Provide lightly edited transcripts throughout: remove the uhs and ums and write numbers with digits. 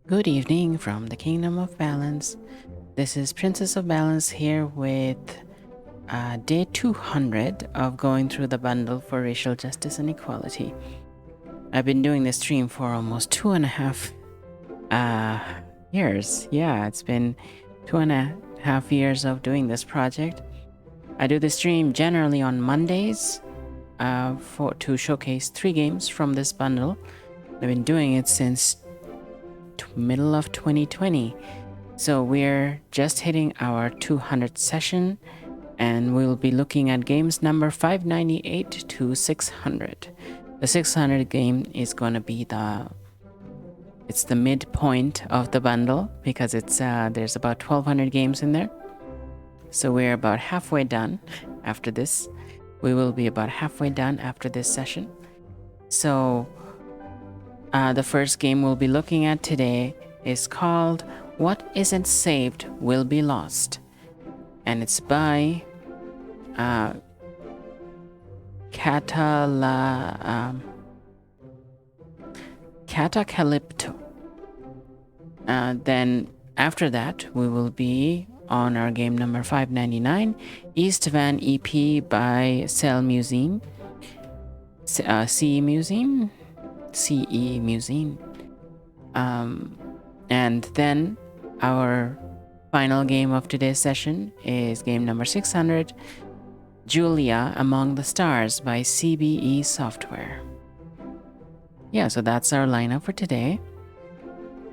Good evening from the Kingdom of Balance. This is Princess of Balance here with day 200 of going through the bundle for racial justice and equality. I've been doing this stream for almost 2.5 years. Yeah, it's been 2.5 years of doing this project. I do the stream generally on Mondays to showcase 3 games from this bundle. I've been doing it since middle of 2020. So we're just hitting our 200th session, and we'll be looking at games number 598 to 600. The 600 game is going to be it's the midpoint of the bundle because it's there's about 1200 games in there. So we're about halfway done after this. We will be about halfway done after this session. So the first game we'll be looking at today is called What Isn't Saved Will Be Lost. And it's by Catacalypto. Then after that, we will be on our game number 599, East Van EP by Cell Museum. CE Museum? CE Museum. And then our final game of today's session is game number 600, J.U.L.I.A Among the Stars by CBE Software. Yeah, so that's our lineup for today.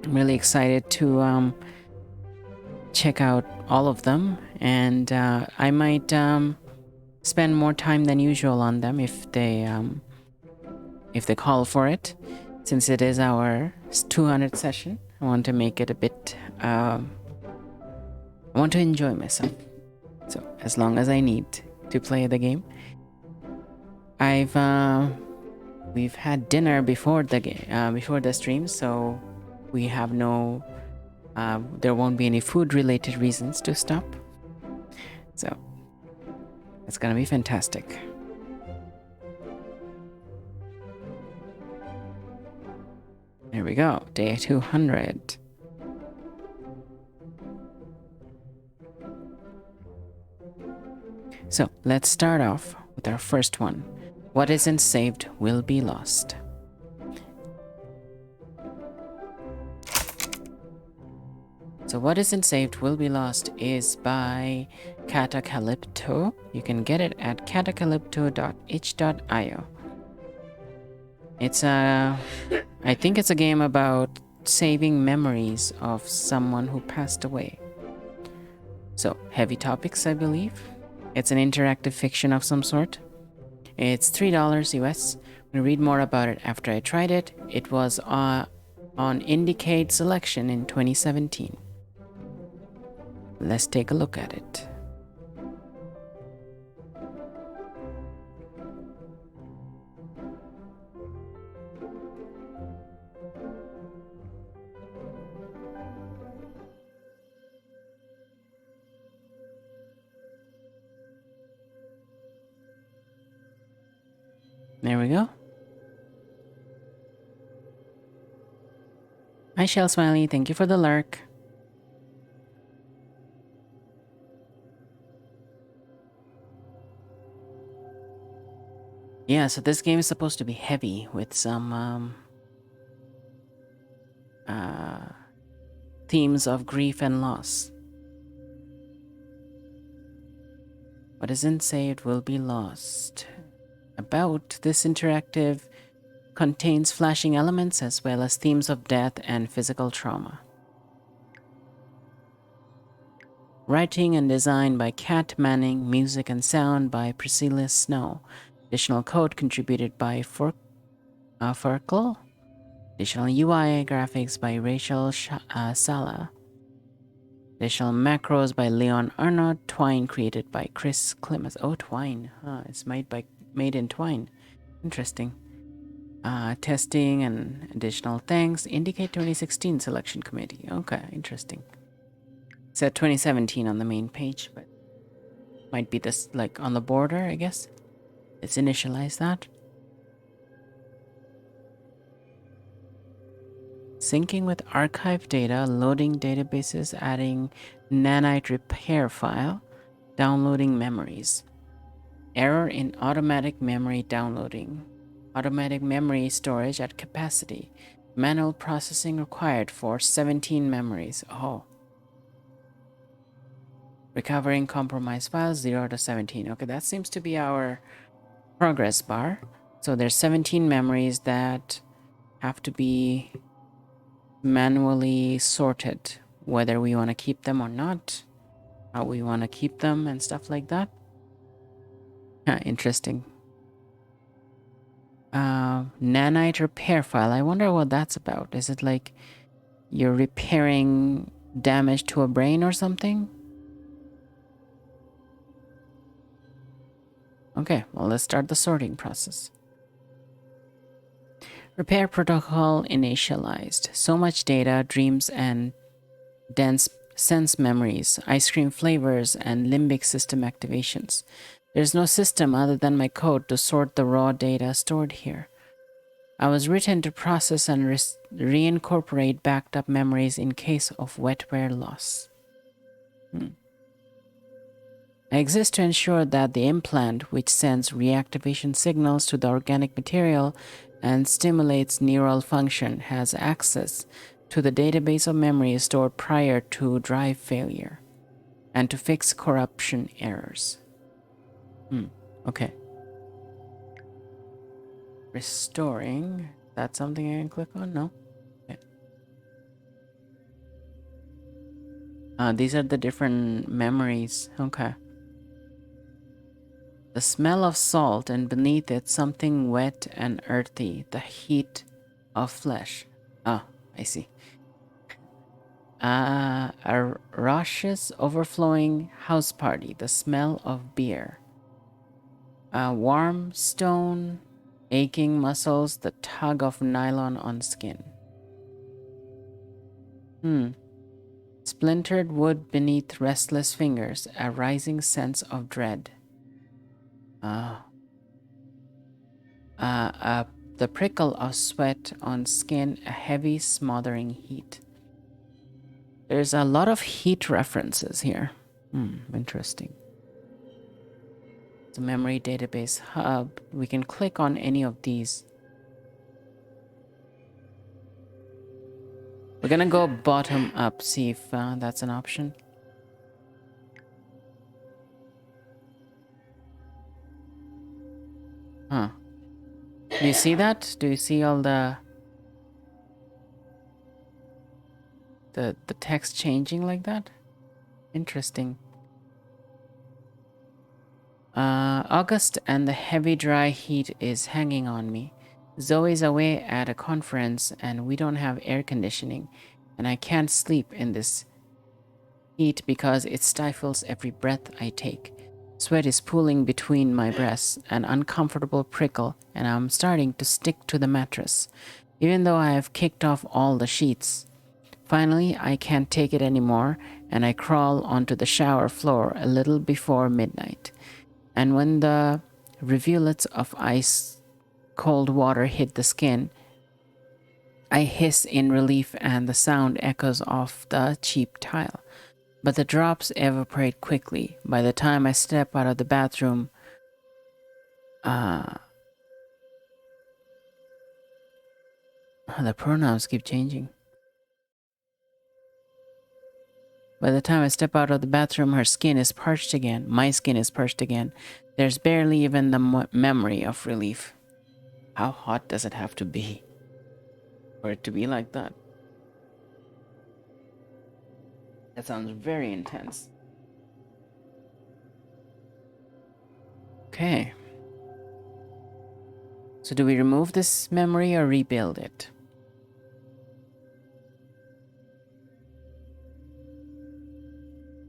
I'm really excited to check out all of them, and I might spend more time than usual on them if they call for it. Since it is our 200th session, I want to make it a bit I want to enjoy myself. So as long as I need to play the game. We've had dinner before the game, before the stream, so we have no there won't be any food related reasons to stop. So it's gonna be fantastic. There we go, day 200. So let's start off with our first one. What isn't saved will be lost. So What Isn't Saved Will Be Lost is by Catacalypto. You can get it at catacalypto.itch.io. It's I think it's a game about saving memories of someone who passed away. So heavy topics, I believe. It's an interactive fiction of some sort. It's $3 US. I'm gonna read more about it after I tried it. It was on Indicate Selection in 2017. Let's take a look at it. There we go. Hi, Shell Smiley. Thank you for the lurk. Yeah, so this game is supposed to be heavy with some themes of grief and loss. What isn't saved will be lost. About this interactive contains flashing elements as well as themes of death and physical trauma. Writing and design by Kat Manning, music and sound by Priscilla Snow. Additional code contributed by Furkel. Additional UI graphics by Rachel Sala. Additional macros by Leon Arnaud. Twine created by Chris Clemens. Oh, Twine. It's made in Twine. Interesting. Testing and additional thanks. Indicate 2016 selection committee. Okay, interesting. It said 2017 on the main page, but might be this like on the border, I guess. Let's initialize that. Syncing with archive data, loading databases, adding nanite repair file, downloading memories. Error in automatic memory downloading. Automatic memory storage at capacity. Manual processing required for 17 memories. Oh. Recovering compromised files 0 to 17. Okay, that seems to be our progress bar. So there's 17 memories that have to be manually sorted, whether we want to keep them or not, how we want to keep them and stuff like that. Interesting. Nanite repair file. I wonder what that's about. Is it like you're repairing damage to a brain or something? Okay, well, let's start the sorting process. Repair protocol initialized. So much data, dreams, and dense sense memories, ice cream flavors, and limbic system activations. There's no system other than my code to sort the raw data stored here. I was written to process and reincorporate backed up memories in case of wetware loss. I exist to ensure that the implant, which sends reactivation signals to the organic material and stimulates neural function, has access to the database of memories stored prior to drive failure, and to fix corruption errors. Okay. Restoring. That's something I can click on? No? Okay. These are the different memories. Okay. The smell of salt, and beneath it something wet and earthy. The heat of flesh. Ah, I see. A raucous, overflowing house party. The smell of beer. Warm stone, aching muscles. The tug of nylon on skin. Splintered wood beneath restless fingers. A rising sense of dread. The prickle of sweat on skin, a heavy, smothering heat. There's a lot of heat references here. Interesting. The memory database hub. We can click on any of these. We're gonna go bottom up, see if that's an option. Huh. Do you see that? Do you see all the text changing like that? Interesting. August and the heavy dry heat is hanging on me. Zoe's away at a conference and we don't have air conditioning, and I can't sleep in this heat because it stifles every breath I take. Sweat is pooling between my breasts, an uncomfortable prickle, and I'm starting to stick to the mattress, even though I have kicked off all the sheets. Finally, I can't take it anymore, and I crawl onto the shower floor a little before midnight. And when the rivulets of ice cold water hit the skin, I hiss in relief and the sound echoes off the cheap tile. But the drops evaporate quickly. By the time I step out of the bathroom, the pronouns keep changing. By the time I step out of the bathroom, her skin is parched again. My skin is parched again. There's barely even the memory of relief. How hot does it have to be for it to be like that? That sounds very intense. Okay. So do we remove this memory or rebuild it?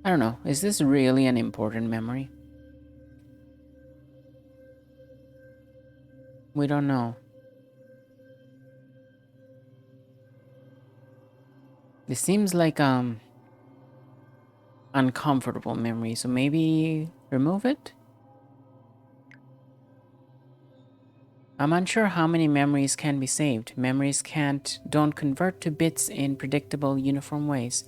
I don't know. Is this really an important memory? We don't know. This seems like uncomfortable memory, so maybe remove it? I'm unsure how many memories can be saved. Memories don't convert to bits in predictable, uniform ways,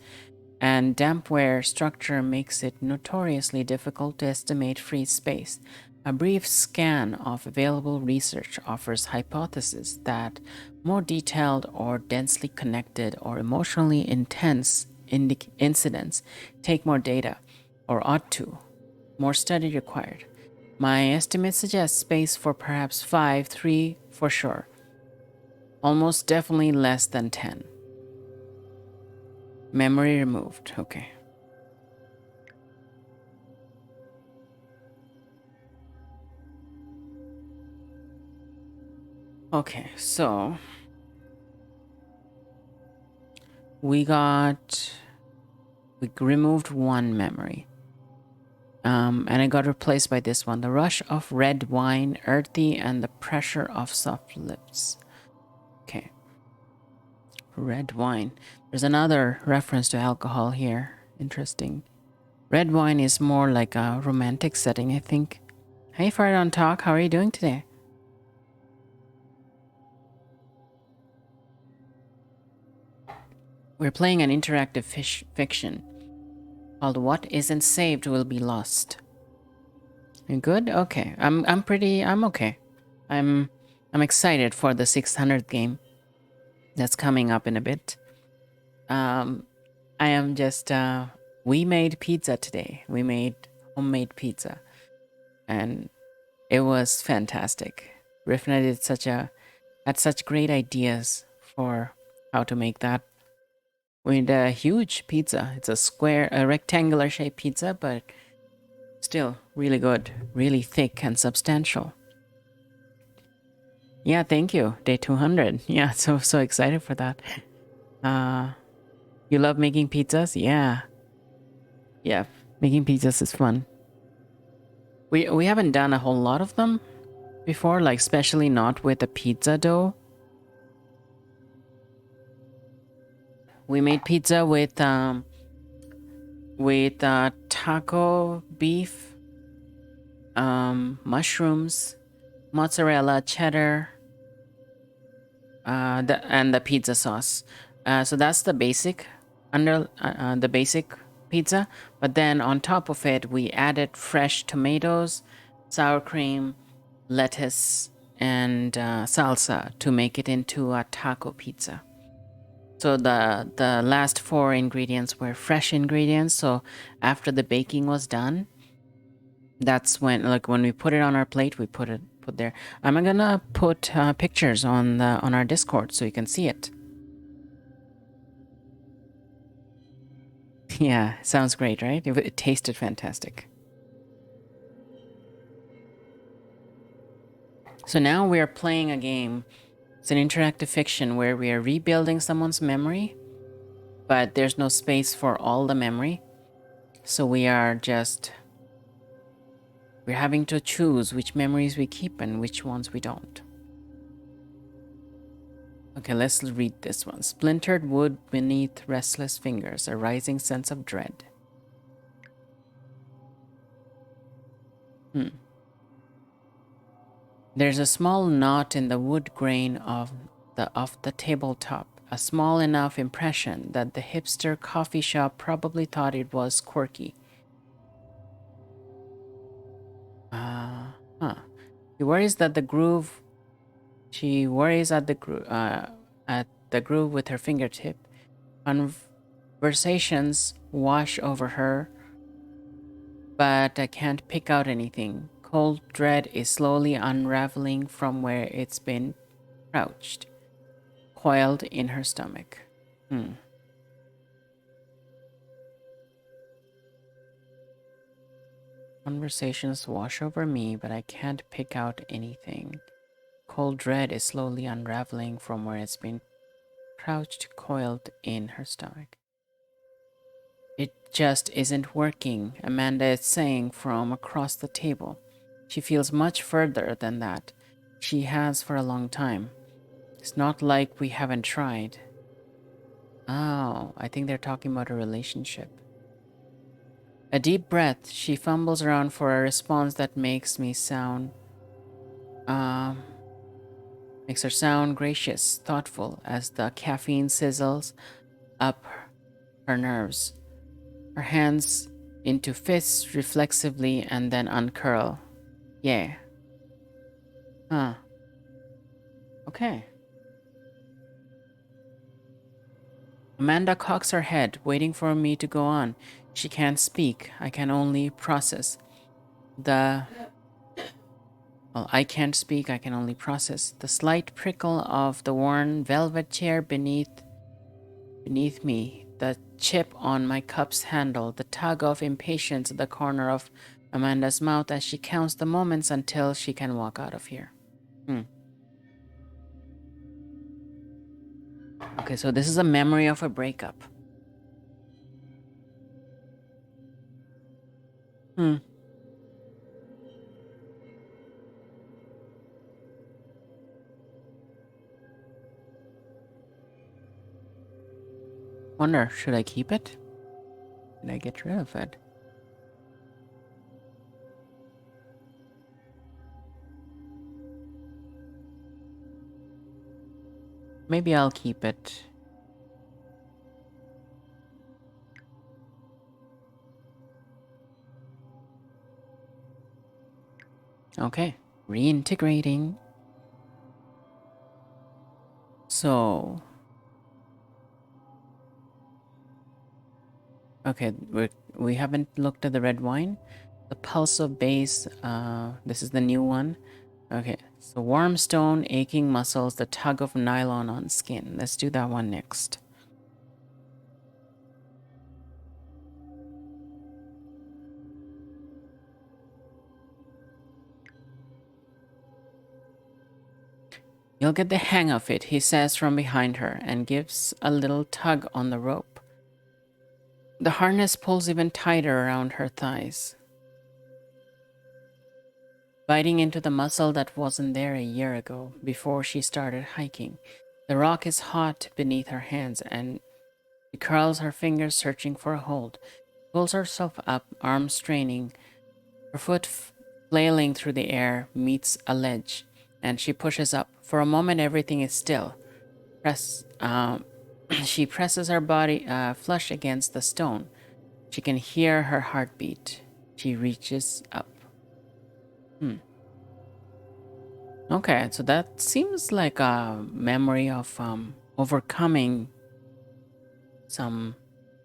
and dampware structure makes it notoriously difficult to estimate free space. A brief scan of available research offers hypotheses that more detailed or densely connected or emotionally intense incidents take more data, or ought to. More study required. My estimate suggests space for perhaps 5, 3 for sure. Almost definitely less than 10. Memory removed. Okay. Okay, so we removed one memory. And it got replaced by this one. The rush of red wine, earthy, and the pressure of soft lips. Okay. Red wine. There's another reference to alcohol here. Interesting. Red wine is more like a romantic setting, I think. Hey, Fire on Talk, how are you doing today? We're playing an interactive fiction called "What Isn't Saved Will Be Lost." You good? Okay. I'm okay. I'm I'm excited for the 600th game that's coming up in a bit. I am just we made pizza today. We made homemade pizza and it was fantastic. Rifna had such great ideas for how to make that. We made a huge pizza. It's a rectangular shaped pizza, but still really good, really thick and substantial. Yeah, thank you. Day 200. Yeah, so excited for that. You love making pizzas? Yeah. Yeah, making pizzas is fun. We haven't done a whole lot of them before, like especially not with the pizza dough. We made pizza with taco beef, mushrooms, mozzarella, cheddar, and the pizza sauce. So that's the basic the basic pizza. But then on top of it, we added fresh tomatoes, sour cream, lettuce, and salsa to make it into a taco pizza. So the last four ingredients were fresh ingredients. So after the baking was done, that's when we put it on our plate, we put there. I'm gonna put pictures on our Discord so you can see it. Yeah, sounds great, right? It tasted fantastic. So now we are playing a game. It's an interactive fiction where we are rebuilding someone's memory, but there's no space for all the memory. So we're having to choose which memories we keep and which ones we don't. Okay, let's read this one. Splintered wood beneath restless fingers, a rising sense of dread. There's a small knot in the wood grain of the tabletop, a small enough impression that the hipster coffee shop probably thought it was quirky. Huh. She worries that the groove. She worries at the groove with her fingertip. Conversations wash over her, but I can't pick out anything. Cold dread is slowly unraveling from where it's been crouched, coiled in her stomach. Conversations wash over me, but I can't pick out anything. Cold dread is slowly unraveling from where it's been crouched, coiled in her stomach. It just isn't working, Amanda is saying from across the table. She feels much further than that. She has for a long time. It's not like we haven't tried. Oh, I think they're talking about a relationship. A deep breath, she fumbles around for a response that makes me sound Makes her sound gracious, thoughtful as the caffeine sizzles up her nerves. Her hands into fists reflexively and then uncurl. Yeah. Huh. Okay. Amanda cocks her head, waiting for me to go on. She can't speak. I can only process. I can't speak. I can only process. The slight prickle of the worn velvet chair beneath me, the chip on my cup's handle, the tug of impatience at the corner of Amanda's mouth as she counts the moments until she can walk out of here. Okay, so this is a memory of a breakup. Wonder, should I keep it? Should I get rid of it? Maybe I'll keep it. Okay, reintegrating. So, okay, we haven't looked at the red wine. The pulse of base, this is the new one. Okay, so warm stone, aching muscles, the tug of nylon on skin. Let's do that one next. You'll get the hang of it, he says from behind her, and gives a little tug on the rope. The harness pulls even tighter around her thighs, biting into the muscle that wasn't there a year ago, before she started hiking. The rock is hot beneath her hands, and she curls her fingers searching for a hold. Pulls herself up, arms straining. Her foot flailing through the air meets a ledge, and she pushes up. For a moment, everything is still. She presses her body flush against the stone. She can hear her heartbeat. She reaches up. Okay, so that seems like a memory of overcoming some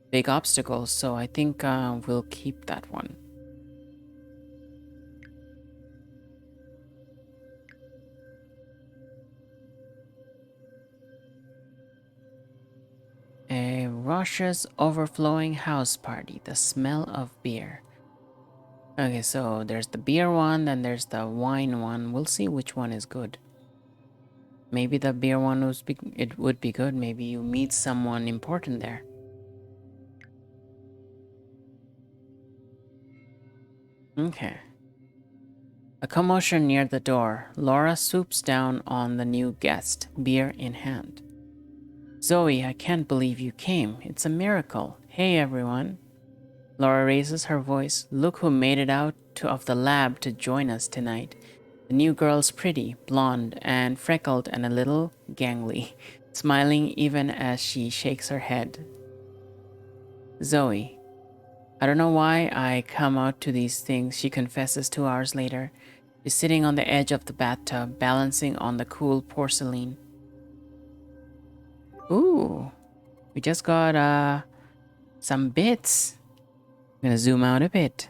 big obstacles. So I think we'll keep that one. A Russia's overflowing house party, the smell of beer. Okay, so there's the beer one, then there's the wine one. We'll see which one is good. Maybe the beer one it would be good. Maybe you meet someone important there. Okay. A commotion near the door. Laura swoops down on the new guest, beer in hand. Zoe, I can't believe you came. It's a miracle. Hey, everyone. Laura raises her voice. Look who made it out of the lab to join us tonight. The new girl's pretty, blonde, and freckled and a little gangly, smiling even as she shakes her head. Zoe. I don't know why I come out to these things, she confesses 2 hours later. She's sitting on the edge of the bathtub, balancing on the cool porcelain. Ooh, we just got some bits. I'm gonna zoom out a bit.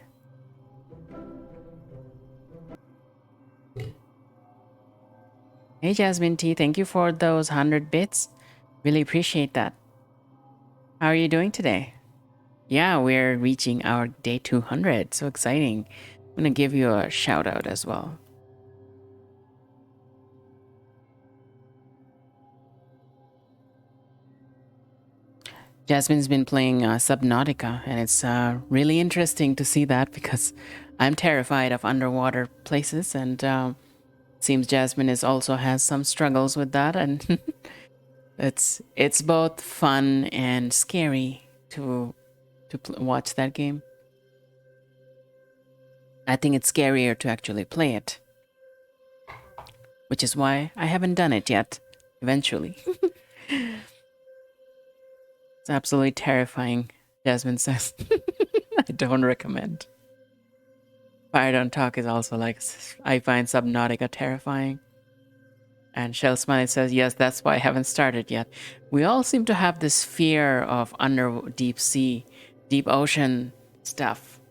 Hey Jasmine T, thank you for those 100 bits. Really appreciate that. How are you doing today? Yeah, we're reaching our day 200. So exciting. I'm gonna give you a shout out as well. Jasmine's been playing Subnautica, and it's really interesting to see that because I'm terrified of underwater places, and seems Jasmine is also has some struggles with that, and it's both fun and scary to watch that game. I think it's scarier to actually play it. which is why I haven't done it yet. Eventually. It's absolutely terrifying, Jasmine says. I don't recommend. Fire Don't Talk is also like, I find Subnautica terrifying. And Shell Smiley says, yes, that's why I haven't started yet. We all seem to have this fear of under deep sea, deep ocean stuff.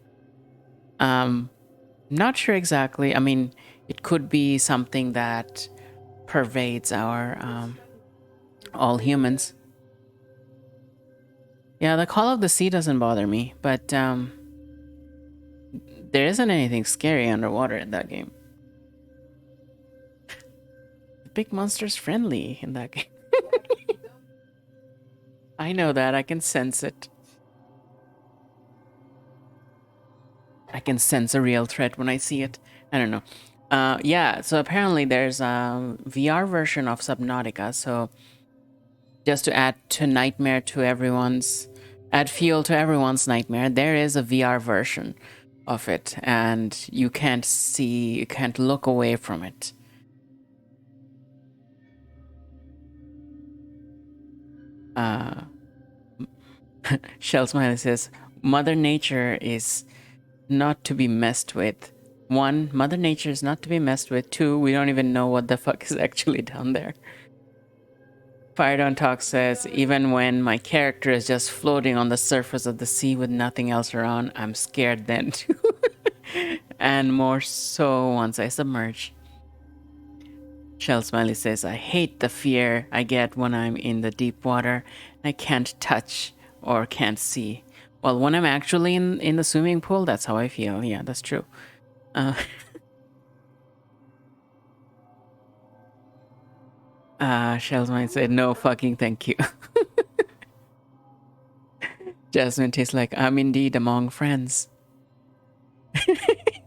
Not sure exactly. I mean, it could be something that pervades our all humans. Yeah, the call of the sea doesn't bother me, but there isn't anything scary underwater in that game. The big monster's friendly in that game. I know that. I can sense it. I can sense a real threat when I see it. I don't know. Yeah, so apparently there's a VR version of Subnautica. So just to add to nightmare to everyone's, add fuel to everyone's nightmare, there is a VR version of it, and you can't see, you can't look away from it. Shell Smiley says, Mother Nature is not to be messed with. One, Mother Nature is not to be messed with. Two, we don't even know what the fuck is actually down there. Fire Don't Talk says, even when my character is just floating on the surface of the sea with nothing else around, I'm scared then too. And more so once I submerge. Shell Smiley says, I hate the fear I get when I'm in the deep water. I can't touch or can't see. Well, when I'm actually in the swimming pool, that's how I feel. Yeah, that's true. Shell Smiley said, no fucking thank you. Jasmine tastes like, I'm indeed among friends.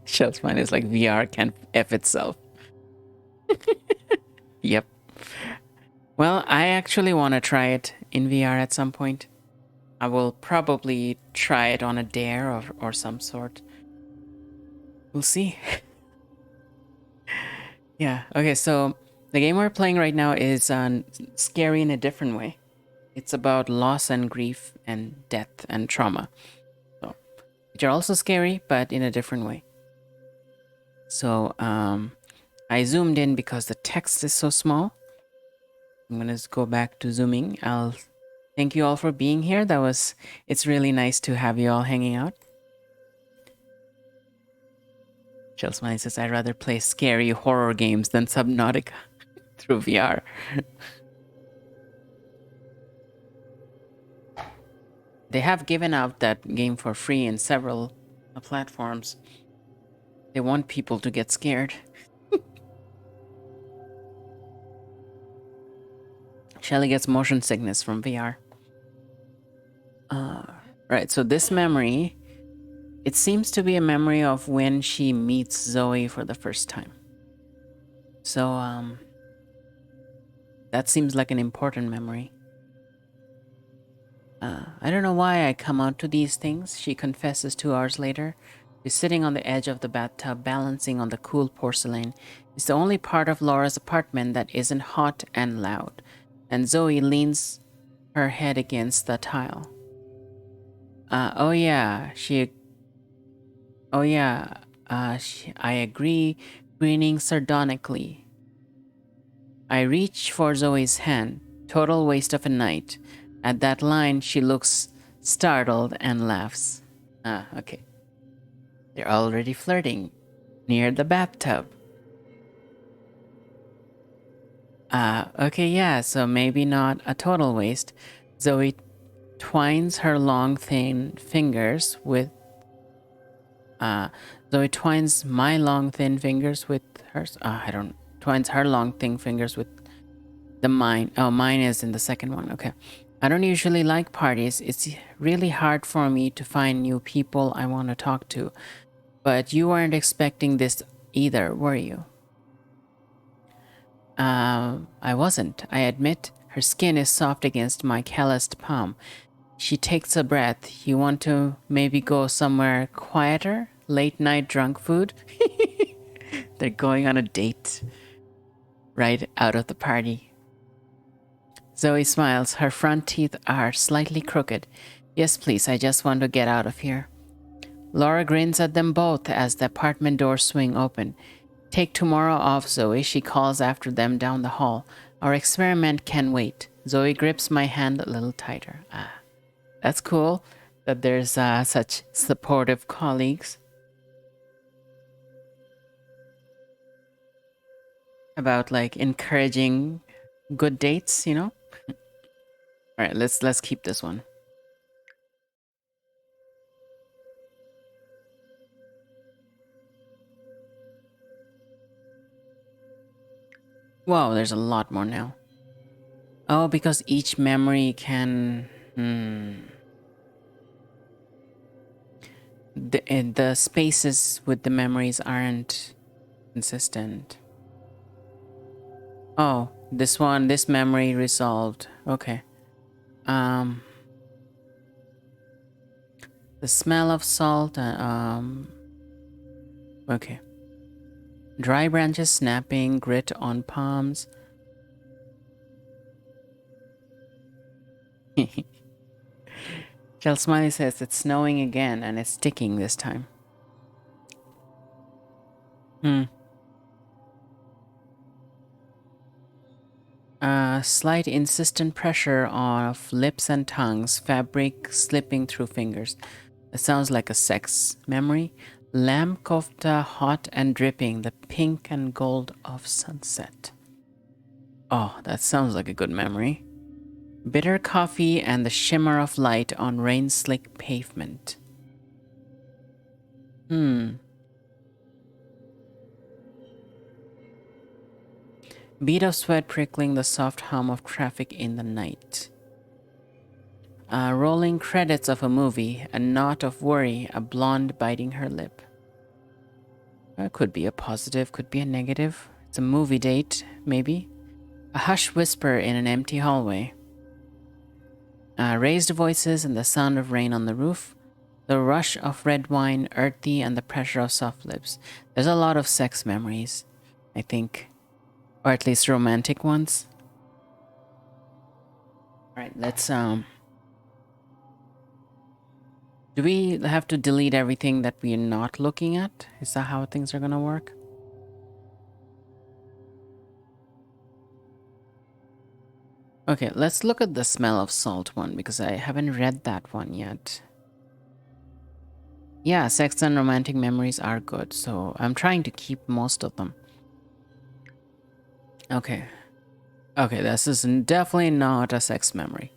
Shell Smiley is like, VR can F itself. Yep. Well, I actually want to try it in VR at some point. I will probably try it on a dare or some sort. We'll see. Yeah, okay, so the game we're playing right now is scary in a different way. It's about loss and grief and death and trauma. So, which are also scary, but in a different way. So, I zoomed in because the text is so small. I'm gonna go back to zooming. I'll thank you all for being here. It's really nice to have you all hanging out. Chelsmine says, I'd rather play scary horror games than Subnautica through VR. They have given out that game for free in several platforms. They want people to get scared. Shelly gets motion sickness from VR. Right, so this memory, it seems to be a memory of when she meets Zoe for the first time. So, that seems like an important memory. I don't know why I come out to these things, she confesses 2 hours later. She's sitting on the edge of the bathtub, balancing on the cool porcelain. It's the only part of Laura's apartment that isn't hot and loud. And Zoe leans her head against the tile. I agree, grinning sardonically. I reach for Zoe's hand. Total waste of a night. At that line, she looks startled and laughs. Okay. They're already flirting near the bathtub. Okay, yeah, so maybe not a total waste. Zoe twines her long, thin fingers with... Zoe twines my long, thin fingers with hers. Twines her long, thin fingers with the mine. Oh, mine is in the second one. Okay. I don't usually like parties. It's really hard for me to find new people I want to talk to. But you weren't expecting this either, were you? I wasn't. I admit, her skin is soft against my calloused palm. She takes a breath. You want to maybe go somewhere quieter? Late night drunk food? They're going on a date. right out of the party. Zoe smiles. Her front teeth are slightly crooked. Yes, please, I just want to get out of here. Laura grins at them both as the apartment doors swing open. Take tomorrow off, Zoe, she calls after them down the hall. Our experiment can wait. Zoe grips my hand a little tighter. Ah, that's cool that there's such supportive colleagues about like encouraging good dates, you know? All right, let's keep this one. Whoa, there's a lot more now. Oh, because each memory can... The spaces with the memories aren't consistent. Oh, this memory resolved. Okay. Um, the smell of salt. Okay. Dry branches snapping, grit on palms. Jill Smiley says it's snowing again and it's sticking this time. Slight insistent pressure of lips and tongues, fabric slipping through fingers. It sounds like a sex memory. Lamb kofta, hot and dripping, the pink and gold of sunset. Oh, that sounds like a good memory. Bitter coffee and the shimmer of light on rain-slick pavement. Bead of sweat prickling the soft hum of traffic in the night. Rolling credits of a movie, a knot of worry, a blonde biting her lip. Could be a positive, could be a negative. It's a movie date, maybe. A hushed whisper in an empty hallway. Raised voices and the sound of rain on the roof. The rush of red wine, earthy, and the pressure of soft lips. There's a lot of sex memories, I think. Or at least romantic ones. Alright, let's do we have to delete everything that we're not looking at? Is that how things are gonna work? Okay, let's look at the smell of salt one because I haven't read that one yet. Yeah, sex and romantic memories are good, so I'm trying to keep most of them. Okay. Okay, this is definitely not a sex memory.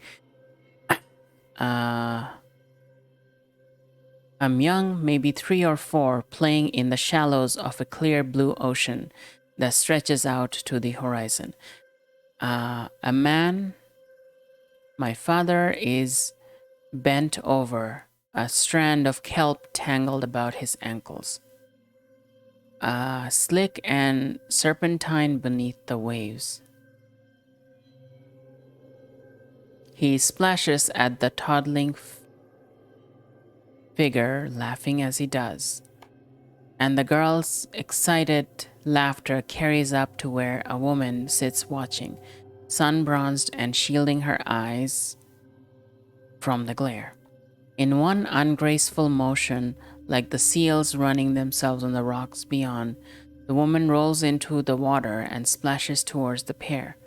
I'm young, maybe 3 or 4, playing in the shallows of a clear blue ocean that stretches out to the horizon. A man, my father, is bent over, a strand of kelp tangled about his ankles. Slick and serpentine beneath the waves. He splashes at the toddling figure, laughing as he does. And the girl's excited laughter carries up to where a woman sits watching, sun-bronzed and shielding her eyes from the glare. In one ungraceful motion, like the seals running themselves on the rocks beyond, the woman rolls into the water and splashes towards the pair.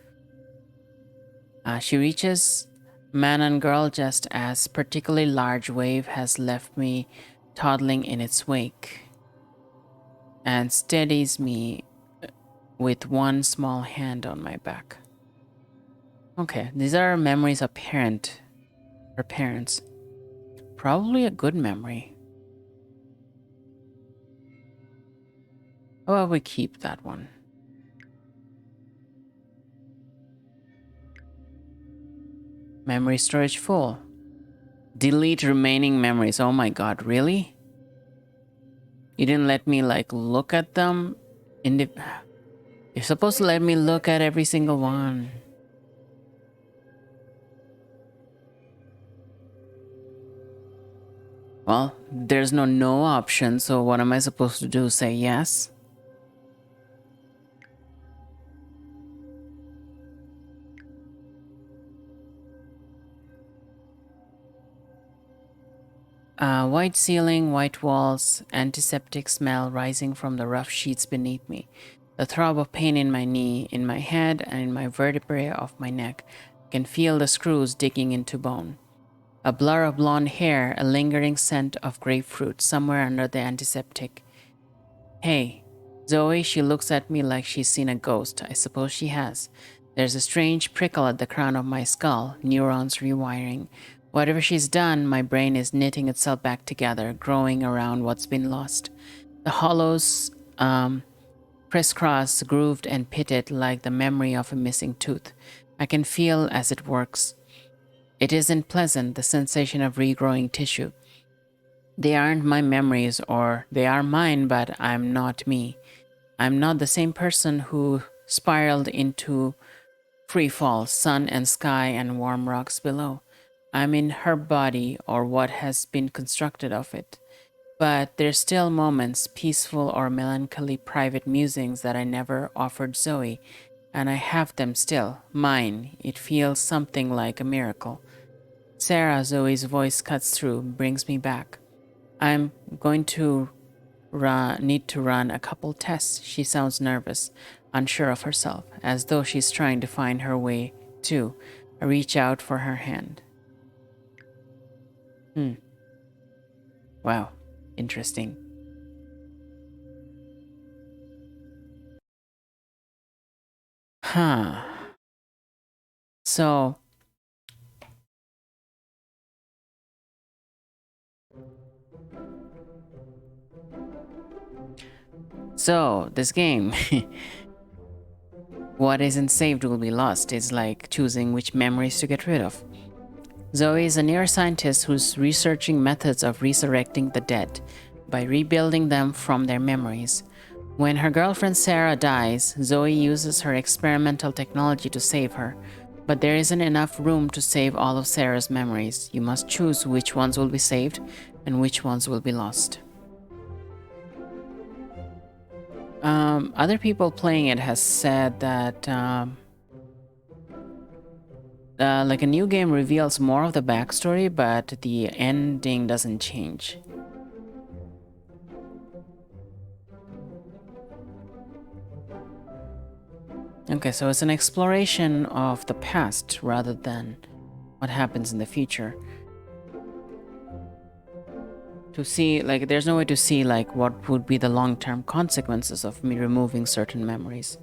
She reaches man and girl just as particularly large wave has left me toddling in its wake and steadies me with one small hand on my back. Okay, these are memories of her parents. Probably a good memory. How about we keep that one? Memory storage full. Delete remaining memories. Oh my god, really? You didn't let me like look at them? You're supposed to let me look at every single one. Well, there's no option, so what am I supposed to do? Say yes? White ceiling, white walls, antiseptic smell rising from the rough sheets beneath me. The throb of pain in my knee, in my head, and in my vertebrae of my neck. I can feel the screws digging into bone. A blur of blonde hair, a lingering scent of grapefruit somewhere under the antiseptic. Hey, Zoe, she looks at me like she's seen a ghost. I suppose she has. There's a strange prickle at the crown of my skull, neurons rewiring. Whatever she's done, my brain is knitting itself back together, growing around what's been lost. The hollows, crisscross, grooved, and pitted like the memory of a missing tooth. I can feel as it works. It isn't pleasant, the sensation of regrowing tissue. They aren't my memories, or they are mine, but I'm not me. I'm not the same person who spiraled into free fall, sun and sky and warm rocks below. I'm in her body, or what has been constructed of it. But there's still moments, peaceful or melancholy private musings that I never offered Zoe, and I have them still, mine. It feels something like a miracle. Sarah, Zoe's voice cuts through, brings me back. I'm going to need to run a couple tests. She sounds nervous, unsure of herself, as though she's trying to find her way too. I reach out for her hand. Wow, interesting. Huh. So, this game, what isn't saved will be lost. It's like choosing which memories to get rid of. Zoe is a neuroscientist who's researching methods of resurrecting the dead by rebuilding them from their memories. When her girlfriend Sarah dies, Zoe uses her experimental technology to save her. But there isn't enough room to save all of Sarah's memories. You must choose which ones will be saved and which ones will be lost. Other people playing it has said that like a new game reveals more of the backstory, but the ending doesn't change. Okay, so it's an exploration of the past rather than what happens in the future. To see, like, there's no way to see, like, what would be the long-term consequences of me removing certain memories.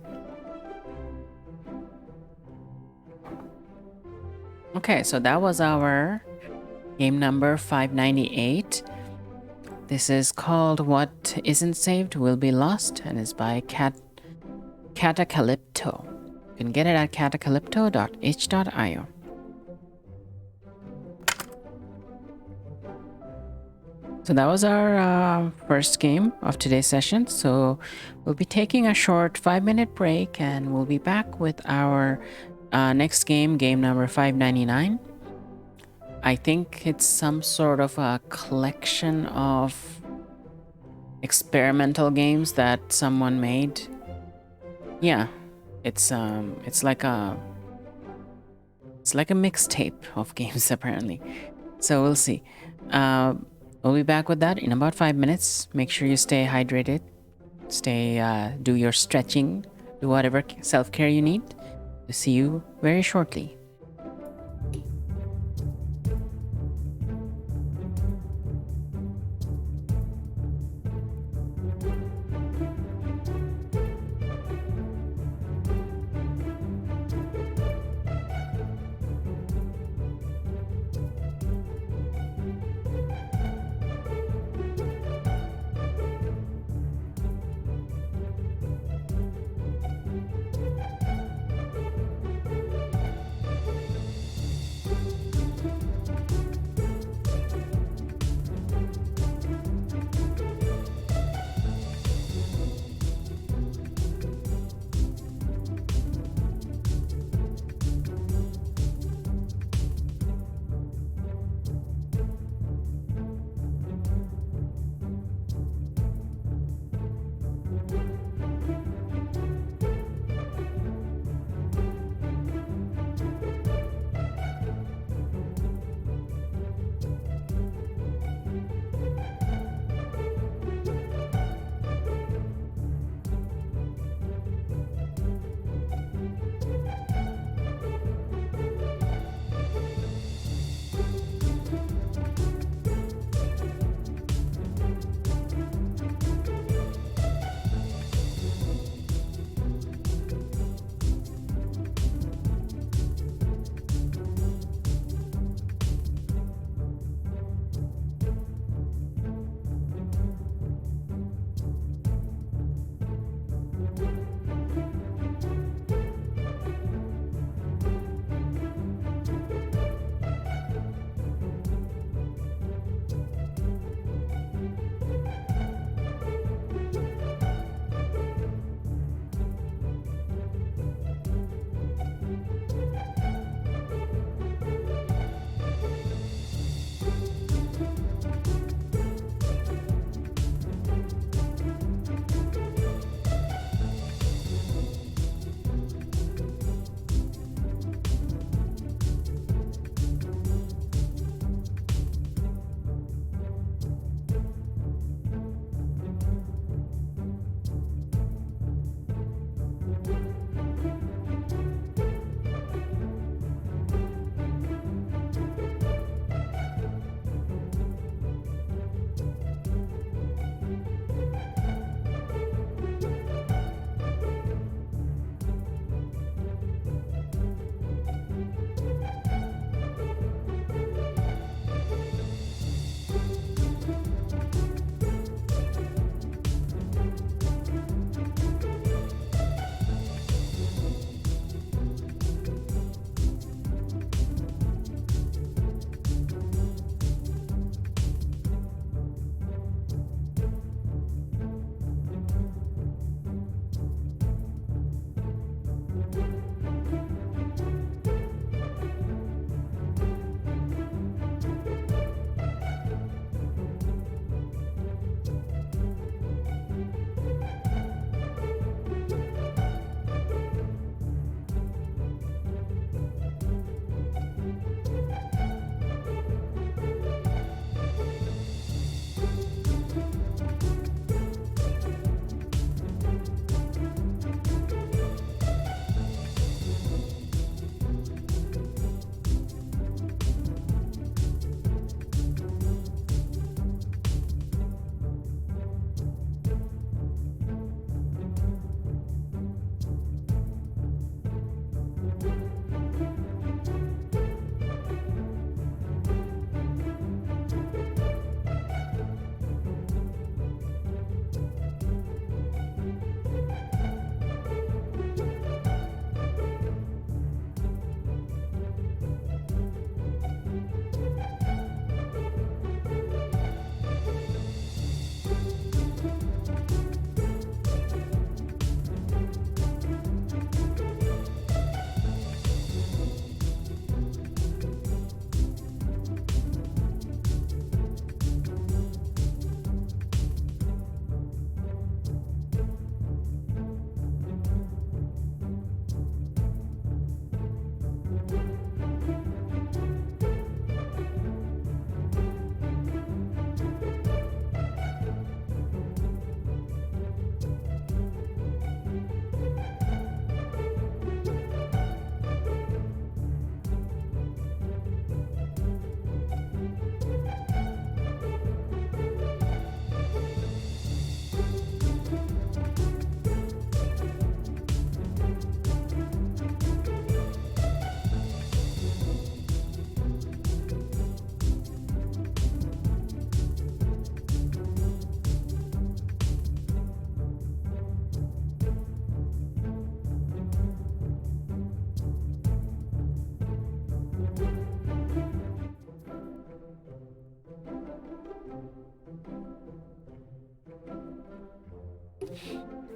Okay, so that was our game number 598. This is called What Isn't Saved Will Be Lost and is by Catacalypto. You can get it at catacalypto.h.io. So that was our first game of today's session. So we'll be taking a short 5-minute break and we'll be back with our next game, game number 599. I think it's some sort of a collection of experimental games that someone made. Yeah, it's like a mixtape of games apparently. So we'll see. We'll be back with that in about 5 minutes. Make sure you stay hydrated. Do your stretching, do whatever self-care you need. We'll see you very shortly.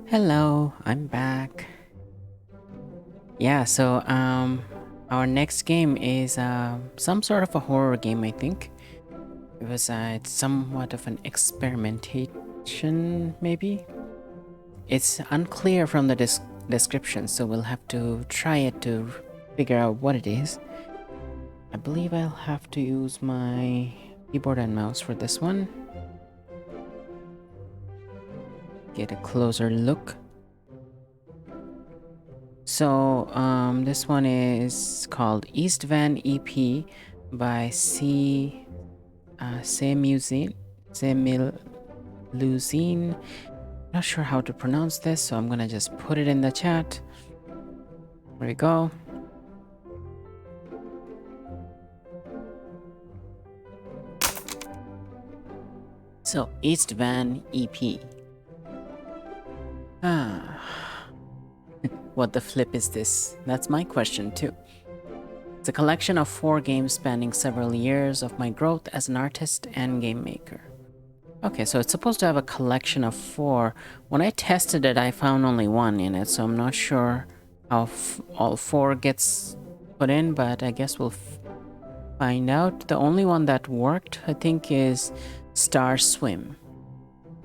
Hello, I'm back. Yeah, so our next game is some sort of a horror game, I think. It's somewhat of an experimentation, maybe. It's unclear from the description, so we'll have to try it to figure out what it is. I believe I'll have to use my keyboard and mouse for this one. Get a closer look. So, this one is called East Van EP by Semiluzine. Not sure how to pronounce this, so I'm gonna just put it in the chat. There we go. So, East Van EP. What the flip is this? That's my question too. It's a collection of 4 games spanning several years of my growth as an artist and game maker. Okay, so it's supposed to have a collection of 4. When I tested it, I found only 1 in it, so I'm not sure how all 4 gets put in, but I guess we'll find out. The only one that worked, I think, is Star Swim.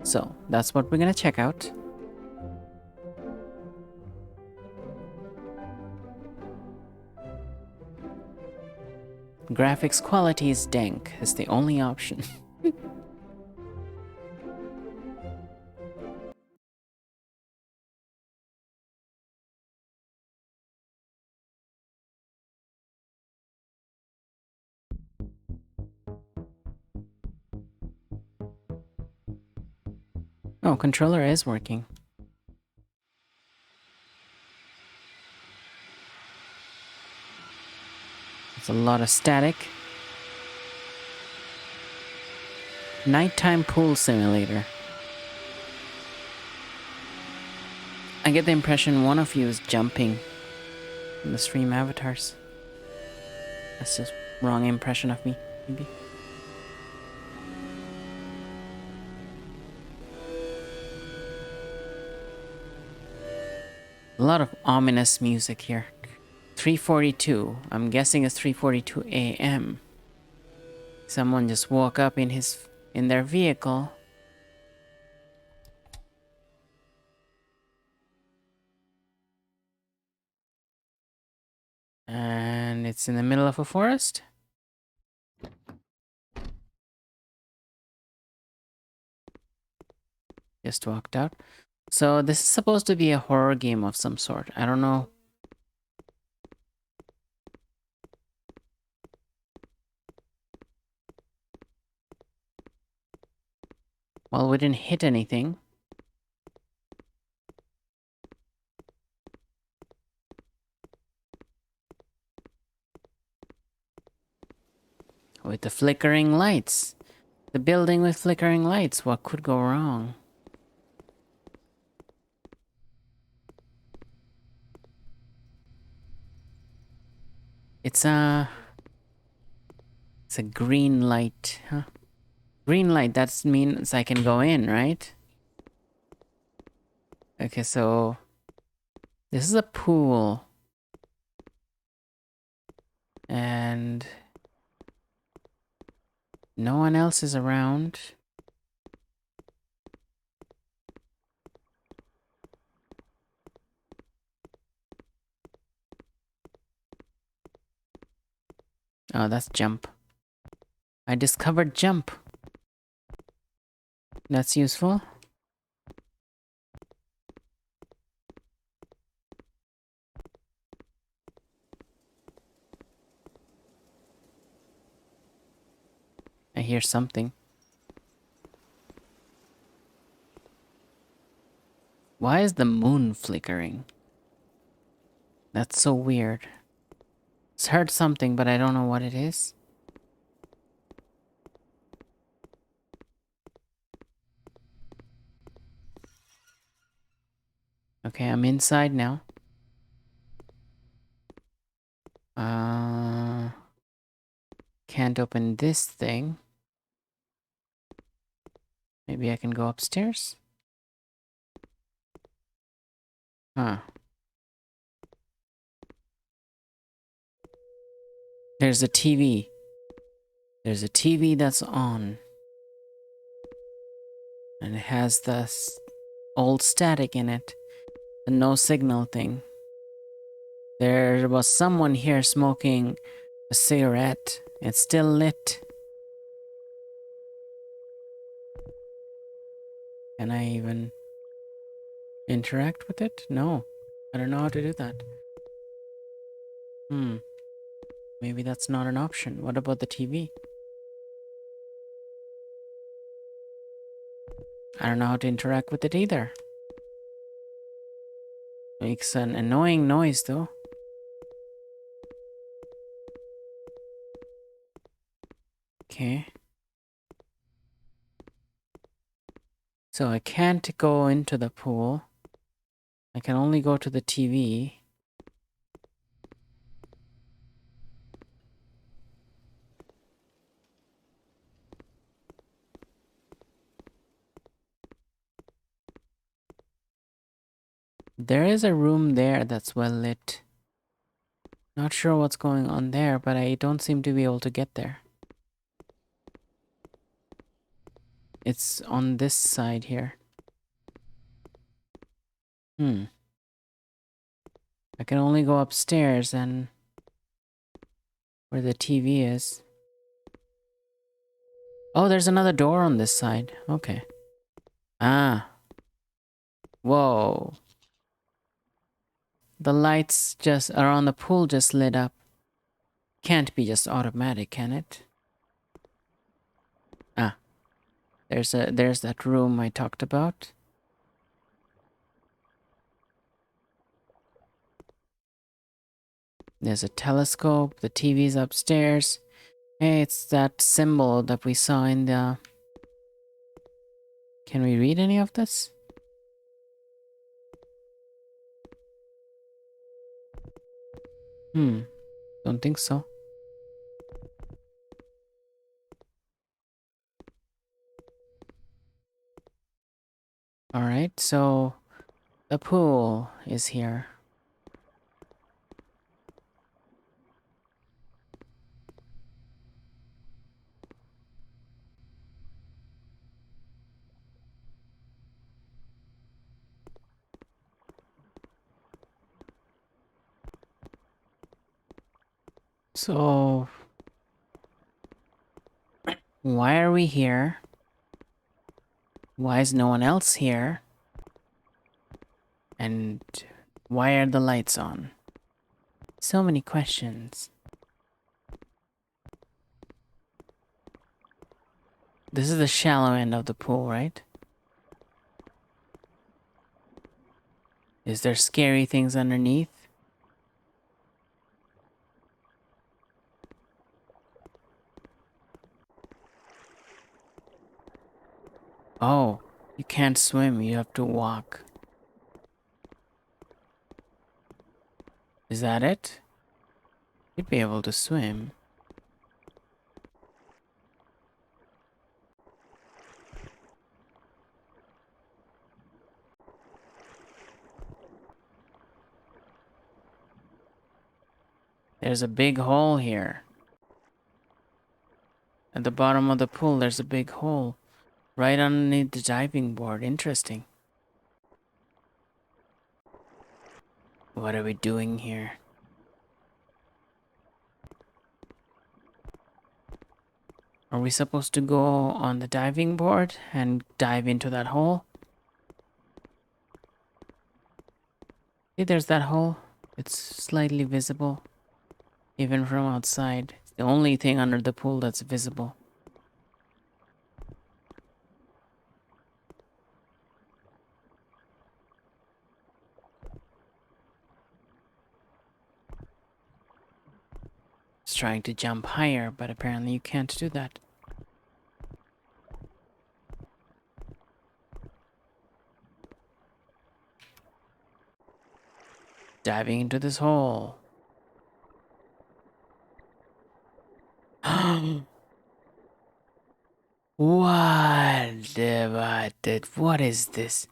So that's what we're gonna check out. Graphics quality is dank, is the only option. Oh, controller is working. There's a lot of static. Nighttime pool simulator. I get the impression one of you is jumping in the stream avatars. That's just wrong impression of me, maybe. A lot of ominous music here. 3:42. I'm guessing it's 3:42 a.m. Someone just woke up in their vehicle. And it's in the middle of a forest. Just walked out. So this is supposed to be a horror game of some sort. I don't know. Well, we didn't hit anything. With the flickering lights. The building with flickering lights. What could go wrong? It's a green light, huh? Green light, that means I can go in, right? Okay, so this is a pool. And no one else is around. Oh, that's jump. I discovered jump. That's useful. I hear something. Why is the moon flickering? That's so weird. It's heard something, but I don't know what it is. Okay, I'm inside now. Can't open this thing. Maybe I can go upstairs? Huh. There's a TV. There's a TV that's on. And it has this old static in it. The no signal thing. There was someone here smoking a cigarette. It's still lit. Can I even interact with it? No. I don't know how to do that. Maybe that's not an option. What about the TV? I don't know how to interact with it either. Makes an annoying noise though. Okay. So I can't go into the pool. I can only go to the TV. There is a room there that's well lit. Not sure what's going on there, but I don't seem to be able to get there. It's on this side here. I can only go upstairs and where the TV is. Oh, there's another door on this side. Okay. Ah. Whoa. The lights just around the pool just lit up. Can't be just automatic, can it? Ah. There's that room I talked about. There's a telescope. The TV's upstairs. Hey, it's that symbol that we saw in the... Can we read any of this? Don't think so. Alright, so the pool is here. So... why are we here? Why is no one else here? And why are the lights on? So many questions. This is the shallow end of the pool, right? Is there scary things underneath? Oh, you can't swim, you have to walk. Is that it? You'd be able to swim. There's a big hole here. At the bottom of the pool, there's a big hole. Right underneath the diving board. Interesting. What are we doing here? Are we supposed to go on the diving board and dive into that hole? See, there's that hole. It's slightly visible, even from outside. It's the only thing under the pool that's visible. It's trying to jump higher, but apparently you can't do that. Diving into this hole. What is this?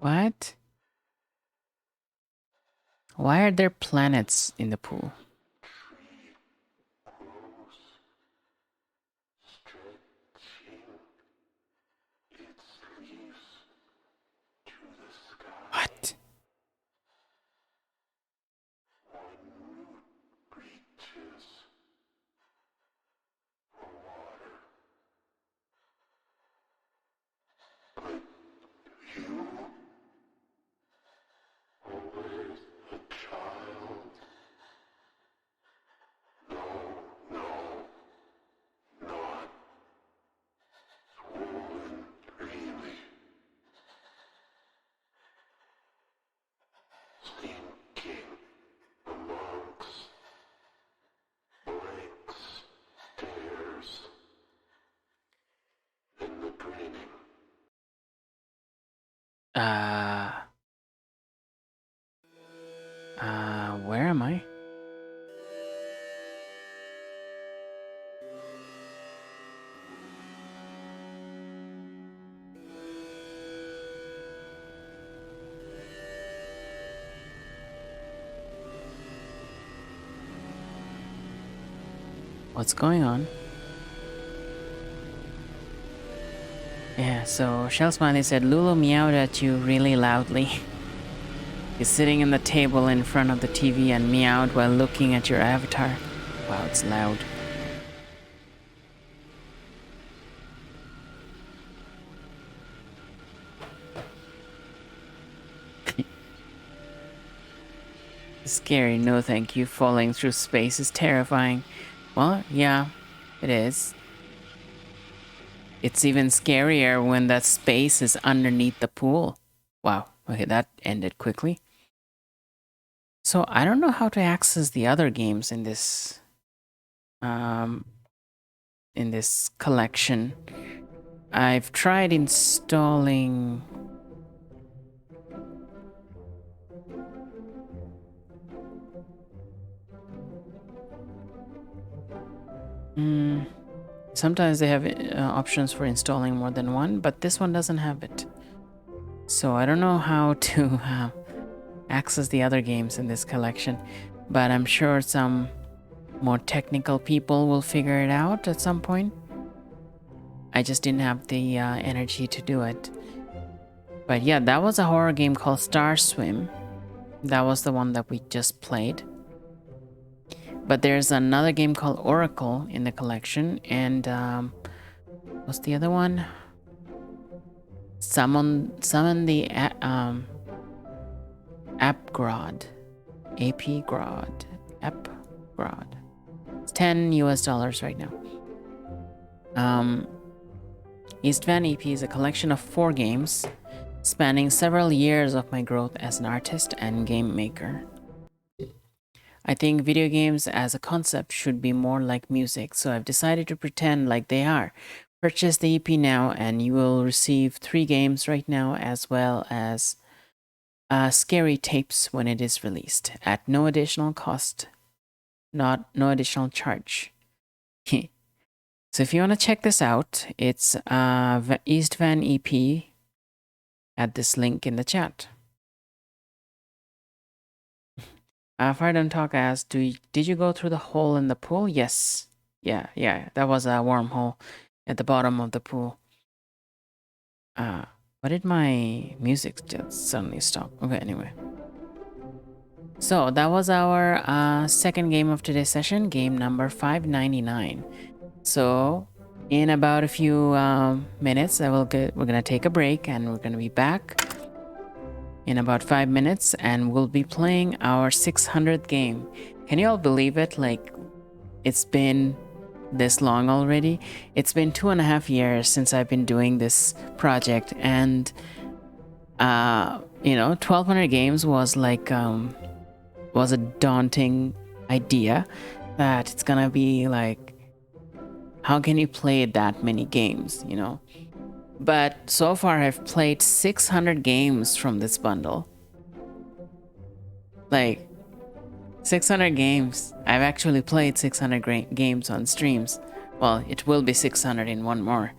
What? Why are there planets in the pool? What? Where am I? What's going on? Yeah, so Shell Smiley said Lulu meowed at you really loudly. He's sitting in the table in front of the TV and meowed while looking at your avatar. Wow, it's loud. Scary, no thank you. Falling through space is terrifying. Well, yeah, it is. It's even scarier when that space is underneath the pool. Wow, okay, that ended quickly. So I don't know how to access the other games in this collection. I've tried installing sometimes they have options for installing more than one, but this one doesn't have it. So I don't know how to access the other games in this collection, but I'm sure some more technical people will figure it out at some point. I just didn't have the energy to do it. But yeah, that was a horror game called Star Swim. That was the one that we just played. But there's another game called Oracle in the collection, and what's the other one? Summon the Appgrod. Appgrod. Appgrod. It's $10 right now. East Van EP is a collection of 4 games spanning several years of my growth as an artist and game maker. I think video games as a concept should be more like music, so I've decided to pretend like they are. Purchase the EP now and you will receive 3 games right now, as well as scary tapes when it is released at no additional cost, no additional charge. So if you want to check this out, it's East Van EP at this link in the chat. Fire Don't Talk asked, did you go through the hole in the pool? Yes. Yeah, that was a wormhole at the bottom of the pool. Why did my music just suddenly stop? Okay, anyway. So that was our second game of today's session, game number 599. So in about a few minutes, we're gonna take a break and we're gonna be back in about 5 minutes and we'll be playing our 600th game. Can you all believe it? Like, it's been this long already. It's been 2.5 years since I've been doing this project, and 1200 games was like was a daunting idea, that it's gonna be like, how can you play that many games, you know? But so far I've played 600 games from this bundle. Like, 600 games. I've actually played 600 games on streams. Well, it will be 600 in one more.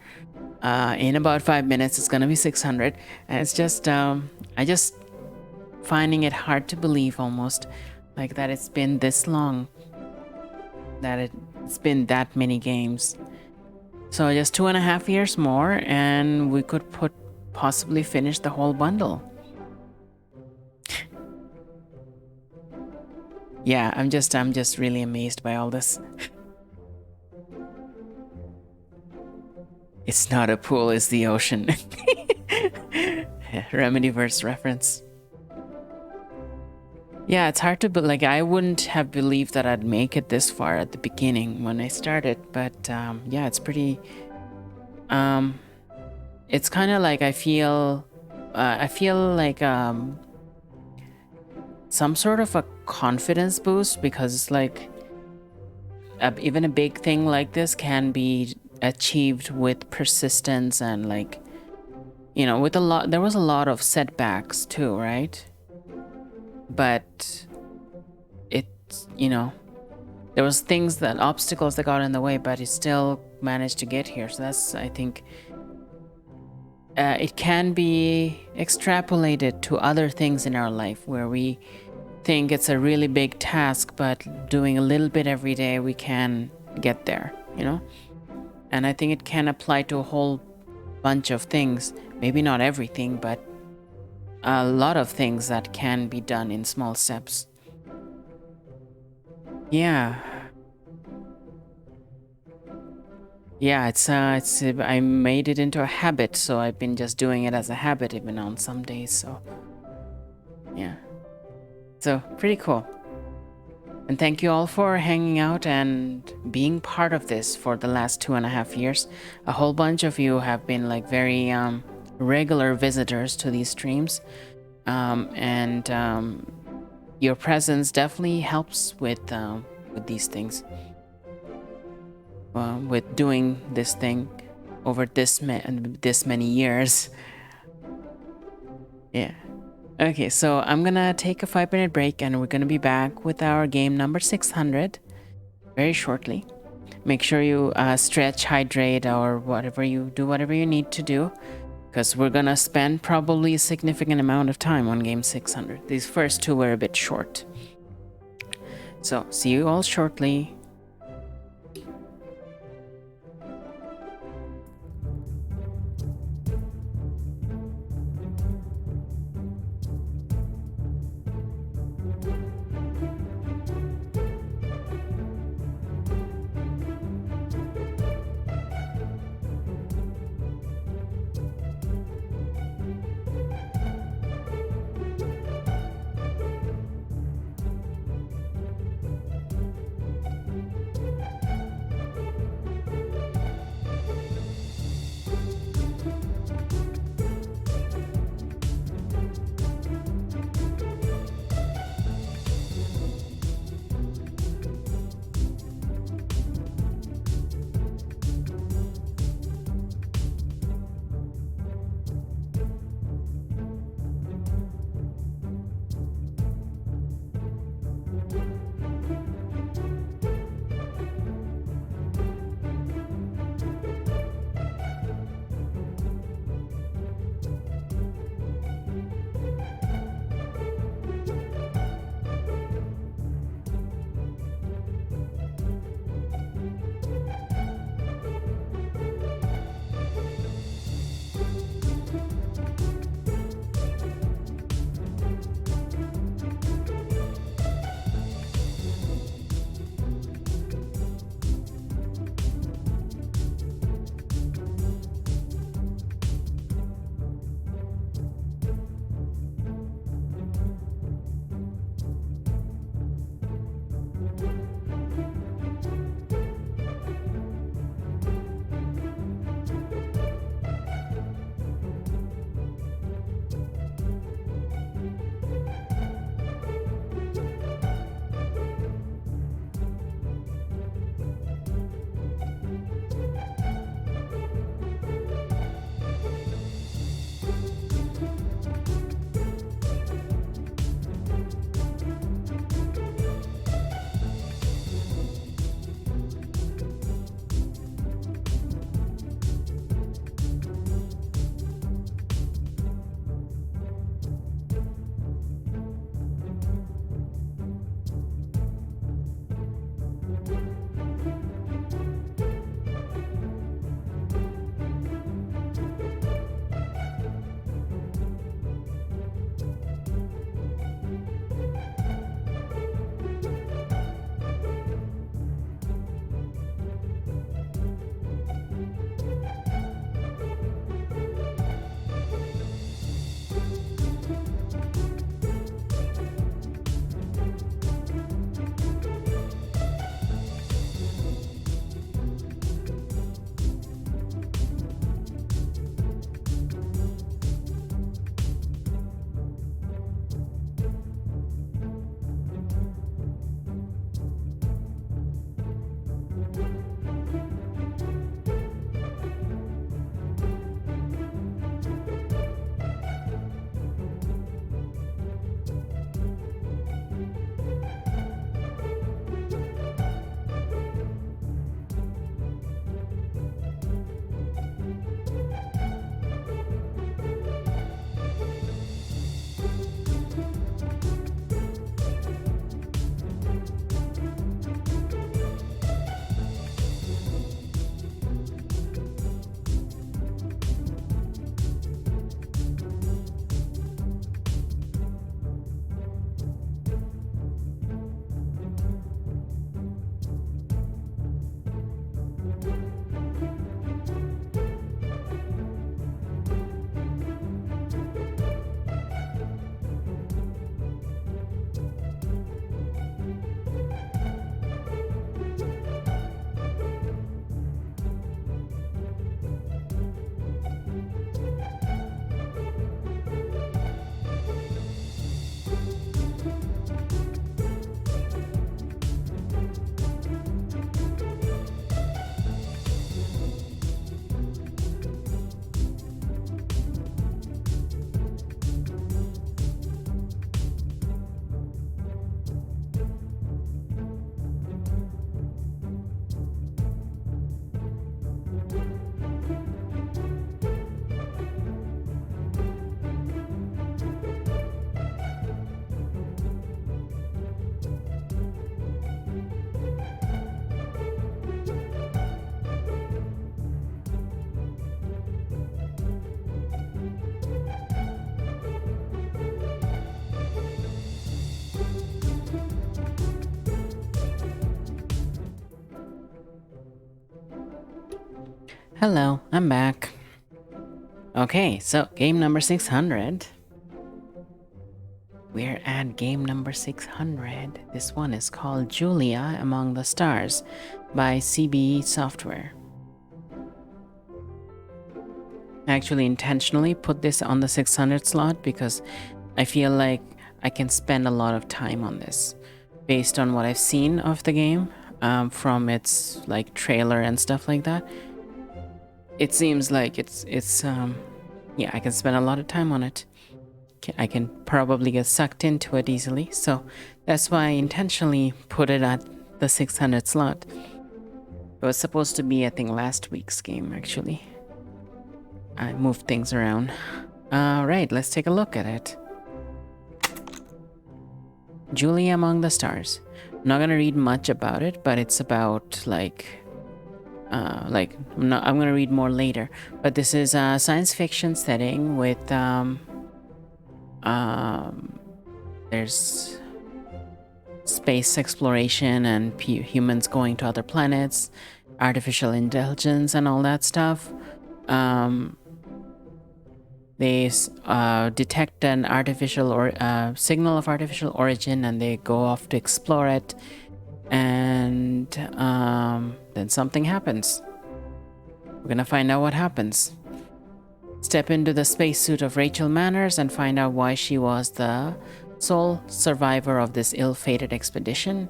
In about 5 minutes, it's gonna be 600, and it's just I just finding it hard to believe almost, like that it's been this long, that it's been that many games. So just 2.5 years more, and we could possibly finish the whole bundle. Yeah, I'm just really amazed by all this. It's not a pool, it's the ocean. Remedyverse reference. Yeah, it's hard to, but like, I wouldn't have believed that I'd make it this far at the beginning when I started, but yeah, it's pretty, it's kind of like I feel like some sort of a confidence boost, because it's like even a big thing like this can be achieved with persistence and, like, you know, with there was a lot of setbacks too, right? But it's, you know, there was obstacles that got in the way, but it still managed to get here. So that's, I think, it can be extrapolated to other things in our life where we think it's a really big task, but doing a little bit every day, we can get there, you know? And I think it can apply to a whole bunch of things. Maybe not everything, but a lot of things that can be done in small steps. Yeah. Yeah, it's I made it into a habit, so I've been just doing it as a habit even on some days, so yeah. So, pretty cool. And thank you all for hanging out and being part of this for the last 2.5 years. A whole bunch of you have been like very regular visitors to these streams. And your presence definitely helps with these things. With doing this thing over this many years. Yeah. Okay, so I'm gonna take a 5-minute break, and we're gonna be back with our game number 600 very shortly. Make sure you stretch, hydrate, or whatever you need to do, because we're gonna spend probably a significant amount of time on game 600. These first two were a bit short. So, see you all shortly. Hello, I'm back. Okay, so game number 600. We're at game number 600. This one is called J.U.L.I.A Among the Stars by CBE Software. I actually intentionally put this on the 600 slot because I feel like I can spend a lot of time on this based on what I've seen of the game from its like trailer and stuff like that. It seems like it's yeah, I can spend a lot of time on it. I can probably get sucked into it easily, so that's why I intentionally put it at the 600 slot. It was supposed to be, I think, last week's game, actually. I moved things around. Alright, let's take a look at it. J.U.L.I.A Among the Stars. I'm not gonna read much about it, but it's about, I'm gonna read more later. But this is a science fiction setting with, there's space exploration and humans going to other planets, artificial intelligence and all that stuff. They detect an artificial or signal of artificial origin, and they go off to explore it. And then something happens. We're gonna find out what happens. Step into the spacesuit of Rachel Manners and find out why she was the sole survivor of this ill-fated expedition.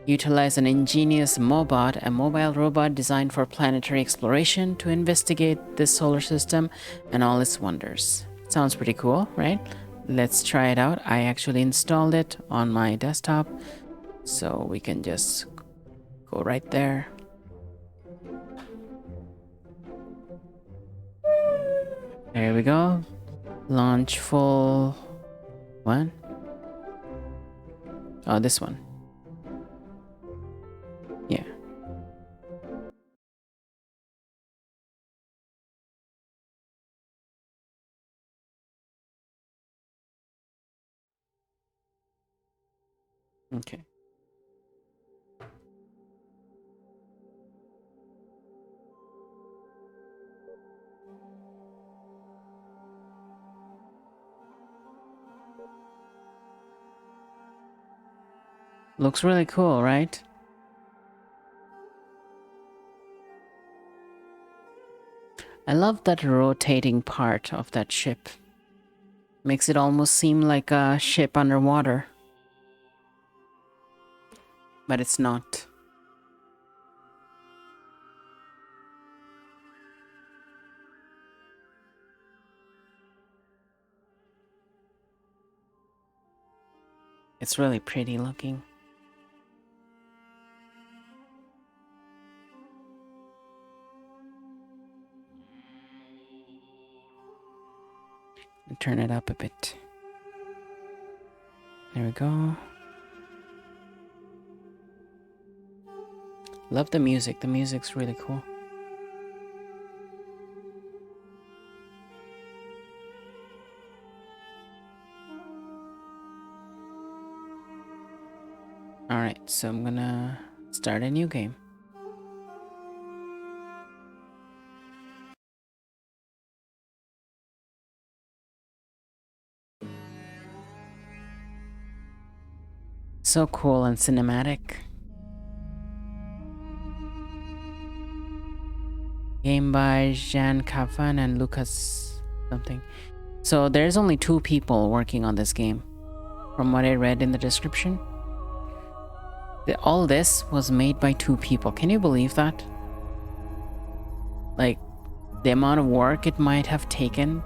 Utilize an ingenious Mobot, a mobile robot designed for planetary exploration, to investigate this solar system and all its wonders. Sounds pretty cool, right? Let's try it out. I actually installed it on my desktop, so we can just go right there. There we go. Launch full... What? Oh, this one. Yeah. Okay. Looks really cool, right? I love that rotating part of that ship. Makes it almost seem like a ship underwater. But it's not. It's really pretty looking. Turn it up a bit. There we go. Love the music. The music's really cool. Alright, so I'm gonna start a new game. So cool and cinematic. Game by Jan Kavan and Lucas something. So there's only 2 people working on this game, from what I read in the description. All this was made by 2 people. Can you believe that? Like, the amount of work it might have taken.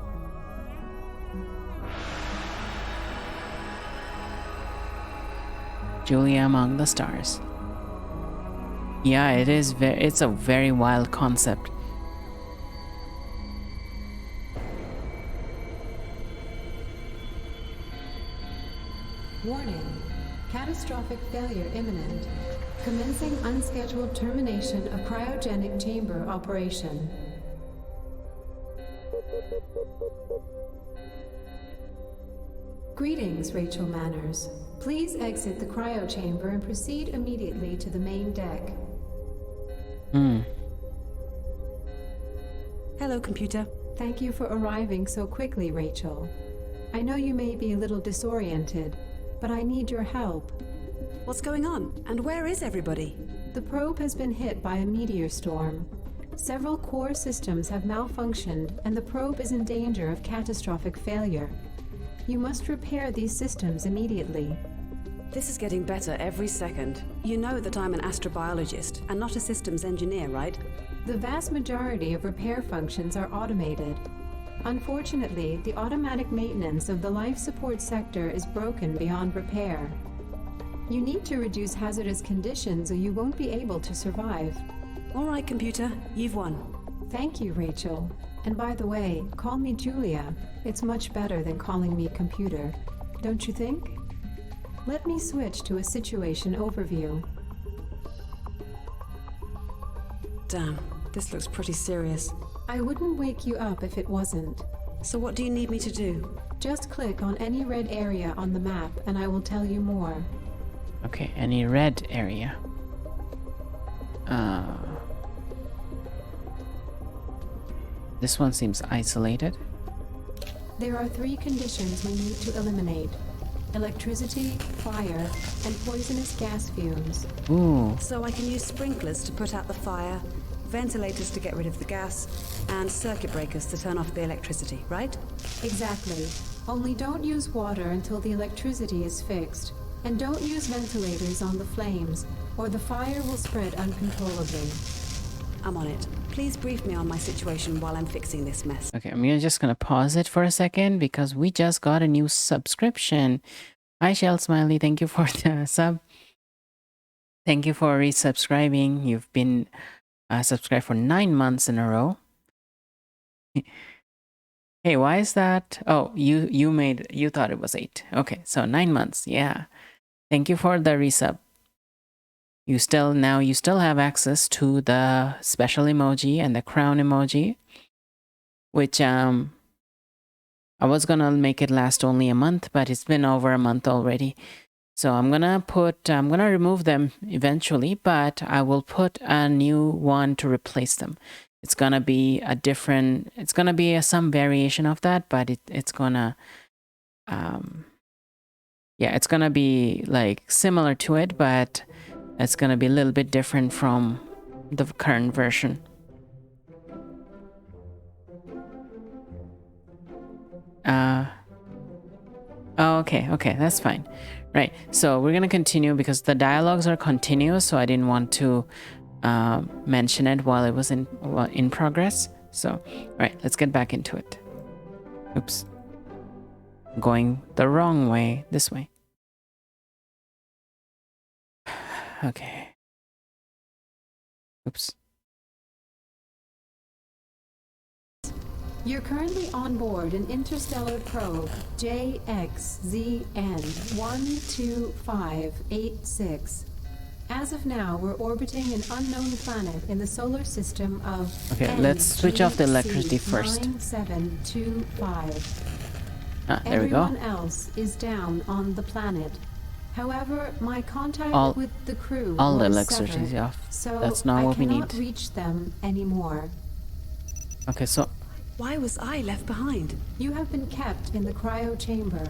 J.U.L.I.A Among the Stars. Yeah, it's a very wild concept. Warning. Catastrophic failure imminent. Commencing unscheduled termination of cryogenic chamber operation. Greetings, Rachel Manners. Please exit the cryo chamber and proceed immediately to the main deck. Hello, computer. Thank you for arriving so quickly, Rachel. I know you may be a little disoriented, but I need your help. What's going on? And where is everybody? The probe has been hit by a meteor storm. Several core systems have malfunctioned, and the probe is in danger of catastrophic failure. You must repair these systems immediately. This is getting better every second. You know that I'm an astrobiologist and not a systems engineer, right? The vast majority of repair functions are automated. Unfortunately, the automatic maintenance of the life support sector is broken beyond repair. You need to reduce hazardous conditions or you won't be able to survive. All right, computer, you've won. Thank you, Rachel. And by the way, call me Julia. It's much better than calling me computer. Don't you think? Let me switch to a situation overview. Damn, this looks pretty serious. I wouldn't wake you up if it wasn't. So what do you need me to do? Just click on any red area on the map and I will tell you more. Okay, any red area. This one seems isolated. There are 3 conditions we need to eliminate: electricity, fire, and poisonous gas fumes. Ooh. So I can use sprinklers to put out the fire, ventilators to get rid of the gas, and circuit breakers to turn off the electricity, right? Exactly. Only don't use water until the electricity is fixed. And don't use ventilators on the flames, or the fire will spread uncontrollably. I'm on it. Please brief me on my situation while I'm fixing this mess. Okay, just gonna pause it for a second because we just got a new subscription. Hi, Shell Smiley. Thank you for the sub. Thank you for resubscribing. You've been subscribed for 9 months in a row. Hey, why is that? Oh, you thought it was 8. Okay, so 9 months. Yeah. Thank you for the resub. You still have access to the special emoji and the crown emoji, which I was gonna make it last only a month, but it's been over a month already. So I'm gonna remove them eventually, but I will put a new one to replace them. It's gonna be some variation of that, but it's gonna it's gonna be like similar to it, but it's gonna be a little bit different from the current version. Okay, that's fine. Right, so we're gonna continue because the dialogues are continuous, so I didn't want to mention it while it was in progress. So, all right, let's get back into it. Oops. Going the wrong way, this way. Okay. Oops. You're currently on board an interstellar probe JXZN12586. As of now, we're orbiting an unknown planet in the solar system of Okay, let's switch off the electricity first. 9725. There we go. Everyone else is down on the planet. However, my contact with the crew all the was electricity is severed, off. so That's not what we need. I cannot reach them anymore. Okay, so Why was I left behind? You have been kept in the cryo chamber.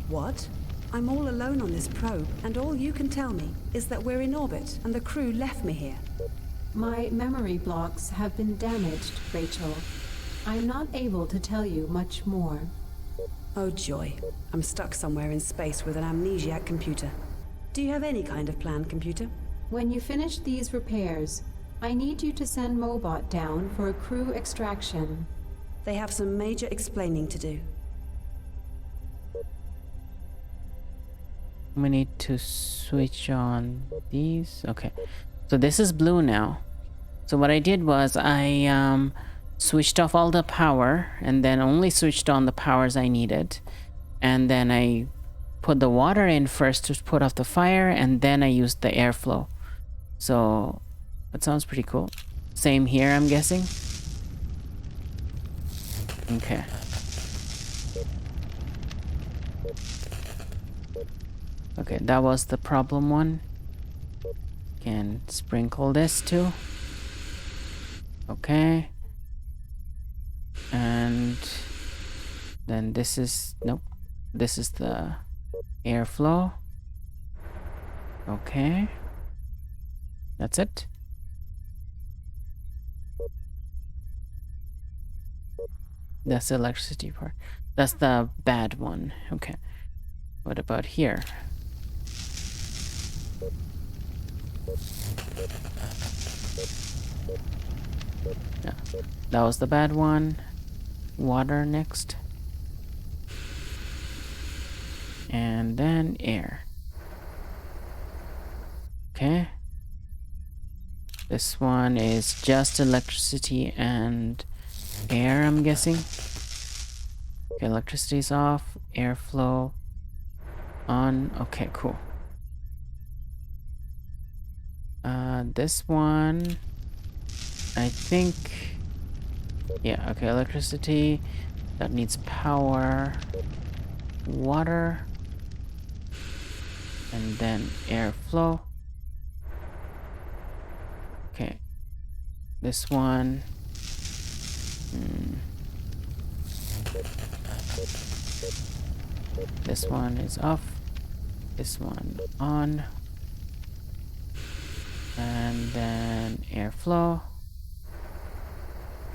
What? I'm all alone on this probe, and all you can tell me is that we're in orbit and the crew left me here. My memory blocks have been damaged, Rachel. I'm not able to tell you much more. Oh joy, I'm stuck somewhere in space with an amnesiac computer. Do you have any kind of plan, computer? When you finish these repairs, I need you to send Mobot down for a crew extraction. They have some major explaining to do. we need to switch on these. Okay, so this is blue now. So what I did was I switched off all the power and then only switched on the powers I needed, and then I put the water in first to put off the fire, and then I used the airflow. So that sounds pretty cool. Same here, I'm guessing. Okay. Okay, that was the problem one. Can sprinkle this too. Okay. And then this is, nope, this is the airflow. Okay. That's it. That's the electricity part. That's the bad one. Okay. What about here? Yeah, that was the bad one. Water next. And then air. Okay. This one is just electricity and air, I'm guessing. Okay, electricity's off. Airflow on. Okay, cool. This one, I think, yeah, okay, electricity, that needs power, water, and then airflow. Okay, this one, this one is off, this one on, and then airflow.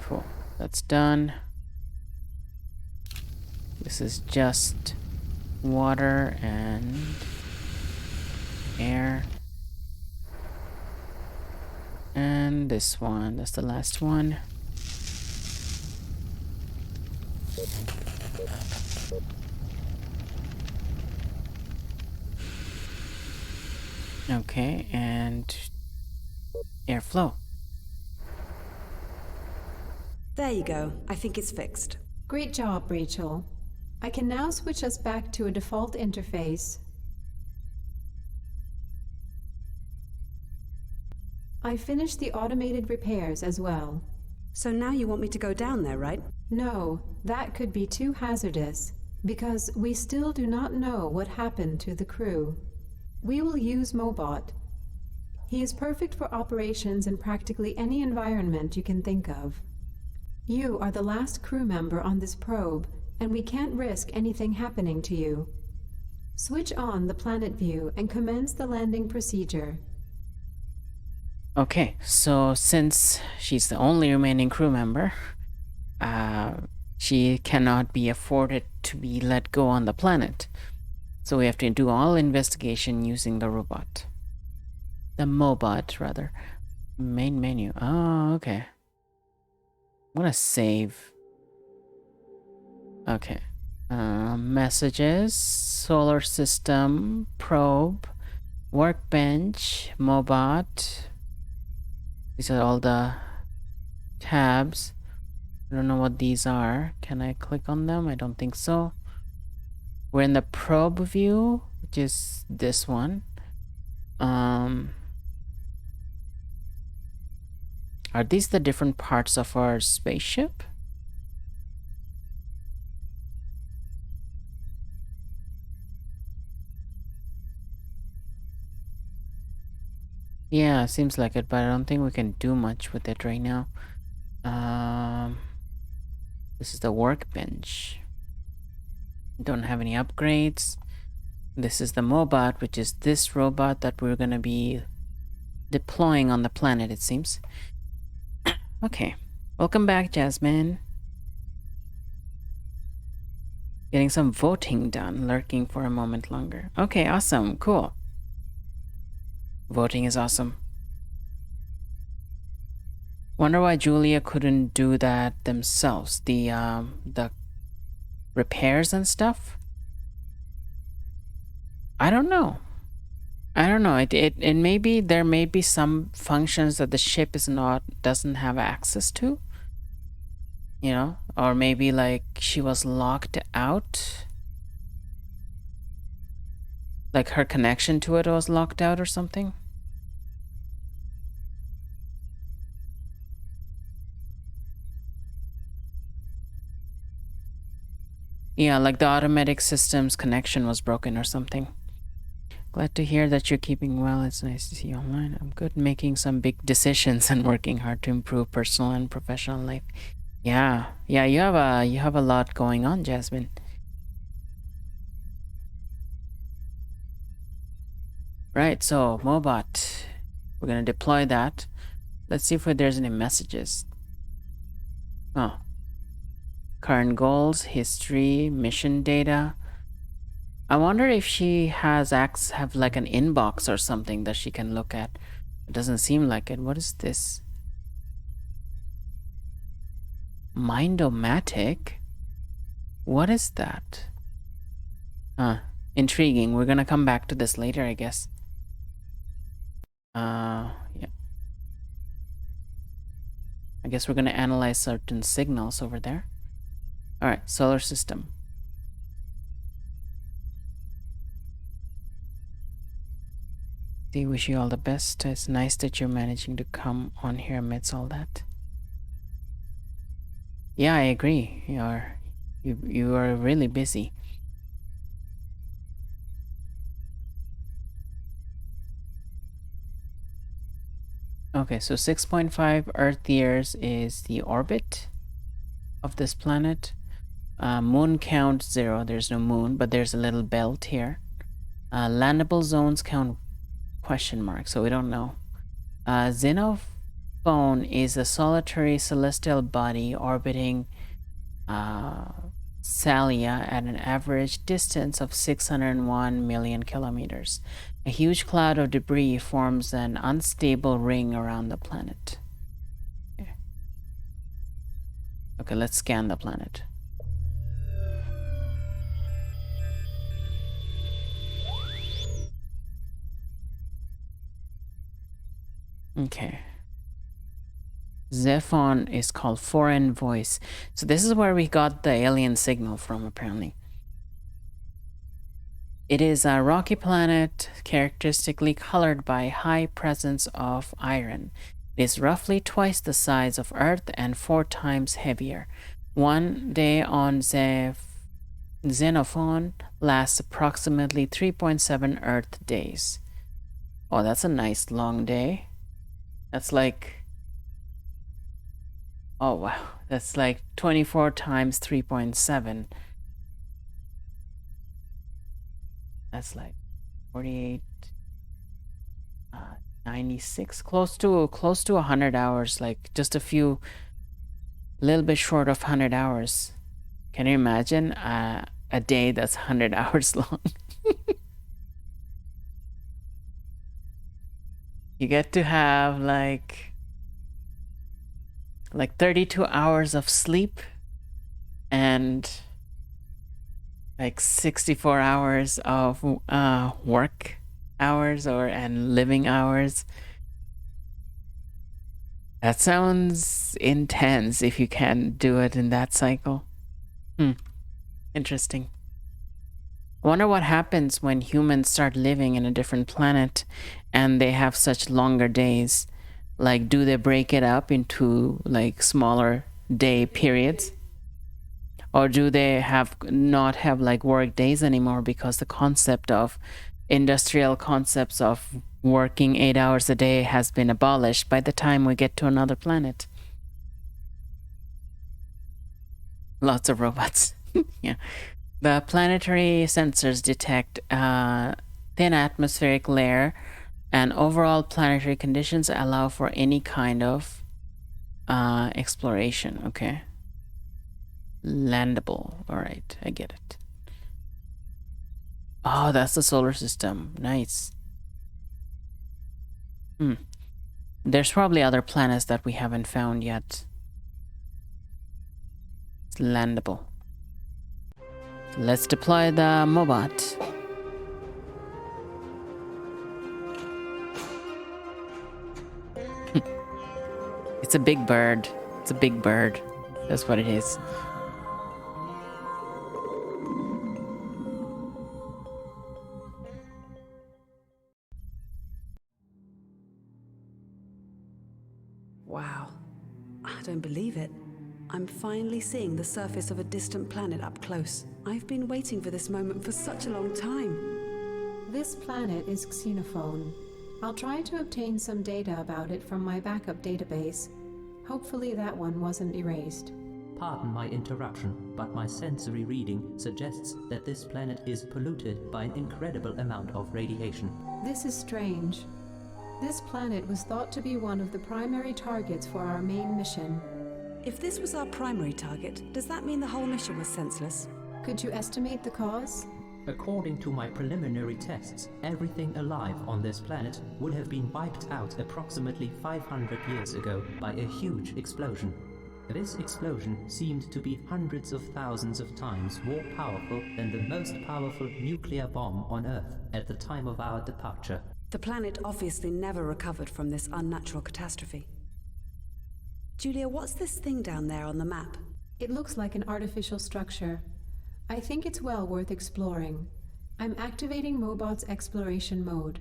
Cool, that's done. This is just water and air. And this one, that's the last one. Okay, and airflow. There you go. I think it's fixed. Great job, Rachel. I can now switch us back to a default interface. I finished the automated repairs as well. So now you want me to go down there, right? No, that could be too hazardous, because we still do not know what happened to the crew. We will use Mobot. He is perfect for operations in practically any environment you can think of. You are the last crew member on this probe, and we can't risk anything happening to you. Switch on the planet view and commence the landing procedure. Okay, so since she's the only remaining crew member, she cannot be afforded to be let go on the planet. So we have to do all investigation using the robot. The Mobot, rather. Main menu. Oh, okay. I'm gonna save. Okay. Messages, solar system, probe, workbench, Mobot. These are all the tabs. I don't know what these are. Can I click on them? I don't think so. We're in the probe view, which is this one. Are these the different parts of our spaceship? Yeah, seems like it, but I don't think we can do much with it right now. This is the workbench. Don't have any upgrades. This is the Mobot, which is this robot that we're gonna be deploying on the planet, it seems. Okay, welcome back, Jasmine. Getting some voting done, lurking for a moment longer. Okay, awesome, cool. Voting is awesome. Wonder why J.U.L.I.A couldn't do that themselves. The repairs and stuff. I don't know. It maybe there may be some functions that the ship doesn't have access to. You know, or maybe like she was locked out. Like her connection to it was locked out or something. Yeah, like the automatic system's connection was broken or something. Glad to hear that you're keeping well. It's nice to see you online. I'm good, making some big decisions and working hard to improve personal and professional life. Yeah, you have a lot going on, Jasmine. Right, so Mobot, we're gonna deploy that. Let's see if there's any messages. Oh, current goals, history, mission data. I wonder if she have like an inbox or something that she can look at. It doesn't seem like it. What is this? Mindomatic? What is that? Huh. Intriguing. We're gonna come back to this later, I guess. Yeah. I guess we're gonna analyze certain signals over there. Alright, solar system. Wish you all the best. It's nice that you're managing to come on here amidst all that. Yeah, I agree. You are really busy. Okay, so 6.5 Earth years is the orbit of this planet. Moon count 0. There's no moon, but there's a little belt here. Landable zones count question mark, so we don't know. Xenophon is a solitary celestial body orbiting Salia at an average distance of 601 million kilometers. A huge cloud of debris forms an unstable ring around the planet. Okay, let's scan the planet. Okay. Zephon is called foreign voice. So this is where we got the alien signal from, apparently. It is a rocky planet characteristically colored by high presence of iron. It is roughly twice the size of Earth and 4 times heavier. 1 day on Xenophon lasts approximately 3.7 Earth days. Oh, that's a nice long day. That's like... Oh, wow. That's like 24 times 3.7. That's like 48, 96, close to 100 hours, like just a little bit short of 100 hours. Can you imagine a day that's 100 hours long? You get to have like 32 hours of sleep and like 64 hours of work hours and living hours. That sounds intense if you can do it in that cycle. Interesting. I wonder what happens when humans start living in a different planet and they have such longer days. Like, do they break it up into like smaller day periods? Or do they not have like work days anymore because the concept of industrial concepts of working 8 hours a day has been abolished by the time we get to another planet? Lots of robots. Yeah. The planetary sensors detect thin atmospheric layer, and overall planetary conditions allow for any kind of exploration. Okay. Landable. All right, I get it. Oh, that's the solar system. Nice. There's probably other planets that we haven't found yet. It's landable. Let's deploy the Mobot. It's a big bird. It's a big bird. That's what it is. Wow. I don't believe it. I'm finally seeing the surface of a distant planet up close. I've been waiting for this moment for such a long time. This planet is Xenophon. I'll try to obtain some data about it from my backup database. Hopefully that one wasn't erased. Pardon my interruption, but my sensory reading suggests that this planet is polluted by an incredible amount of radiation. This is strange. This planet was thought to be one of the primary targets for our main mission. If this was our primary target, does that mean the whole mission was senseless? Could you estimate the cause? According to my preliminary tests, everything alive on this planet would have been wiped out approximately 500 years ago by a huge explosion. This explosion seemed to be hundreds of thousands of times more powerful than the most powerful nuclear bomb on Earth at the time of our departure. The planet obviously never recovered from this unnatural catastrophe. Julia, what's this thing down there on the map? It looks like an artificial structure. I think it's well worth exploring. I'm activating Mobot's exploration mode.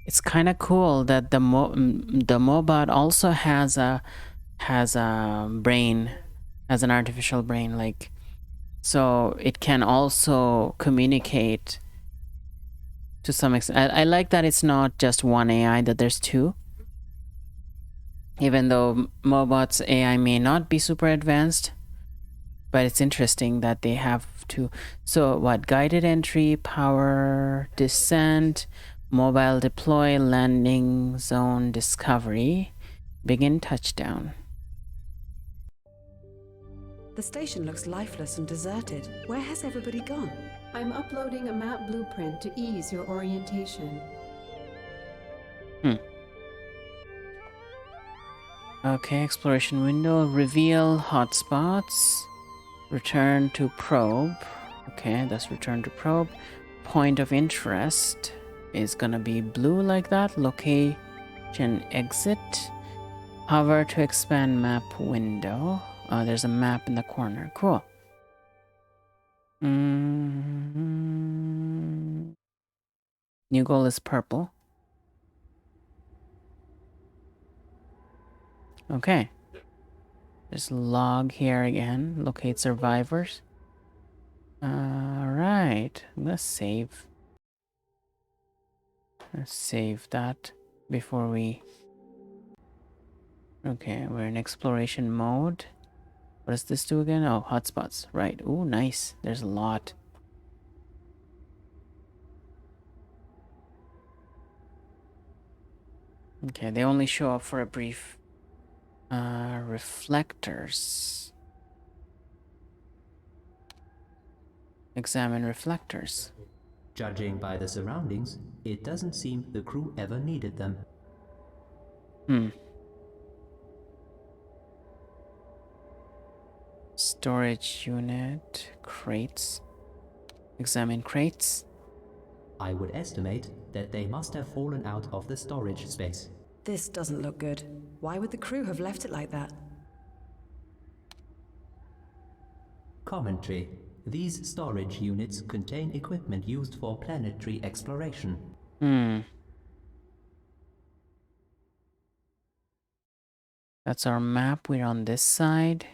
It's kind of cool that the Mobot also has a brain, has an artificial brain, like, so it can also communicate to some extent. I like that it's not just one AI, that there's two. Even though Mobot's AI may not be super advanced, but it's interesting that they have to. So what? Guided entry, power, descent, mobile deploy, landing zone discovery, begin touchdown. The station looks lifeless and deserted. Where has everybody gone? I'm uploading a map blueprint to ease your orientation. Okay, exploration window, reveal hotspots, return to probe. Okay, that's return to probe. Point of interest is gonna be blue like that. Location exit. Hover to expand map window. There's a map in the corner. Cool. New goal is purple. Okay. There's log here again. Locate survivors. Alright. Let's save. Let's save that before we... Okay, we're in exploration mode. What does this do again? Oh, hotspots. Right. Ooh, nice. There's a lot. Okay, they only show up for a brief... reflectors. Examine reflectors. Judging by the surroundings, it doesn't seem the crew ever needed them. Storage unit. Crates. Examine crates. I would estimate that they must have fallen out of the storage space. This doesn't look good. Why would the crew have left it like that? Commentary. These storage units contain equipment used for planetary exploration. That's our map. We're on this side.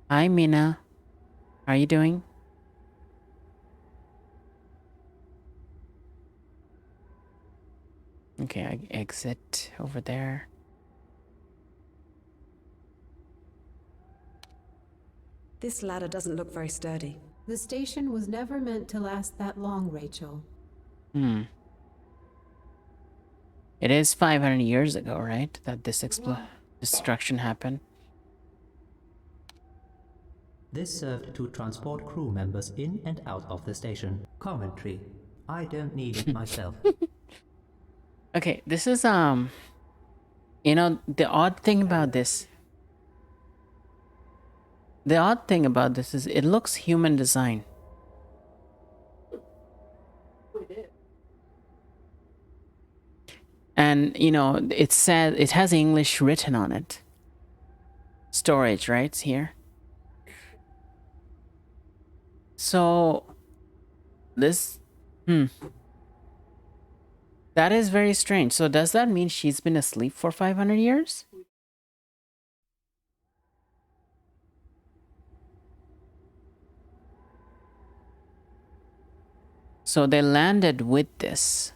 Hi, Mina. How are you doing? Okay, I exit over there. This ladder doesn't look very sturdy. The station was never meant to last that long, Rachel. It is 500 years ago, right? That this destruction happened. This served to transport crew members in and out of the station. Commentary. I don't need it myself. Okay, this is you know, the odd thing about this is it looks human design. And you know, it said it has English written on it. Storage, right? It's here. So this that is very strange. So does that mean she's been asleep for 500 years? So they landed with this.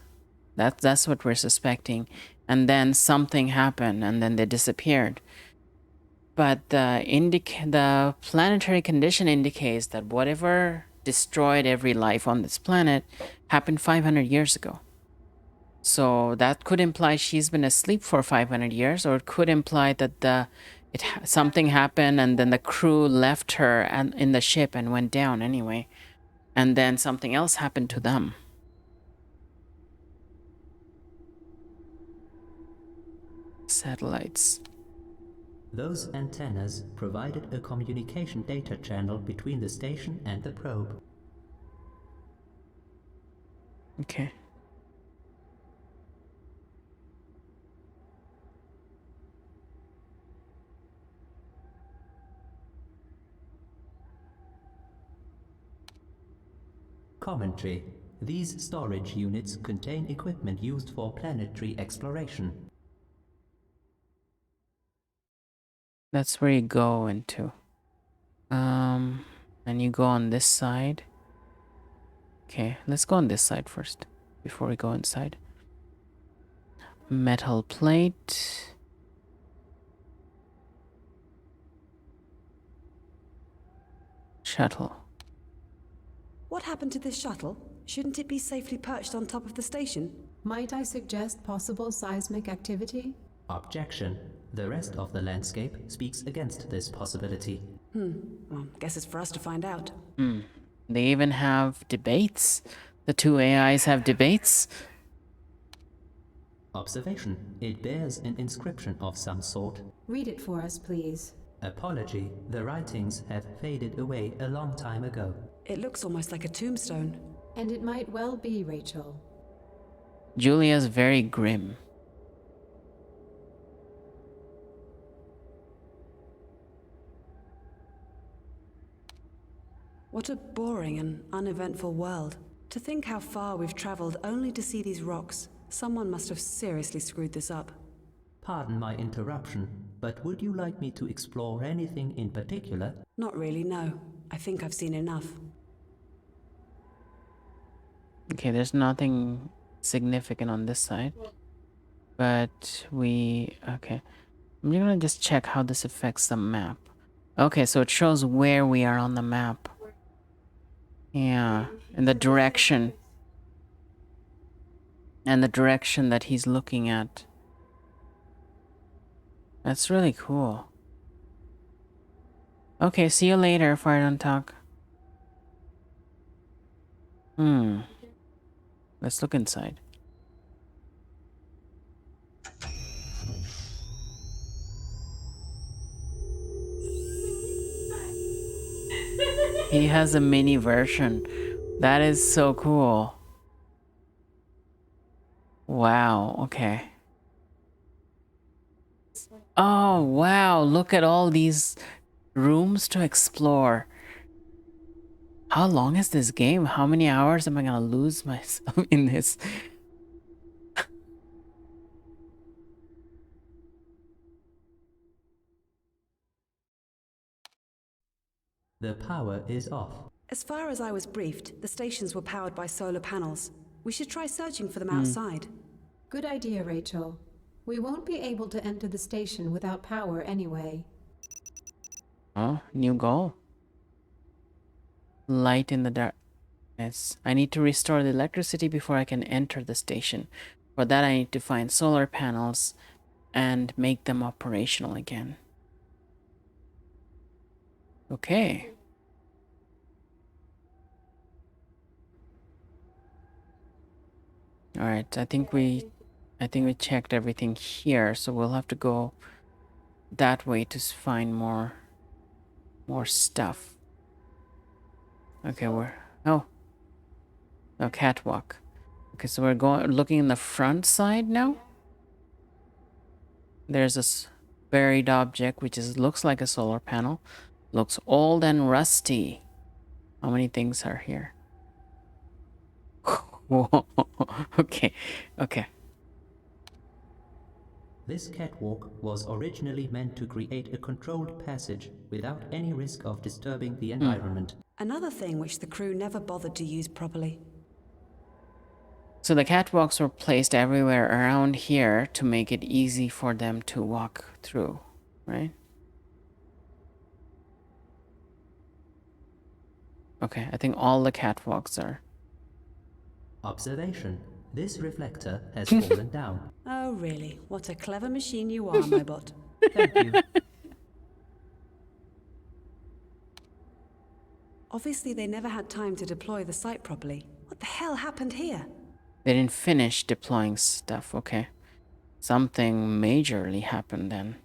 That's what we're suspecting. and then something happened, and then they disappeared. But the planetary condition indicates that whatever destroyed every life on this planet happened 500 years ago. So that could imply she's been asleep for 500 years, or it could imply that something happened and then the crew left her and in the ship and went down anyway, and then something else happened to them. Satellites. Those antennas provided a communication data channel between the station and the probe. Okay. Commentary. These storage units contain equipment used for planetary exploration. That's where you go into. And you go on this side. Okay, let's go on this side first before we go inside. Metal plate. Shuttle. What happened to this shuttle? Shouldn't it be safely perched on top of the station? Might I suggest possible seismic activity? Objection. The rest of the landscape speaks against this possibility. Well, guess it's for us to find out. They even have debates. The two AIs have debates. Observation. It bears an inscription of some sort. Read it for us, please. Apology. The writings have faded away a long time ago. It looks almost like a tombstone. And it might well be, Rachel. Julia's very grim. What a boring and uneventful world. To think how far we've traveled only to see these rocks. Someone must have seriously screwed this up. Pardon my interruption, but would you like me to explore anything in particular? Not really, no. I think I've seen enough. Okay, there's nothing significant on this side. But okay. I'm gonna just check how this affects the map. Okay, so it shows where we are on the map. Yeah, and the direction. And the direction that he's looking at. That's really cool. Okay, see you later if I don't talk. Let's look inside. He has a mini version. That is so cool. Wow, okay. Oh, wow, look at all these rooms to explore. How long is this game? How many hours am I gonna lose myself in this? The power is off. As far as I was briefed, the stations were powered by solar panels. We should try searching for them outside. Good idea, Rachel. We won't be able to enter the station without power anyway. Oh, new goal. Light in the darkness. I need to restore the electricity before I can enter the station. For that, I need to find solar panels and make them operational again. Okay. All right, I think we checked everything here, so we'll have to go that way to find more stuff. Okay, oh, catwalk. Okay, so we're looking in the front side now. There's this buried object which looks like a solar panel. Looks old and rusty. How many things are here? Whoa. Okay. This catwalk was originally meant to create a controlled passage without any risk of disturbing the environment. Another thing which the crew never bothered to use properly. So the catwalks were placed everywhere around here to make it easy for them to walk through, right? Okay, I think all the catwalks are. Observation. This reflector has fallen down. Oh, really? What a clever machine you are, my bot. Thank you. Obviously, they never had time to deploy the site properly. What the hell happened here? They didn't finish deploying stuff, okay. Something majorly happened then.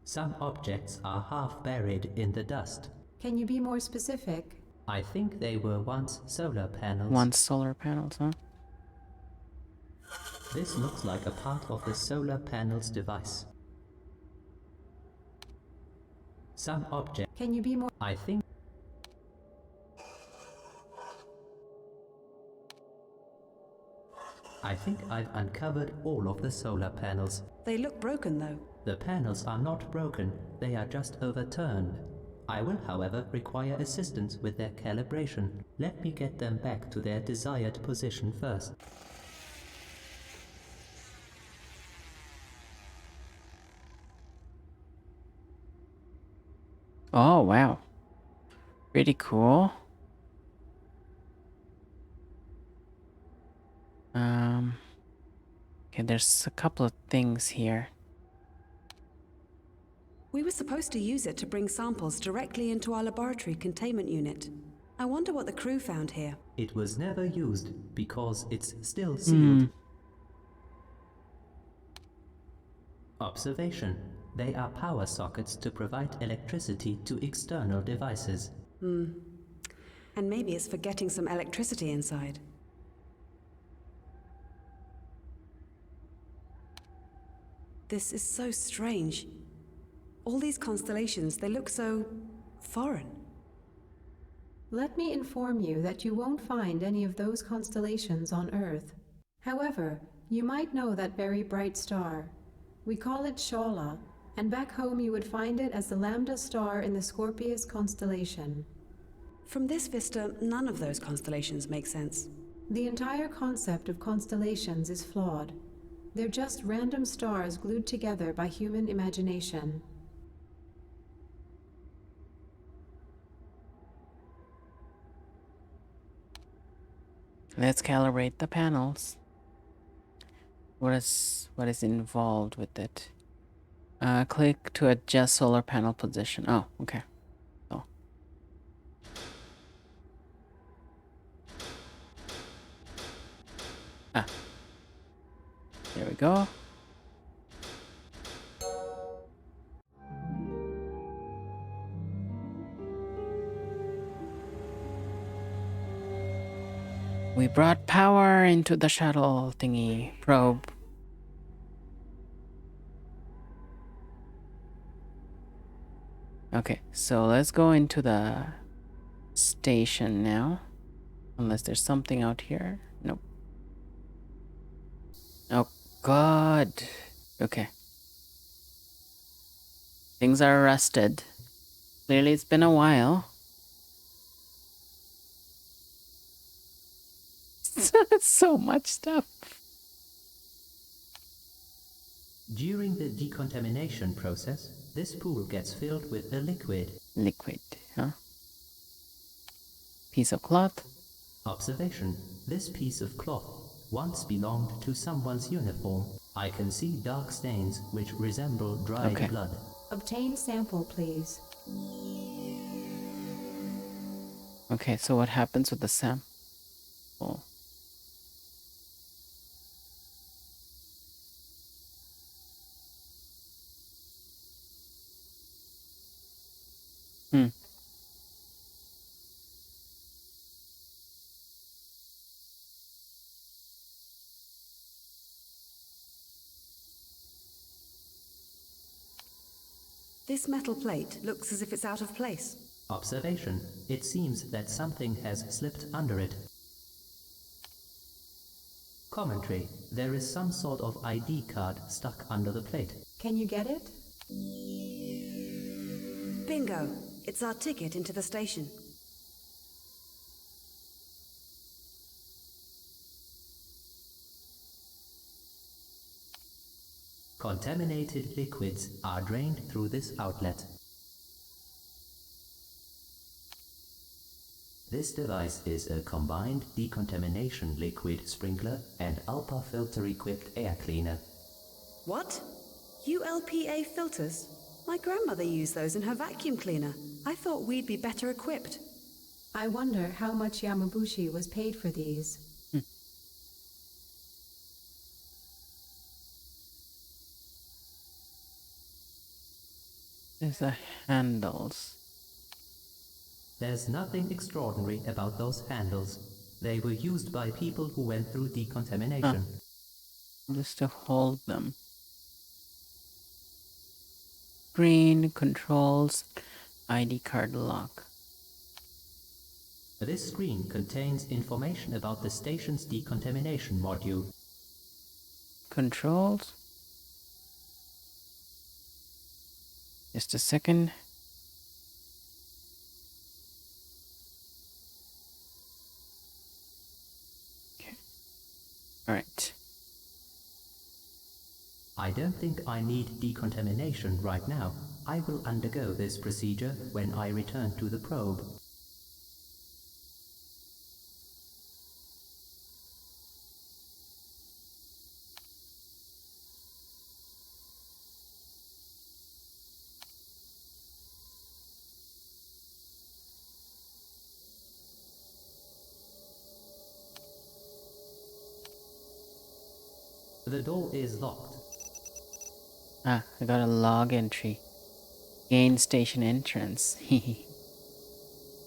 Some objects are half buried in the dust. Can you be more specific? I think they were once solar panels. Once solar panels, huh? This looks like a part of the solar panel's device. Some object. Can you be more? I think I've uncovered all of the solar panels. They look broken, though. The panels are not broken, they are just overturned. I will, however, require assistance with their calibration. Let me get them back to their desired position first. Oh, wow. Pretty cool. Okay, there's a couple of things here. We were supposed to use it to bring samples directly into our laboratory containment unit. I wonder what the crew found here. It was never used because it's still sealed. Observation. They are power sockets to provide electricity to external devices. And maybe it's for getting some electricity inside. This is so strange. All these constellations, they look so foreign. Let me inform you that you won't find any of those constellations on Earth. However, you might know that very bright star. We call it J.U.L.I.A, and back home you would find it as the Lambda star in the Scorpius constellation. From this vista, none of those constellations make sense. The entire concept of constellations is flawed. They're just random stars glued together by human imagination. Let's calibrate the panels. What is involved with it? Click to adjust solar panel position. Oh, okay. So. There we go. We brought power into the shuttle thingy probe. Okay, so let's go into the station now. Unless there's something out here. Nope. Oh god. Okay. Things are rusted. Clearly it's been a while. So much stuff. During the decontamination process, this pool gets filled with a liquid. Liquid, huh? Piece of cloth. Observation. This piece of cloth once belonged to someone's uniform. I can see dark stains which resemble dried blood. Obtain sample, please. Okay, so what happens with the sample? This metal plate looks as if it's out of place. Observation. It seems that something has slipped under it. Commentary. There is some sort of ID card stuck under the plate. Can you get it? Bingo! It's our ticket into the station. Contaminated liquids are drained through this outlet. This device is a combined decontamination liquid sprinkler and ULPA filter-equipped air cleaner. What? U.L.P.A. filters? My grandmother used those in her vacuum cleaner. I thought we'd be better equipped. I wonder how much Yamabushi was paid for these. There's the handles. There's nothing extraordinary about those handles. They were used by people who went through decontamination. Just to hold them. Screen, controls, ID card lock. This screen contains information about the station's decontamination module. Controls. Just a second. Okay. Alright. I don't think I need decontamination right now. I will undergo this procedure when I return to the probe. The door is locked. Ah, I got a log entry. Gain station entrance.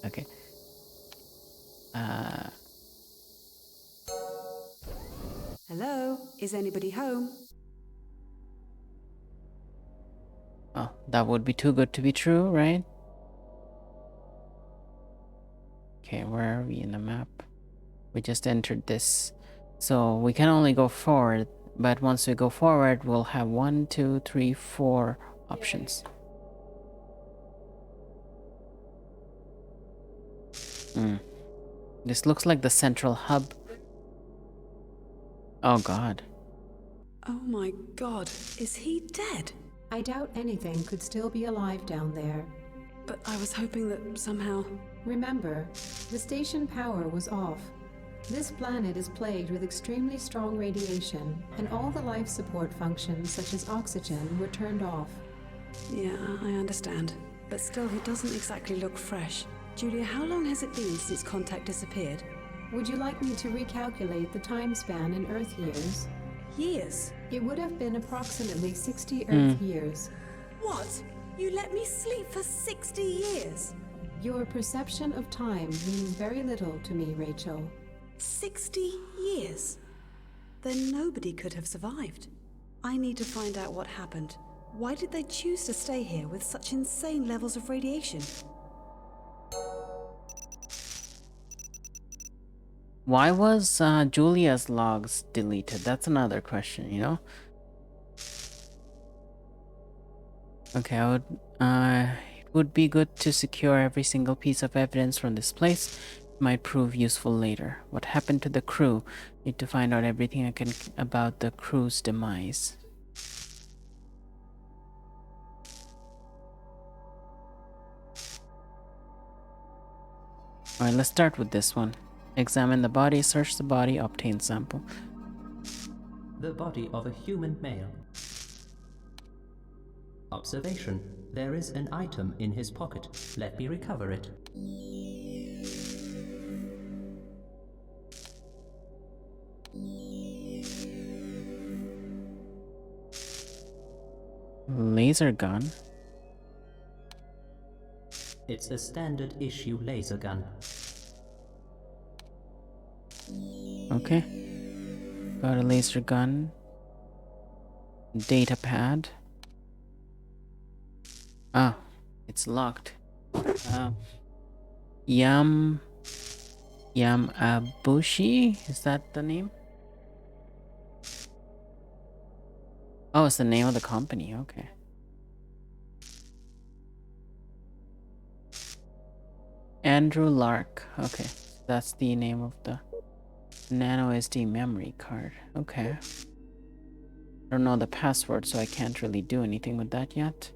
Okay. Hello? Is anybody home? Oh, that would be too good to be true, right? Okay, where are we in the map? We just entered this. So we can only go forward, but once we go forward, we'll have 1, 2, 3, 4 options. This looks like the central hub. Oh god. Oh my god, is he dead? I doubt anything could still be alive down there. But I was hoping that somehow... Remember, the station power was off. This planet is plagued with extremely strong radiation, and all the life support functions such as oxygen were turned off. Yeah, I understand. But still, he doesn't exactly look fresh. Julia, how long has it been since contact disappeared? Would you like me to recalculate the time span in Earth years? Years? It would have been approximately 60 Earth years. What? You let me sleep for 60 years? Your perception of time means very little to me, Rachel. 60 years? Then nobody could have survived. I need to find out what happened. Why did they choose to stay here with such insane levels of radiation? Why was Julia's logs deleted? That's another question, you know? Okay, it would be good to secure every single piece of evidence from this place. It might prove useful later. What happened to the crew? Need to find out everything I can about the crew's demise. Alright, let's start with this one. Examine the body, search the body, obtain sample. The body of a human male. Observation. There is an item in his pocket. Let me recover it. Laser gun. It's a standard issue laser gun. Okay. Got a laser gun. Data pad. Ah, it's locked. Yamabushi? Is that the name? Oh, it's the name of the company. Okay. Andrew Lark. Okay. That's the name of the nano SD memory card. Okay. I don't know the password, so I can't really do anything with that yet.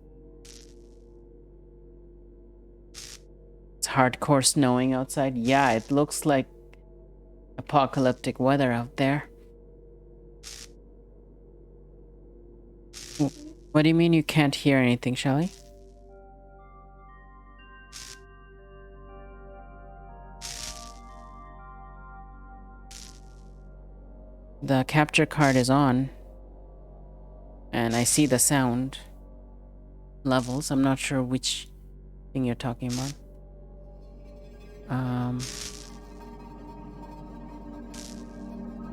It's hardcore snowing outside. Yeah, it looks like apocalyptic weather out there. What do you mean you can't hear anything, Shelly? The capture card is on, and I see the sound levels. I'm not sure which thing you're talking about.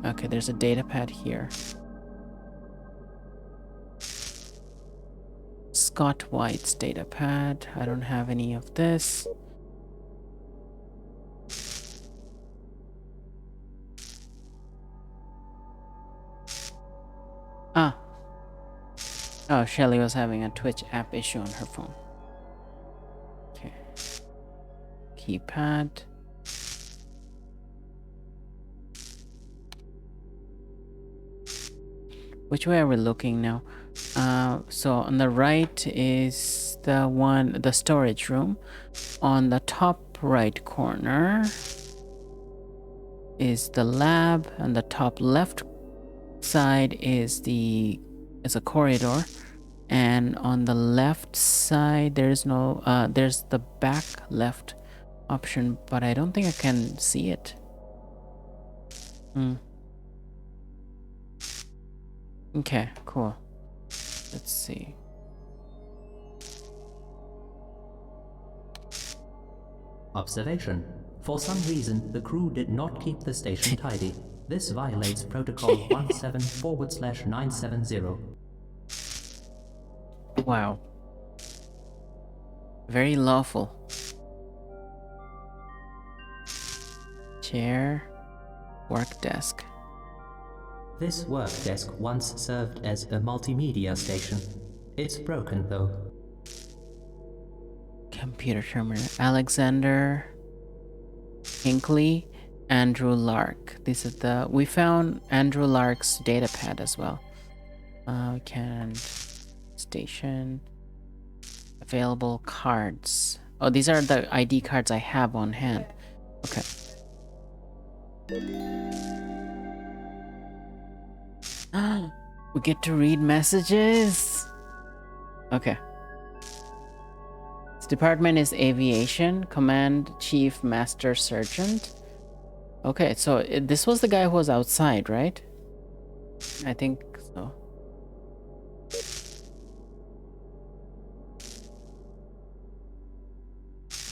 Okay, there's a data pad here. Scott White's data pad. I don't have any of this. Ah. Oh, Shelly was having a Twitch app issue on her phone. Okay. Keypad. Which way are we looking now? So on the right is the storage room. On the top right corner is the lab, and the top left side is a corridor, and on the left side there's no there's the back left option, but I don't think I can see it. Okay, cool. Let's see. Observation. For some reason, the crew did not keep the station tidy. This violates Protocol 17/970. Wow. Very lawful. Chair. Work desk. This work desk once served as a multimedia station. It's broken though. Computer terminal. Alexander Hinckley, Andrew Lark. This is we found Andrew Lark's data pad as well. Station. Available cards. Oh, these are the ID cards I have on hand. Okay. We get to read messages. Okay. This department is aviation. Command Chief Master Sergeant. Okay, so this was the guy who was outside, right? I think so.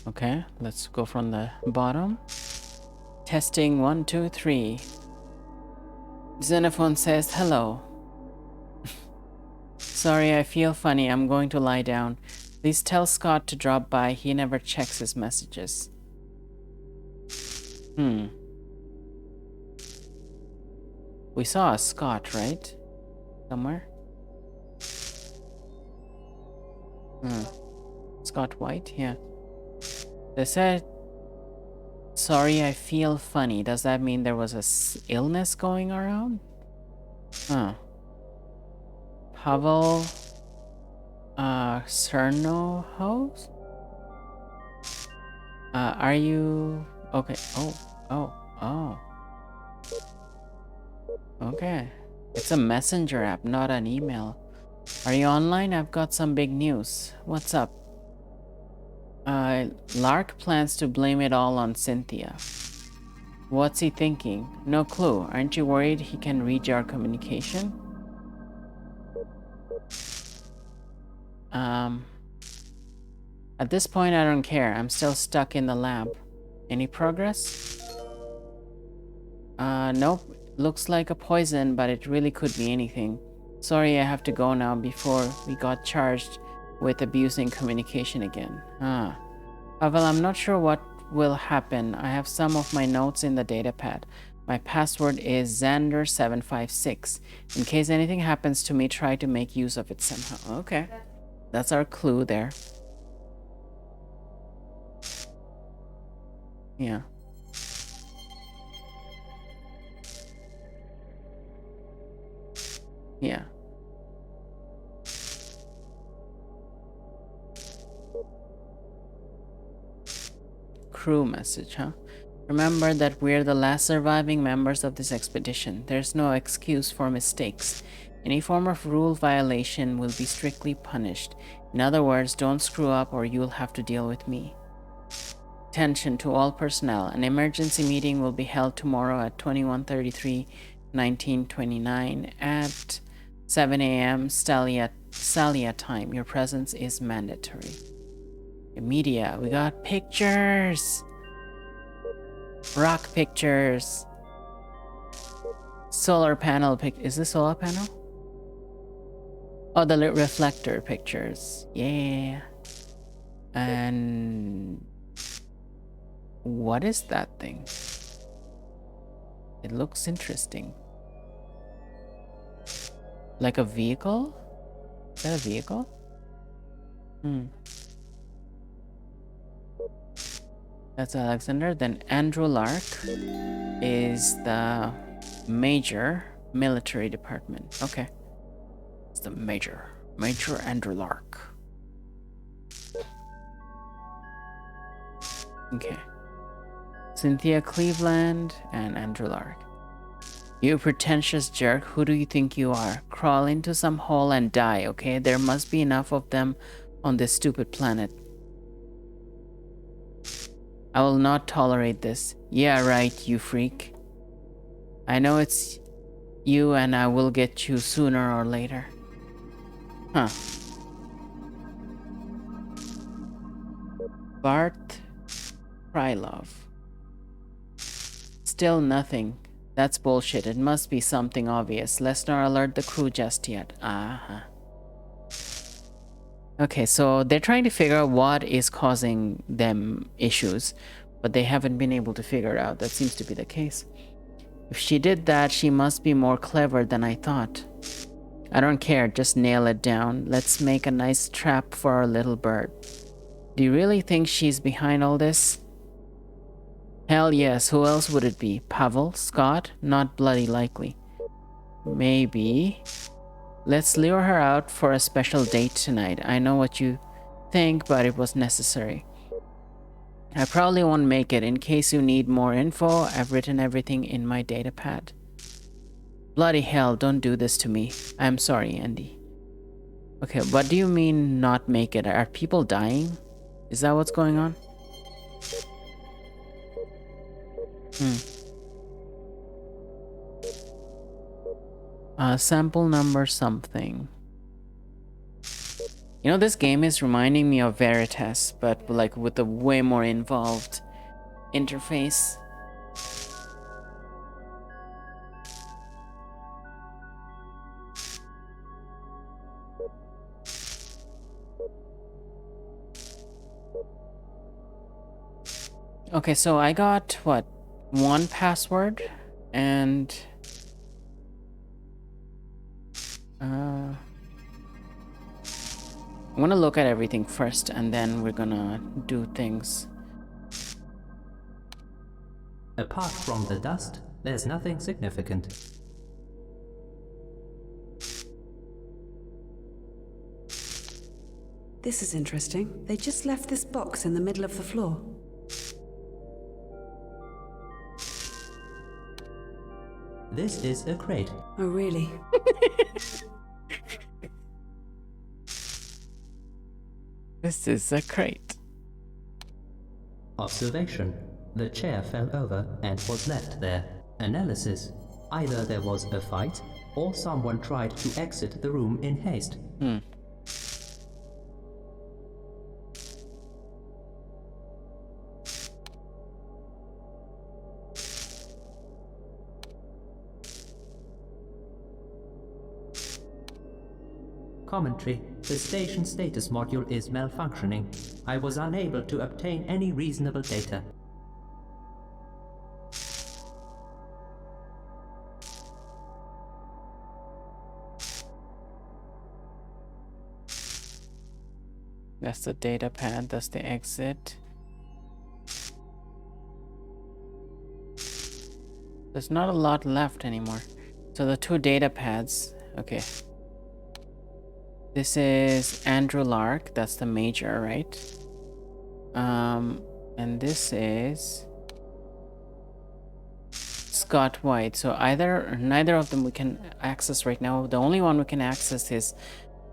Okay, let's go from the bottom. Testing 1, 2, 3. Xenophone says hello. Sorry, I feel funny. I'm going to lie down. Please tell Scott to drop by. He never checks his messages. We saw a Scott, right? Somewhere? Scott White? Yeah. They said, sorry, I feel funny. Does that mean there was a illness going around? Huh. Pavel Cerno House? Are you okay? Oh. Okay. It's a messenger app, not an email. Are you online? I've got some big news. What's up? Lark plans to blame it all on Cynthia. What's he thinking? No clue. Aren't you worried he can read your communication? At this point, I don't care. I'm still stuck in the lab. Any progress? Nope. Looks like a poison, but it really could be anything. Sorry, I have to go now before we got charged with abusing communication again. Well, I'm not sure what will happen. I have some of my notes in the datapad. My password is Xander756. In case anything happens to me, try to make use of it somehow. Okay. That's our clue there. Yeah. Yeah. Crew message, huh? Remember that we're the last surviving members of this expedition. There's no excuse for mistakes. Any form of rule violation will be strictly punished. In other words, don't screw up or you'll have to deal with me. Attention to all personnel. An emergency meeting will be held tomorrow at 21:33/1929 at 7 a.m. Stalia time. Your presence is mandatory. Media, we got pictures. Rock pictures. Solar panel is this solar panel? Oh, the reflector pictures. Yeah. And what is that thing? It looks interesting. Like a vehicle? Is that a vehicle? That's Alexander. Then Andrew Lark is the major military department. Okay. It's the Major Andrew Lark. Okay. Cynthia Cleveland and Andrew Lark. You pretentious jerk, who do you think you are? Crawl into some hole and die, okay? There must be enough of them on this stupid planet. I will not tolerate this. Yeah, right, you freak. I know it's you and I will get you sooner or later. Huh. Bart Krylov. Still nothing. That's bullshit. It must be something obvious. Let's not alert the crew just yet. Okay, so they're trying to figure out what is causing them issues, but they haven't been able to figure it out. That seems to be the case. If she did that, she must be more clever than I thought. I don't care, just nail it down. Let's make a nice trap for our little bird. Do you really think she's behind all this? Hell yes, who else would it be? Pavel? Scott? Not bloody likely. Maybe. Let's lure her out for a special date tonight. I know what you think, but it was necessary. I probably won't make it. In case you need more info, I've written everything in my datapad. Bloody hell, don't do this to me. I'm sorry, Andy. Okay, what do you mean not make it? Are people dying? Is that what's going on? Sample number something. You know, this game is reminding me of Veritas, but like with a way more involved interface. Okay, so I got, what, one password, and I want to look at everything first, and then we're gonna do things. Apart from the dust, there's nothing significant. This is interesting. They just left this box in the middle of the floor. This is a crate. Oh, really? This is a crate. Observation. The chair fell over and was left there. Analysis. Either there was a fight, or someone tried to exit the room in haste. Commentary. The station status module is malfunctioning. I was unable to obtain any reasonable data. That's the data pad. That's the exit. There's not a lot left anymore. So the 2 data pads. Okay. This is J.U.L.I.A. That's the major, right? And this is Scott White. So neither of them we can access right now. The only one we can access is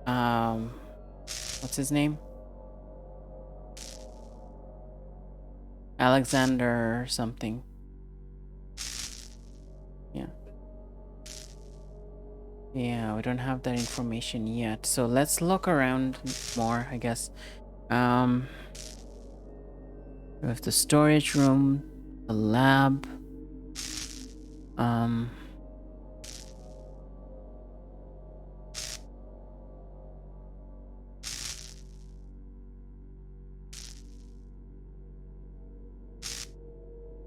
what's his name? Alexander something. Yeah, we don't have that information yet. So let's look around more, I guess. We have the storage room, the lab.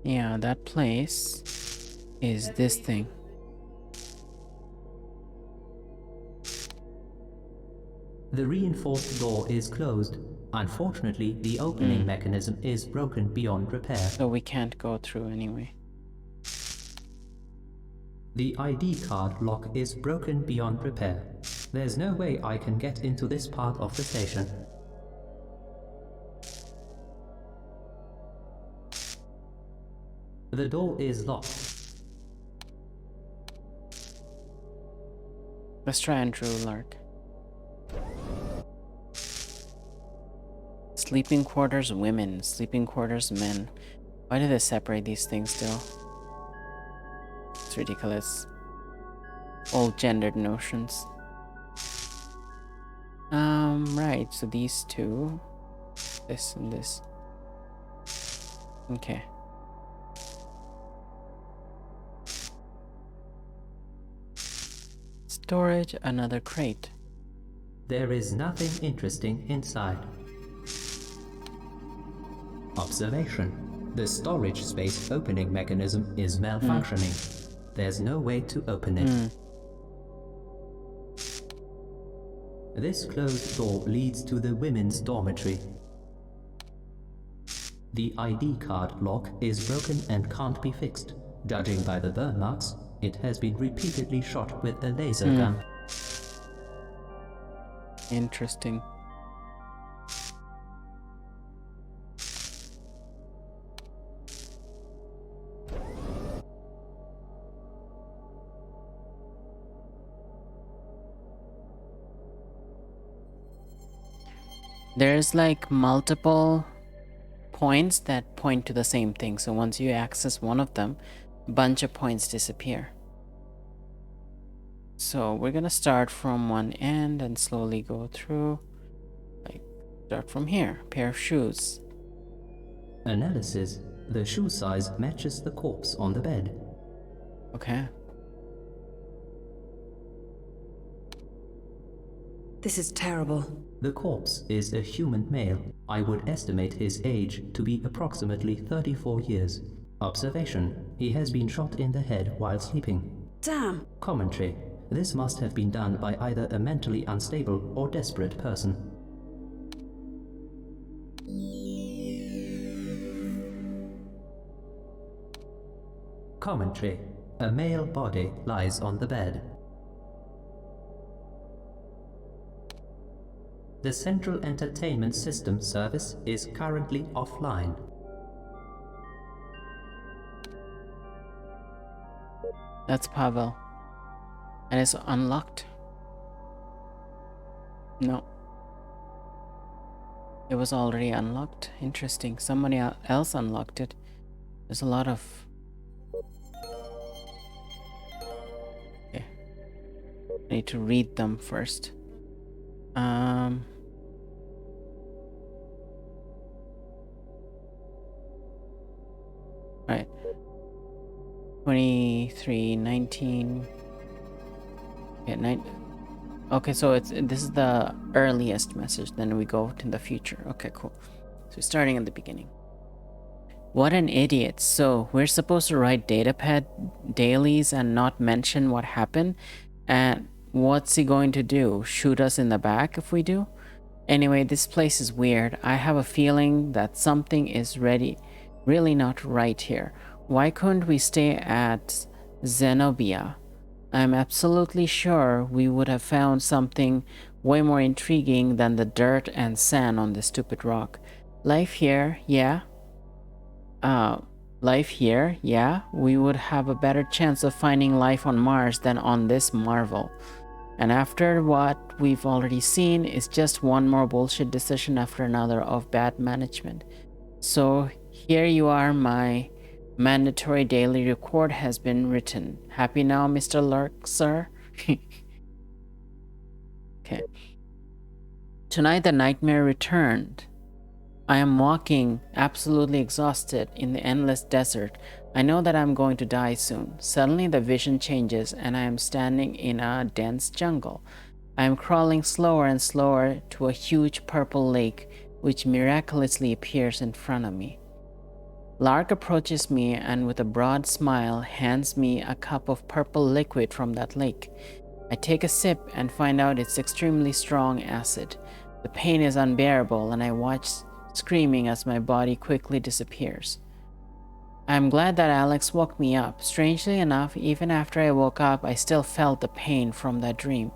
Yeah, that place is this thing. The reinforced door is closed. Unfortunately, the opening mechanism is broken beyond repair. So we can't go through anyway. The ID card lock is broken beyond repair. There's no way I can get into this part of the station. The door is locked. Let's try J.U.L.I.A. Sleeping quarters women, sleeping quarters men. Why do they separate these things still? It's ridiculous. Old gendered notions. Right, so these two. This and this. Okay. Storage, another crate. There is nothing interesting inside. Observation. The storage space opening mechanism is malfunctioning. There's no way to open it. This closed door leads to the women's dormitory. The ID card lock is broken and can't be fixed. Judging by the burn marks, it has been repeatedly shot with a laser gun. Interesting. There's like multiple points that point to the same thing. So once you access one of them, a bunch of points disappear. So we're gonna start from one end and slowly go through. Like, start from here. Pair of shoes. Analysis. The shoe size matches the corpse on the bed. Okay. This is terrible. The corpse is a human male. I would estimate his age to be approximately 34 years. Observation. He has been shot in the head while sleeping. Damn. Commentary. This must have been done by either a mentally unstable or desperate person. Commentary. A male body lies on the bed. The Central Entertainment System service is currently offline. That's Pavel. And it's unlocked. No. It was already unlocked. Interesting. Somebody else unlocked it. There's a lot of... Okay. I need to read them first. Right. 23, 19. Okay, okay, so this is the earliest message, then we go to the future. Okay, cool. So starting at the beginning. What an idiot. So we're supposed to write datapad dailies and not mention what happened. And what's he going to do? Shoot us in the back if we do? Anyway, this place is weird. I have a feeling that something is really not right here. Why couldn't we stay at Zenobia? I'm absolutely sure we would have found something way more intriguing than the dirt and sand on this stupid rock. Life here, yeah. Life here, yeah. We would have a better chance of finding life on Mars than on this marvel. And after what we've already seen, it's just one more bullshit decision after another of bad management. So here you are, my mandatory daily report has been written. Happy now, Mr. Lurk, sir? Okay. Tonight the nightmare returned. I am walking, absolutely exhausted, in the endless desert. I know that I'm going to die soon. Suddenly the vision changes and I am standing in a dense jungle. I am crawling slower and slower to a huge purple lake which miraculously appears in front of me. Lark approaches me and with a broad smile hands me a cup of purple liquid from that lake. I take a sip and find out it's extremely strong acid. The pain is unbearable and I watch screaming as my body quickly disappears. I am glad that Alex woke me up. Strangely enough, even after I woke up, I still felt the pain from that dream.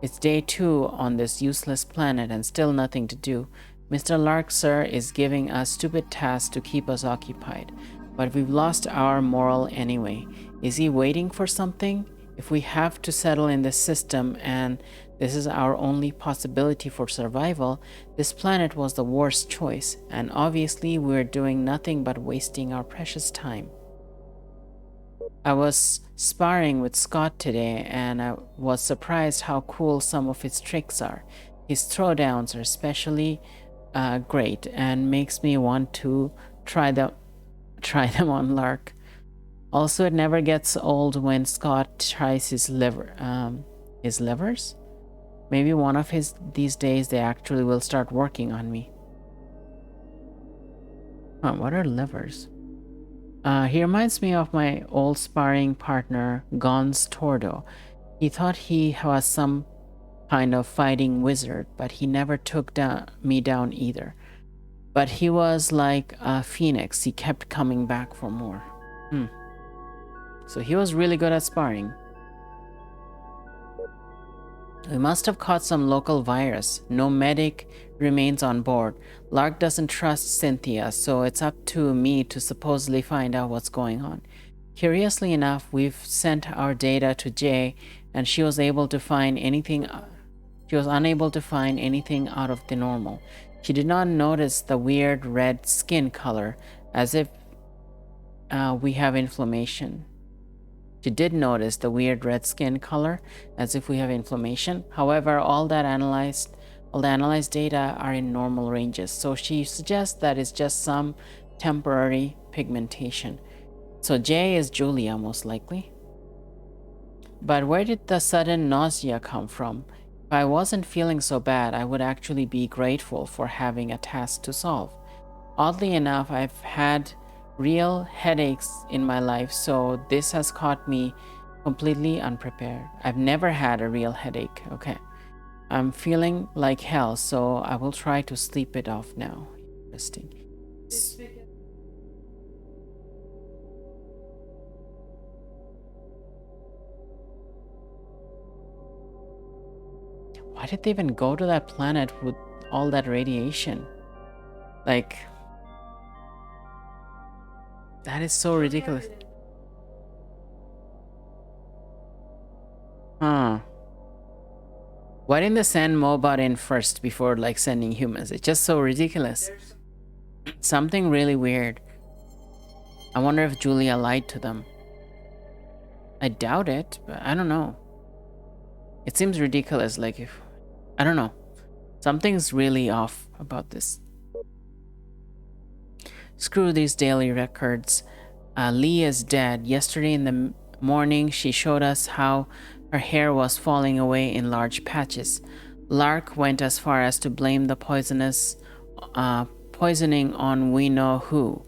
It's day 2 on this useless planet and still nothing to do. Mr. Lark, sir, is giving us stupid tasks to keep us occupied. But we've lost our morale anyway. Is he waiting for something? If we have to settle in this system and this is our only possibility for survival, this planet was the worst choice, and obviously we're doing nothing but wasting our precious time. I was sparring with Scott today, and I was surprised how cool some of his tricks are. His throwdowns are especially great and makes me want to try them on Lark. Also, it never gets old when Scott tries his levers. Maybe one of these days they actually will start working on me. What are levers? He reminds me of my old sparring partner, Gons Tordo. He thought he was some kind of fighting wizard, but he never took me down either. But he was like a phoenix. He kept coming back for more. So he was really good at sparring. We must have caught some local virus. No medic remains on board. Lark doesn't trust Cynthia, so it's up to me to supposedly find out what's going on. Curiously enough, we've sent our data to Jay, and she was unable to find anything out of the normal. She did not notice the weird red skin color, as if we have inflammation. She did notice the weird red skin color, as if we have inflammation. However, all the analyzed data are in normal ranges, so she suggests that it's just some temporary pigmentation. So J is Julia, most likely. But where did the sudden nausea come from? If I wasn't feeling so bad, I would actually be grateful for having a task to solve. Oddly enough, I've had real headaches in my life, so this has caught me completely unprepared. I've never had a real headache. Okay. I'm feeling like hell, so I will try to sleep it off now. Interesting. Why did they even go to that planet with all that radiation? Like, that is so ridiculous. Why didn't they send Mobot in first before like sending humans? It's just so ridiculous. Something really weird. I wonder if Julia lied to them. I doubt it, but I don't know. It seems ridiculous, like if... I don't know. Something's really off about this. Screw these daily records. Lee is dead. Yesterday in the morning, she showed us how her hair was falling away in large patches. Lark went as far as to blame the poisoning on we know who.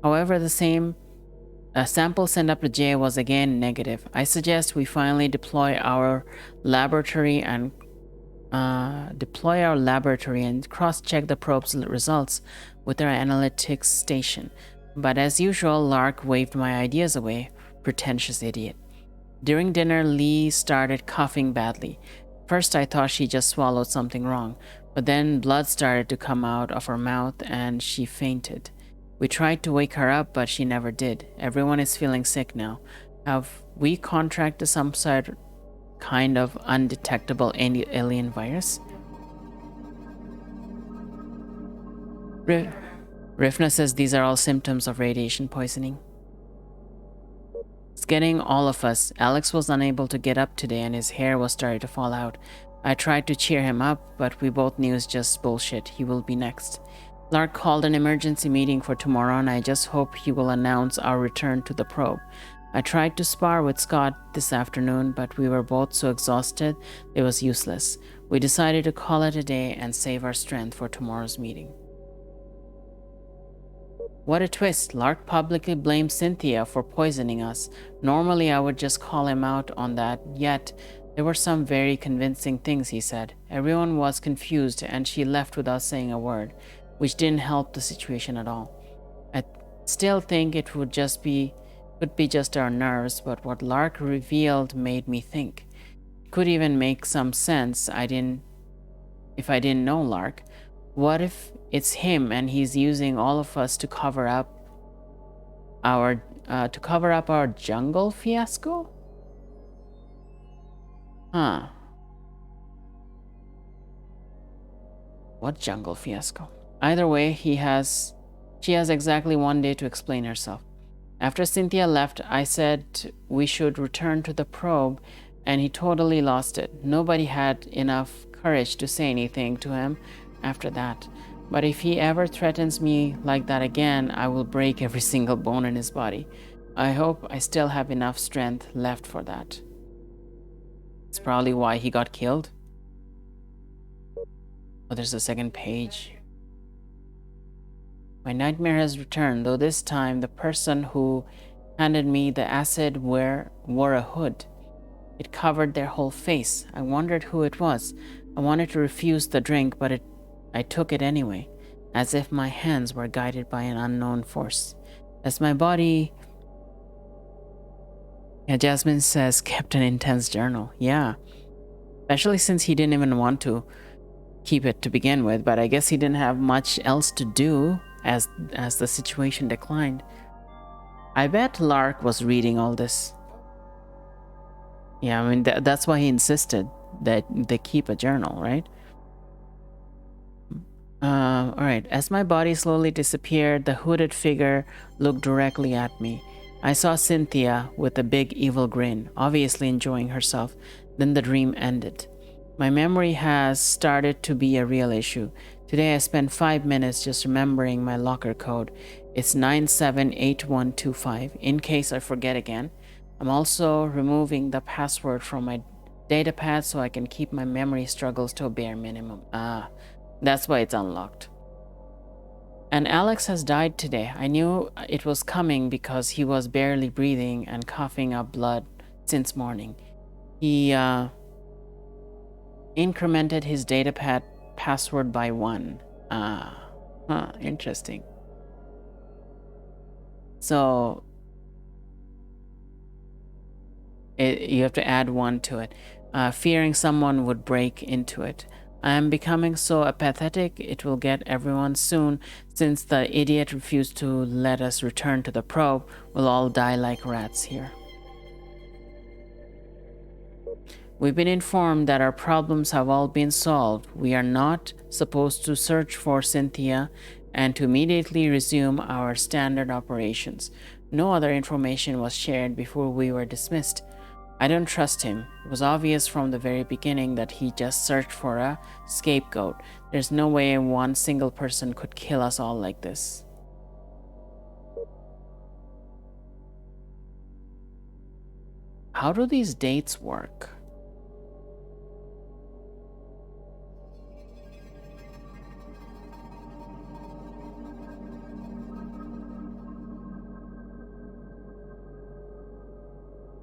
However, the sample sent up to Jay was again negative. I suggest we finally deploy our laboratory and deploy our laboratory and cross-check the probe's results with our analytics station. But as usual, Lark waved my ideas away. Pretentious idiot. During dinner, Lee started coughing badly. First, I thought she just swallowed something wrong, but then blood started to come out of her mouth and she fainted. We tried to wake her up, but she never did. Everyone is feeling sick now. Have we contracted some kind of undetectable alien virus? Rifna says these are all symptoms of radiation poisoning. It's getting all of us. Alex was unable to get up today and his hair was starting to fall out. I tried to cheer him up, but we both knew it's just bullshit. He will be next. Lark called an emergency meeting for tomorrow and I just hope he will announce our return to the probe. I tried to spar with Scott this afternoon, but we were both so exhausted it was useless. We decided to call it a day and save our strength for tomorrow's meeting. What a twist. Lark publicly blamed Cynthia for poisoning us. Normally I would just call him out on that, yet there were some very convincing things he said. Everyone was confused and she left without saying a word, which didn't help the situation at all. I still think it could be just our nerves, but what Lark revealed made me think. It could even make some sense if I didn't know Lark. What if it's him and he's using all of us to cover up our jungle fiasco? Huh. What jungle fiasco? Either way, she has exactly 1 day to explain herself. After Cynthia left, I said we should return to the probe, and he totally lost it. Nobody had enough courage to say anything to him after that. But if he ever threatens me like that again, I will break every single bone in his body. I hope I still have enough strength left for that. It's probably why he got killed. Oh, there's a second page. My nightmare has returned, though this time the person who handed me the acid wore a hood. It covered their whole face. I wondered who it was. I wanted to refuse the drink, but I took it anyway, as if my hands were guided by an unknown force. As my body... Yeah, Jasmine says, kept an intense journal. Yeah, especially since he didn't even want to keep it to begin with, but I guess he didn't have much else to do as the situation declined. I bet Lark was reading all this. Yeah, I mean, that's why he insisted that they keep a journal, right? Alright, as my body slowly disappeared, the hooded figure looked directly at me. I saw Cynthia with a big evil grin, obviously enjoying herself. Then the dream ended. My memory has started to be a real issue. Today I spent 5 minutes just remembering my locker code. It's 978125, in case I forget again. I'm also removing the password from my datapad so I can keep my memory struggles to a bare minimum. That's why it's unlocked. And Alex has died today. I knew it was coming because he was barely breathing and coughing up blood since morning. He incremented his datapad password by 1. Interesting. So you have to add 1 to it. Fearing someone would break into it. I am becoming so apathetic, it will get everyone soon. Since the idiot refused to let us return to the probe, we'll all die like rats here. We've been informed that our problems have all been solved. We are not supposed to search for Cynthia and to immediately resume our standard operations. No other information was shared before we were dismissed. I don't trust him. It was obvious from the very beginning that he just searched for a scapegoat. There's no way one single person could kill us all like this. How do these dates work?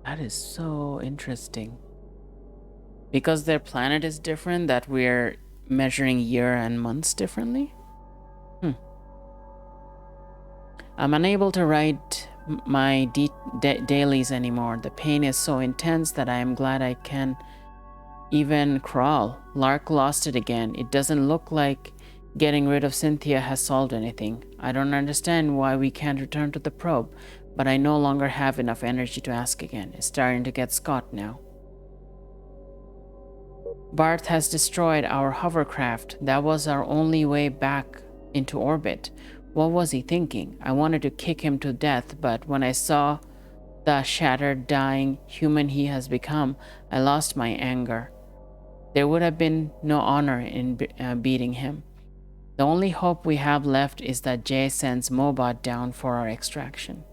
That is so interesting. Because their planet is different, that we're measuring year and months differently? I'm unable to write my dailies anymore. The pain is so intense that I am glad I can even crawl. Lark lost it again. It doesn't look like getting rid of Cynthia has solved anything. I don't understand why we can't return to the probe, but I no longer have enough energy to ask again. It's starting to get Scott now. Barth has destroyed our hovercraft. That was our only way back into orbit. What was he thinking? I wanted to kick him to death, but when I saw the shattered, dying human he has become, I lost my anger. There would have been no honor in beating him. The only hope we have left is that Jay sends Mobot down for our extraction.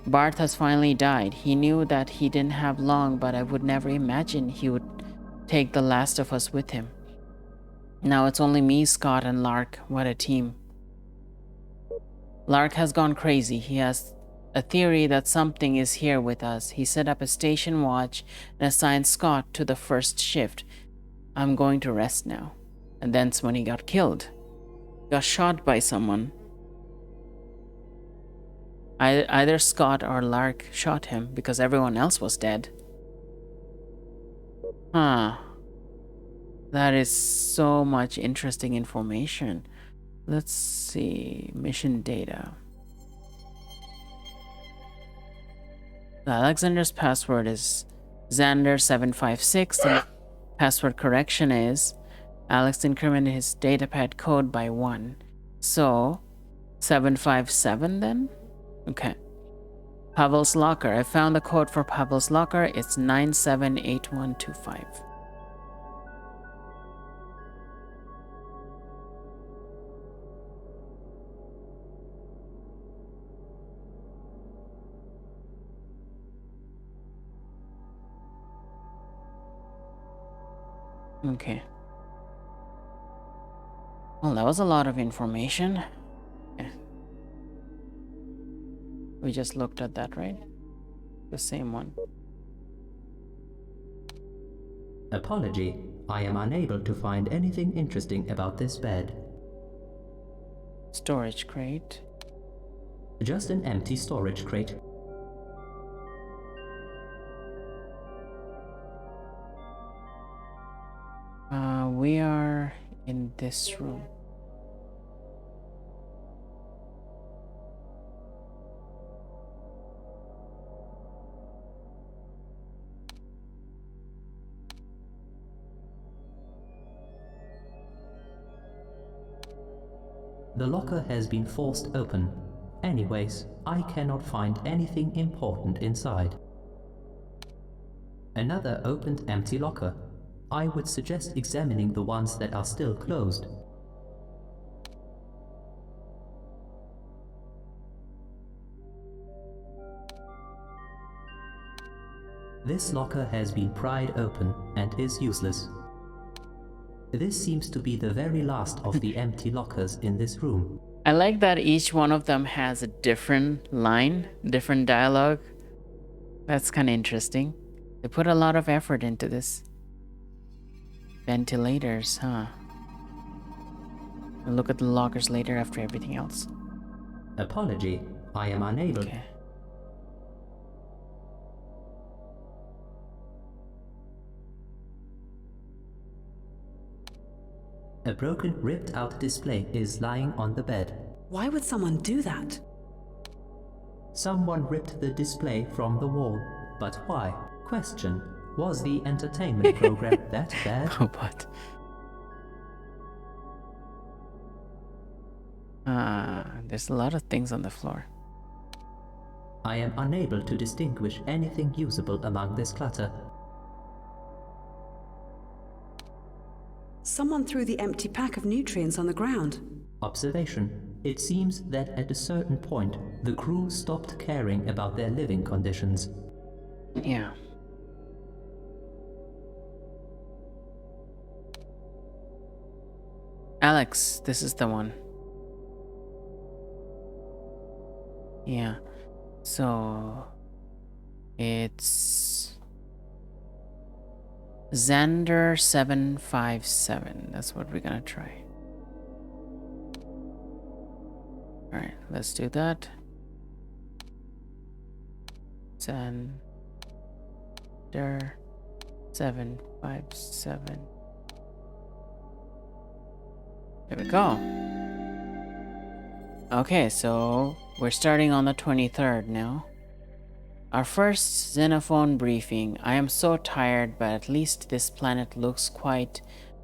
Barth has finally died. He knew that he didn't have long, but I would never imagine he would take the last of us with him. Now it's only me, Scott, and Lark. What a team. Lark has gone crazy. He has a theory that something is here with us. He set up a station watch and assigned Scott to the first shift. I'm going to rest now. And that's when he got killed. Got shot by someone. Either Scott or Lark shot him because everyone else was dead. Huh. That is so much interesting information. Let's see. Mission data. Alexander's password is Xander756 and password correction is Alex incremented his datapad code by 1. So 757 then? Okay. Pavel's locker. I found the code for Pavel's locker. It's 978125. Okay. Well, that was a lot of information. Yeah. We just looked at that, right? The same one. Apology, I am unable to find anything interesting about this bed. Storage crate. Just an empty storage crate. We are in this room. The locker has been forced open. Anyways, I cannot find anything important inside. Another opened empty locker. I would suggest examining the ones that are still closed. This locker has been pried open and is useless. This seems to be the very last of the empty lockers in this room. I like that each one of them has a different line, different dialogue. That's kind of interesting. They put a lot of effort into this. Ventilators, huh? We'll look at the lockers later after everything else. Apology, I am unable. Okay. A broken, ripped-out display is lying on the bed. Why would someone do that? Someone ripped the display from the wall. But why? Question. Was the entertainment program that bad? Robot. There's a lot of things on the floor. I am unable to distinguish anything usable among this clutter. Someone threw the empty pack of nutrients on the ground. Observation. It seems that at a certain point, the crew stopped caring about their living conditions. Yeah. Alex, this is the one. Yeah. So it's Xander 757. That's what we're gonna try. Alright, let's do that. Xander 757. There we go. Okay, so we're starting on the 23rd now. Our first Xenophone briefing. I am so tired, but at least this planet looks quite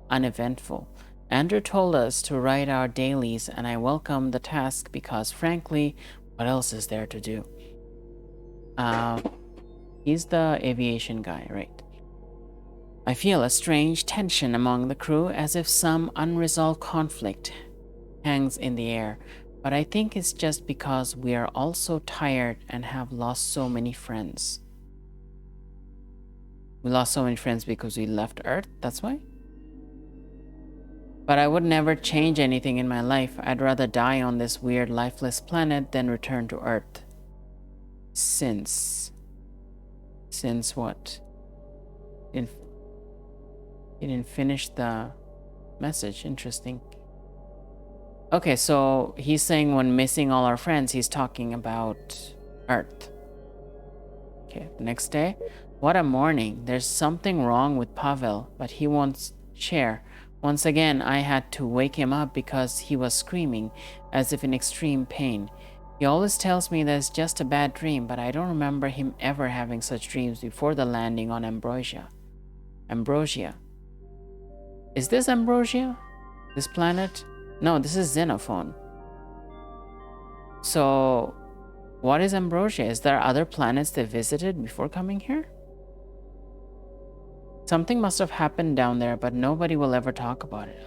uneventful. Andrew told us to write our dailies, and I welcome the task because, frankly, what else is there to do? He's the aviation guy, right? I feel a strange tension among the crew, as if some unresolved conflict hangs in the air. But I think it's just because we are all so tired and have lost so many friends. We lost so many friends because we left Earth, that's why? But I would never change anything in my life. I'd rather die on this weird, lifeless planet than return to Earth. Since what? He didn't finish the message. Interesting. Okay, so he's saying when missing all our friends, he's talking about Earth. Okay, the next day. What a morning. There's something wrong with Pavel, but he won't share. Once again, I had to wake him up because he was screaming, as if in extreme pain. He always tells me that it's just a bad dream, but I don't remember him ever having such dreams before the landing on Ambrosia. Ambrosia. Is this Ambrosia? This planet? No, this is Xenophone. So, what is Ambrosia? Is there other planets they visited before coming here? Something must have happened down there, but nobody will ever talk about it.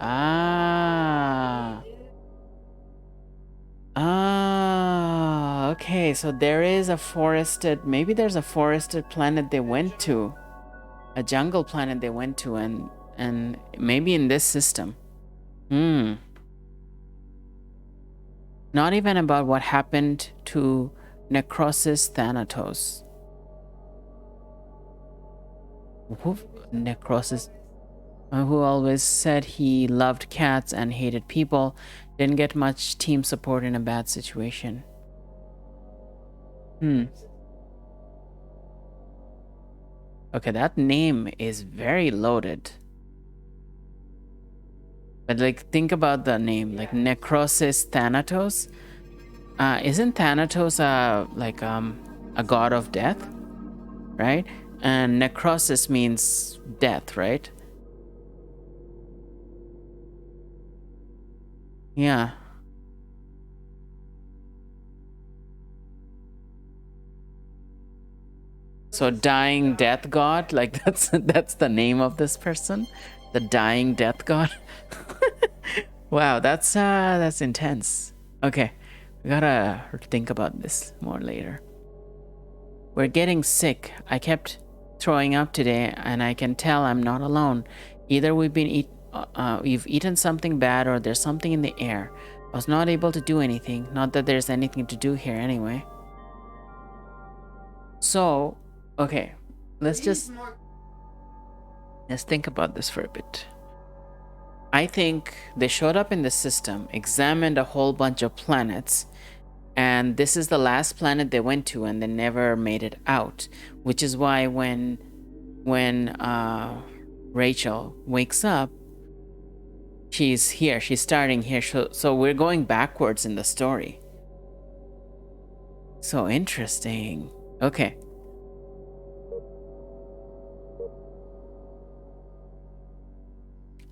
Okay, so there is a forested, maybe there's a forested planet they went to. A jungle planet they went to, and maybe in this system. Not even about what happened to Necrosis Thanatos. Necrosis, who always said he loved cats and hated people, didn't get much team support in a bad situation. Okay, that name is very loaded. But like, think about the name, like Necrosis Thanatos. Isn't Thanatos a god of death, right? And necrosis means death, right? Yeah. So dying death god, like that's the name of this person, the dying death god. Wow, that's intense. Okay, we gotta think about this more later. We're getting sick. I kept throwing up today, and I can tell I'm not alone. Either we've eaten something bad, or there's something in the air. I was not able to do anything. Not that there's anything to do here anyway. So, okay, let's think about this for a bit. I think they showed up in the system, examined a whole bunch of planets, and this is the last planet they went to, and they never made it out. Which is why when Rachel wakes up, she's here. She's starting here. So we're going backwards in the story. So interesting. Okay.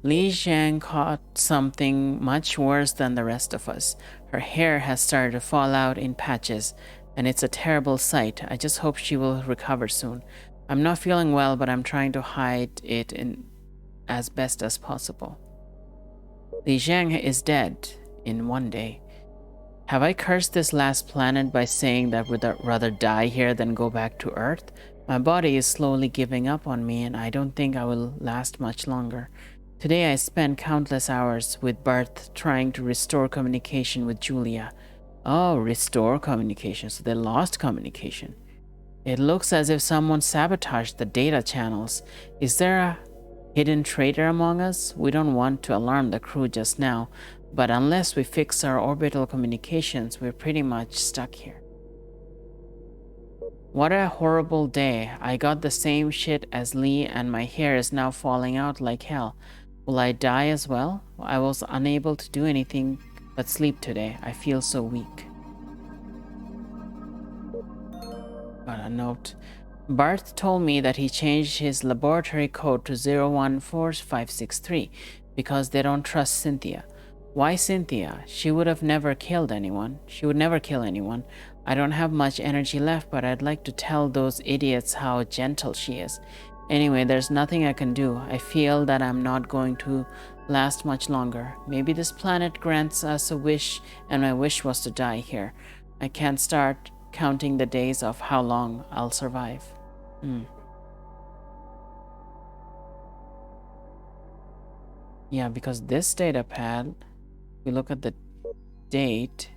Li Zhang caught something much worse than the rest of us. Her hair has started to fall out in patches, and it's a terrible sight. I just hope she will recover soon. I'm not feeling well, but I'm trying to hide it in as best as possible. Li Zhang is dead in one day. Have I cursed this last planet by saying that we'd rather die here than go back to Earth? My body is slowly giving up on me, and I don't think I will last much longer. Today I spent countless hours with Bert trying to restore communication with Julia. Oh, restore communication, so they lost communication. It looks as if someone sabotaged the data channels. Is there hidden traitor among us? We don't want to alarm the crew just now, but unless we fix our orbital communications, we're pretty much stuck here. What a horrible day. I got the same shit as Lee and my hair is now falling out like hell. Will I die as well? I was unable to do anything but sleep today. I feel so weak. Got a note. Bart told me that he changed his laboratory code to 014563 because they don't trust Cynthia. Why Cynthia? She would have never killed anyone. She would never kill anyone. I don't have much energy left, but I'd like to tell those idiots how gentle she is. Anyway, there's nothing I can do. I feel that I'm not going to last much longer. Maybe this planet grants us a wish, and my wish was to die here. I can't start counting the days of how long I'll survive. Yeah, because this data pad, we look at the date,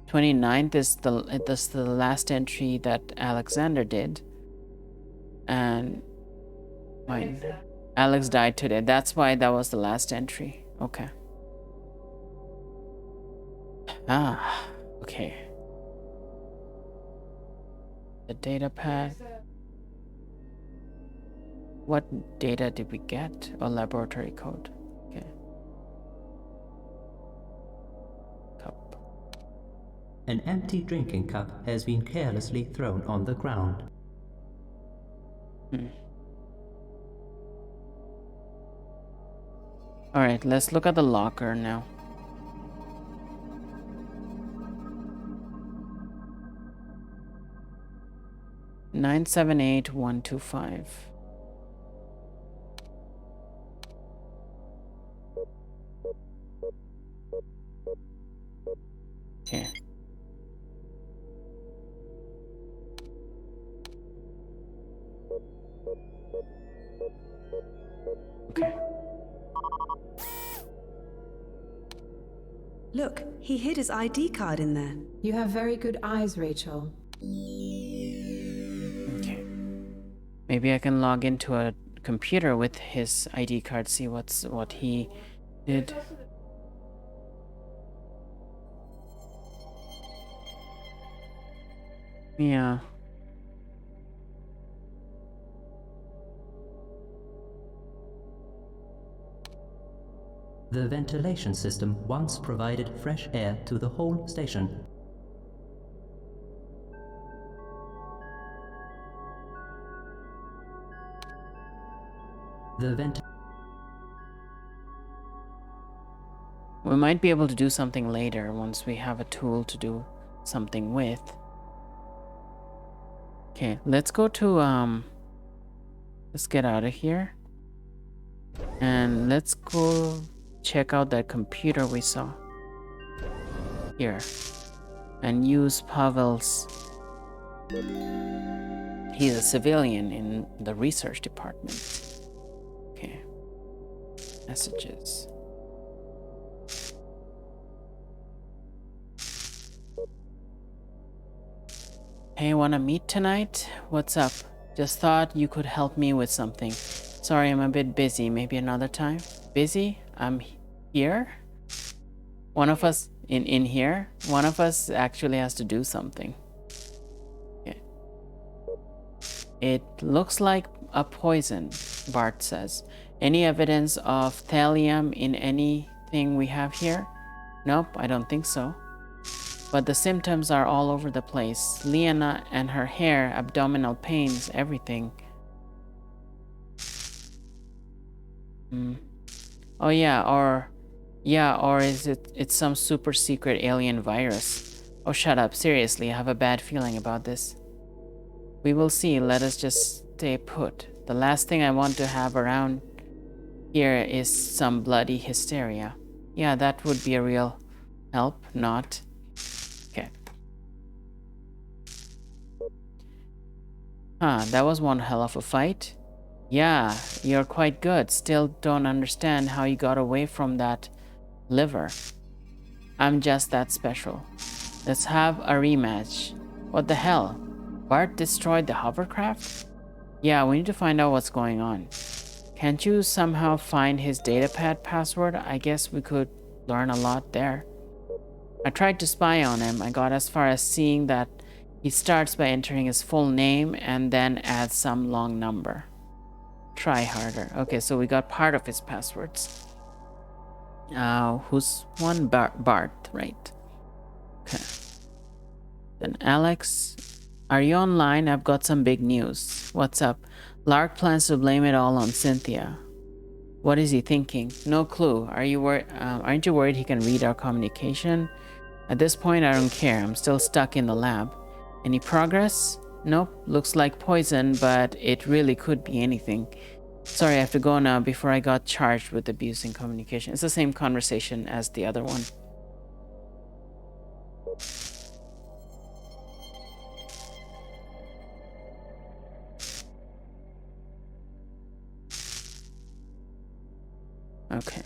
29th is the last entry that Alexander did, and mine, Alex died today. That's why that was the last entry. Okay. Okay. The data pad. What data did we get? Oh, laboratory code. Okay. Cup. An empty drinking cup has been carelessly thrown on the ground. Alright, let's look at the locker now. $978,125. Okay. Okay. Look, he hid his ID card in there. You have very good eyes, Rachel. Okay. Maybe I can log into a computer with his ID card, see what he did. Yeah. The ventilation system once provided fresh air to the whole station. We might be able to do something later once we have a tool to do something with. Okay, let's go to let's get out of here. And let's go check out that computer we saw here and use Pavel's. He's a civilian in the research department. Okay. Messages. Hey, wanna meet tonight? What's up? Just thought you could help me with something. Sorry, I'm a bit busy. Maybe another time? Busy? I'm here? One of us in here? One of us actually has to do something. Okay. It looks like a poison, Bart says. Any evidence of thallium in anything we have here? Nope, I don't think so. But the symptoms are all over the place. Liana and her hair, abdominal pains, everything. Oh yeah, or is it's some super secret alien virus? Oh, shut up. Seriously, I have a bad feeling about this. We will see. Let us just stay put. The last thing I want to have around here is some bloody hysteria. Yeah, that would be a real help, not. Okay. That was one hell of a fight. Yeah, you're quite good. Still don't understand how you got away from that liver. I'm just that special. Let's have a rematch. What the hell? Bart destroyed the hovercraft? Yeah, we need to find out what's going on. Can't you somehow find his datapad password? I guess we could learn a lot there. I tried to spy on him. I got as far as seeing that he starts by entering his full name and then adds some long number. Try harder. Okay, so we got part of his passwords. Who's one? Bart, right? Okay. Then Alex, are you online? I've got some big news. What's up? Lark plans to blame it all on Cynthia. What is he thinking? No clue. Aren't you worried he can read our communication? At this point, I don't care. I'm still stuck in the lab. Any progress? Nope. Looks like poison, but it really could be anything. Sorry, I have to go now before I got charged with abusing communication. It's the same conversation as the other one. Okay.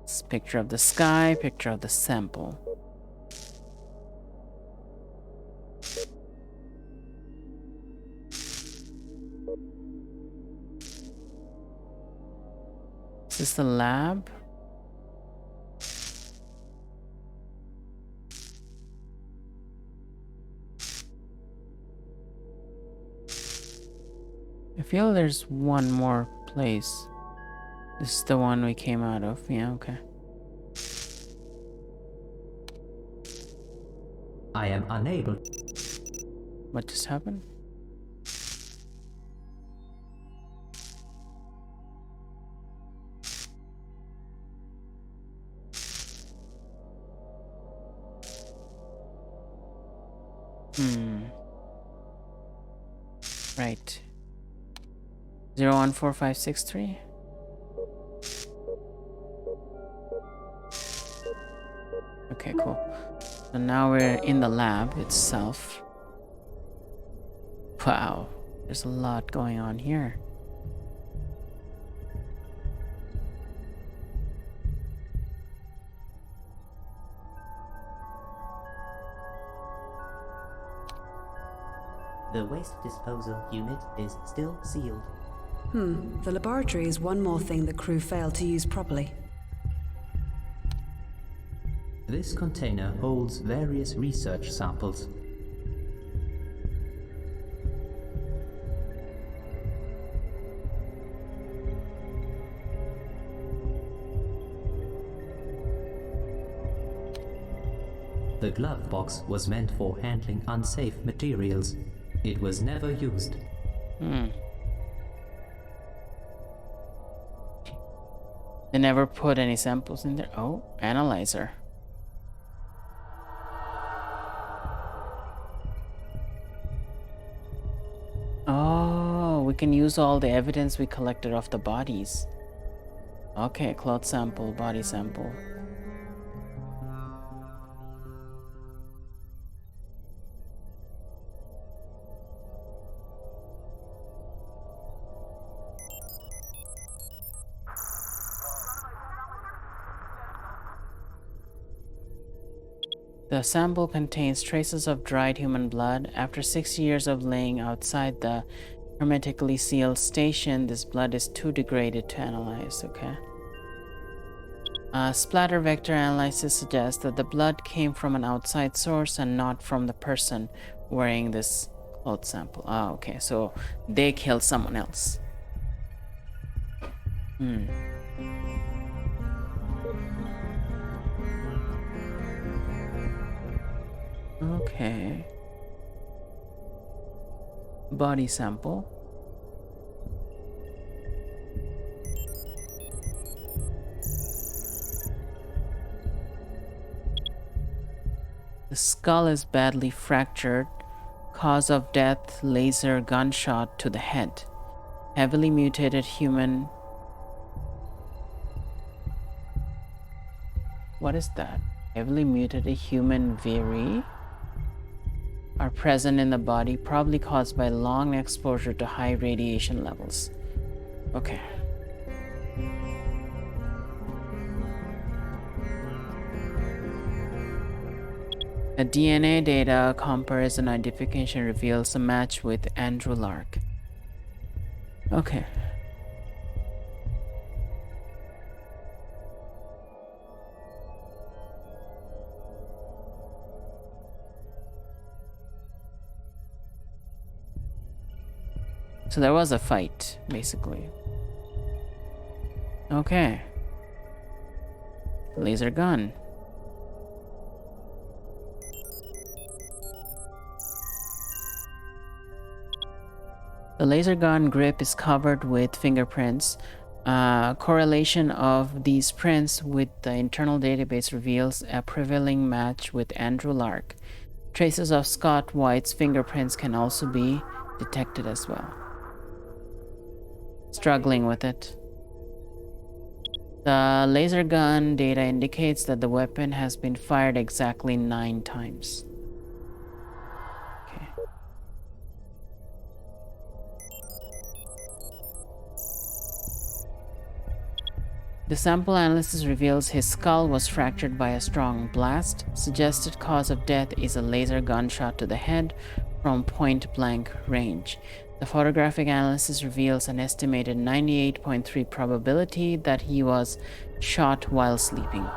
It's picture of the sky, picture of the sample. Is this the lab? I feel there's one more place. This is the one we came out of. Yeah, okay. I am unable. What just happened? Right. 014563. Okay, cool. So now we're in the lab itself. Wow, there's a lot going on here. The waste disposal unit is still sealed. The laboratory is one more thing the crew failed to use properly. This container holds various research samples. The glove box was meant for handling unsafe materials. It was never used. They never put any samples in there. Oh, analyzer. Oh, we can use all the evidence we collected off the bodies. Okay, cloth sample, body sample. The sample contains traces of dried human blood. After 6 years of laying outside the hermetically sealed station, this blood is too degraded to analyze. Okay. Splatter vector analysis suggests that the blood came from an outside source and not from the person wearing this cloth sample. Oh, okay. So they killed someone else. Okay. Body sample. The skull is badly fractured. Cause of death, laser gunshot to the head. Heavily mutated human. What is that? Heavily mutated human viri are present in the body, probably caused by long exposure to high radiation levels. Okay. A DNA data comparison identification reveals a match with Andrew Lark. Okay. So there was a fight, basically. Okay. Laser gun. The laser gun grip is covered with fingerprints. Correlation of these prints with the internal database reveals a prevailing match with Andrew Lark. Traces of Scott White's fingerprints can also be detected as well. Struggling with it. The laser gun data indicates that the weapon has been fired exactly 9 times. Okay. The sample analysis reveals his skull was fractured by a strong blast. Suggested cause of death is a laser gunshot to the head from point-blank range. The photographic analysis reveals an estimated 98.3% probability that he was shot while sleeping.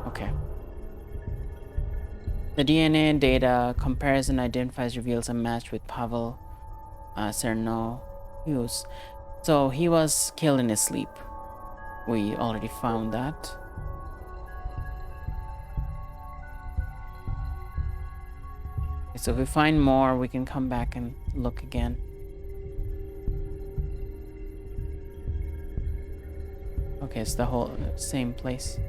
Okay. The DNA data comparison identifies reveals a match with Pavel Cernohus. So he was killed in his sleep. We already found that. Okay, so if we find more, we can come back and look again. Okay, it's the whole same place.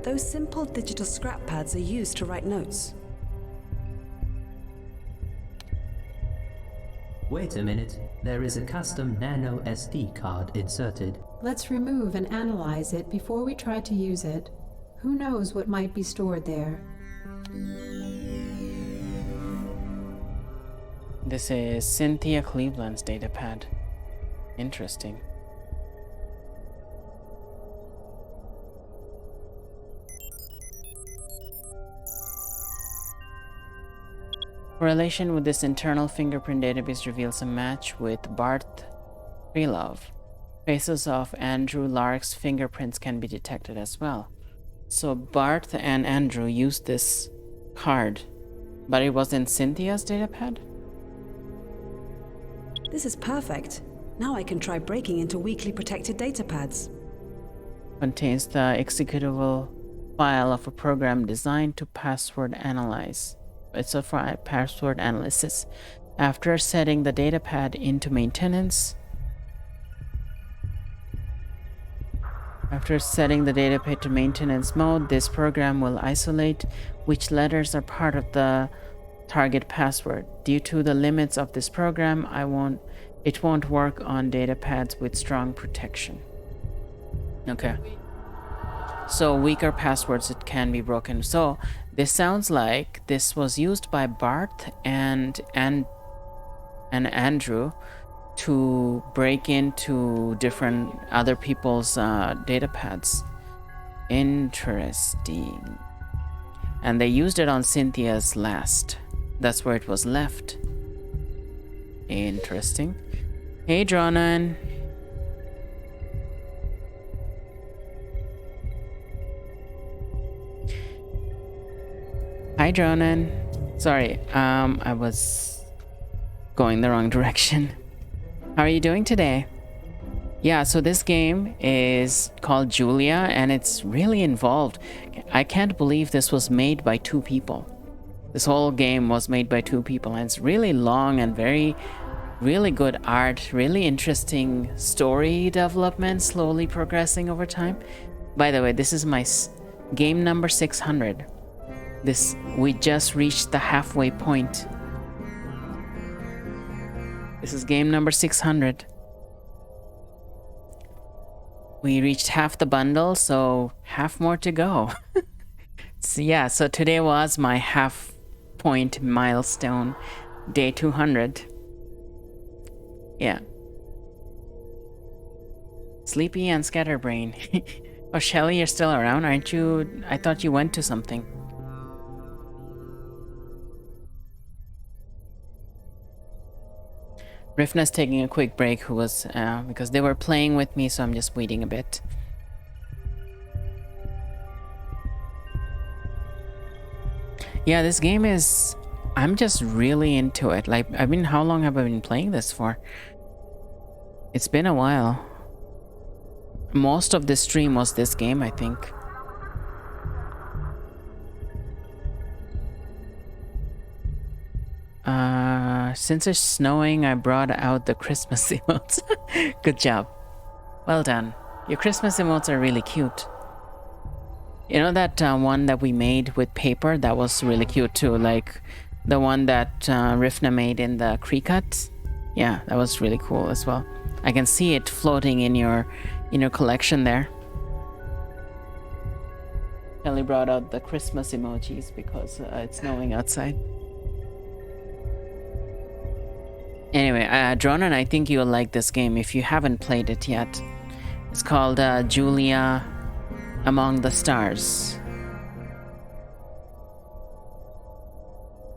Those simple digital scrap pads are used to write notes. Wait a minute, there is a custom nano SD card inserted. Let's remove and analyze it before we try to use it. Who knows what might be stored there? This is Cynthia Cleveland's datapad. Interesting. Correlation with this internal fingerprint database reveals a match with Barth Krylov. Traces of Andrew Lark's fingerprints can be detected as well. So Barth and Andrew used this card, but it was in Cynthia's datapad? This is perfect. Now I can try breaking into weakly protected datapads. Contains the executable file of a program designed to password analyze. It's a password analysis. After setting the datapad into maintenance, mode, this program will isolate which letters are part of the target password. Due to the limits of this program, it won't work on datapads with strong protection. Okay. So weaker passwords, it can be broken. So this sounds like this was used by Barth and Andrew to break into different other people's datapads. Interesting. And they used it on Cynthia's last. That's where it was left. Interesting. Hey, Dronan. Hi, Dronan. Sorry, I was going the wrong direction. How are you doing today? Yeah, so this game is called J.U.L.I.A, and it's really involved. I can't believe this was made by 2 people. This whole game was made by 2 people, and it's really long and really good art, really interesting story development, slowly progressing over time. By the way, this is my game number 600. We just reached the halfway point. This is game number 600. We reached half the bundle, so half more to go. So yeah, so today was my half point milestone, day 200. Yeah. Sleepy and scatterbrain. Oh, Shelly, you're still around, aren't you? I thought you went to something. Rifna's taking a quick break, who was because they were playing with me, so I'm just waiting a bit. Yeah, this game is... I'm just really into it. Like, how long have I been playing this for? It's been a while. Most of the stream was this game, I think. Since it's snowing, I brought out the Christmas emotes. Good job. Well done. Your Christmas emotes are really cute. You know that one that we made with paper? That was really cute too. Like the one that Rifna made in the creek hut. Yeah, that was really cool as well. I can see it floating in your collection there. Kelly brought out the Christmas emojis because it's snowing outside. Anyway, Dronan, I think you'll like this game if you haven't played it yet. It's called J.U.L.I.A Among the Stars.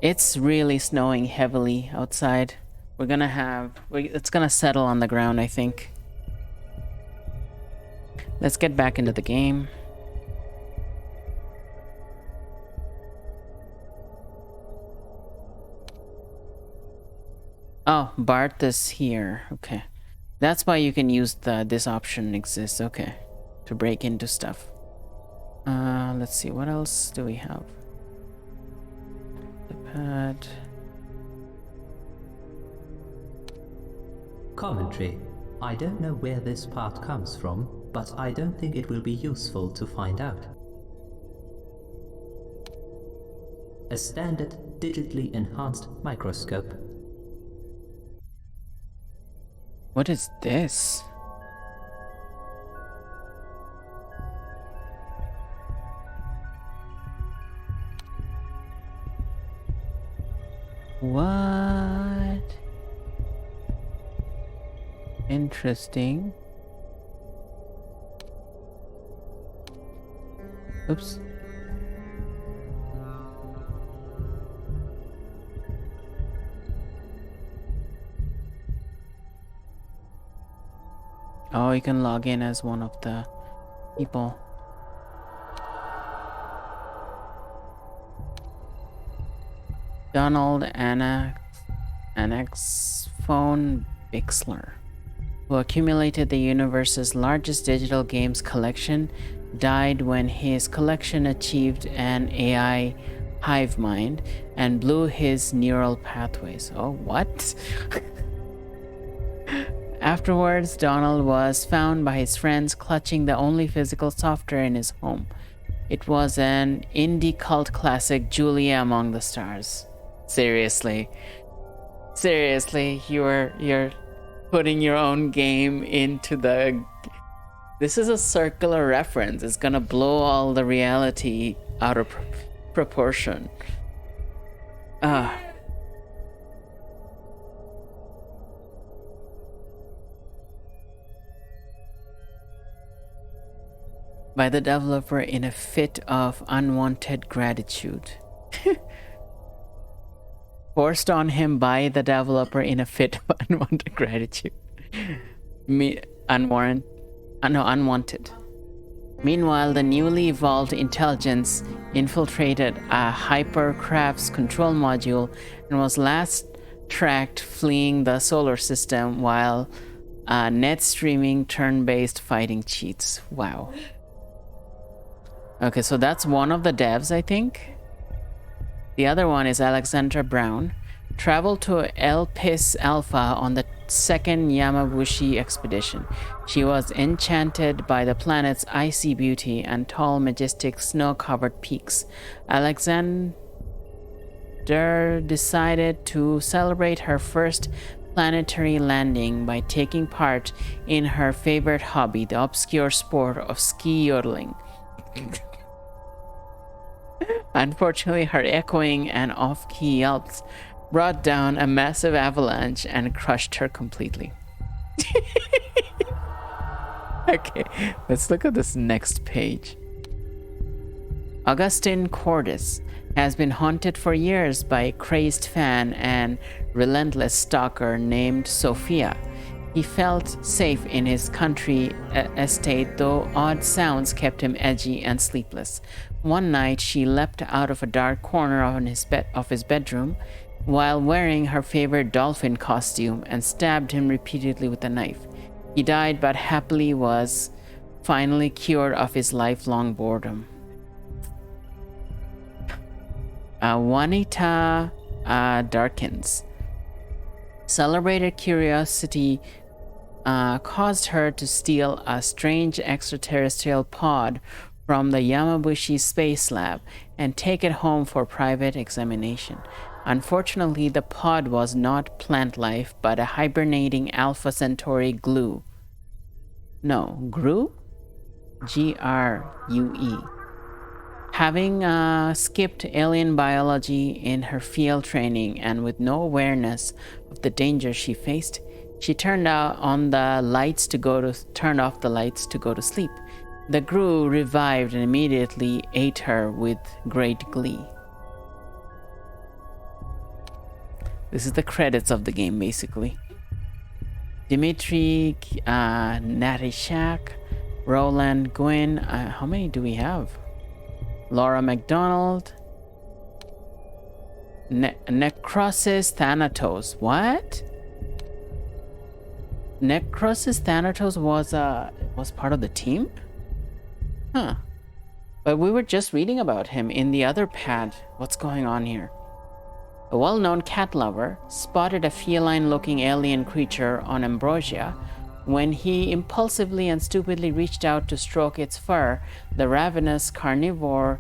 It's really snowing heavily outside. It's gonna settle on the ground, I think. Let's get back into the game. Oh, Bart is here. Okay. That's why you can use this option exists. Okay. To break into stuff. Let's see, what else do we have? The pad. Commentary. I don't know where this part comes from, but I don't think it will be useful to find out. A standard digitally enhanced microscope. What is this? What? Interesting. Oops. Oh, you can log in as one of the people. Donald Annex Phone Bixler, who accumulated the universe's largest digital games collection, died when his collection achieved an AI hive mind and blew his neural pathways. Oh, what? Afterwards, Donald was found by his friends clutching the only physical software in his home. It was an indie cult classic, J.U.L.I.A Among the Stars. Seriously, you're putting your own game into the... This is a circular reference. It's gonna blow all the reality out of proportion. By the developer in a fit of unwanted gratitude. Forced on him by the developer in a fit of unwanted gratitude. Unwanted. Meanwhile, the newly evolved intelligence infiltrated a hypercraft's control module and was last tracked fleeing the solar system while net streaming turn-based fighting cheats. Wow. Okay, so that's one of the devs, I think. The other one is Alexandra Brown. Traveled to El Pis Alpha on the second Yamabushi expedition. She was enchanted by the planet's icy beauty and tall, majestic, snow-covered peaks. Alexander decided to celebrate her first planetary landing by taking part in her favorite hobby, the obscure sport of ski yodeling. Unfortunately, her echoing and off-key yelps brought down a massive avalanche and crushed her completely. Okay, let's look at this next page. Augustine Cordis, has been haunted for years by a crazed fan and relentless stalker named Sophia. He felt safe in his country estate, though odd sounds kept him edgy and sleepless. One night, she leapt out of a dark corner of his bedroom while wearing her favorite dolphin costume and stabbed him repeatedly with a knife. He died, but happily was finally cured of his lifelong boredom. Juanita Darkins. Celebrated curiosity caused her to steal a strange extraterrestrial pod from the Yamabushi Space Lab and take it home for private examination. Unfortunately, the pod was not plant life, but a hibernating Alpha Centauri glue. No, GRUE? GRUE. Having skipped alien biology in her field training and with no awareness of the danger she faced, she turned off the lights to go to sleep. The GRUE revived and immediately ate her with great glee. This is the credits of the game, basically. Dimitri Natishak, Roland Gwynn. How many do we have? Laura McDonald. Necrosis Thanatos. What? Necrosis Thanatos was part of the team? Huh. But we were just reading about him in the other pad. What's going on here? A well-known cat lover spotted a feline-looking alien creature on Ambrosia. When he impulsively and stupidly reached out to stroke its fur, the ravenous carnivore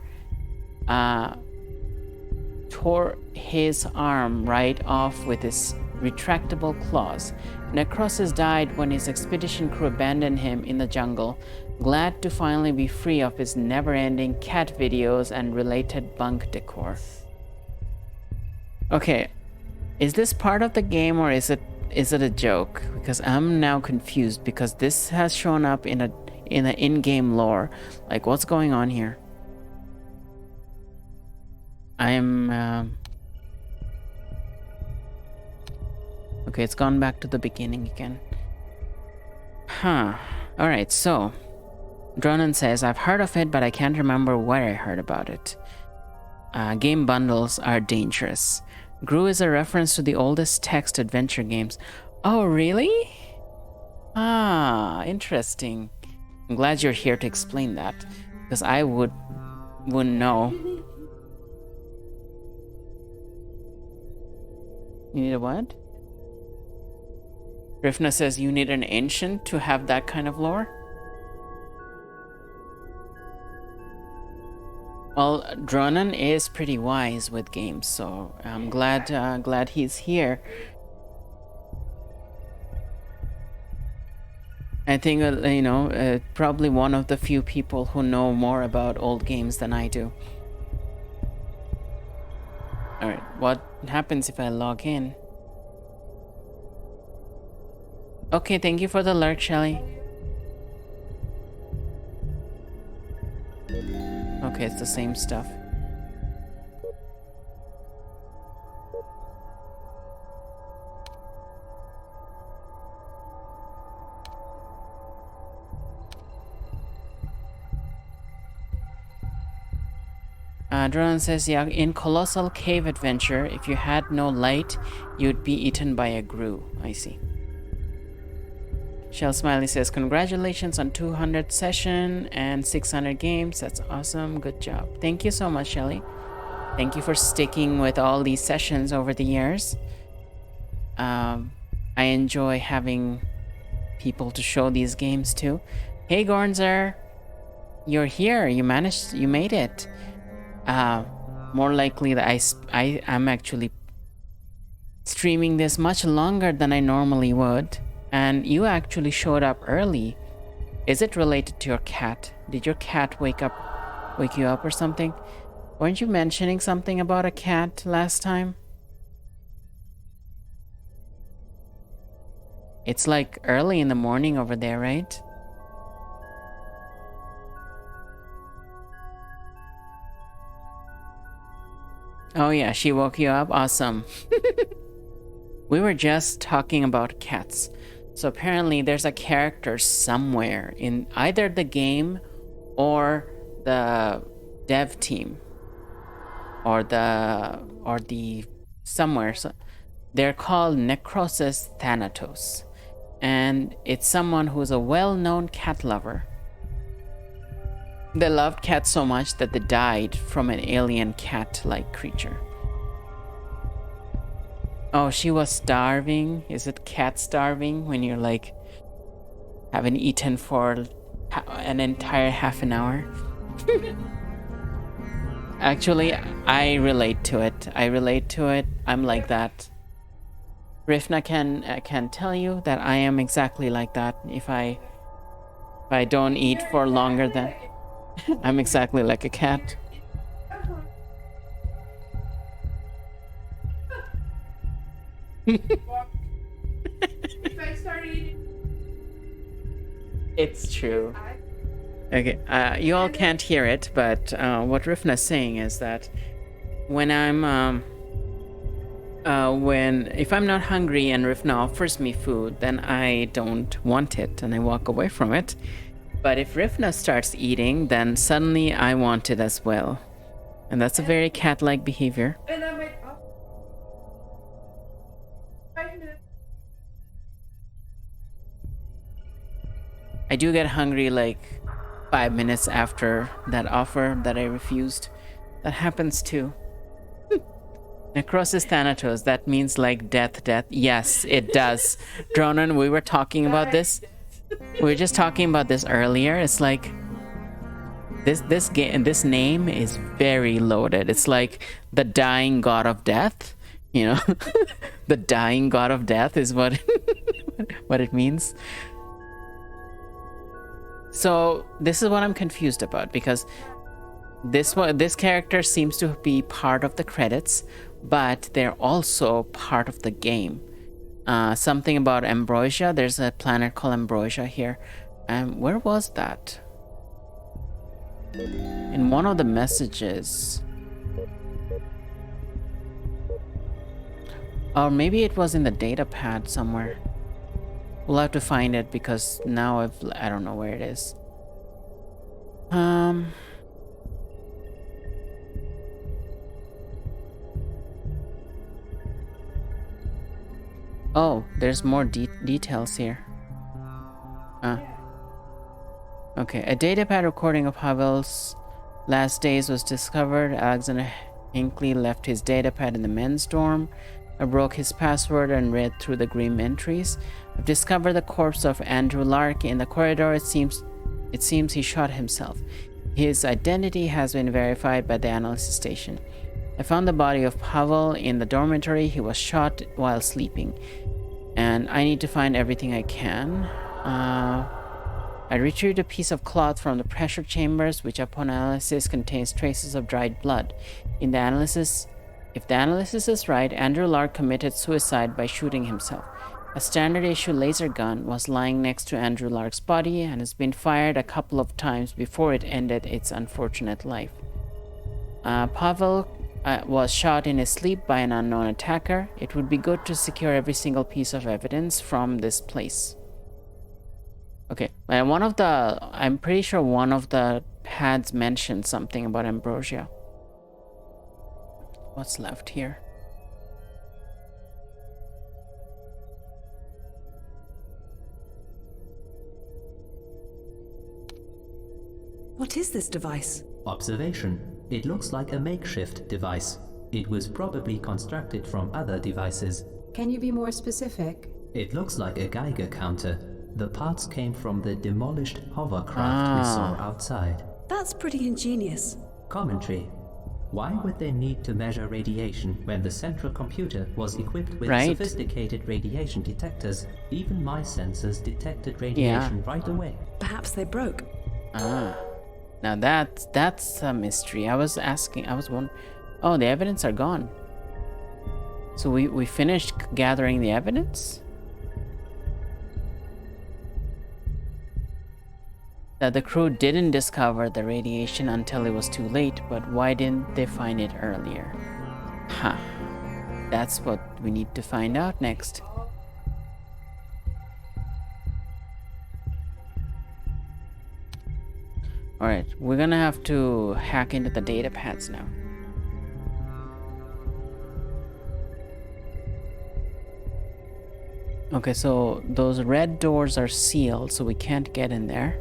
tore his arm right off with his retractable claws. Necrosis died when his expedition crew abandoned him in the jungle, glad to finally be free of his never-ending cat videos and related bunk decor. Okay, is this part of the game or is it a joke? Because I'm now confused because this has shown up in the in-game lore. Like, what's going on here? Okay, it's gone back to the beginning again. Huh. Alright, so Dronan says, I've heard of it, but I can't remember where I heard about it. Game bundles are dangerous. GRUE is a reference to the oldest text adventure games. Oh, really? Ah, interesting. I'm glad you're here to explain that, because I wouldn't know. You need a what? Rifna says you need an ancient to have that kind of lore? Well, Dronan is pretty wise with games, so I'm glad he's here. I think, probably one of the few people who know more about old games than I do. Alright, what happens if I log in? Okay, thank you for the lurk, Shelly. Okay, it's the same stuff. Dronan says, yeah, in Colossal Cave Adventure, if you had no light, you'd be eaten by a GRUE. I see. Shell Smiley says, congratulations on 200 session and 600 games. That's awesome. Good job. Thank you so much, Shelly. Thank you for sticking with all these sessions over the years. I enjoy having people to show these games to. Hey, Gornzer. You're here. You made it. More likely that I'm actually streaming this much longer than I normally would. And you actually showed up early. Is it related to your cat? Did your cat wake you up or something? Weren't you mentioning something about a cat last time? It's like early in the morning over there, right? Oh yeah, she woke you up? Awesome. We were just talking about cats. So apparently there's a character somewhere in either the game or the dev team or the somewhere. So they're called Necrosis Thanatos. And it's someone who's a well-known cat lover. They loved cats so much that they died from an alien cat-like creature. Oh, she was starving. Is it cat starving when you're like haven't eaten for an entire half an hour? Actually, I relate to it. I'm like that. Rifna can tell you that I am exactly like that. If I don't eat for longer than I'm exactly like a cat. It's true. Okay, you all can't hear it, but what Rifna's saying is that when if I'm not hungry and Rifna offers me food, then I don't want it and I walk away from it. But if Rifna starts eating, then suddenly I want it as well. And that's a very cat-like behavior. I do get hungry like 5 minutes after that offer that I refused. That happens too. Necrosis Thanatos, that means like death. Yes, it does. Dronan, we were talking about this. We were just talking about this earlier. It's like this name is very loaded. It's like the dying god of death, you know? The dying god of death is what what it means. So this is what I'm confused about, because this character seems to be part of the credits, but they're also part of the game. Something about Ambrosia. There's a planet called Ambrosia here. Where was that? In one of the messages. Or maybe it was in the data pad somewhere. We'll have to find it because now I don't know where it is. Oh, there's more details here. Okay, a datapad recording of Havel's last days was discovered. Alexander Hinckley left his datapad in the men's dorm. I broke his password and read through the grim entries. I've discovered the corpse of Andrew Lark in the corridor. It seems he shot himself. His identity has been verified by the analysis station. I found the body of Pavel in the dormitory. He was shot while sleeping. And I need to find everything I can. I retrieved a piece of cloth from the pressure chambers, which upon analysis contains traces of dried blood. If the analysis is right, Andrew Lark committed suicide by shooting himself. A standard issue laser gun was lying next to Andrew Lark's body and has been fired a couple of times before it ended its unfortunate life. Pavel was shot in his sleep by an unknown attacker. It would be good to secure every single piece of evidence from this place. Okay, and I'm pretty sure one of the pads mentioned something about Ambrosia. What's left here? What is this device? Observation. It looks like a makeshift device. It was probably constructed from other devices. Can you be more specific? It looks like a Geiger counter. The parts came from the demolished hovercraft we saw outside. That's pretty ingenious. Commentary. Why would they need to measure radiation when the central computer was equipped with Right. sophisticated radiation detectors? Even my sensors detected radiation right away. Perhaps they broke. Now that's a mystery. I was wondering. Oh, the evidence are gone. So we finished gathering the evidence? That the crew didn't discover the radiation until it was too late, but why didn't they find it earlier? Huh. That's what we need to find out next. Alright, we're gonna have to hack into the data pads now. Okay, so those red doors are sealed, so we can't get in there.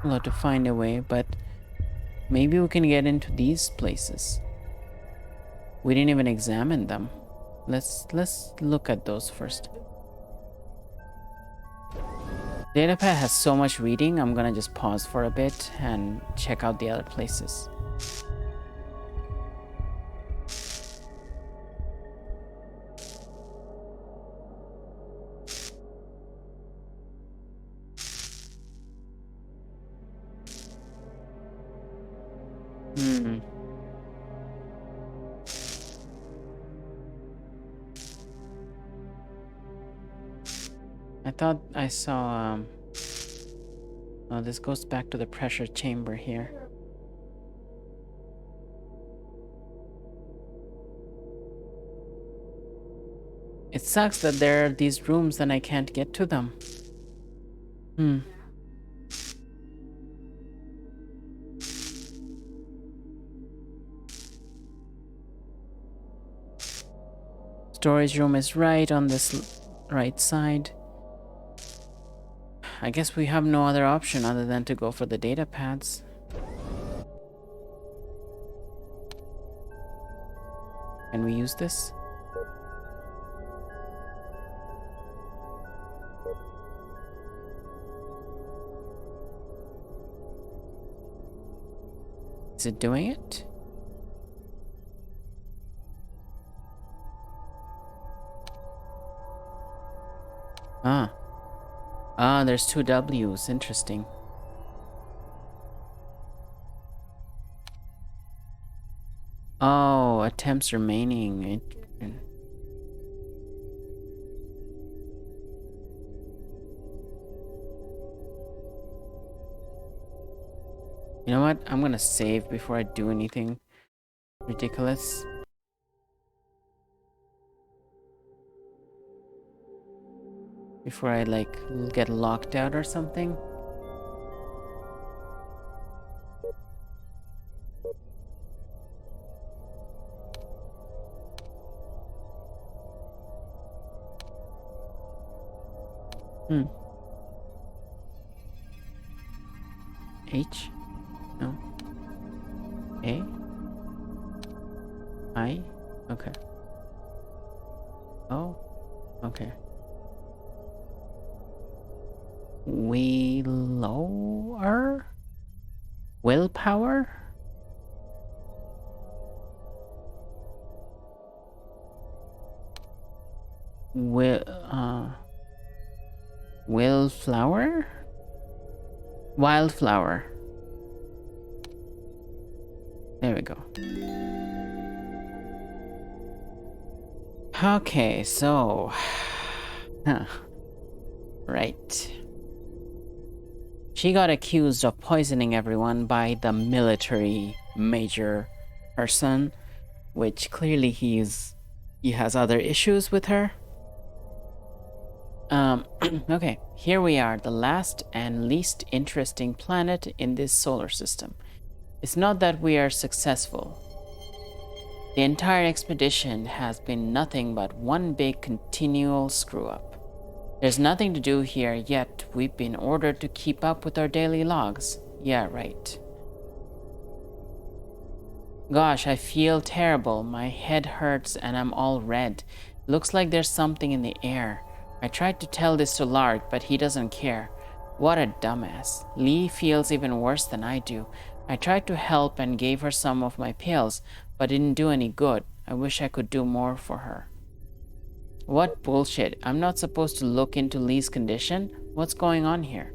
We'll have to find a way, but maybe we can get into these places. We didn't even examine them. Let's look at those first. Datapad has so much reading, I'm gonna just pause for a bit and check out the other places. I thought I saw, oh, this goes back to the pressure chamber here. It sucks that there are these rooms and I can't get to them. Storage room is right on this right side. I guess we have no other option other than to go for the data pads. Can we use this? Is it doing it? There's two W's. Interesting. Oh, attempts remaining. You know what? I'm gonna save before I do anything ridiculous. Before I like get locked out or something. H? No. A? I? Okay. Oh, okay. We lower? Willpower? Wildflower? Wildflower. There we go. Okay, so... Right. She got accused of poisoning everyone by the military major person, which clearly he has other issues with her. Okay, here we are, the last and least interesting planet in this solar system. It's not that we are successful. The entire expedition has been nothing but one big continual screw-up. There's nothing to do here, yet we've been ordered to keep up with our daily logs. Yeah, right. Gosh, I feel terrible. My head hurts and I'm all red. Looks like there's something in the air. I tried to tell this to Lark, but he doesn't care. What a dumbass. Lee feels even worse than I do. I tried to help and gave her some of my pills, but didn't do any good. I wish I could do more for her. What bullshit. I'm not supposed to look into Lee's condition? What's going on here?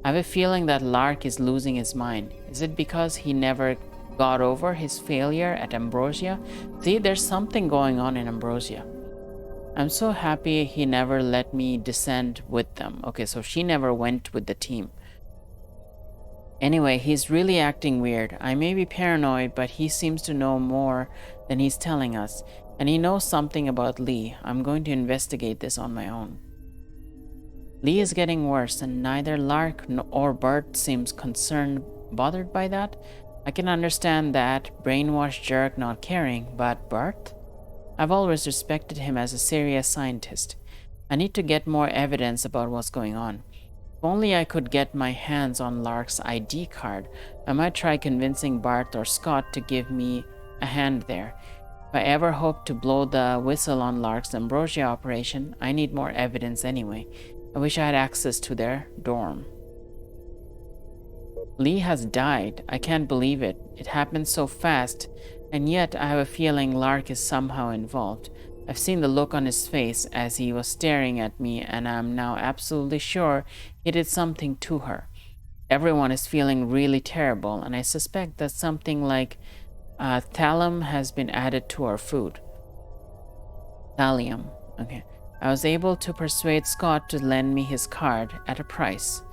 I have a feeling that Lark is losing his mind. Is it because he never got over his failure at Ambrosia? See, there's something going on in Ambrosia. I'm so happy he never let me descend with them. Okay, so she never went with the team. Anyway, he's really acting weird. I may be paranoid, but he seems to know more than he's telling us. And he knows something about Lee. I'm going to investigate this on my own. Lee is getting worse, and neither Lark or Bert seems bothered by that. I can understand that brainwashed jerk not caring, but Bert? I've always respected him as a serious scientist. I need to get more evidence about what's going on. If only I could get my hands on Lark's ID card, I might try convincing Bart or Scott to give me a hand there. If I ever hope to blow the whistle on Lark's BRJE operation, I need more evidence anyway. I wish I had access to their dorm. Lee has died. I can't believe it. It happened so fast, and yet I have a feeling Lark is somehow involved. I've seen the look on his face as he was staring at me, and I'm now absolutely sure he did something to her. Everyone is feeling really terrible, and I suspect that something like thallium has been added to our food. Thallium. Okay. I was able to persuade Scott to lend me his card at a price.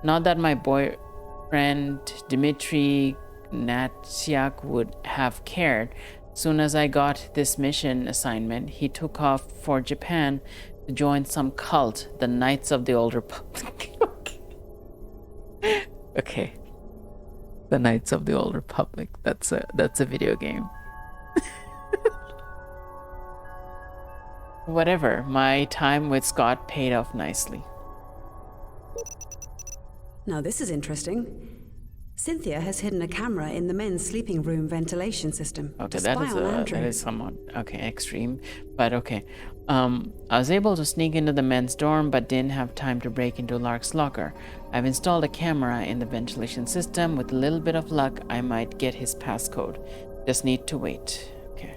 Not that my boyfriend Dmitry Natsiak would have cared. Soon as I got this mission assignment, he took off for Japan to join some cult, the Knights of the Old Republic. Okay. The Knights of the Old Republic. That's a video game. Whatever, my time with Scott paid off nicely. Now this is interesting. Cynthia has hidden a camera in the men's sleeping room ventilation system Okay, to spy on Andrew. that is somewhat extreme, but okay. I was able to sneak into the men's dorm, but didn't have time to break into Lark's locker. I've installed a camera in the ventilation system. With a little bit of luck, I might get his passcode. Just need to wait. Okay.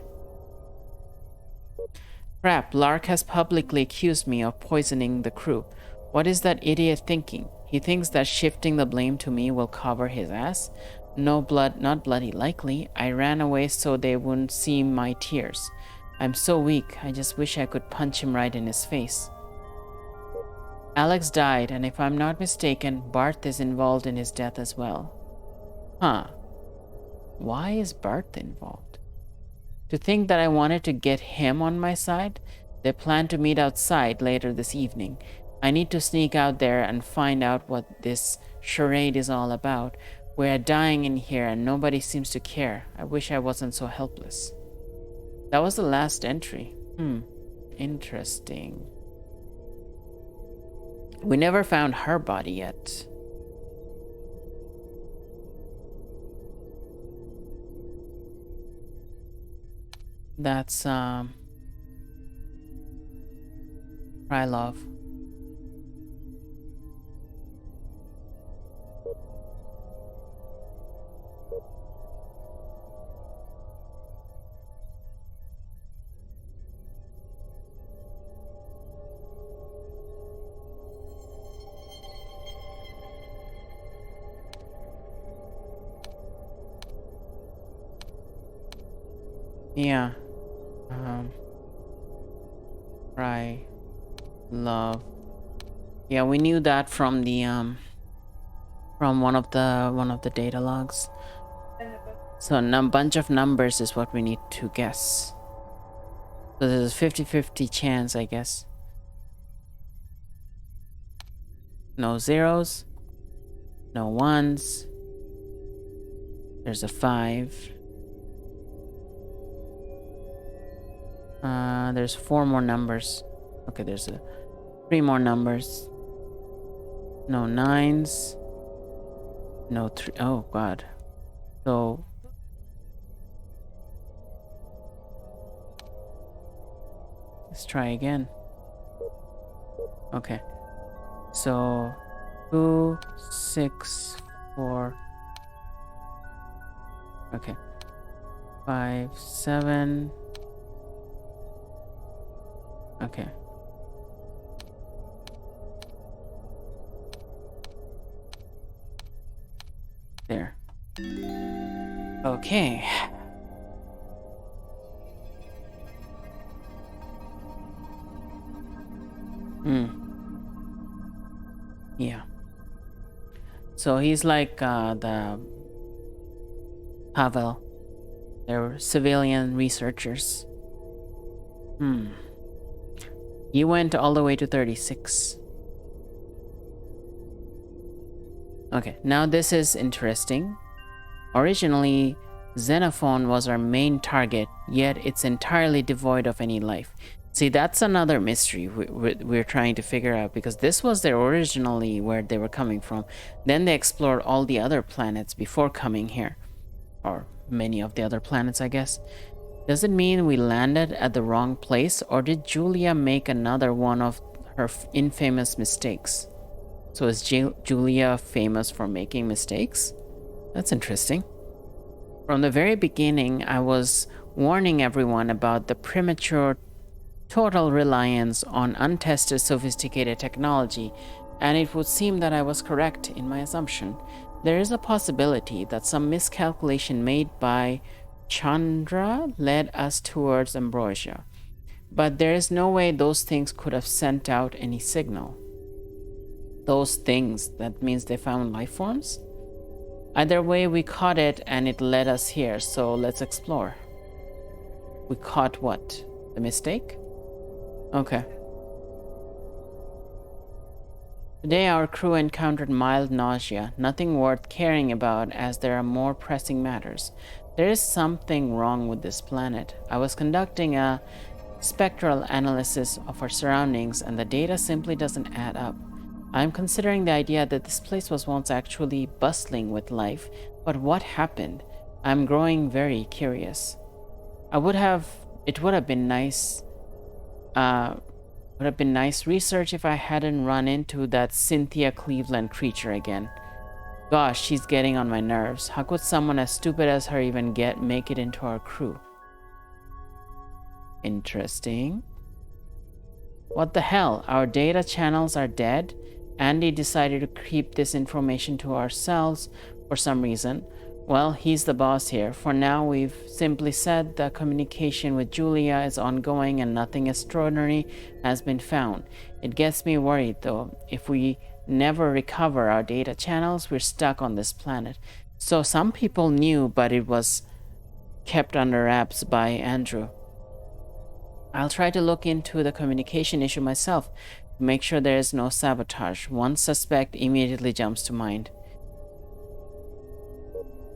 Crap, Lark has publicly accused me of poisoning the crew. What is that idiot thinking? He thinks that shifting the blame to me will cover his ass? Not bloody likely. I ran away so they wouldn't see my tears. I'm so weak, I just wish I could punch him right in his face. Alex died, and if I'm not mistaken, Bart is involved in his death as well. Huh. Why is Bart involved? To think that I wanted to get him on my side? They plan to meet outside later this evening. I need to sneak out there and find out what this charade is all about. We're dying in here and nobody seems to care. I wish I wasn't so helpless. That was the last entry. Interesting. We never found her body yet. That's Krylov. Yeah. Cry, love. Yeah, we knew that from the from one of the data logs. So a bunch of numbers is what we need to guess. So there's a 50-50 chance, I guess. No zeros, no ones. There's a 5. There's 4 more numbers. Okay, there's 3 more numbers. No 9s. No 3. Oh god. So let's try again. Okay. So 2, 6, 4. Okay. 5, 7. Okay. There. Okay. Yeah. So he's like the Pavel. They're civilian researchers. He went all the way to 36. Okay, now this is interesting. Originally, Xenophon was our main target, yet it's entirely devoid of any life. See, that's another mystery we're trying to figure out, because this was their originally where they were coming from. Then they explored all the other planets before coming here. Or many of the other planets, I guess. Does it mean we landed at the wrong place, or did Julia make another one of her infamous mistakes? So is Julia famous for making mistakes? That's interesting. From the very beginning, I was warning everyone about the premature total reliance on untested sophisticated technology, and it would seem that I was correct in my assumption. There is a possibility that some miscalculation made by Chandra led us towards Ambrosia, but there is no way those things could have sent out any signal. Those things, that means they found life forms? Either way, we caught it and it led us here, so let's explore. We caught what? The mistake? Okay. Today our crew encountered mild nausea, nothing worth caring about as there are more pressing matters. There is something wrong with this planet. I was conducting a spectral analysis of our surroundings and the data simply doesn't add up. I'm considering the idea that this place was once actually bustling with life, but what happened? I'm growing very curious. It would have been nice research if I hadn't run into that Cynthia Cleveland creature again. Gosh, she's getting on my nerves. How could someone as stupid as her even make it into our crew? Interesting. What the hell? Our data channels are dead? Andy decided to keep this information to ourselves for some reason. Well, he's the boss here. For now, we've simply said the communication with Julia is ongoing and nothing extraordinary has been found. It gets me worried, though. If we never recover our data channels, we're stuck on this planet. So some people knew, but it was kept under wraps by Andrew. I'll try to look into the communication issue myself to make sure there is no sabotage. One suspect immediately jumps to mind.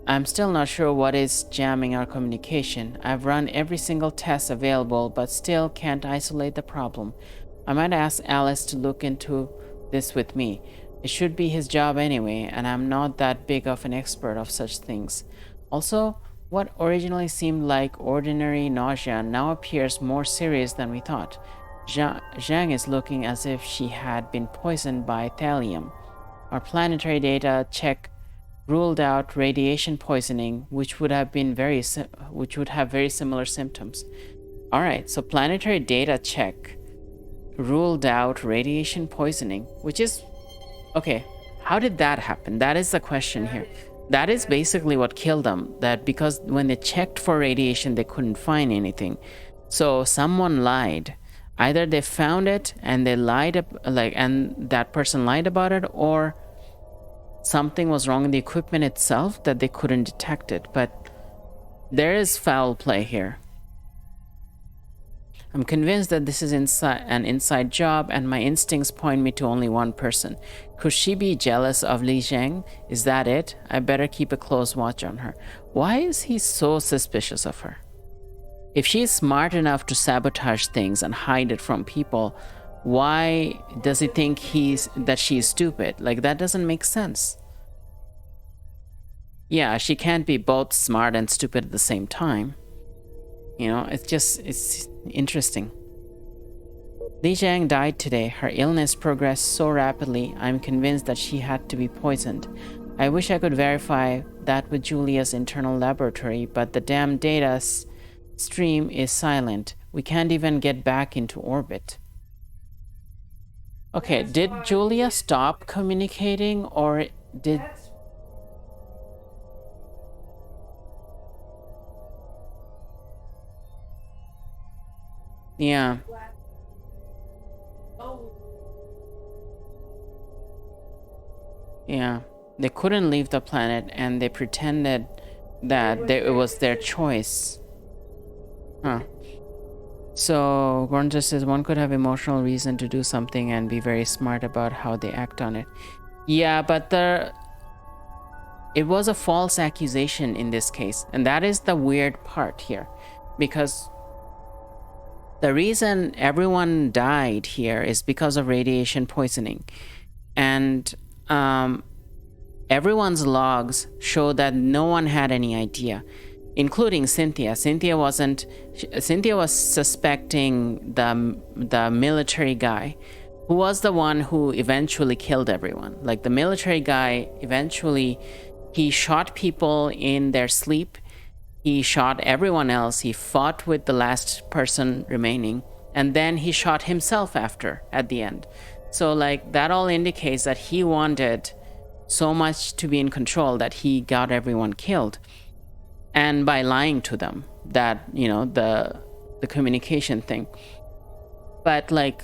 I'm still not sure what is jamming our communication. I've run every single test available, but still can't isolate the problem. I might ask Alice to look into this with me. It should be his job anyway, and I'm not that big of an expert of such things. Also, what originally seemed like ordinary nausea now appears more serious than we thought. Zhang is looking as if she had been poisoned by thallium. Our planetary data check ruled out radiation poisoning, which would have very similar symptoms. All right, so planetary data check ruled out radiation poisoning, which is okay. How did that happen? That is the question here. That is basically what killed them. That because when they checked for radiation, they couldn't find anything. So someone lied. Either they found it and they lied, and that person lied about it, or something was wrong in the equipment itself that they couldn't detect it. But there is foul play here. I'm convinced that this is an inside job, and my instincts point me to only one person. Could she be jealous of Li Zhang? Is that it? I better keep a close watch on her. Why is he so suspicious of her? If she is smart enough to sabotage things and hide it from people, why does he think that she is stupid? Like, that doesn't make sense. Yeah, she can't be both smart and stupid at the same time. You know, it's interesting. Li Zhang died today. Her illness progressed so rapidly, I'm convinced that she had to be poisoned. I wish I could verify that with Julia's internal laboratory, but the damn data stream is silent. We can't even get back into orbit. Okay, did Julia stop communicating, or did... Yeah. Yeah. They couldn't leave the planet, and they pretended that it was their choice. Huh. So Gordon just says one could have emotional reason to do something and be very smart about how they act on it. Yeah, but it was a false accusation in this case, and that is the weird part here, because the reason everyone died here is because of radiation poisoning, and everyone's logs show that no one had any idea, including Cynthia. Cynthia was suspecting the military guy, who was the one who eventually killed everyone. Like, the military guy eventually, he shot people in their sleep. He shot everyone else. He fought with the last person remaining, and then he shot himself at the end. So like, that all indicates that he wanted so much to be in control that he got everyone killed. And by lying to them, that, you know, the communication thing. But like,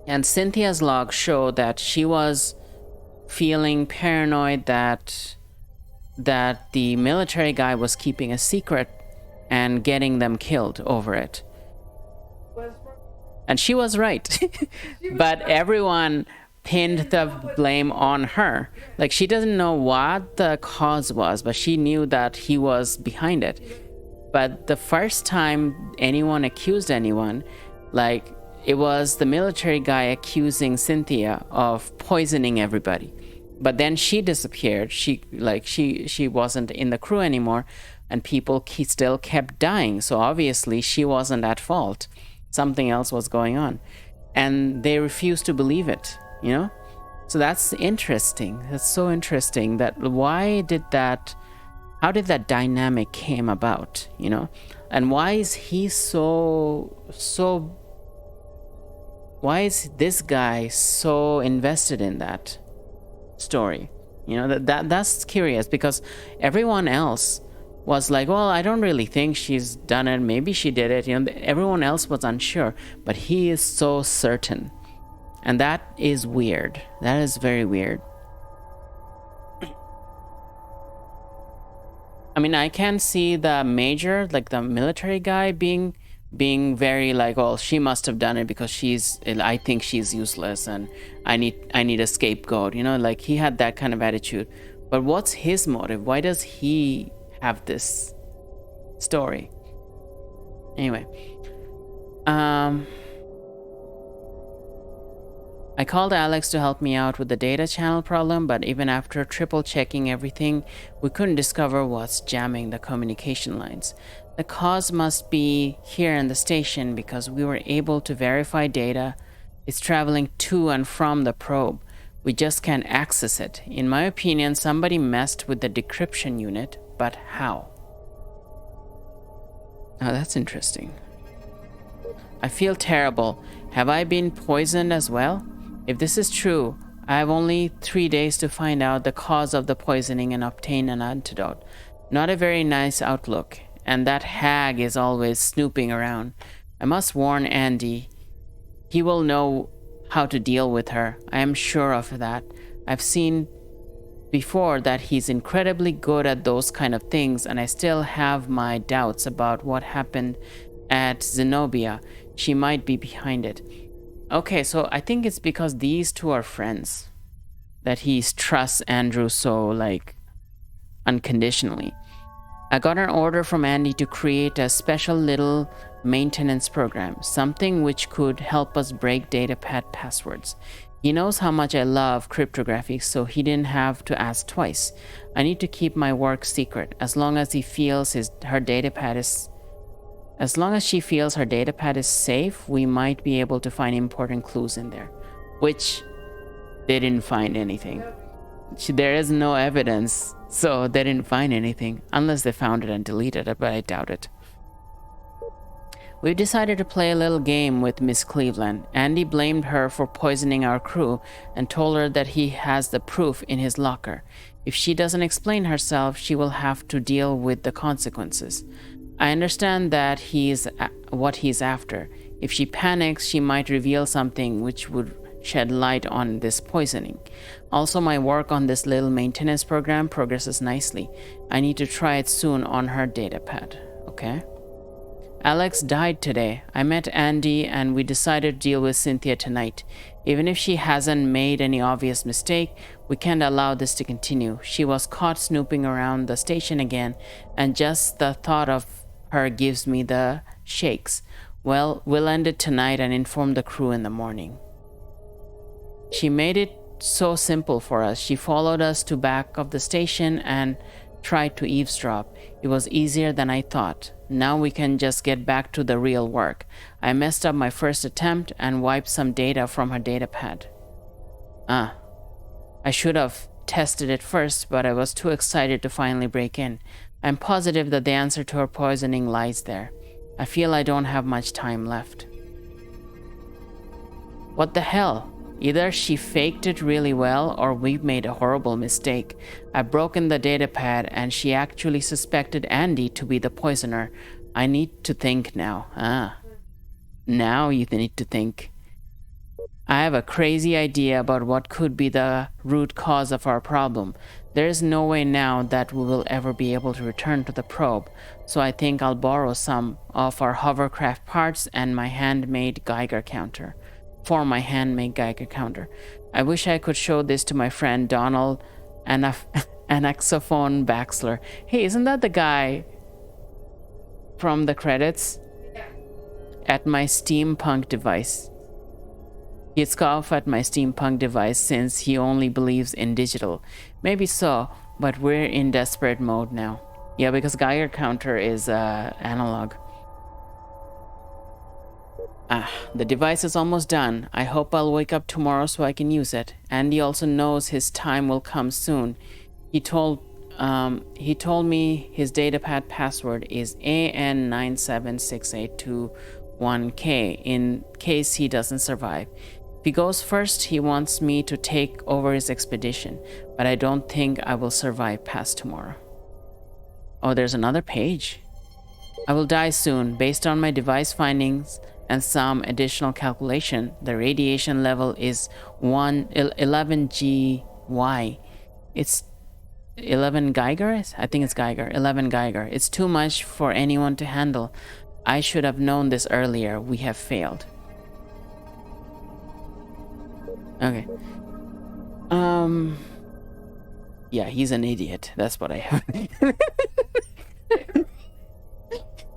and Cynthia's logs show that she was feeling paranoid that the military guy was keeping a secret and getting them killed over it. And she was right. But everyone pinned the blame on her. Like, she doesn't know what the cause was, but she knew that he was behind it. But the first time anyone accused anyone, like, it was the military guy accusing Cynthia of poisoning everybody. But then she disappeared. She wasn't in the crew anymore, and people still kept dying. So obviously she wasn't at fault. Something else was going on, and they refused to believe it, you know? So that's interesting. That's so interesting. That how did that dynamic came about, you know? And why is he why is this guy so invested in that story? You know, that's curious, because everyone else was like, well, I don't really think she's done it. Maybe she did it. You know, everyone else was unsure, but he is so certain. And that is weird. That is very weird. I mean, I can see the major, like the military guy being very like, well, she must have done it because I think she's useless and I need a scapegoat, you know, like he had that kind of attitude. But what's his motive? Why does he have this story? Anyway, I called Alex to help me out with the data channel problem, but even after triple checking everything, we couldn't discover what's jamming the communication lines. The cause must be here in the station, because we were able to verify data is traveling to and from the probe. We just can't access it. In my opinion, somebody messed with the decryption unit, but how? Oh, that's interesting. I feel terrible. Have I been poisoned as well? If this is true, I have only 3 days to find out the cause of the poisoning and obtain an antidote. Not a very nice outlook, and that hag is always snooping around. I must warn Andy. He will know how to deal with her. I am sure of that. I've seen before that he's incredibly good at those kind of things, and I still have my doubts about what happened at Zenobia. She might be behind it. Okay, so I think it's because these two are friends that he trusts Andrew so, like, unconditionally. I got an order from Andy to create a special little maintenance program, something which could help us break datapad passwords. He knows how much I love cryptography, so he didn't have to ask twice. I need to keep my work secret. As long as she feels her datapad is safe, we might be able to find important clues in there. Which they didn't find anything. There is no evidence, so they didn't find anything, unless they found it and deleted it, but I doubt it. We decided to play a little game with Miss Cleveland. Andy blamed her for poisoning our crew and told her that he has the proof in his locker. If she doesn't explain herself, she will have to deal with the consequences. I understand that what he's after. If she panics, she might reveal something which would shed light on this poisoning. Also, my work on this little maintenance program progresses nicely. I need to try it soon on her datapad. Okay. Alex died today. I met Andy and we decided to deal with Cynthia tonight. Even if she hasn't made any obvious mistake, we can't allow this to continue. She was caught snooping around the station again, and just the thought of her gives me the shakes. Well, we'll end it tonight and inform the crew in the morning. She made it so simple for us. She followed us to back of the station and tried to eavesdrop. It was easier than I thought. Now we can just get back to the real work. I messed up my first attempt and wiped some data from her datapad. I should have tested it first, but I was too excited to finally break in. I'm positive that the answer to her poisoning lies there. I feel I don't have much time left. What the hell? Either she faked it really well or we've made a horrible mistake. I've broken the datapad and she actually suspected Andy to be the poisoner. I need to think now. Now you need to think. I have a crazy idea about what could be the root cause of our problem. There is no way now that we will ever be able to return to the probe, so I think I'll borrow some of our hovercraft parts and my handmade Geiger counter. I wish I could show this to my friend Donald Anaxophone Baxler. Hey, isn't that the guy from the credits? At my steampunk device. He'd scoff at my steampunk device since he only believes in digital. Maybe so, but we're in desperate mode now. Yeah, because Geiger counter is analog. The device is almost done. I hope I'll wake up tomorrow so I can use it. Andy also knows his time will come soon. He told me his datapad password is AN9768221K in case he doesn't survive. If he goes first, he wants me to take over his expedition, but I don't think I will survive past tomorrow. Oh, there's another page. I will die soon. Based on my device findings and some additional calculation, the radiation level is 11 GY. It's 11 Geiger? I think it's Geiger. 11 Geiger. It's too much for anyone to handle. I should have known this earlier. We have failed. Okay. Yeah, he's an idiot. That's what I have.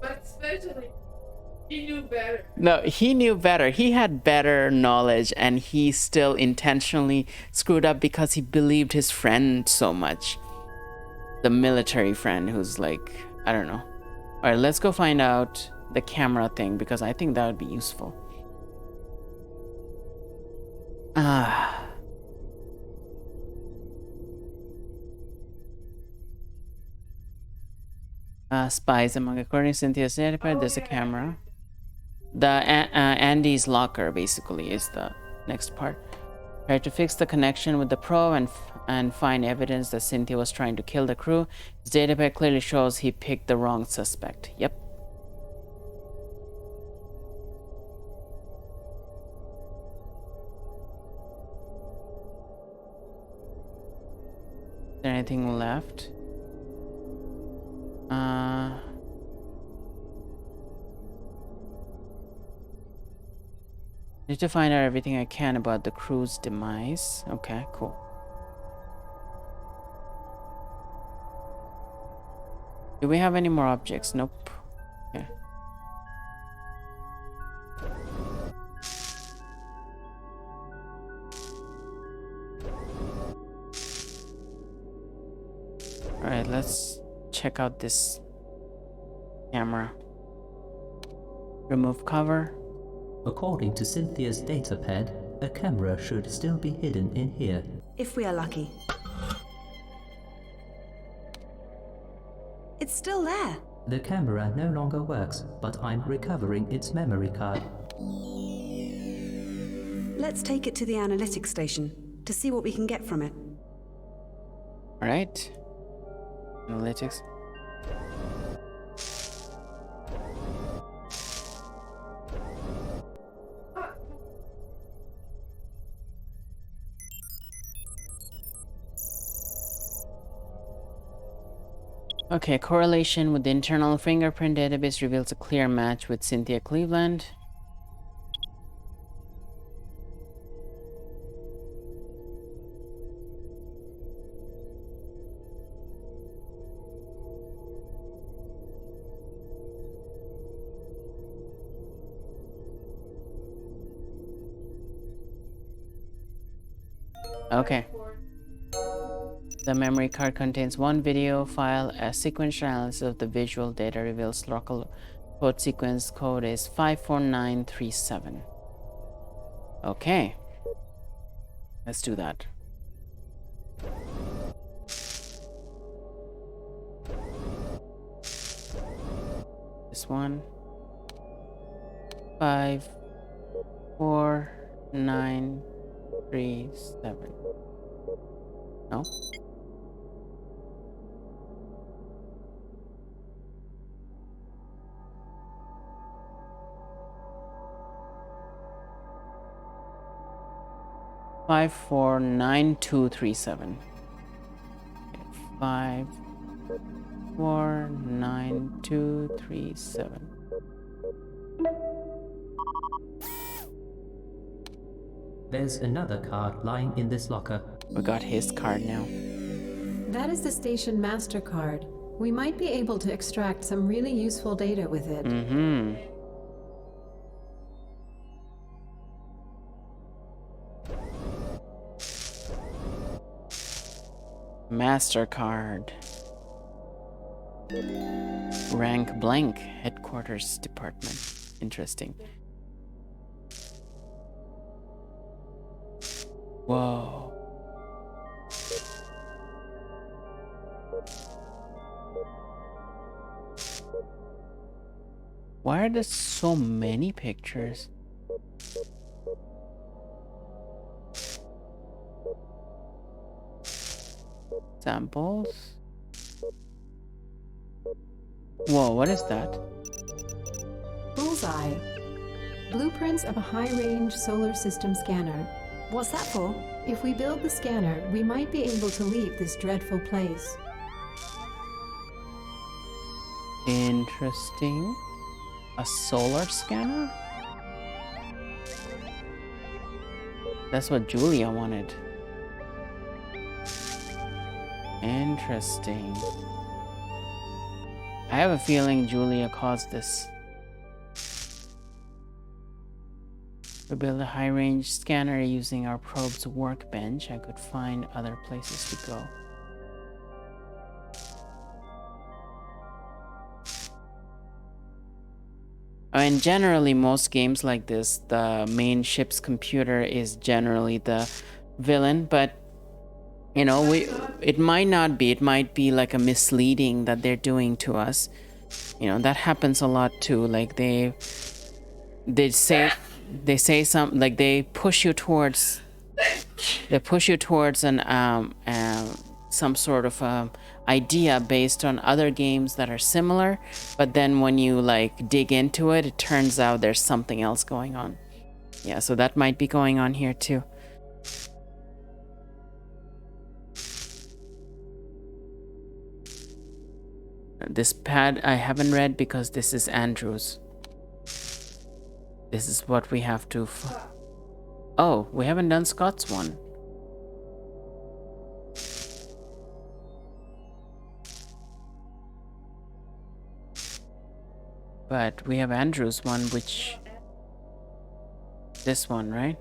But especially, he knew better. No, he knew better. He had better knowledge, and he still intentionally screwed up because he believed his friend so much. The military friend who's like, I don't know. All right, let's go find out the camera thing because I think that would be useful. Spies among, according to Cynthia's datapad, there's a camera. The Andy's locker basically is the next part. Try to fix the connection with the probe and find evidence that Cynthia was trying to kill the crew. His datapad clearly shows he picked the wrong suspect. Yep. Is there anything left? Need to find out everything I can about the crew's demise. Okay, cool. Do we have any more objects? Nope. Okay. Alright, let's check out this camera. Remove cover. According to Cynthia's datapad, a camera should still be hidden in here. If we are lucky. It's still there. The camera no longer works, but I'm recovering its memory card. Let's take it to the analytics station to see what we can get from it. Alright. Analytics. Okay, correlation with the internal fingerprint database reveals a clear match with Cynthia Cleveland. Okay. The memory card contains one video file. A sequential analysis of the visual data reveals local code sequence code is 54937. Okay. Let's do that. This one. 54937. No. Five four nine two three seven. 5492237. There's another card lying in this locker. We got his card now. That is the station MasterCard. We might be able to extract some really useful data with it. Mm-hmm. MasterCard. Rank blank. Headquarters department. Interesting. Whoa. Why are there so many pictures? Samples. Whoa, what is that? Bullseye. Blueprints of a high-range solar system scanner. What's that for? If we build the scanner, we might be able to leave this dreadful place. Interesting. A solar scanner? That's what Julia wanted. Interesting. I have a feeling Julia caused this. We build a high-range scanner using our probe's workbench. I could find other places to go. I mean, generally, most games like this, the main ship's computer is generally the villain, but you know, it might not be. It might be like a misleading that they're doing to us. You know, that happens a lot too. Like they say something, like they push you towards an some sort of idea based on other games that are similar, but then when you like dig into it, it turns out there's something else going on. Yeah, so that might be going on here too. This pad I haven't read because this is Andrew's. This is what we have to oh, we haven't done Scott's one. But we have Andrew's one, which... This one, right?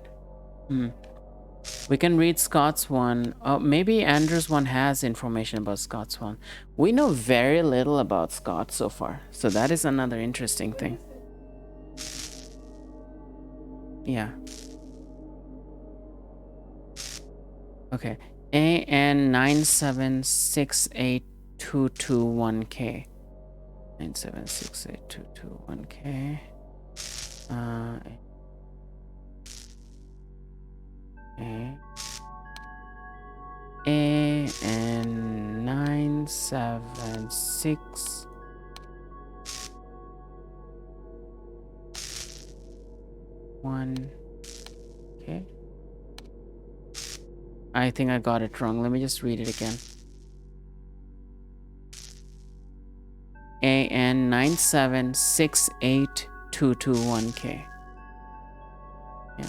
We can read Scott's one. Oh, maybe Andrew's one has information about Scott's one. We know very little about Scott so far. So that is another interesting thing. Yeah. Okay. AN9768221K. 9768221K. AN976 1. Okay. I think I got it wrong. Let me just read it again. AN9768221K. Yeah.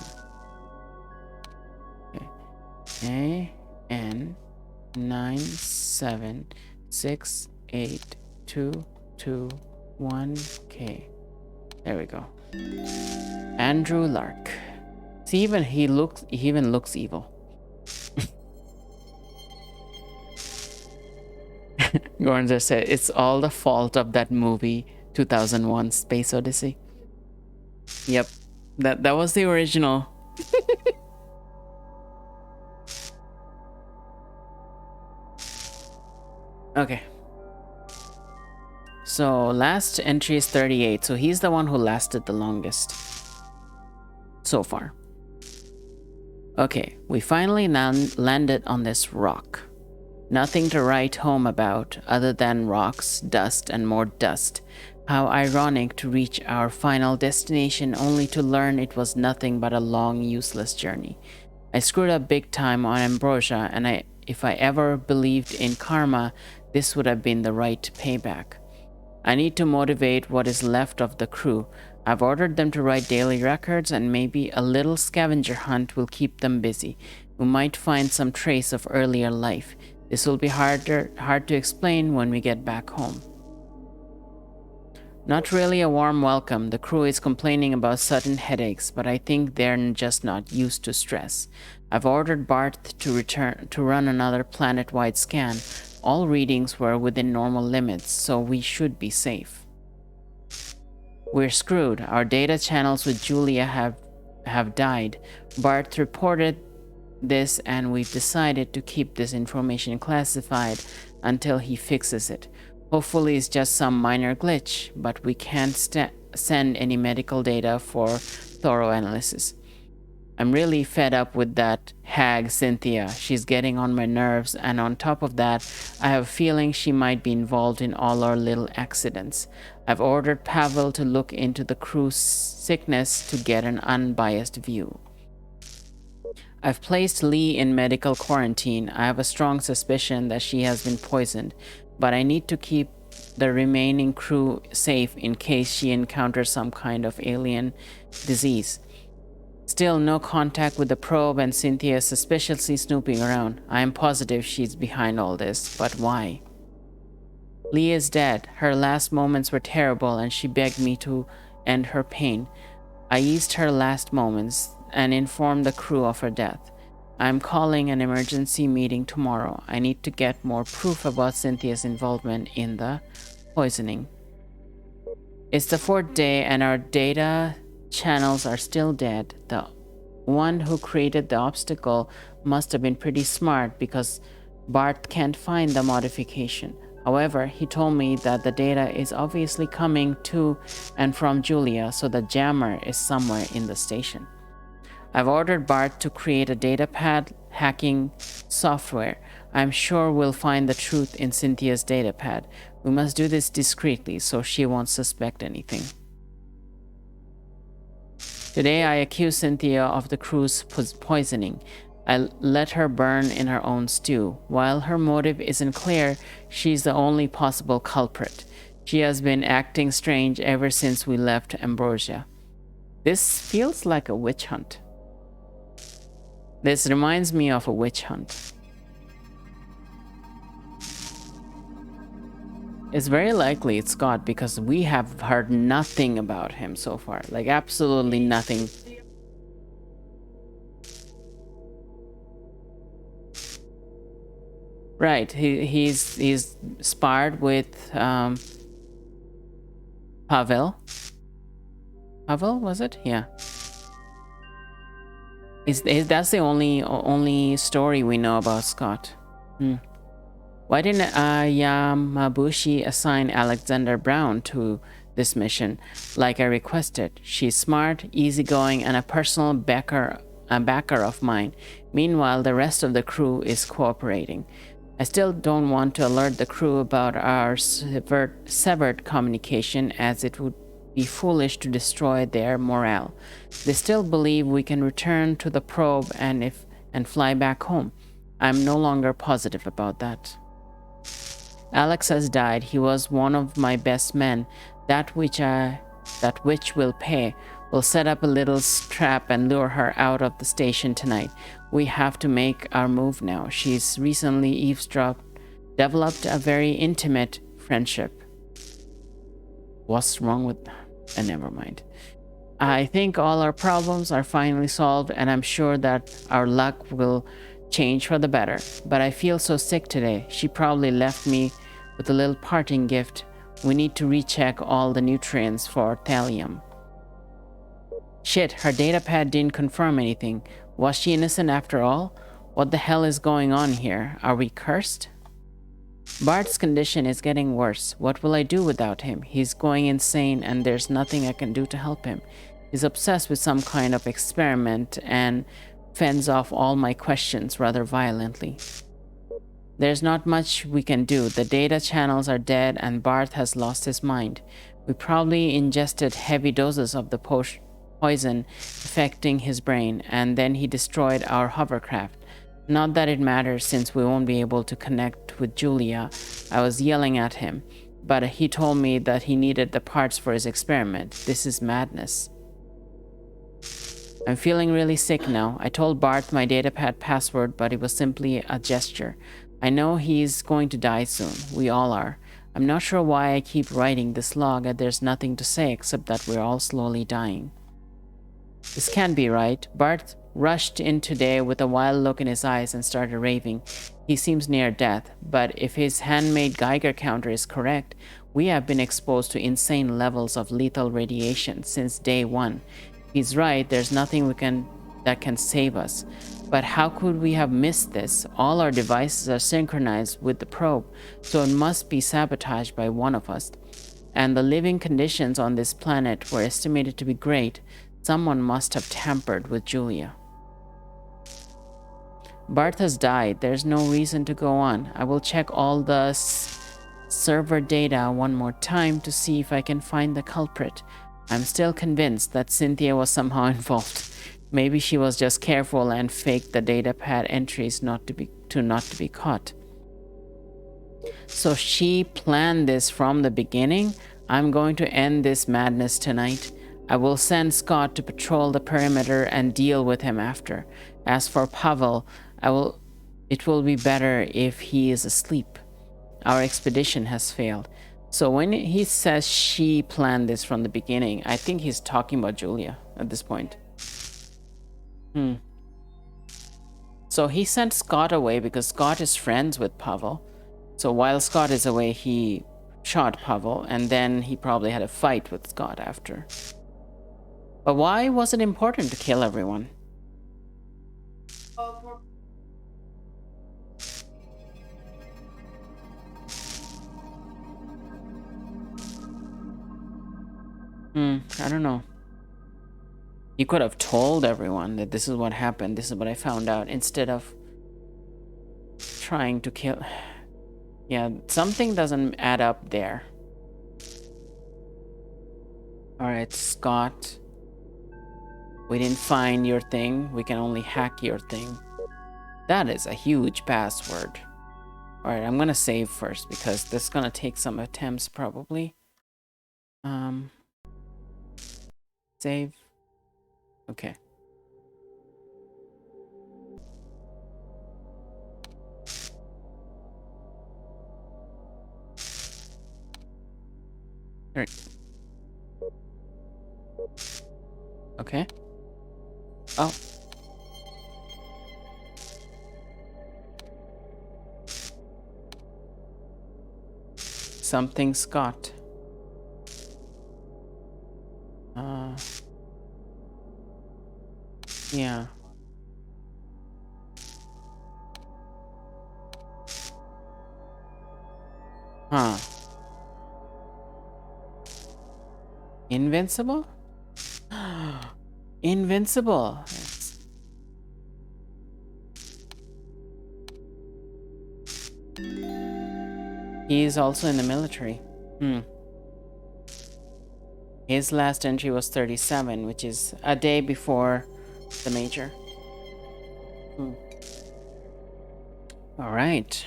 Okay. AN9768221K. There we go. Andrew Lark. See, he even looks evil. Gordon just said it's all the fault of that movie 2001 Space Odyssey. Yep. That was the original. Okay. So last entry is 38. So he's the one who lasted the longest so far. Okay, we finally landed on this rock. Nothing to write home about other than rocks, dust, and more dust. How ironic to reach our final destination only to learn it was nothing but a long, useless journey. I screwed up big time on Ambrosia, and if I ever believed in karma, this would have been the right payback. I need to motivate what is left of the crew. I've ordered them to write daily records, and maybe a little scavenger hunt will keep them busy. We might find some trace of earlier life. This will be hard to explain when we get back home. Not really a warm welcome. The crew is complaining about sudden headaches, but I think they're just not used to stress. I've ordered Bart to run another planet-wide scan. All readings were within normal limits, so we should be safe. We're screwed. Our data channels with J.U.L.I.A have died. Bart reported this, and we've decided to keep this information classified until he fixes it. Hopefully it's just some minor glitch, but we can't send any medical data for thorough analysis. I'm really fed up with that hag Cynthia. She's getting on my nerves, and on top of that, I have a feeling she might be involved in all our little accidents. I've ordered Pavel to look into the crew's sickness to get an unbiased view. I've placed Lee in medical quarantine. I have a strong suspicion that she has been poisoned, but I need to keep the remaining crew safe in case she encounters some kind of alien disease. Still, no contact with the probe, and Cynthia is suspiciously snooping around. I am positive she's behind all this, but why? Lee is dead. Her last moments were terrible, and she begged me to end her pain. I eased her last moments and informed the crew of her death. I'm calling an emergency meeting tomorrow. I need to get more proof about Cynthia's involvement in the poisoning. It's the 4th day, and our data channels are still dead. The one who created the obstacle must have been pretty smart, because Bart can't find the modification. However, he told me that the data is obviously coming to and from J.U.L.I.A, so the jammer is somewhere in the station. I've ordered Bart to create a datapad hacking software. I'm sure we'll find the truth in Cynthia's datapad. We must do this discreetly so she won't suspect anything. Today I accuse Cynthia of the crew's poisoning. I let her burn in her own stew. While her motive isn't clear, she's the only possible culprit. She has been acting strange ever since we left Ambrosia. This feels like a witch hunt. This reminds me of a witch hunt. It's very likely it's Scott, because we have heard nothing about him so far. Like, absolutely nothing. Right, he's sparred with Pavel. Pavel, was it? Yeah. That's the only story we know about Scott. Why didn't Yamabushi assign Alexander Brown to this mission like I requested? She's smart, easygoing, and a personal backer of mine. Meanwhile, the rest of the crew is cooperating. I still don't want to alert the crew about our severed communication, as it would be foolish to destroy their morale. They still believe we can return to the probe and fly back home. I'm no longer positive about that. Alex has died. He was one of my best men. That which will pay. We'll set up a little trap and lure her out of the station tonight. We have to make our move now. She's recently developed a very intimate friendship. What's wrong with... never mind. I think all our problems are finally solved, and I'm sure that our luck will change for the better. But I feel so sick today. She probably left me with a little parting gift. We need to recheck all the nutrients for thallium. Shit, her datapad didn't confirm anything. Was she innocent after all? What the hell is going on here? Are we cursed? Bart's condition is getting worse. What will I do without him? He's going insane and there's nothing I can do to help him. He's obsessed with some kind of experiment and fends off all my questions rather violently. There's not much we can do. The data channels are dead and Bart has lost his mind. We probably ingested heavy doses of the poison affecting his brain, and then he destroyed our hovercraft. Not that it matters since we won't be able to connect with Julia. I was yelling at him, but he told me that he needed the parts for his experiment. This is madness. I'm feeling really sick now. I told Bart my datapad password, but it was simply a gesture. I know he's going to die soon. We all are. I'm not sure why I keep writing this log, and there's nothing to say except that we're all slowly dying. This can't be right. Bart rushed in today with a wild look in his eyes and started raving. He seems near death, but if his handmade Geiger counter is correct, we have been exposed to insane levels of lethal radiation since day one. If he's right, there's nothing that can save us. But how could we have missed this? All our devices are synchronized with the probe, so it must be sabotaged by one of us. And the living conditions on this planet were estimated to be great. Someone must have tampered with Julia. Bart has died. There's no reason to go on. I will check all the server data one more time to see if I can find the culprit. I'm still convinced that Cynthia was somehow involved. Maybe she was just careful and faked the datapad entries not to be caught. So she planned this from the beginning. I'm going to end this madness tonight. I will send Scott to patrol the perimeter and deal with him after. As for Pavel, it will be better if he is asleep. Our expedition has failed. So when he says she planned this from the beginning, I think he's talking about Julia at this point. So he sent Scott away because Scott is friends with Pavel. So while Scott is away, he shot Pavel, and then he probably had a fight with Scott after. But why was it important to kill everyone? I don't know. He could have told everyone that this is what happened, this is what I found out, instead of trying to kill. Yeah, something doesn't add up there. Alright, Scott. We didn't find your thing. We can only hack your thing. That is a huge password. Alright, I'm gonna save first because this is gonna take some attempts probably. Save. Okay. Alright. Okay. Oh. Something Scott. Yeah. Huh. Invincible? Invincible. He's also in the military. His last entry was 37, which is a day before the major. All right.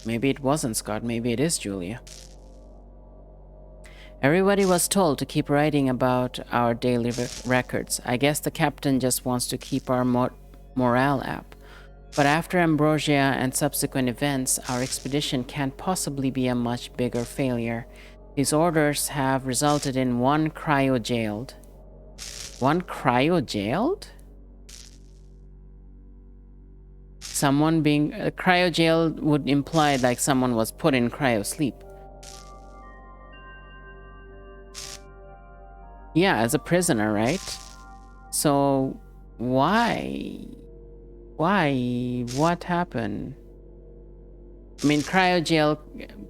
Maybe it wasn't Scott, maybe it is Julia. Everybody was told to keep writing about our daily records. I guess the captain just wants to keep our morale up. But after Ambrosia and subsequent events, our expedition can't possibly be a much bigger failure. These orders have resulted in one cryo-jailed. One cryo-jailed? Someone being... cryo-jailed would imply like someone was put in cryo-sleep. Yeah, as a prisoner, right? So, why? Why? What happened? I mean, cryojail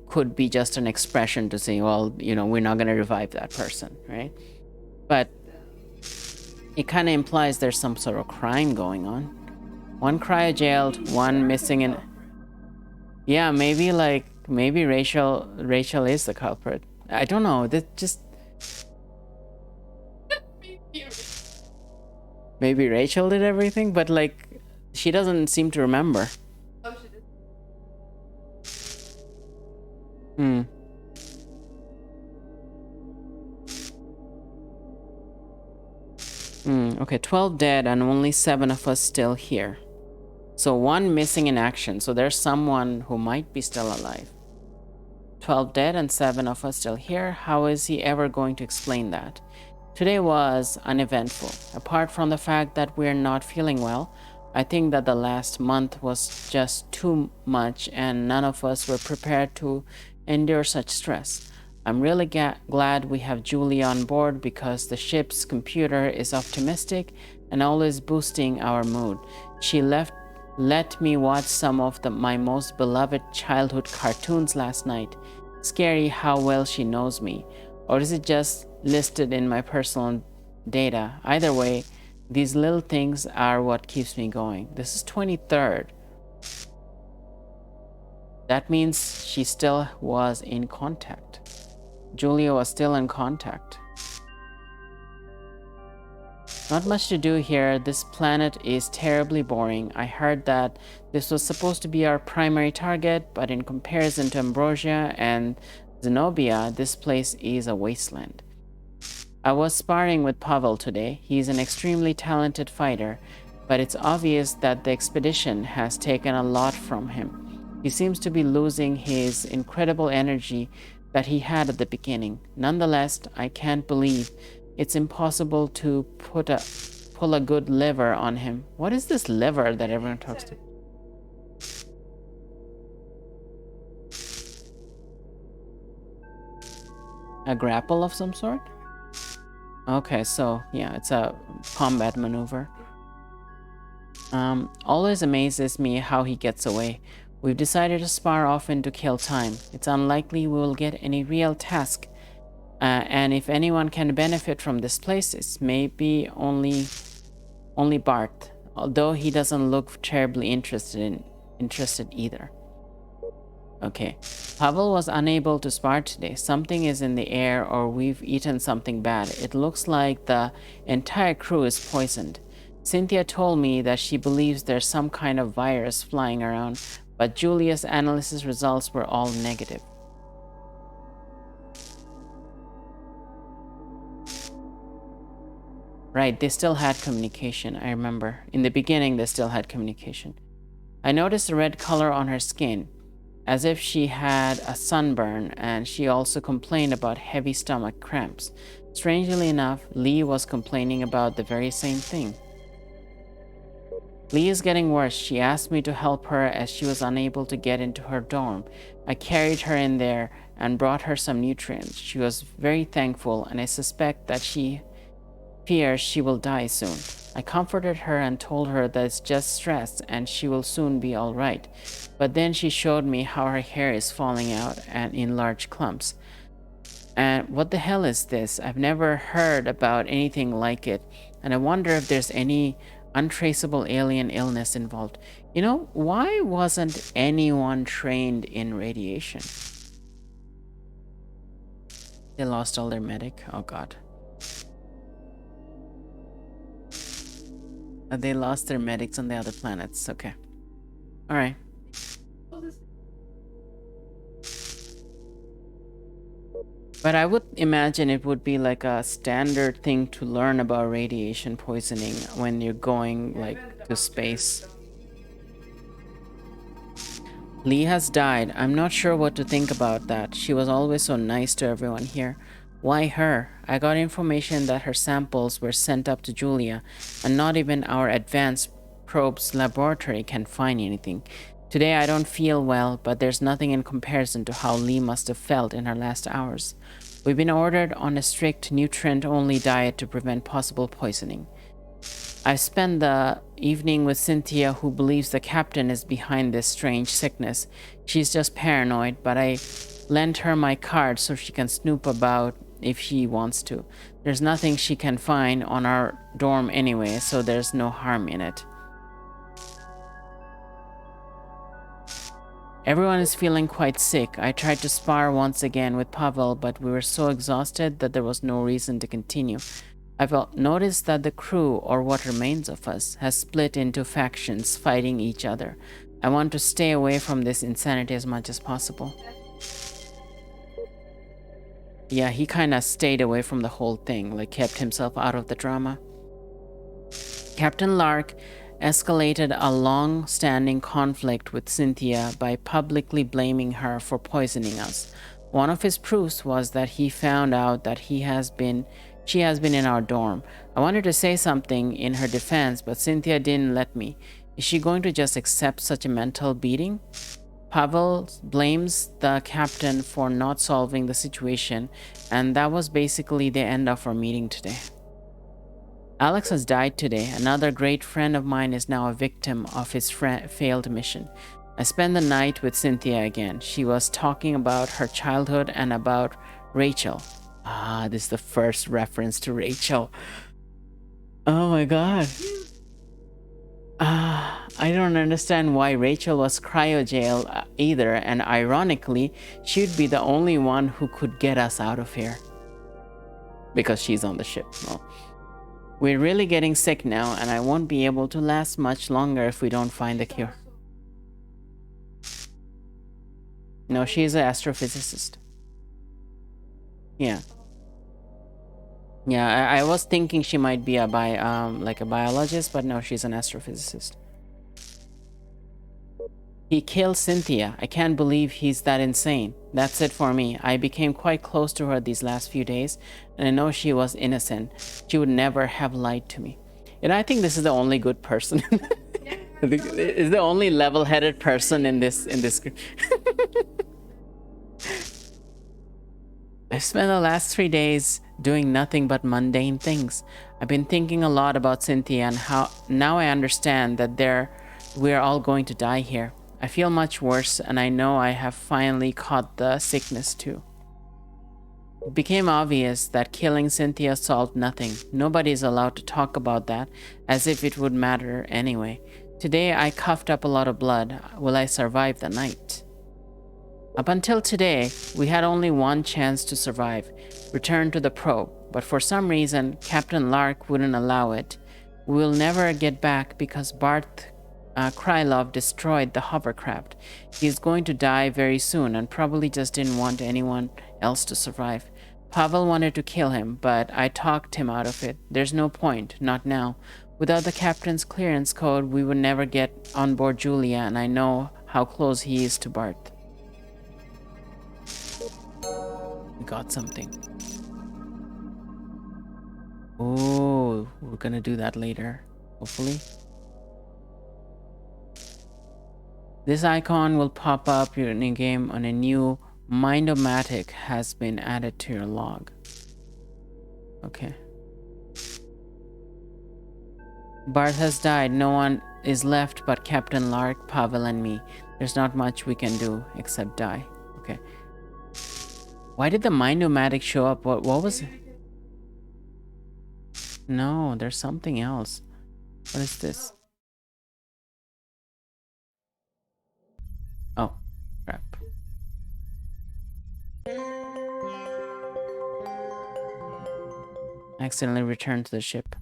could be just an expression to say, well, you know, we're not going to revive that person, right? But it kind of implies there's some sort of crime going on. One cryojailed, one missing in... Yeah, maybe like, maybe Rachel is the culprit. I don't know, that just... Maybe Rachel did everything, but like, she doesn't seem to remember. Oh, she did. Okay, 12 dead and only 7 of us still here. So 1 missing in action, so there's someone who might be still alive. 12 dead and 7 of us still here. How is he ever going to explain that? Today was uneventful. Apart from the fact that we're not feeling well, I think that the last month was just too much and none of us were prepared to endure such stress. I'm really glad we have Julia on board because the ship's computer is optimistic and always boosting our mood. She let me watch some of my most beloved childhood cartoons last night. Scary how well she knows me. Or is it just listed in my personal data? Either way, these little things are what keeps me going. This is 23rd. That means she still was in contact. Julia was still in contact. Not much to do here. This planet is terribly boring. I heard that this was supposed to be our primary target, but in comparison to Ambrosia and Zenobia, this place is a wasteland. I was sparring with Pavel today. He's an extremely talented fighter, but it's obvious that the expedition has taken a lot from him. He seems to be losing his incredible energy that he had at the beginning. Nonetheless, I can't believe it's impossible to pull a good lever on him. What is this lever that everyone talks to? A grapple of some sort? Okay, so yeah, it's a combat maneuver. Always amazes me how he gets away. We've decided to spar often to kill time. It's unlikely we will get any real task. And if anyone can benefit from this place, it's maybe only Bart, although he doesn't look terribly interested either. Okay, Pavel was unable to spar today. Something is in the air or we've eaten something bad. It looks like the entire crew is poisoned. Cynthia told me that she believes there's some kind of virus flying around, but Julia's analysis results were all negative. Right, they still had communication, I remember. In the beginning, they still had communication. I noticed a red color on her skin, as if she had a sunburn, and she also complained about heavy stomach cramps. Strangely enough, Lee was complaining about the very same thing. Lee is getting worse. She asked me to help her as she was unable to get into her dorm. I carried her in there and brought her some nutrients. She was very thankful, and I suspect that she fears she will die soon. I comforted her and told her that it's just stress and she will soon be all right. But then she showed me how her hair is falling out and in large clumps. And what the hell is this? I've never heard about anything like it, and I wonder if there's any untraceable alien illness involved. You know, why wasn't anyone trained in radiation? They lost all their medic? Oh god. They lost their medics on the other planets. Okay. Alright. But I would imagine it would be like a standard thing to learn about radiation poisoning when you're going like to space. Lee has died. I'm not sure what to think about that. She was always so nice to everyone here. Why her? I got information that her samples were sent up to Julia, and not even our advanced probes laboratory can find anything. Today I don't feel well, but there's nothing in comparison to how Lee must have felt in her last hours. We've been ordered on a strict nutrient-only diet to prevent possible poisoning. I've spent the evening with Cynthia, who believes the captain is behind this strange sickness. She's just paranoid, but I lent her my card so she can snoop about if she wants to. There's nothing she can find on our dorm anyway, so there's no harm in it. Everyone is feeling quite sick. I tried to spar once again with Pavel, but we were so exhausted that there was no reason to continue. I've noticed that the crew, or what remains of us, has split into factions fighting each other. I want to stay away from this insanity as much as possible. Yeah, he kind of stayed away from the whole thing, like kept himself out of the drama. Captain Lark escalated a long-standing conflict with Cynthia by publicly blaming her for poisoning us. One of his proofs was that he found out that she has been in our dorm. I wanted to say something in her defense, but Cynthia didn't let me. Is she going to just accept such a mental beating? Pavel blames the captain for not solving the situation, and that was basically the end of our meeting today. Alex has died today. Another great friend of mine is now a victim of his failed mission. I spent the night with Cynthia again. She was talking about her childhood and about Rachel. Ah, this is the first reference to Rachel. Oh my god. I don't understand why Rachel was cryo-jailed either, and ironically, she'd be the only one who could get us out of here. Because she's on the ship. Well, we're really getting sick now, and I won't be able to last much longer if we don't find a cure. No, she's an astrophysicist. Yeah. Yeah, I was thinking she might be like a biologist, but no, she's an astrophysicist. He killed Cynthia. I can't believe he's that insane. That's it for me. I became quite close to her these last few days, and I know she was innocent. She would never have lied to me. And I think this is the only good person. I think is the only level-headed person in this group. I've spent the last 3 days doing nothing but mundane things. I've been thinking a lot about Cynthia and how now I understand that we're all going to die here. I feel much worse, and I know I have finally caught the sickness too. It became obvious that killing Cynthia solved nothing. Nobody is allowed to talk about that, as if it would matter anyway. Today I coughed up a lot of blood. Will I survive the night? Up until today, we had only one chance to survive, return to the probe, but for some reason, Captain Lark wouldn't allow it. We will never get back because Barth Krylov destroyed the hovercraft. He is going to die very soon and probably just didn't want anyone else to survive. Pavel wanted to kill him, but I talked him out of it. There's no point, not now. Without the captain's clearance code, we would never get on board Julia, and I know how close he is to Barth. We got something. Oh, we're gonna do that later, hopefully. This icon will pop up in a game on a new Mind-O-Matic has been added to your log. Okay. Barth has died. No one is left but Captain Lark, Pavel, and me. There's not much we can do except die. Okay. Why did the Mind-O-Matic show up? What was it? No, there's something else. What is this? Oh, crap. Accidentally returned to the ship.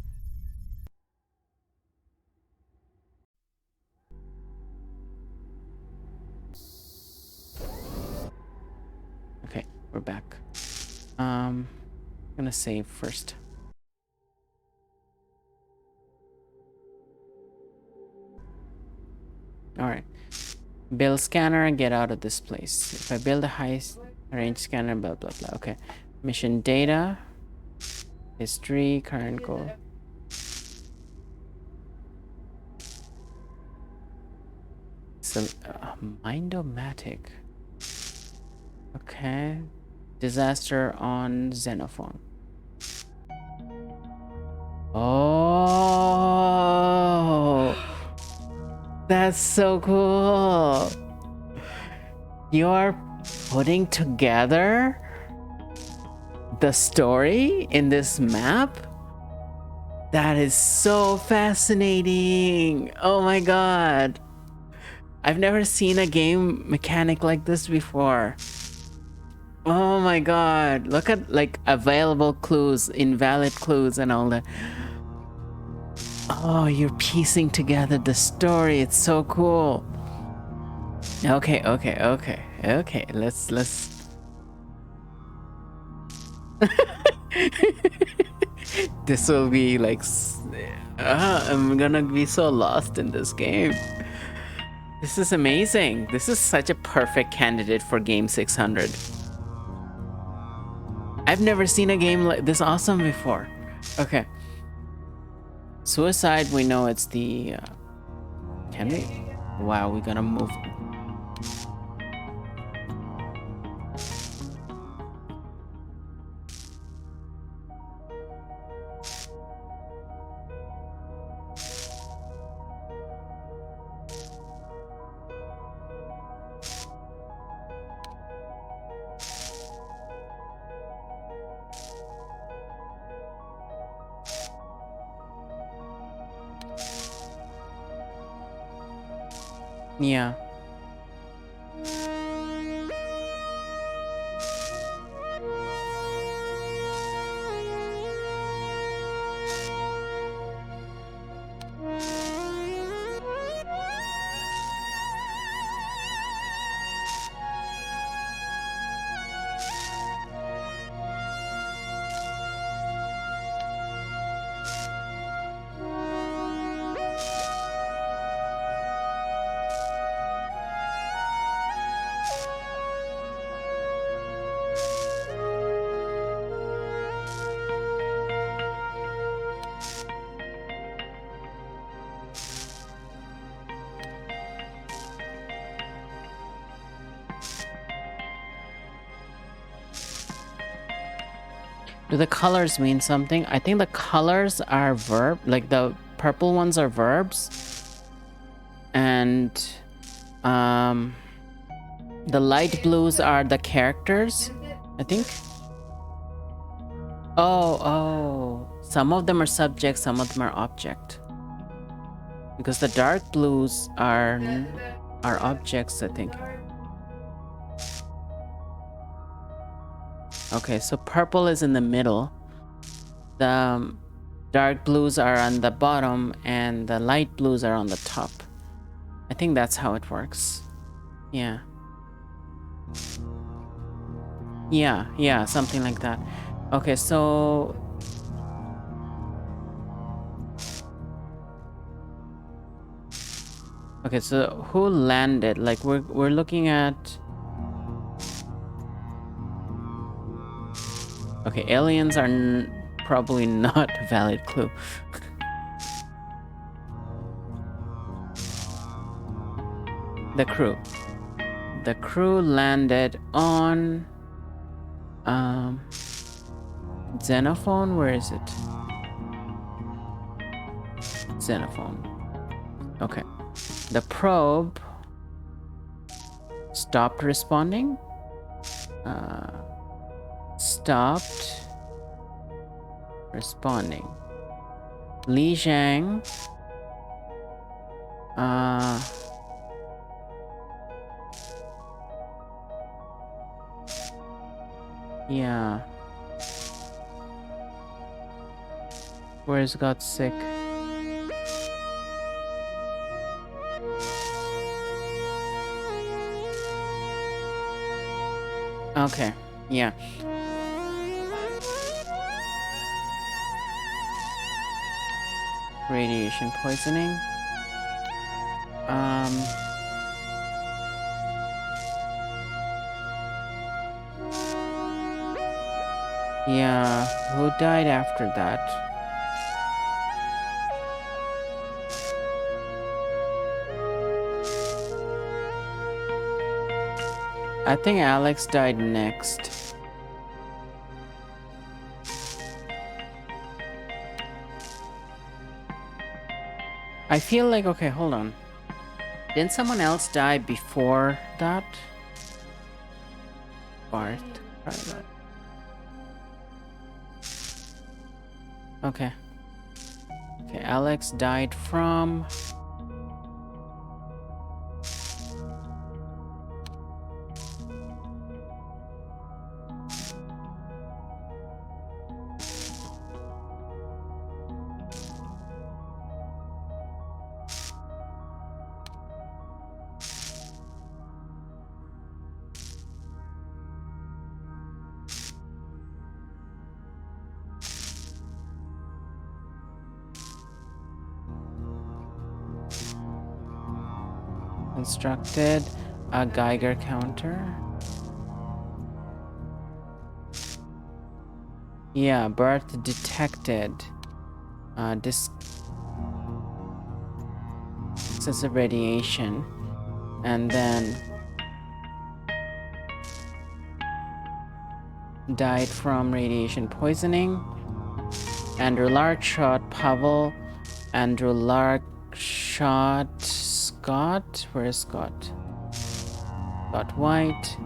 Okay, we're back. I'm gonna save first. All right. Build scanner and get out of this place. If I build a high range scanner, blah blah blah. Okay. Mission data, history, current goal. So, Mindomatic. Okay. Disaster on Xenophone. Oh, that's so cool. You're putting together the story in this map? That is so fascinating. Oh my god. I've never seen a game mechanic like this before. Oh my god. Look at like available clues, invalid clues and all that. Oh, you're piecing together the story. It's so cool. Okay. Let's this will be like I'm gonna be so lost in this game. This is amazing. This is such a perfect candidate for game 600. I've never seen a game like this awesome before. Okay. Suicide, we know it's the can we? Wow, we're gonna move. Yeah. Do the colors mean something? I think the colors are verb, like the purple ones are verbs. And the light blues are the characters, I think. Oh. Some of them are subject, some of them are object. Because the dark blues are objects, I think. Okay, so purple is in the middle. The dark blues are on the bottom and the light blues are on the top. I think that's how it works. Yeah. Yeah, something like that. Okay, so who landed? Like we're looking at. Okay, aliens are probably not a valid clue. The crew landed on Xenophone. Where is it? Xenophone. Okay. The probe stopped responding. Stopped responding. Li Zhang. Yeah. Where's got sick? Okay, yeah. radiation poisoning. Yeah, who died after that? I think Alex died next. I feel like, okay, hold on. Didn't someone else die before that? Bart. Right. Okay. Okay, Alex died from... constructed a Geiger counter. Yeah, birth detected. Excessive radiation. And then died from radiation poisoning. Andrew Lark shot Pavel. Andrew Lark shot Scott. Where is Scott? Scott White.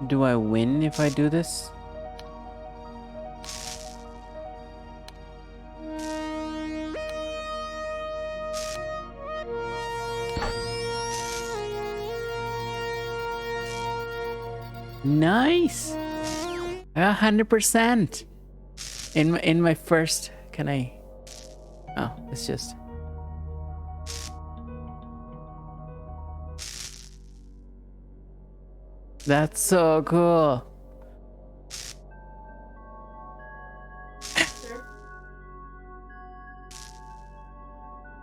Do I win if I do this? Nice. 100%. In my first, can I? Oh, it's just. That's so cool.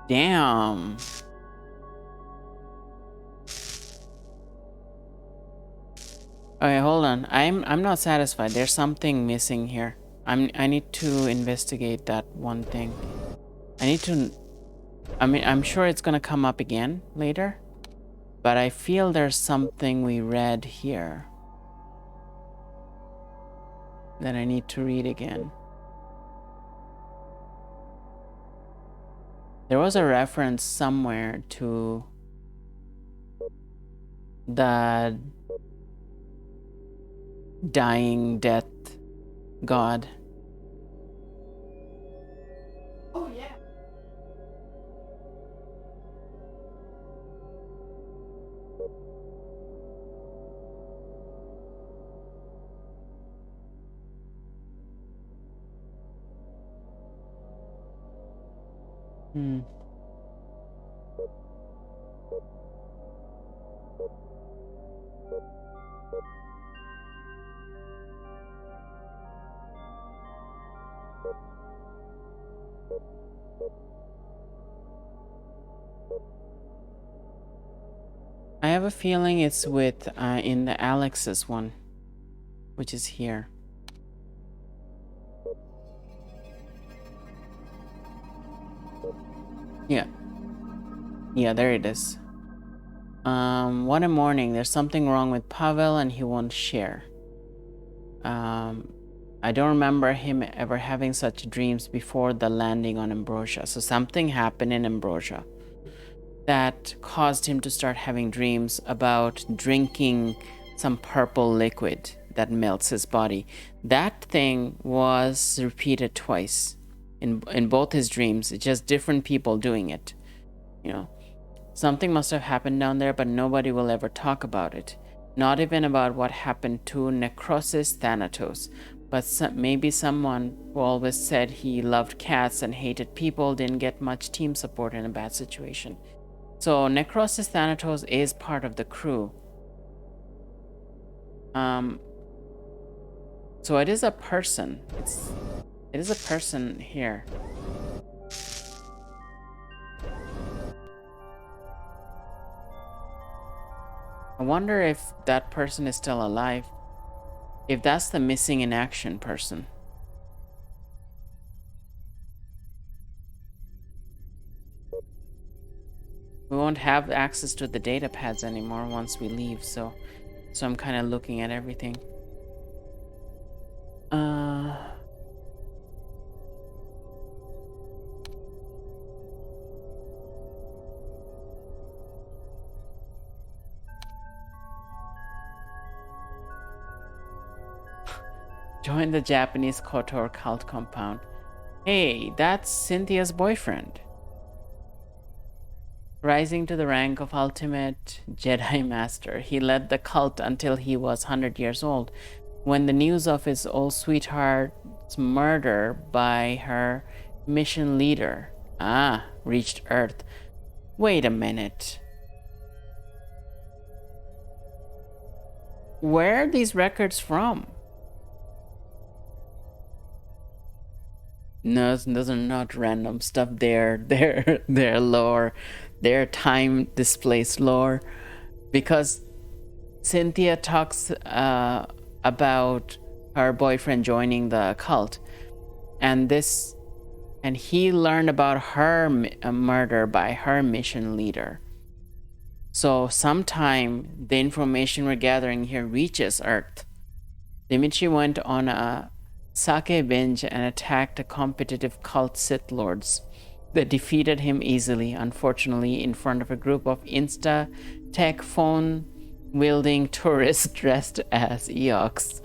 Damn. Okay, hold on. I'm not satisfied. There's something missing here. I need to investigate that one thing. I need to. I mean, I'm sure it's gonna come up again later, but I feel there's something we read here that I need to read again. There was a reference somewhere to the dying death god. Oh yeah. Hmm. I have a feeling it's with in the Alex's one, which is here. Yeah. Yeah, there it is. One morning, there's something wrong with Pavel and he won't share. I don't remember him ever having such dreams before the landing on Ambrosia. So something happened in Ambrosia that caused him to start having dreams about drinking some purple liquid that melts his body. That thing was repeated twice in both his dreams. It's just different people doing it, you know. Something must have happened down there, but nobody will ever talk about it. Not even about what happened to Necrosis Thanatos. But maybe someone who always said he loved cats and hated people didn't get much team support in a bad situation. So Necrosis Thanatos is part of the crew. So it is a person. It is a person here. I wonder if that person is still alive. If that's the missing in action person. We won't have access to the data pads anymore once we leave, so I'm kind of looking at everything. Join the Japanese KOTOR cult compound. Hey, that's Cynthia's boyfriend. Rising to the rank of ultimate Jedi Master, he led the cult until he was 100 years old, when the news of his old sweetheart's murder by her mission leader, reached Earth. Wait a minute. Where are these records from? No, those are not random stuff. They're lore. They're time displaced lore. Because Cynthia talks about her boyfriend joining the cult, and he learned about her murder by her mission leader. So sometime the information we're gathering here reaches Earth. Dimitri went on a sake binge and attacked a competitive cult Sith Lords. They defeated him easily, unfortunately, in front of a group of Insta-tech phone-wielding tourists dressed as Eox.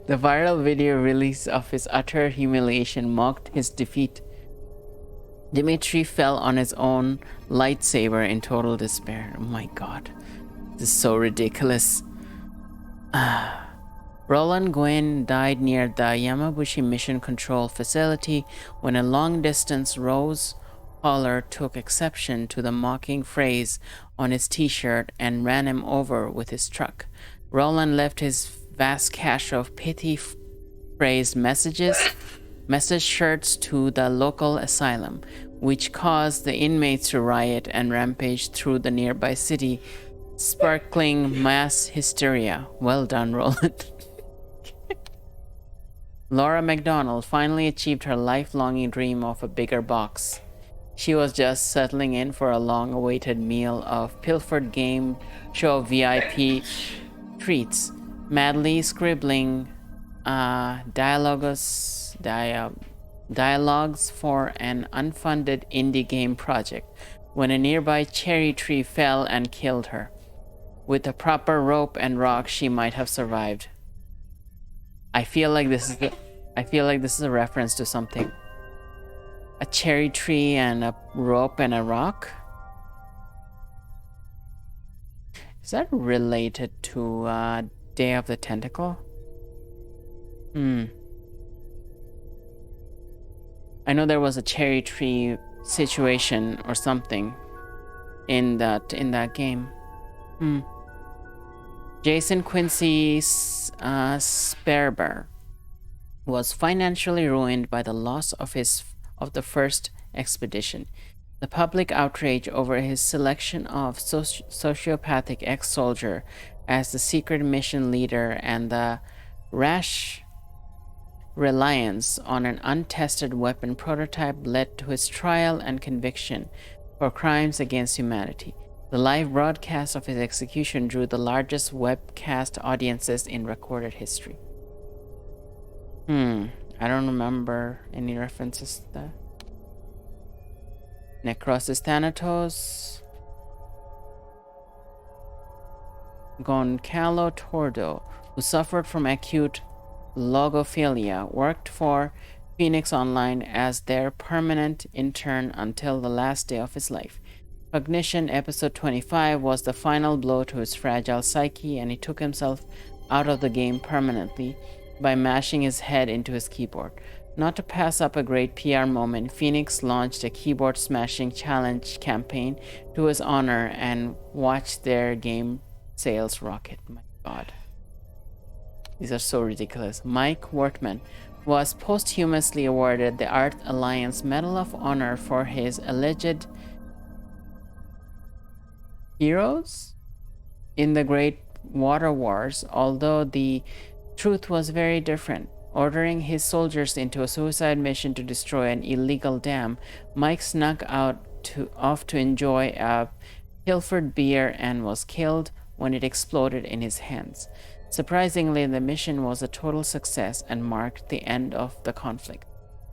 The viral video release of his utter humiliation mocked his defeat. Dimitri fell on his own lightsaber in total despair. Oh my god. This is so ridiculous. Roland Gwyn died near the Yamabushi Mission Control Facility when a long-distance Rose hauler took exception to the mocking phrase on his t-shirt and ran him over with his truck. Roland left his vast cache of pithy-phrased message shirts to the local asylum, which caused the inmates to riot and rampage through the nearby city, sparkling mass hysteria. Well done, Roland. Laura McDonald finally achieved her lifelonging dream of a bigger box. She was just settling in for a long-awaited meal of pilfered game show VIP treats, madly scribbling dialogues for an unfunded indie game project, when a nearby cherry tree fell and killed her. With a proper rope and rock, she might have survived. I feel like this is a reference to something. A cherry tree and a rope and a rock? Is that related to Day of the Tentacle? I know there was a cherry tree situation or something in that game. Jason Quincy Sperber was financially ruined by the loss of the first expedition. The public outrage over his selection of sociopathic ex-soldier as the secret mission leader and the rash reliance on an untested weapon prototype led to his trial and conviction for crimes against humanity. The live broadcast of his execution drew the largest webcast audiences in recorded history. I don't remember any references to that. Necrosis Thanatos. Goncalo Tordo, who suffered from acute logophilia, worked for Phoenix Online as their permanent intern until the last day of his life. Cognition episode 25 was the final blow to his fragile psyche, and he took himself out of the game permanently by mashing his head into his keyboard. Not to pass up a great PR moment, Phoenix launched a keyboard smashing challenge campaign to his honor and watched their game sales rocket. My God. These are so ridiculous. Mike Wortman was posthumously awarded the Art Alliance Medal of Honor for his alleged heroes in the Great Water Wars, although the truth was very different. Ordering his soldiers into a suicide mission to destroy an illegal dam, Mike snuck off to enjoy a pilfered beer and was killed when it exploded in his hands. Surprisingly, the mission was a total success and marked the end of the conflict.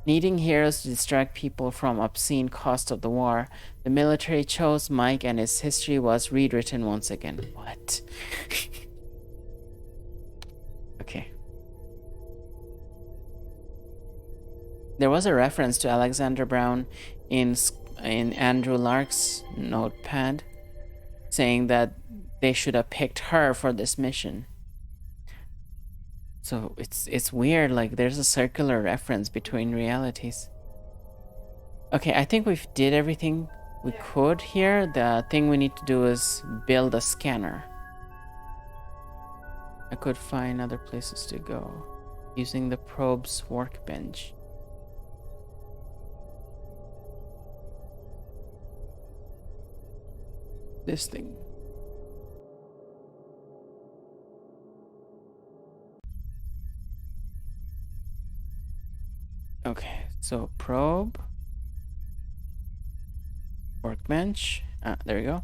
Needing heroes to distract people from obscene cost of the war, the military chose Mike and his history was rewritten once again. What? Okay. There was a reference to Alexander Brown in Andrew Lark's notepad, saying that they should have picked her for this mission. So it's weird, like there's a circular reference between realities. Okay, I think we've did everything we could here. The thing we need to do is build a scanner. I could find other places to go using the probe's workbench. This thing. Okay, so probe, workbench. There we go.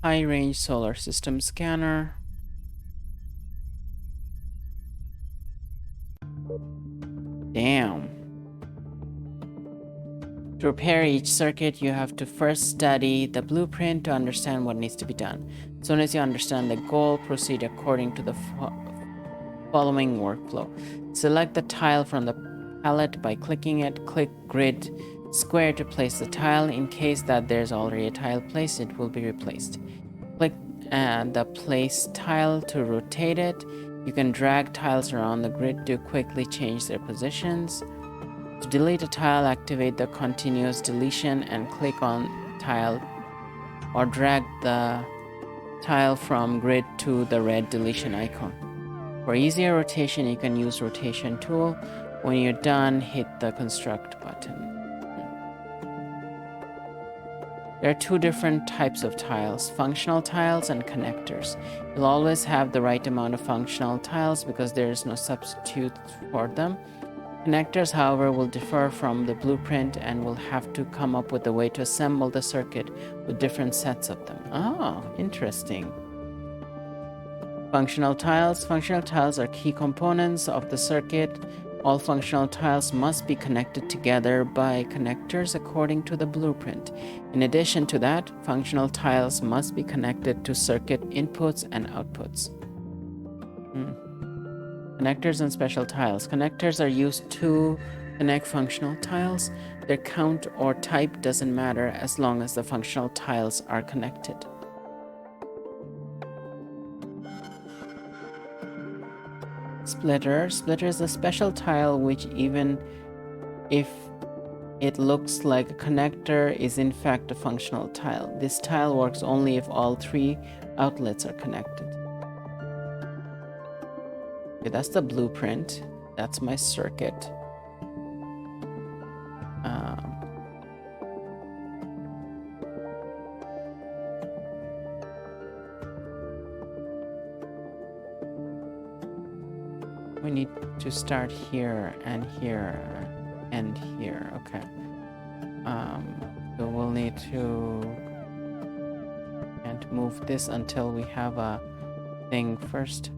High range solar system scanner. Damn. To repair each circuit, you have to first study the blueprint to understand what needs to be done. As soon as you understand the goal, proceed according to the following workflow. Select the tile from the palette by clicking it. Click grid square to place the tile. In case that there's already a tile placed, it will be replaced. Click the place tile to rotate it. You can drag tiles around the grid to quickly change their positions. To delete a tile, activate the continuous deletion and click on tile or drag the tile from grid to the red deletion icon. For easier rotation, you can use rotation tool. When you're done, hit the construct button. There are two different types of tiles, functional tiles and connectors. You'll always have the right amount of functional tiles because there is no substitute for them. Connectors, however, will differ from the blueprint and will have to come up with a way to assemble the circuit with different sets of them. Oh, interesting. Functional tiles. Functional tiles are key components of the circuit. All functional tiles must be connected together by connectors according to the blueprint. In addition to that, functional tiles must be connected to circuit inputs and outputs. Connectors and special tiles. Connectors are used to connect functional tiles. Their count or type doesn't matter as long as the functional tiles are connected. Splitter. Splitter is a special tile which, even if it looks like a connector, is in fact a functional tile. This tile works only if all three outlets are connected. Okay, that's the blueprint. That's my circuit. We need to start here and here and here. Okay. So we'll need to and move this until we have a thing first.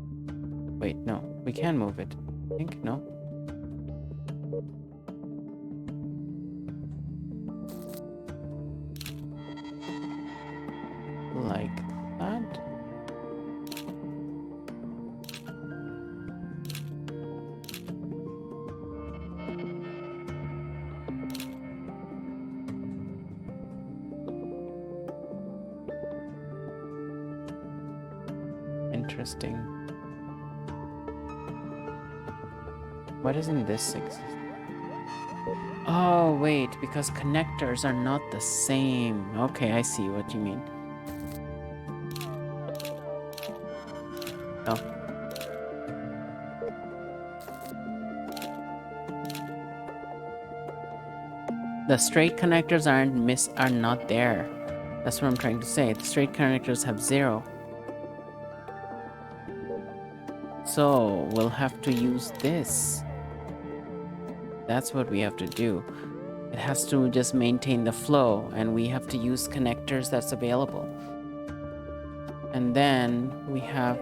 Wait, no, we can move it. I think, no. Like that. interesting. Why doesn't this exist? Oh, wait, because connectors are not the same. Okay, I see what you mean. Oh. The straight connectors are not there. That's what I'm trying to say. The straight connectors have 0. So we'll have to use this. That's what we have to do. It has to just maintain the flow, and we have to use connectors that's available. And then we have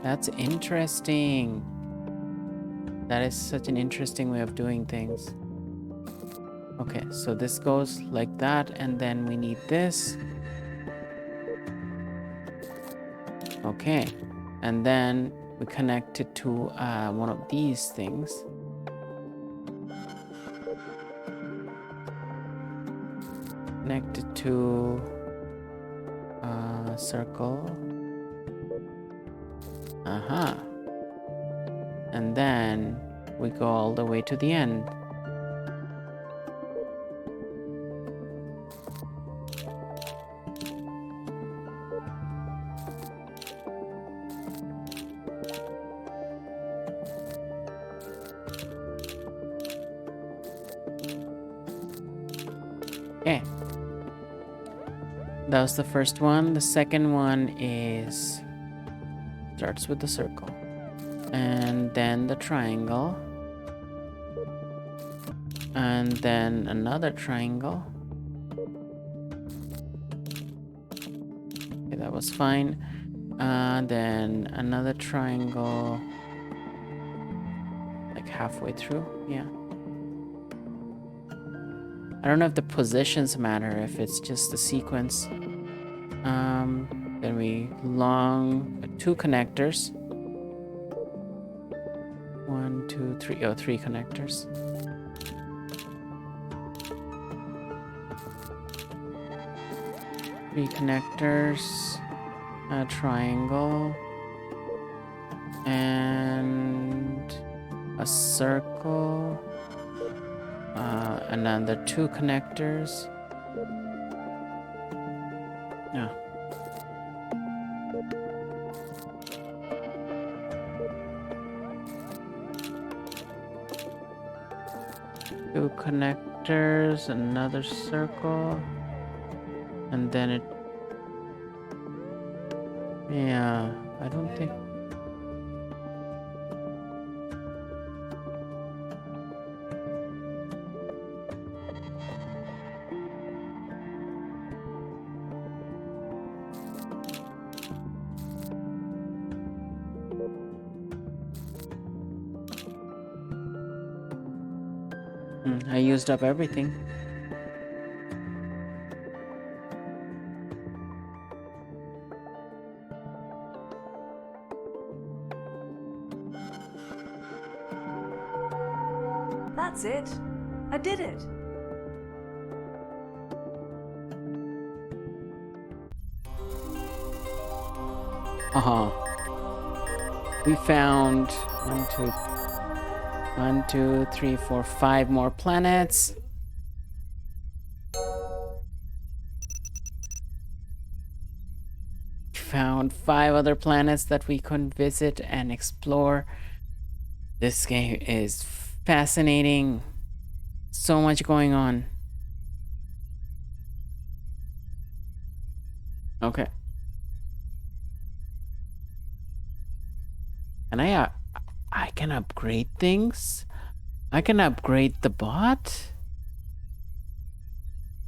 that's interesting. That is such an interesting way of doing things. Okay, so this goes like that, and then we need this. Okay, and then we connect it to one of these things. Connect it to a circle. And then we go all the way to the end. Okay. That was the first one. The second one is starts with the circle. And then the triangle. And then another triangle. Okay, that was fine. Then another triangle. Like halfway through, yeah. I don't know if the positions matter, if it's just the sequence. Then we long 2 connectors. 1, 2, 3. Oh, 3 connectors. Three connectors, a triangle, and a circle. Another 2 connectors. Yeah. Two connectors, another circle, and then it. Yeah, I don't think. I used up everything. That's it. I did it. We found 1, 2, 3, 4, 5 more planets. Found 5 other planets that we couldn't visit and explore. This game is fascinating. So much going on. Okay. And I can upgrade things. I can upgrade the bot.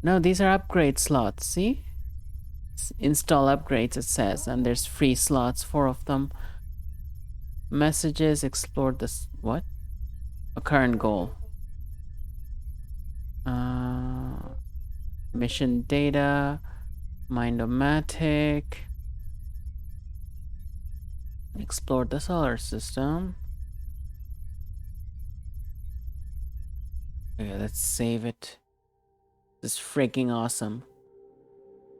No, these are upgrade slots. See? Install upgrades, it says, and there's free slots, 4 of them. Messages, explore this. What? A current goal. Mission data, Mindomatic. Explore the solar system. Okay, let's save it. This is freaking awesome.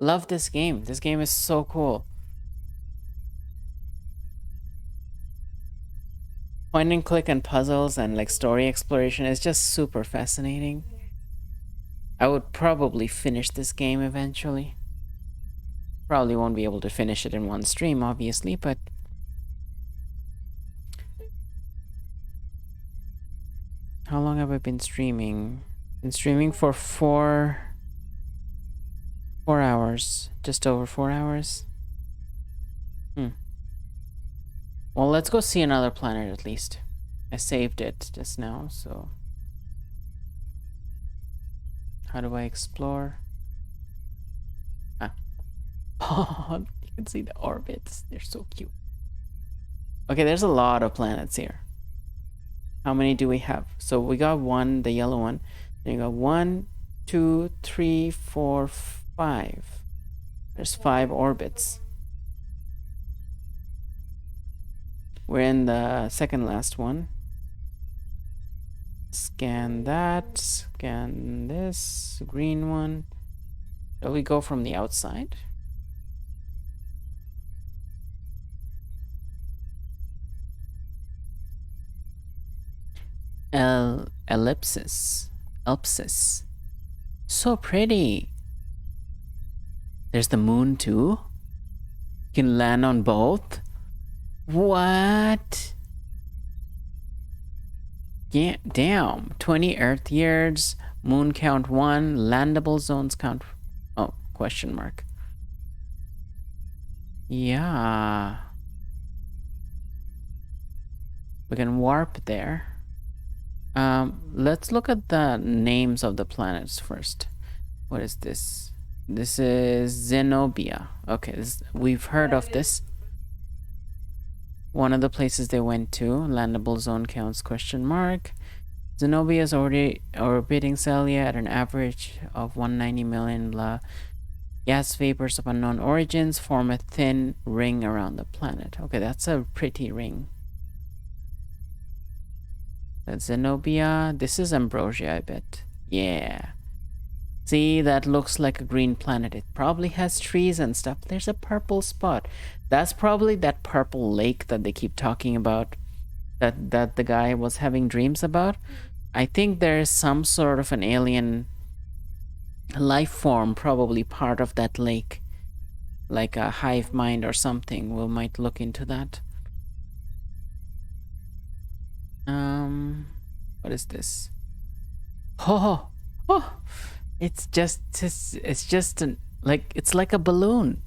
Love this game. This game is so cool. Point and click and puzzles and like story exploration is just super fascinating. I would probably finish this game eventually. Probably won't be able to finish it in one stream, obviously, but how long have I been streaming? Been streaming for 4 hours, just over 4 hours. Well, let's go see another planet at least. I saved it just now, so how do I explore? Oh, you can see the orbits. They're so cute. Okay, there's a lot of planets here. How many do we have? So we got one, the yellow one. Then you got 1, 2, 3, 4, 5. There's 5 orbits. We're in the second last one. Scan that. Scan this. Green one. Shall we go from the outside? Ellipsis. So pretty. There's the moon too. You can land on both. What? Yeah, damn. 20 Earth years. Moon count 1. Landable zones count. Oh, question mark. Yeah. We can warp there. Let's look at the names of the planets first. What is this? This is Zenobia. Okay, we've heard of this. One of the places they went to. Landable zone counts question mark. Zenobia is already orbiting Celia at an average of 190 million blah. Gas vapors of unknown origins form a thin ring around the planet. Okay, that's a pretty ring. That's Zenobia. This is Ambrosia, I bet. Yeah. See, that looks like a green planet. It probably has trees and stuff. There's a purple spot. That's probably that purple lake that they keep talking about, that the guy was having dreams about. I think there's some sort of an alien life form, probably part of that lake, like a hive mind or something. We might look into that. What is this? Oh, it's just like, it's like a balloon.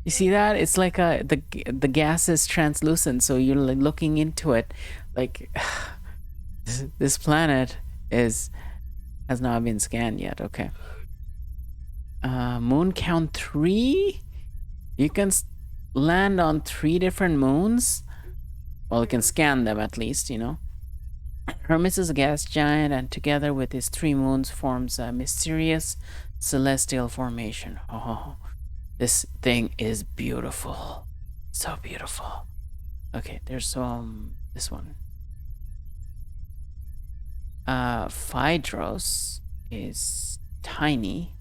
You see that? It's like the gas is translucent, so you're like looking into it. Like this planet has not been scanned yet. Okay. Moon count 3. You can land on 3 different moons. Well, you can scan them at least, you know. Hermes is a gas giant, and together with his 3 moons forms a mysterious celestial formation. Oh, this thing is beautiful. So beautiful. Okay, there's this one. Phaedros is tiny.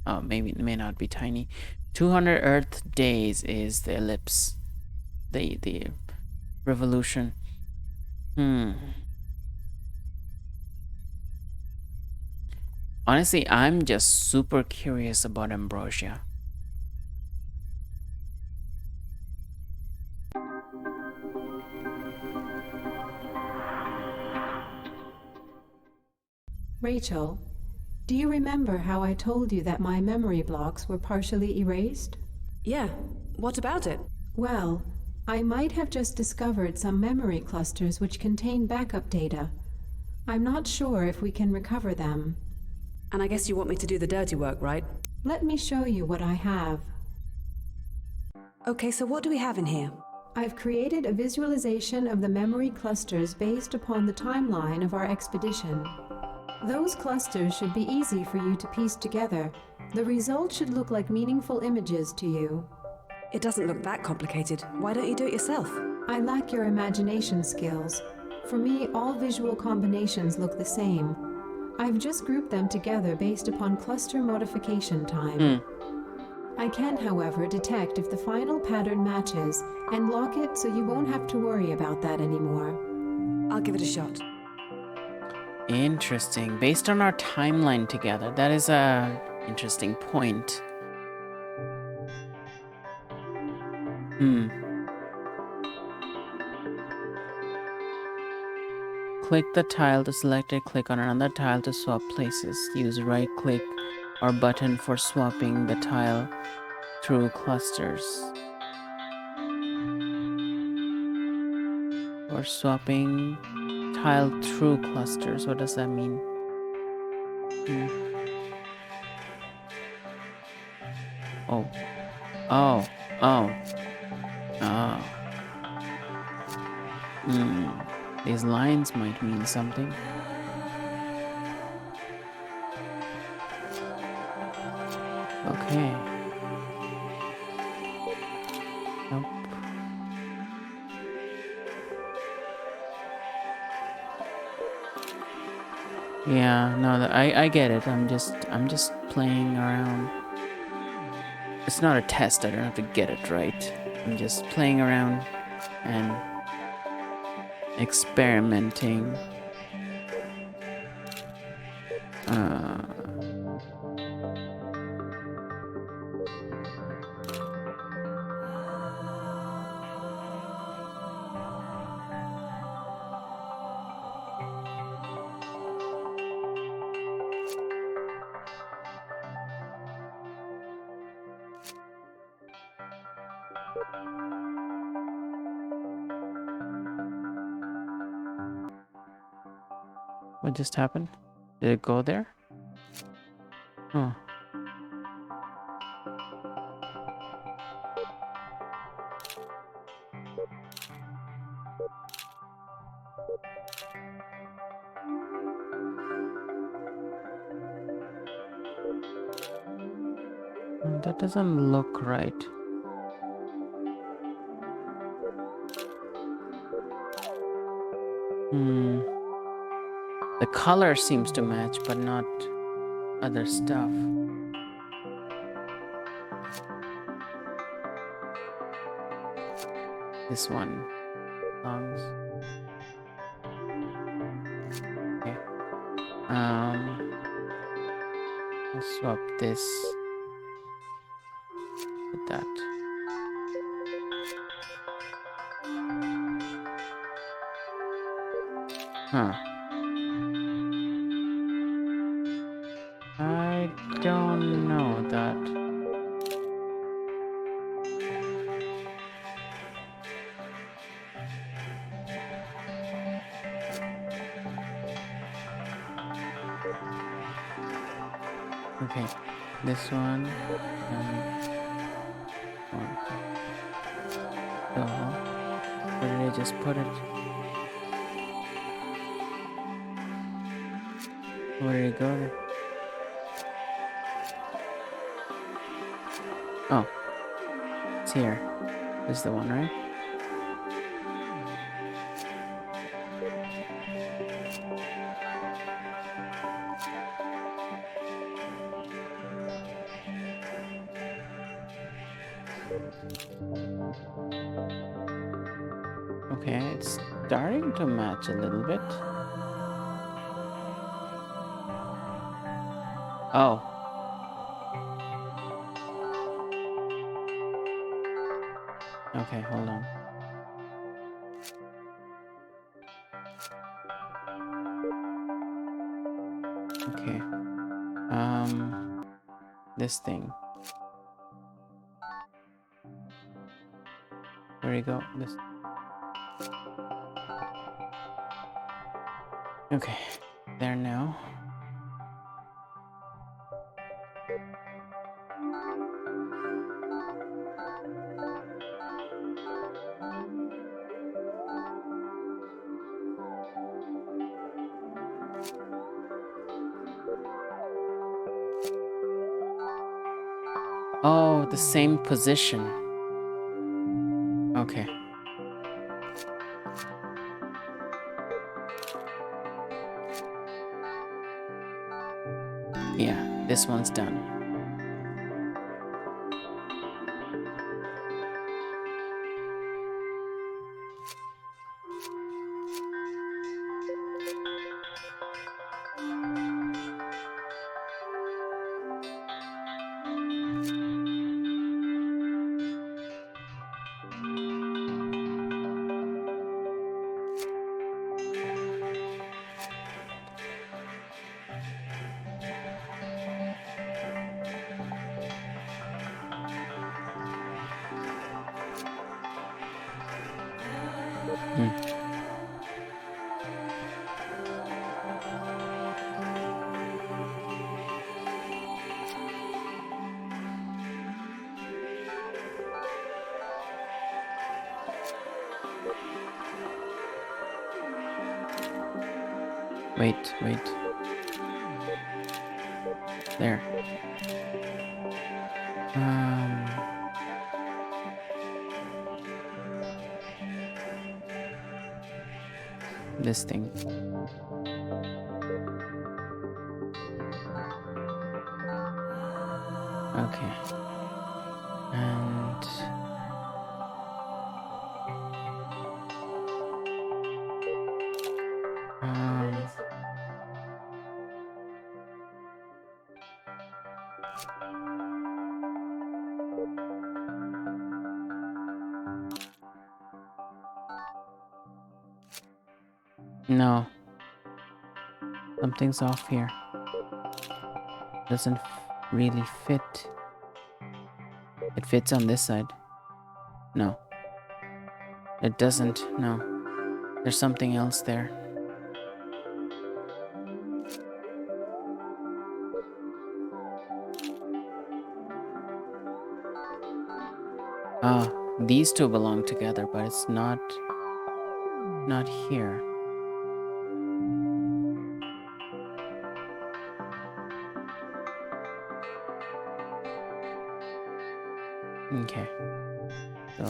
Oh, maybe it may not be tiny. 200 Earth days is the ellipse. The revolution. Honestly, I'm just super curious about Ambrosia. Rachel, do you remember how I told you that my memory blocks were partially erased? Yeah, what about it? Well, I might have just discovered some memory clusters which contain backup data. I'm not sure if we can recover them. And I guess you want me to do the dirty work, right? Let me show you what I have. Okay, so what do we have in here? I've created a visualization of the memory clusters based upon the timeline of our expedition. Those clusters should be easy for you to piece together. The result should look like meaningful images to you. It doesn't look that complicated. Why don't you do it yourself? I lack your imagination skills. For me, all visual combinations look the same. I've just grouped them together based upon cluster modification time. I can, however, detect if the final pattern matches and lock it so you won't have to worry about that anymore. I'll give it a shot. Interesting. Based on our timeline together, that is a interesting point. Click the tile to select it, click on another tile to swap places. Use right click or button for swapping the tile through clusters. Or swapping tile through clusters. What does that mean? Oh. Oh. Oh. Oh. These lines might mean something. Okay. Nope. Yeah, no, I get it. I'm just playing around. It's not a test. I don't have to get it right. I'm just playing around and experimenting. What just happened? Did it go there? Oh. That doesn't look right. The color seems to match, but not other stuff. This one belongs. Okay. I'll swap this with that. Huh. I don't know that. Okay, this one and one. So, where did I just put it? Where did it go? Oh, it's here. This is the one, right? Okay, it's starting to match a little bit. Oh. Okay, hold on. Okay. This thing. Where you go? This. Okay, there now. Oh, the same position. Okay. Yeah, this one's done. Hmm. Wait. There. This thing. Okay. And no. Something's off here. Doesn't really fit. It fits on this side. No. It doesn't. No. There's something else there. Ah, these two belong together, but it's not here. Okay. So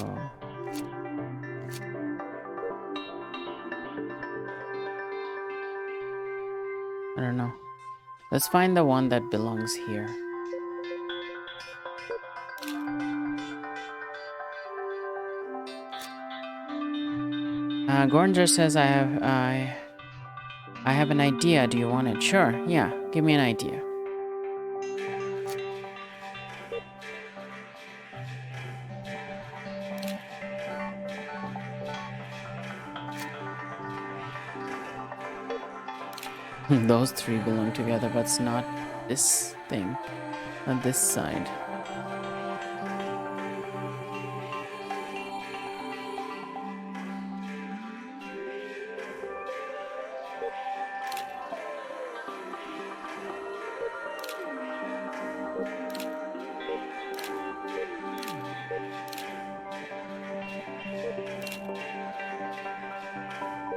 I don't know. Let's find the one that belongs here. Gornger says I have an idea. Do you want it? Sure. Yeah. Give me an idea. Those three belong together, but it's not this thing. Not this side.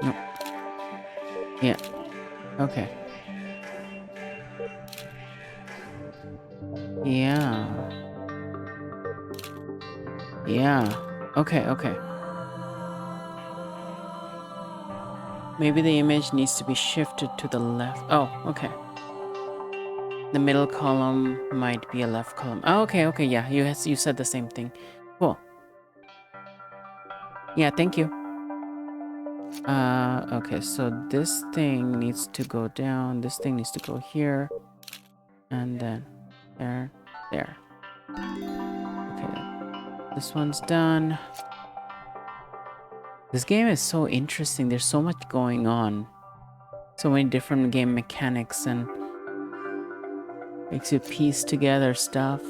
No. Yeah. Okay. Yeah. Okay. Maybe the image needs to be shifted to the left. Oh, okay. The middle column might be a left column. Oh, okay. Yeah, you said the same thing. Cool. Yeah, thank you. Okay, so this thing needs to go down. This thing needs to go here. And then there. Okay, this one's done. This game is so interesting. There's so much going on. So many different game mechanics and makes you piece together stuff.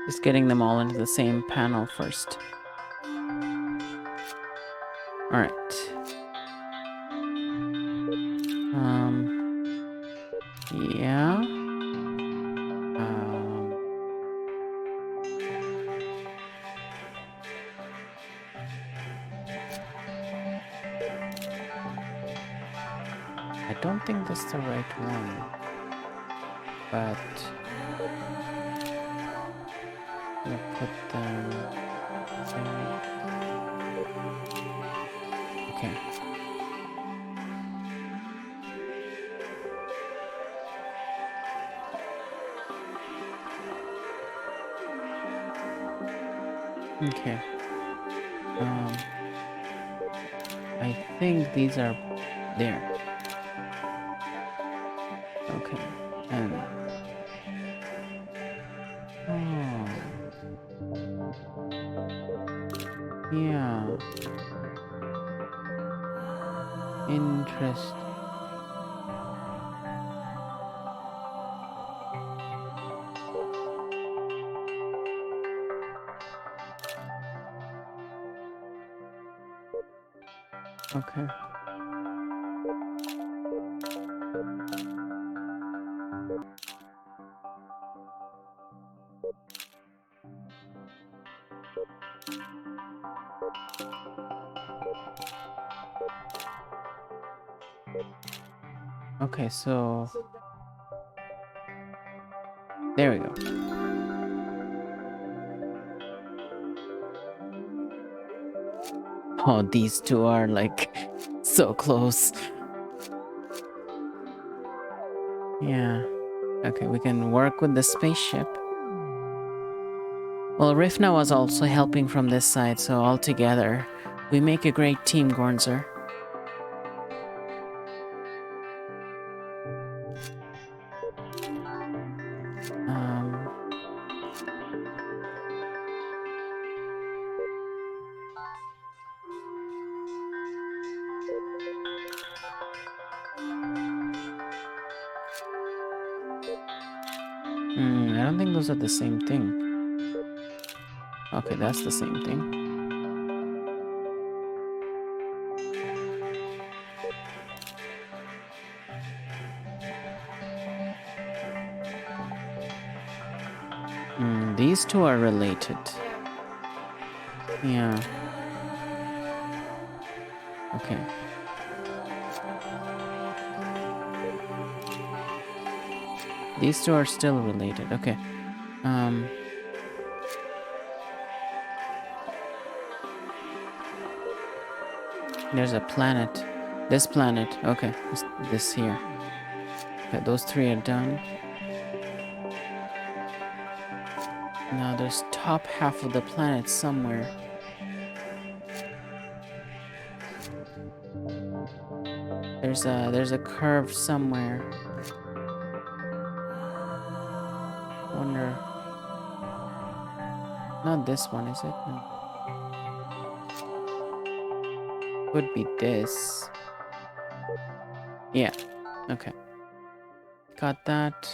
Just getting them all into the same panel first. Alright. Yeah. I don't think that's the right one, but I'm gonna put them there. Okay. Okay. I think these are there. Okay. And oh, yeah. Interesting. Okay. Okay, so there we go. Oh, these two are like so close. Yeah. Okay, we can work with the spaceship. Well, Rifna was also helping from this side, so all together, we make a great team, Gornzer. I don't think those are the same thing. Okay, that's the same thing. These two are related. Yeah. Okay. These two are still related. Okay. There's a planet. This planet. Okay. This here. Okay, those three are done. Now there's top half of the planet somewhere. There's a curve somewhere. Wonder. Not this one, is it? No. Could be this. Yeah. Okay. Got that.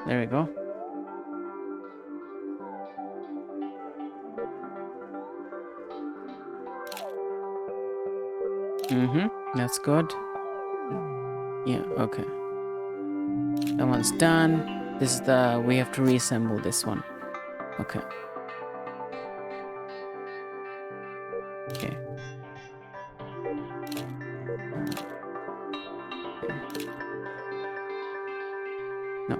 There we go. That's good. Yeah, okay. That one's done. This is we have to reassemble this one. Okay. Okay. No.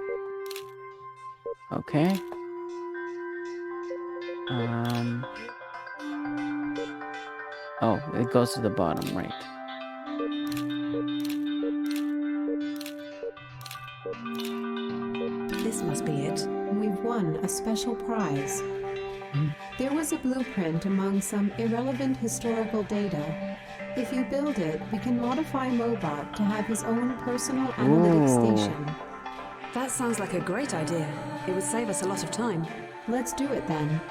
Okay. Oh, it goes to the bottom, right. This must be it. We've won a special prize. There was a blueprint among some irrelevant historical data. If you build it, we can modify Mobot to have his own personal analytics station. That sounds like a great idea. It would save us a lot of time. Let's do it then.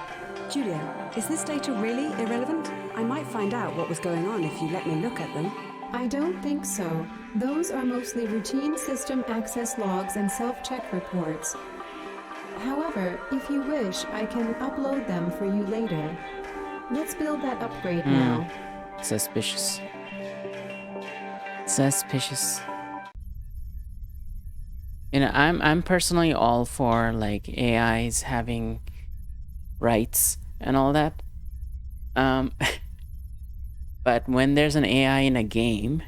Julia, is this data really irrelevant? I might find out what was going on if you let me look at them. I don't think so. Those are mostly routine system access logs and self-check reports. However, if you wish, I can upload them for you later. Let's build that upgrade now. Suspicious. Suspicious. You know, I'm personally all for like AIs having rights and all that. But when there's an AI in a game,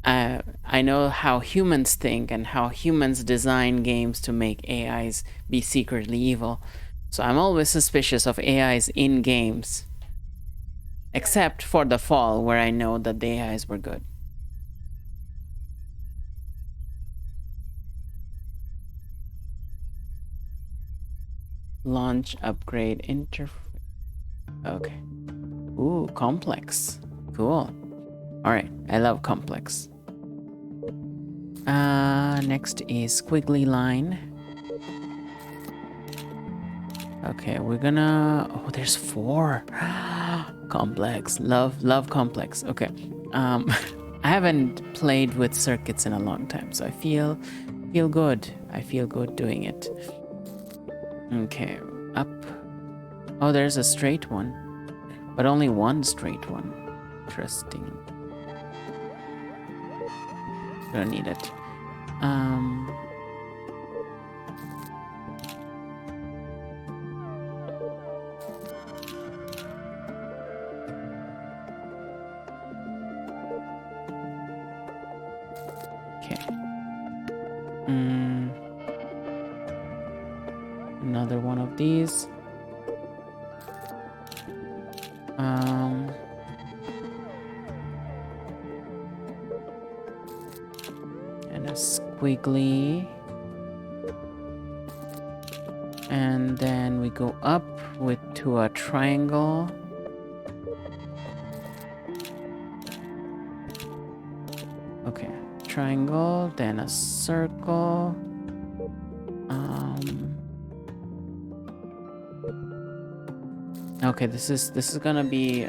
I know how humans think and how humans design games to make AIs be secretly evil. So I'm always suspicious of AIs in games. Except for the Fall, where I know that the AIs were good. Launch upgrade interface. Okay. Ooh, complex. Cool. Alright, I love complex. Next is squiggly line. Okay, we're gonna... Oh, there's 4. Complex. Love complex. Okay. I haven't played with circuits in a long time, so I feel good. I feel good doing it. Okay, up. Oh, there's a straight one. But only one straight one. Interesting. Don't need it. Okay. Another one of these. And a squiggly. And then we go up to a triangle. Okay, triangle, then a circle. Okay, this is gonna be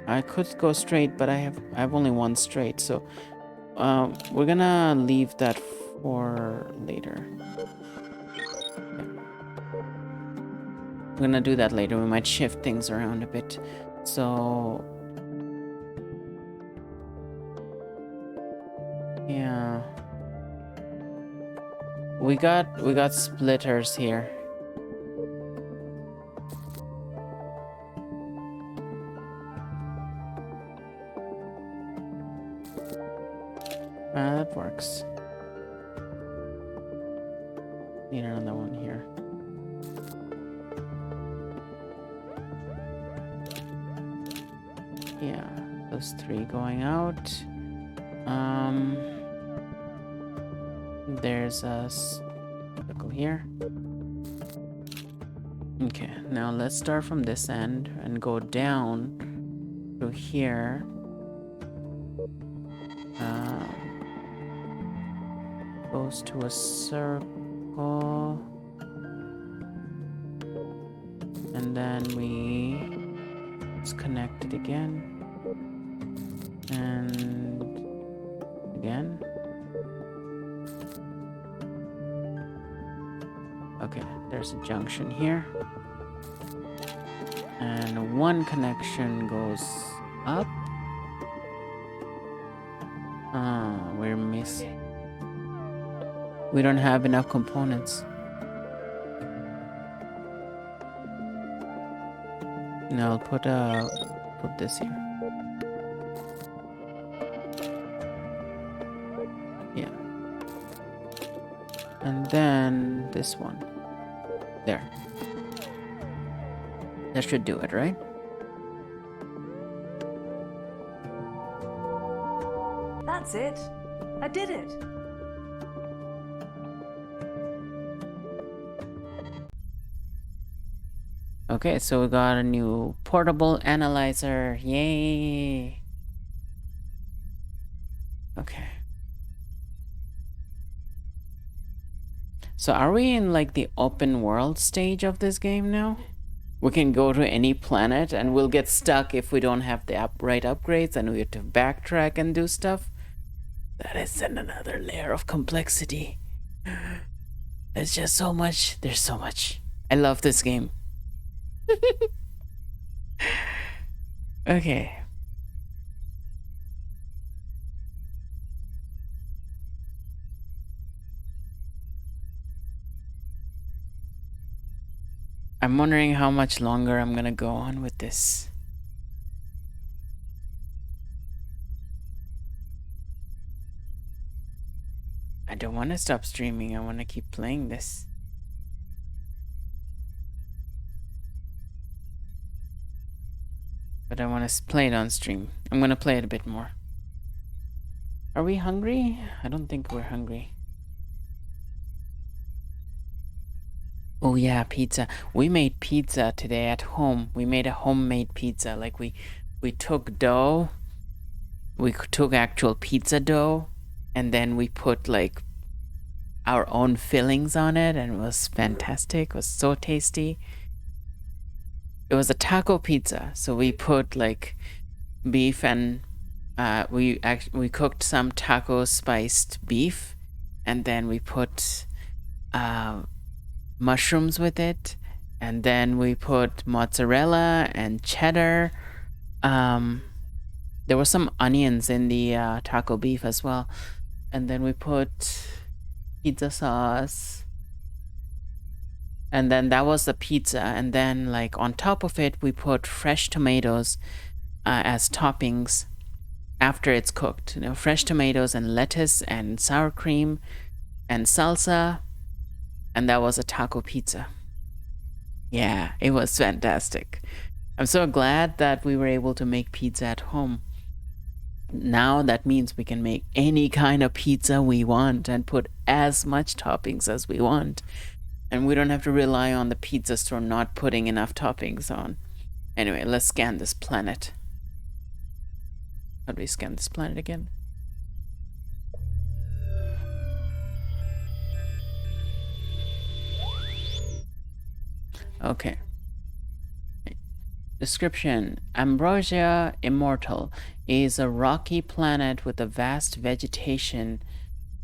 I could go straight, but I have only one straight, so we're gonna leave that for later. Okay. We're gonna do that later. We might shift things around a bit. So yeah. We got splitters here. That works. Need another one here. Yeah, those 3 going out. There's a circle here. Okay, now let's start from this end and go down to here. Goes to a circle. And then it's connected again. And again. Okay, there's a junction here. And one connection goes up. We're missing. We don't have enough components. No, I'll put this here. Yeah. And then this one. There. That should do it, right? That's it. I did it. Okay, so we got a new portable analyzer. Yay! Okay. So are we in like the open world stage of this game now? We can go to any planet and we'll get stuck if we don't have the right upgrades and we have to backtrack and do stuff. That is another layer of complexity. There's just so much. There's so much. I love this game. Okay. I'm wondering how much longer I'm gonna go on with this. I don't want to stop streaming. I want to keep playing this. But I want to play it on stream. I'm gonna play it a bit more. Are we hungry? I don't think we're hungry. Oh yeah, pizza. We made pizza today at home. We made a homemade pizza. Like we took dough. We took actual pizza dough and then we put like our own fillings on it and it was fantastic. It was so tasty. It was a taco pizza. So we put like beef and we cooked some taco spiced beef and then we put mushrooms with it, and then we put mozzarella and cheddar. There were some onions in the taco beef as well, and then we put pizza sauce, and then that was the pizza. And then like on top of it we put fresh tomatoes as toppings after it's cooked. You know, fresh tomatoes and lettuce and sour cream and salsa. And that was a taco pizza. Yeah, it was fantastic. I'm so glad that we were able to make pizza at home. Now that means we can make any kind of pizza we want and put as much toppings as we want. And we don't have to rely on the pizza store not putting enough toppings on. Anyway, let's scan this planet. How do we scan this planet again? Okay. Description. Ambrosia Immortal is a rocky planet with a vast vegetation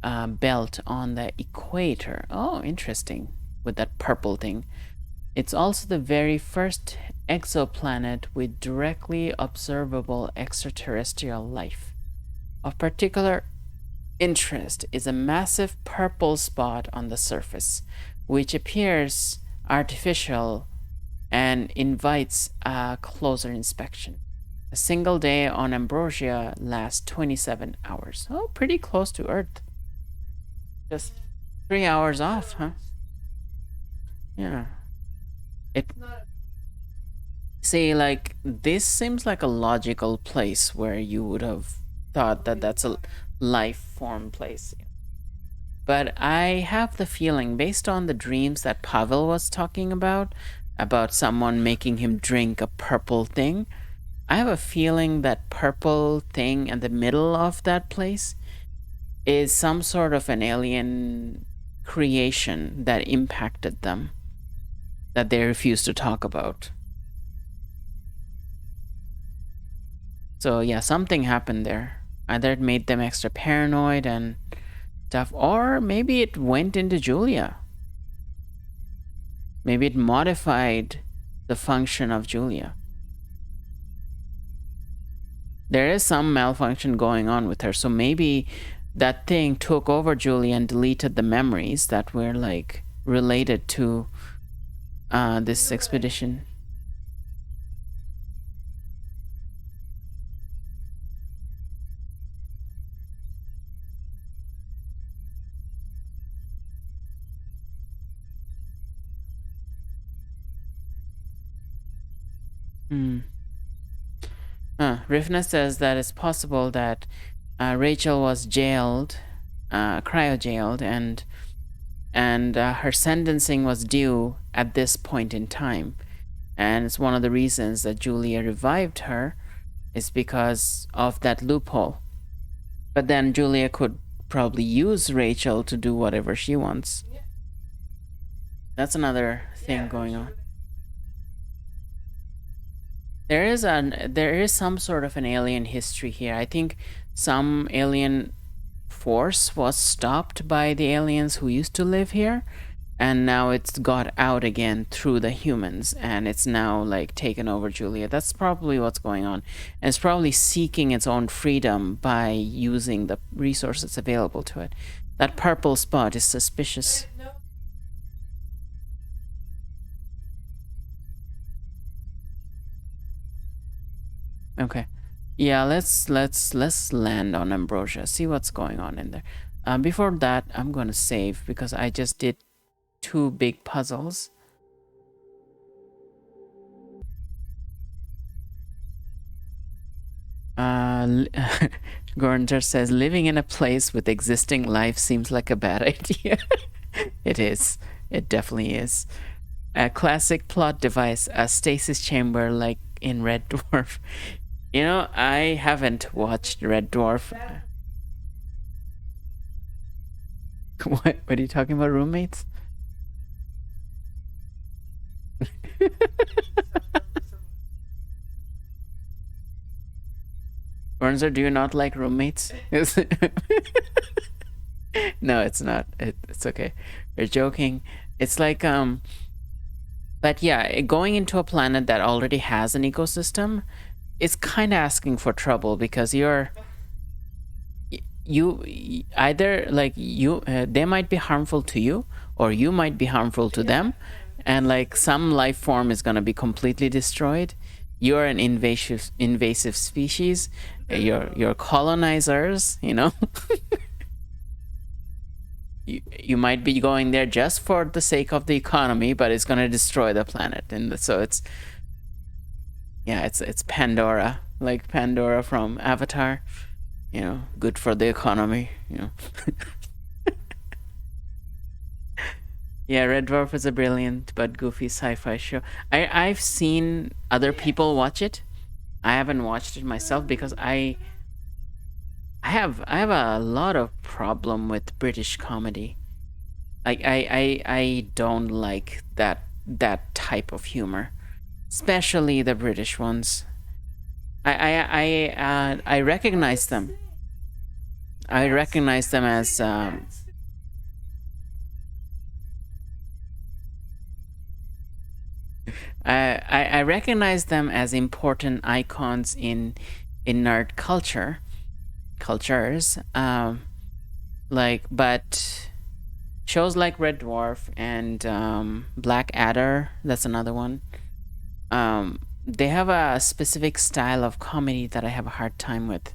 belt on the equator. Oh, interesting. With that purple thing. It's also the very first exoplanet with directly observable extraterrestrial life. Of particular interest is a massive purple spot on the surface, which appears artificial and invites a closer inspection. A single day on Ambrosia lasts 27 hours. Oh, pretty close to Earth. Just 3 hours off, huh? Yeah. See, like, this seems like a logical place where you would have thought that that's a life form place. But I have the feeling, based on the dreams that Pavel was talking about someone making him drink a purple thing, I have a feeling that purple thing in the middle of that place is some sort of an alien creation that impacted them, that they refuse to talk about. So yeah, something happened there. Either it made them extra paranoid and stuff, or maybe it went into J.U.L.I.A. Maybe it modified the function of J.U.L.I.A. There is some malfunction going on with her, so maybe that thing took over J.U.L.I.A. and deleted the memories that were like related to this expedition. Rifna says that it's possible that Rachel was jailed, cryo-jailed, and her sentencing was due at this point in time. And it's one of the reasons that J.U.L.I.A revived her is because of that loophole. But then J.U.L.I.A could probably use Rachel to do whatever she wants. That's another thing going on. There is some sort of an alien history here. I think some alien force was stopped by the aliens who used to live here, and now it's got out again through the humans, and it's now like taken over Julia. That's probably what's going on, and it's probably seeking its own freedom by using the resources available to it. That purple spot is suspicious. Okay. Yeah, let's land on Ambrosia. See what's going on in there. Before that, I'm gonna save because I just did 2 big puzzles. Gornger says living in a place with existing life seems like a bad idea. It is. It definitely is. A classic plot device, a stasis chamber like in Red Dwarf. You know, I haven't watched Red Dwarf. What are you talking about, roommates? Burnser, do you not like roommates? No, it's not. It's okay. We're joking. It's like, but yeah, going into a planet that already has an ecosystem, it's kind of asking for trouble because you either like they might be harmful to you or you might be harmful to them, and like some life form is going to be completely destroyed. You're an invasive species. You're colonizers, you know. You might be going there just for the sake of the economy, but it's going to destroy the planet, and so it's Pandora, like Pandora from Avatar, you know, good for the economy, you know. Yeah, Red Dwarf is a brilliant but goofy sci-fi show. I've seen other people watch it. I haven't watched it myself because I have a lot of problem with British comedy. Like I don't like that type of humor, especially the British ones. I recognize them. I recognize them as I recognize them as important icons in nerd cultures. But shows like Red Dwarf and Black Adder, that's another one. They have a specific style of comedy that I have a hard time with.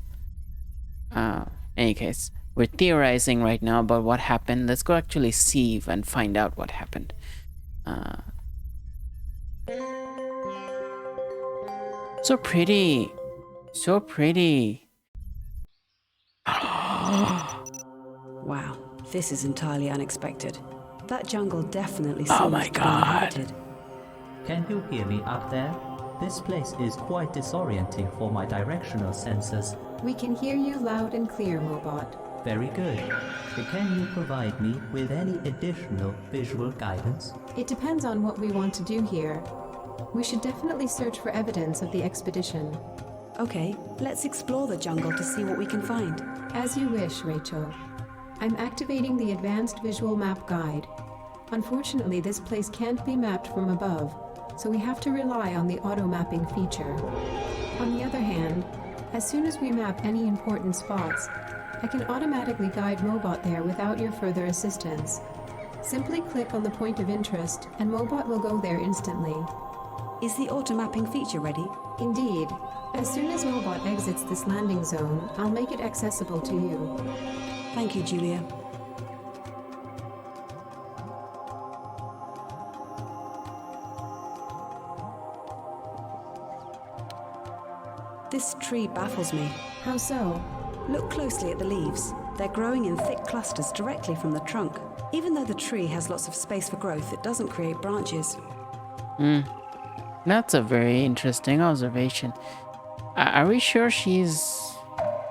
Any case, we're theorizing right now about what happened. Let's go actually see and find out what happened. So pretty. So pretty. Wow, this is entirely unexpected. That jungle definitely Oh seems my to be God. inhabited. Can you hear me up there? This place is quite disorienting for my directional sensors. We can hear you loud and clear, Mobot. Very good. Can you provide me with any additional visual guidance? It depends on what we want to do here. We should definitely search for evidence of the expedition. Okay, let's explore the jungle to see what we can find. As you wish, Rachel. I'm activating the Advanced Visual Map Guide. Unfortunately, this place can't be mapped from above, so we have to rely on the auto-mapping feature. On the other hand, as soon as we map any important spots, I can automatically guide Mobot there without your further assistance. Simply click on the point of interest, and Mobot will go there instantly. Is the auto-mapping feature ready? Indeed. As soon as Mobot exits this landing zone, I'll make it accessible to you. Thank you, Julia. This tree baffles me. How so? Look closely at the leaves. They're growing in thick clusters directly from the trunk. Even though the tree has lots of space for growth, it doesn't create branches. That's a very interesting observation. Are we sure she's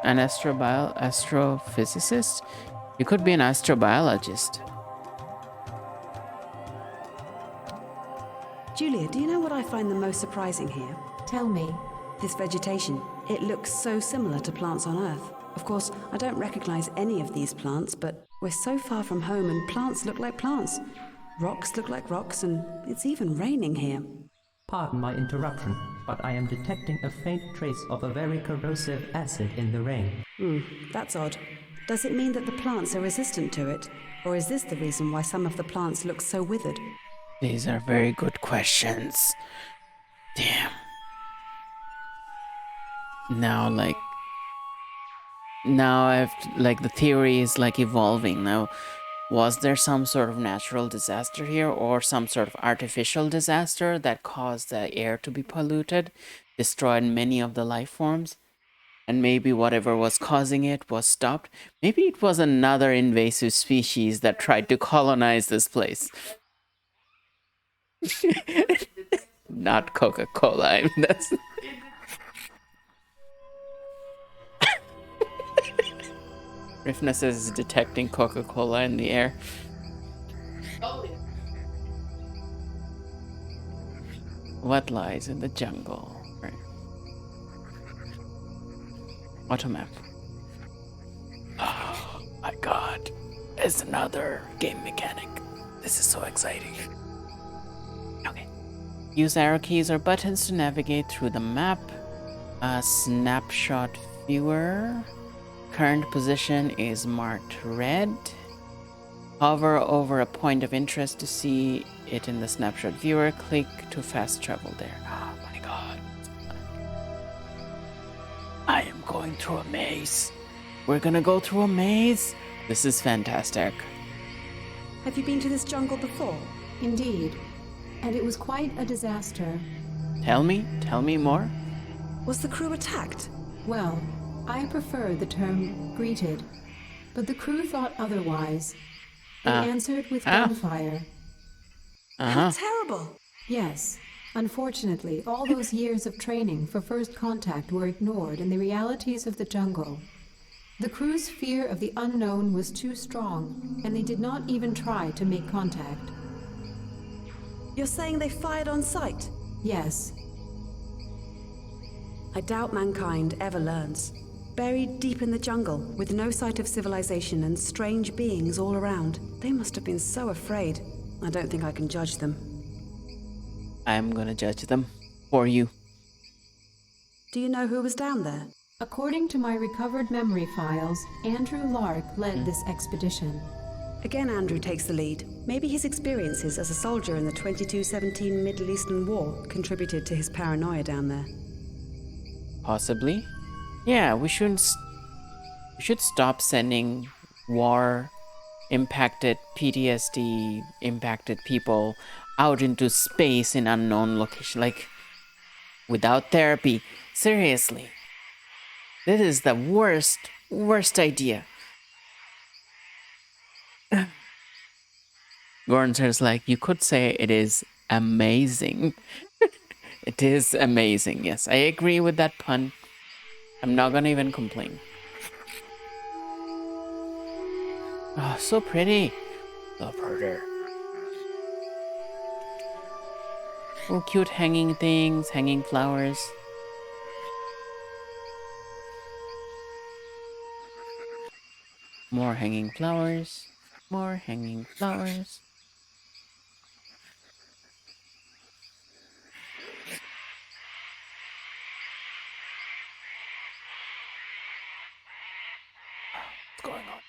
an astrophysicist? You could be an astrobiologist. Julia, do you know what I find the most surprising here? Tell me. This vegetation. It looks so similar to plants on Earth. Of course, I don't recognize any of these plants, but we're so far from home and plants look like plants. Rocks look like rocks, and it's even raining here. Pardon my interruption, but I am detecting a faint trace of a very corrosive acid in the rain. That's odd. Does it mean that the plants are resistant to it? Or is this the reason why some of the plants look so withered? These are very good questions. Damn. Now I've like the theory is like evolving now. Was there some sort of natural disaster here or some sort of artificial disaster that caused the air to be polluted, destroyed many of the life forms, and maybe whatever was causing it was stopped? Maybe it was another invasive species that tried to colonize this place. Not Coca-Cola. I mean, that's Rifness is detecting Coca-Cola in the air. Oh, yeah. What lies in the jungle? Right. Automap. Oh my god. It's another game mechanic. This is so exciting. Okay. Use arrow keys or buttons to navigate through the map. A snapshot viewer. Current position is marked red. Hover over a point of interest to see it in the snapshot viewer. Click to fast travel there. Oh my god. I am going through a maze. We're gonna go through a maze? This is fantastic. Have you been to this jungle before? Indeed. And it was quite a disaster. Tell me more. Was the crew attacked? Well, I prefer the term greeted, but the crew thought otherwise. They answered with gunfire. How terrible! Yes. Unfortunately, all those years of training for first contact were ignored in the realities of the jungle. The crew's fear of the unknown was too strong, and they did not even try to make contact. You're saying they fired on sight? Yes. I doubt mankind ever learns. Buried deep in the jungle, with no sight of civilization and strange beings all around, they must have been so afraid. I don't think I can judge them. I'm gonna judge them for you. Do you know who was down there? According to my recovered memory files, Andrew Lark led this expedition. Again, Andrew takes the lead. Maybe his experiences as a soldier in the 2217 Middle Eastern War contributed to his paranoia down there. Possibly. Yeah, we should stop sending war-impacted, PTSD-impacted people out into space in unknown location, like without therapy. Seriously, this is the worst idea. Gordon says, like, you could say it is amazing. It is amazing. Yes, I agree with that pun. I'm not gonna even complain. Oh, so pretty. Love her. Oh, cute hanging things, hanging flowers. More hanging flowers. More hanging flowers. What's going on?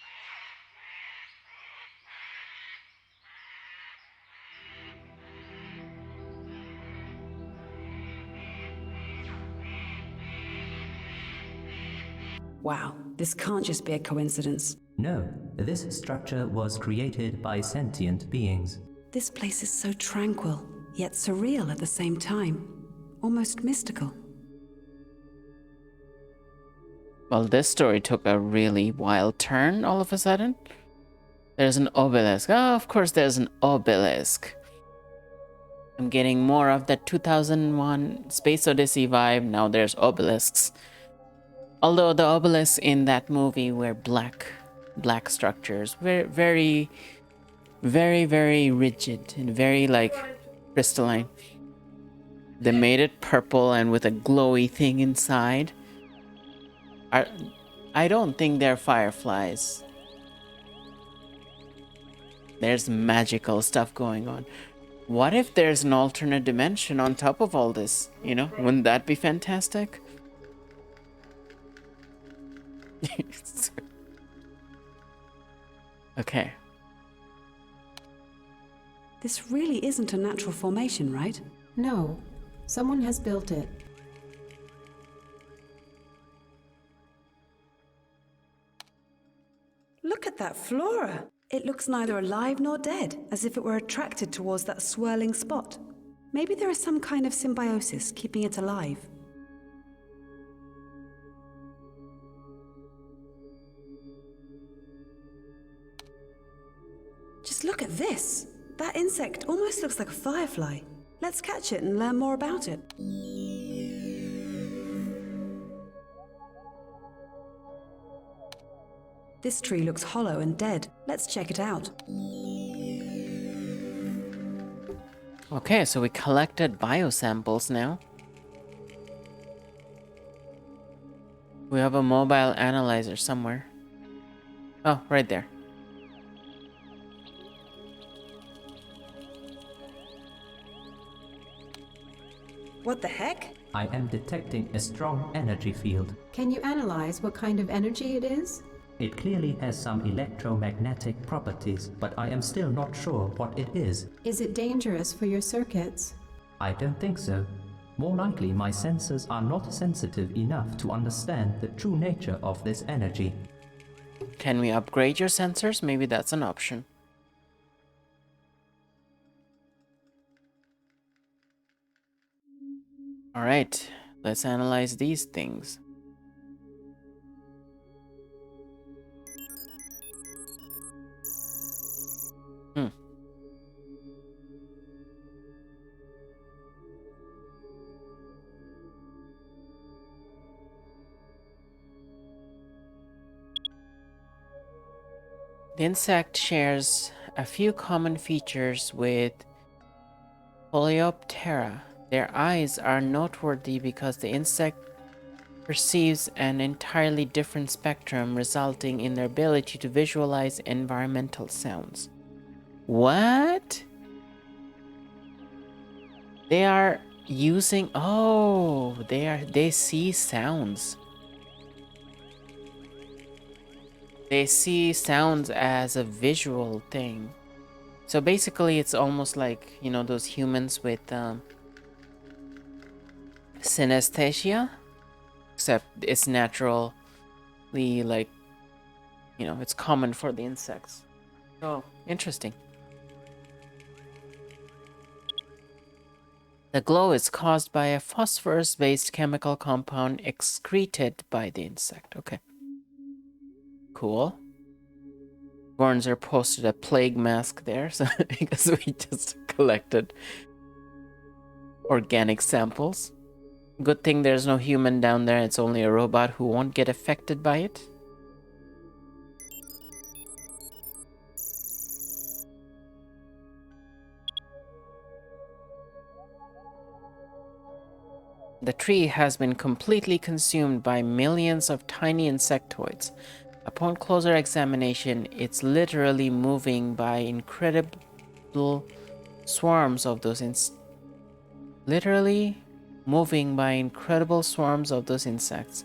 Wow, this can't just be a coincidence. No, this structure was created by sentient beings. This place is so tranquil, yet surreal at the same time. Almost mystical. Well, this story took a really wild turn all of a sudden. There's an obelisk. Oh, of course there's an obelisk. I'm getting more of that 2001 Space Odyssey vibe. Now there's obelisks. Although the obelisks in that movie were black structures. Very, very, very rigid and very like crystalline. They made it purple and with a glowy thing inside. I don't think they're fireflies. There's magical stuff going on. What if there's an alternate dimension on top of all this? You know, wouldn't that be fantastic? Okay. This really isn't a natural formation, right? No, someone has built it. Look at that flora. It looks neither alive nor dead, as if it were attracted towards that swirling spot. Maybe there is some kind of symbiosis keeping it alive. Just look at this. That insect almost looks like a firefly. Let's catch it and learn more about it. This tree looks hollow and dead. Let's check it out. Okay, so we collected biosamples now. We have a mobile analyzer somewhere. Oh, right there. What the heck? I am detecting a strong energy field. Can you analyze what kind of energy it is? It clearly has some electromagnetic properties, but I am still not sure what it is. Is it dangerous for your circuits? I don't think so. More likely, my sensors are not sensitive enough to understand the true nature of this energy. Can we upgrade your sensors? Maybe that's an option. All right, let's analyze these things. The insect shares a few common features with Coleoptera. Their eyes are noteworthy because the insect perceives an entirely different spectrum, resulting in their ability to visualize environmental sounds. What? They are using... Oh, they see sounds. They see sounds as a visual thing. So basically it's almost like, you know, those humans with synesthesia, except it's naturally, like, you know, it's common for the insects. Oh, interesting. The glow is caused by a phosphorus-based chemical compound excreted by the insect. Okay. Cool. Gornzer posted a plague mask there, so because we just collected organic samples. Good thing there's no human down there, it's only a robot who won't get affected by it. The tree has been completely consumed by millions of tiny insectoids. Upon closer examination, it's literally moving by incredible swarms of those insects.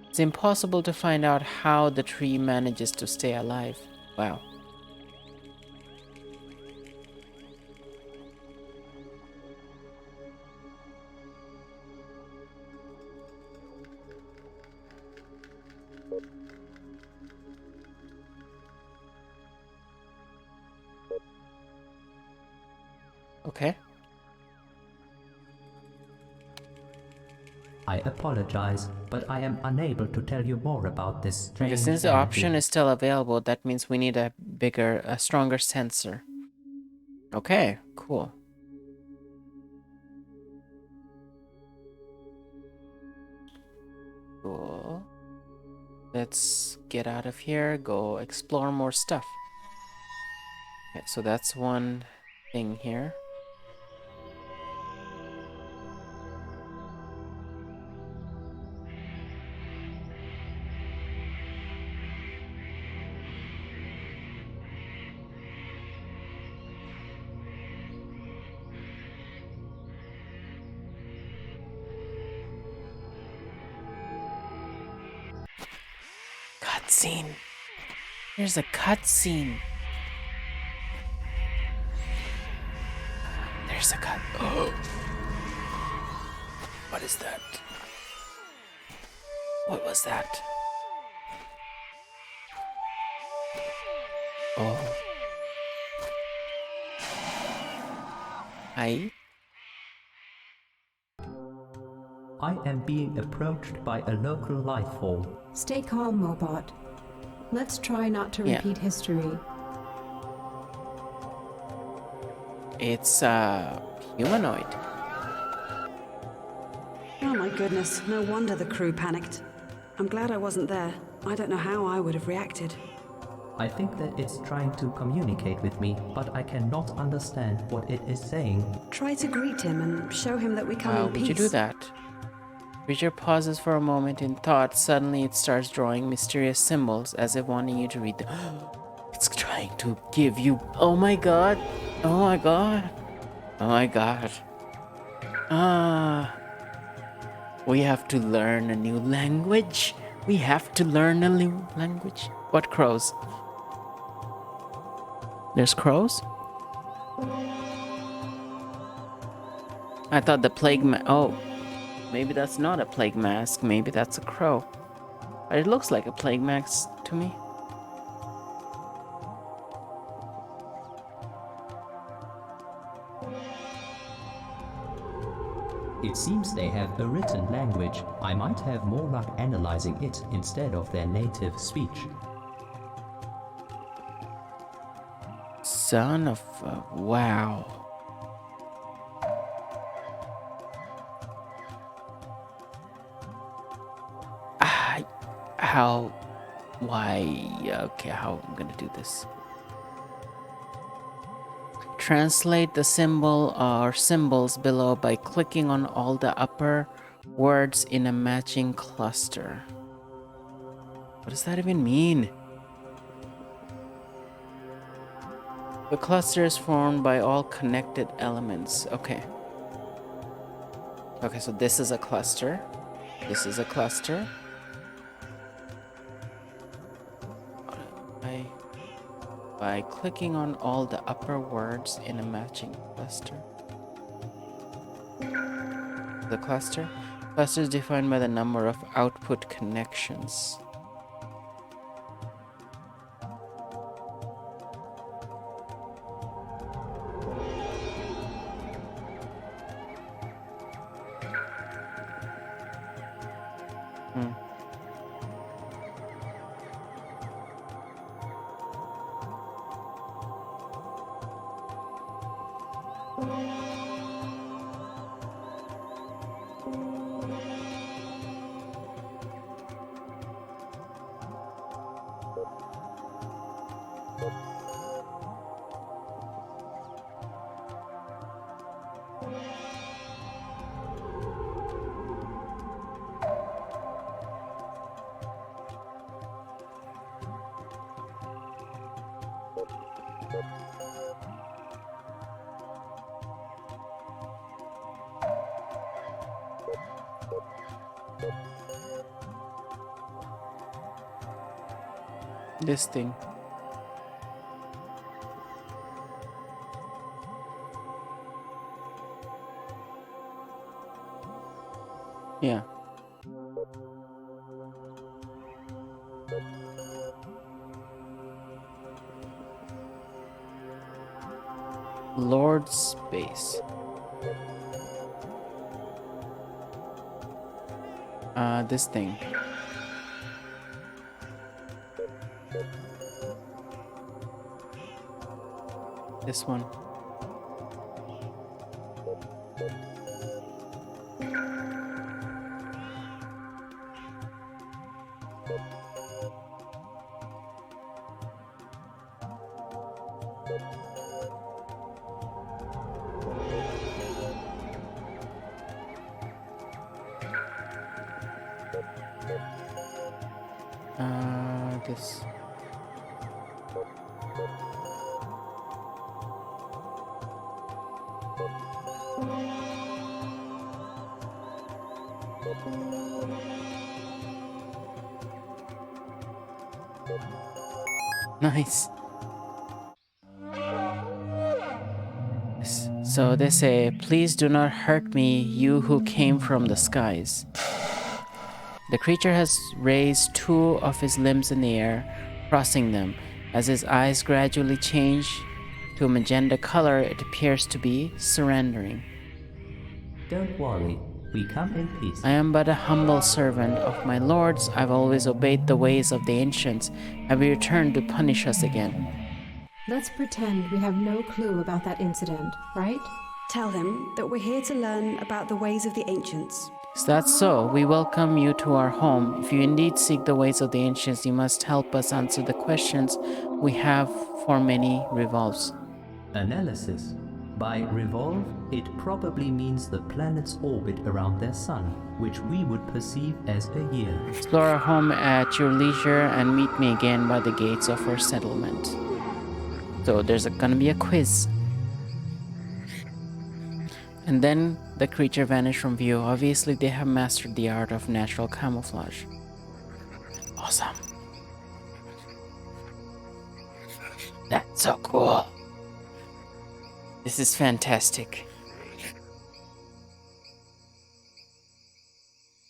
It's impossible to find out how the tree manages to stay alive. Wow. Okay. I apologize, but I am unable to tell you more about this strange Because since the energy. option is still available, that means we need a stronger sensor. Okay, cool. Cool. Let's get out of here, go explore more stuff. Okay, so that's one thing here. cutscene. There's a cutscene. There's a cut. Oh. What is that? What was that? Oh. Hi. I am being approached by a local life form. Stay calm, Mobot. Let's try not to Yeah. repeat history. It's humanoid. Oh my goodness, no wonder the crew panicked. I'm glad I wasn't there. I don't know how I would have reacted. I think that it's trying to communicate with me, but I cannot understand what it is saying. Try to greet him and show him that we come How in would peace. you do that? Creature pauses for a moment in thought. Suddenly it starts drawing mysterious symbols as if wanting you to read them. It's trying to give you... Oh my god. Oh my god. Oh my god. We have to learn a new language. We have to learn a new language. What crows? There's crows? I thought the plague oh, maybe that's not a plague mask. Maybe that's a crow. But it looks like a plague mask to me. It seems they have a written language. I might have more luck analyzing it instead of their native speech. Son of a... Wow. How... Why... Okay, how I'm gonna do this. Translate the symbol or symbols below by clicking on all the upper words in a matching cluster. What does that even mean? The cluster is formed by all connected elements. Okay. Okay, so this is a cluster. This is a cluster. By clicking on all the upper words in a matching cluster. The cluster is defined by the number of output connections. This thing. Yeah. Lord Space. This thing. This one. This. Nice. So they say, please do not hurt me, you who came from the skies. The creature has raised two of his limbs in the air, crossing them. As his eyes gradually change to a magenta color, it appears to be surrendering. Don't worry, we come in peace. I am but a humble servant of my lords. I've always obeyed the ways of the ancients. Have you returned to punish us again? Let's pretend we have no clue about that incident, right? Tell him that we're here to learn about the ways of the ancients. Is that so? We welcome you to our home. If you indeed seek the ways of the ancients, you must help us answer the questions we have for many revolves. Analysis. By revolve, it probably means the planet's orbit around their sun, which we would perceive as a year. Explore our home at your leisure and meet me again by the gates of our settlement. So there's gonna be a quiz. And then the creature vanished from view. Obviously, they have mastered the art of natural camouflage. Awesome. That's so cool. This is fantastic.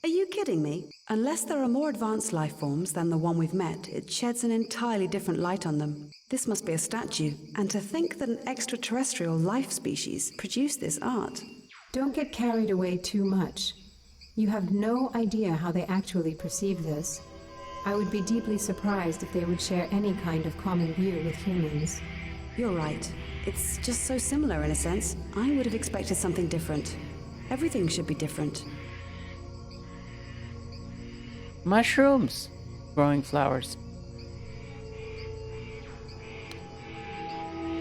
Are you kidding me? Unless there are more advanced life forms than the one we've met, it sheds an entirely different light on them. This must be a statue, and to think that an extraterrestrial life species produced this art. Don't get carried away too much. You have no idea how they actually perceive this. I would be deeply surprised if they would share any kind of common view with humans. You're right. It's just so similar in a sense. I would have expected something different. Everything should be different. Mushrooms. Growing flowers.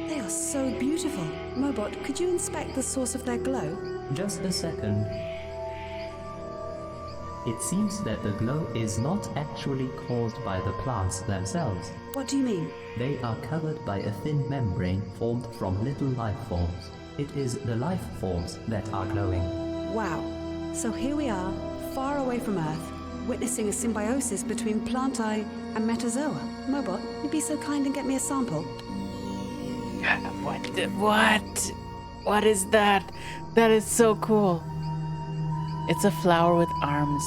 They are so beautiful. Mobot, could you inspect the source of their glow? Just a second. It seems that the glow is not actually caused by the plants themselves. What do you mean? They are covered by a thin membrane formed from little life forms. It is the life forms that are glowing. Wow. So here we are, far away from Earth, witnessing a symbiosis between Plantae and Metazoa. Mobot, you'd be so kind and get me a sample. What? What is that? That is so cool. It's a flower with arms.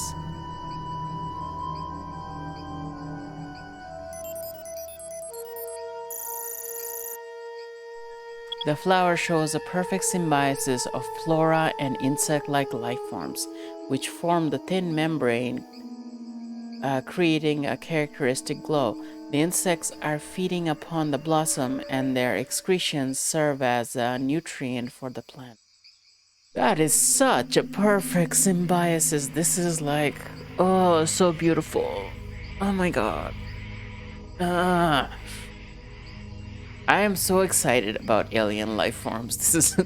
The flower shows a perfect symbiosis of flora and insect-like life forms, which form the thin membrane, creating a characteristic glow. The insects are feeding upon the blossom, and their excretions serve as a nutrient for the plant. That is such a perfect symbiosis. This is like, oh, so beautiful. Oh my god. I am so excited about alien life forms. This is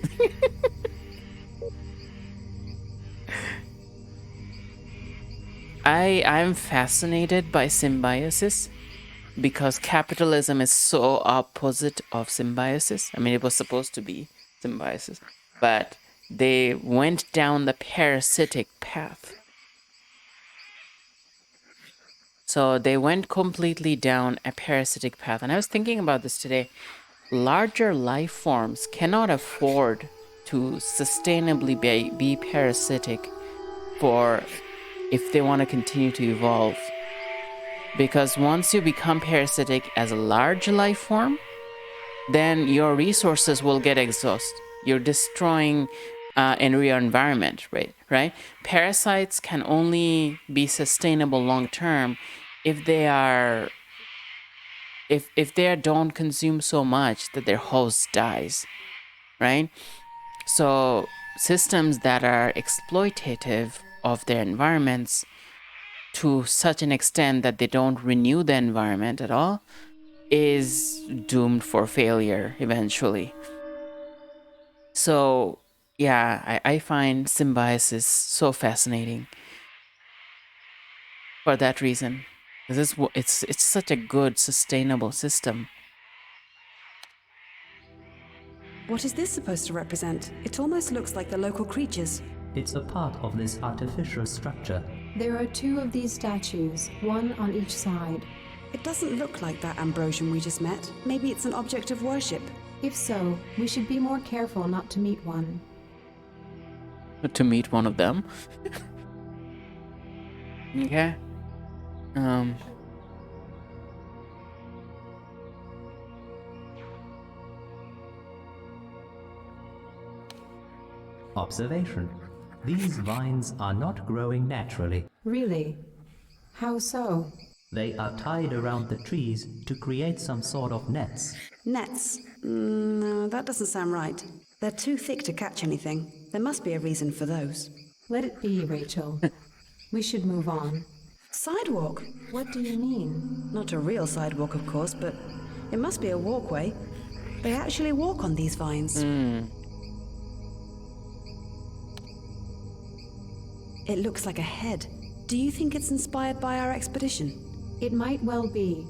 I'm fascinated by symbiosis because capitalism is so opposite of symbiosis. I mean, it was supposed to be symbiosis, but they went down the parasitic path. So they went completely down a parasitic path. And I was thinking about this today. Larger life forms cannot afford to sustainably be parasitic for if they want to continue to evolve. Because once you become parasitic as a large life form, then your resources will get exhausted. You're destroying in your environment, right? Parasites can only be sustainable long term if they don't consume so much that their host dies, right? So systems that are exploitative of their environments to such an extent that they don't renew the environment at all is doomed for failure eventually. So yeah, I find symbiosis so fascinating for that reason. It's such a good, sustainable system. What is this supposed to represent? It almost looks like the local creatures. It's a part of this artificial structure. There are two of these statues, one on each side. It doesn't look like that Ambrosian we just met. Maybe it's an object of worship. If so, we should be more careful not to meet one. To meet one of them. Okay. Observation. These vines are not growing naturally. Really? How so? They are tied around the trees to create some sort of nets. Nets? No, that doesn't sound right. They're too thick to catch anything. There must be a reason for those. Let it be, Rachel. We should move on. Sidewalk? What do you mean? Not a real sidewalk, of course, but it must be a walkway. They actually walk on these vines. It looks like a head. Do you think it's inspired by our expedition? It might well be.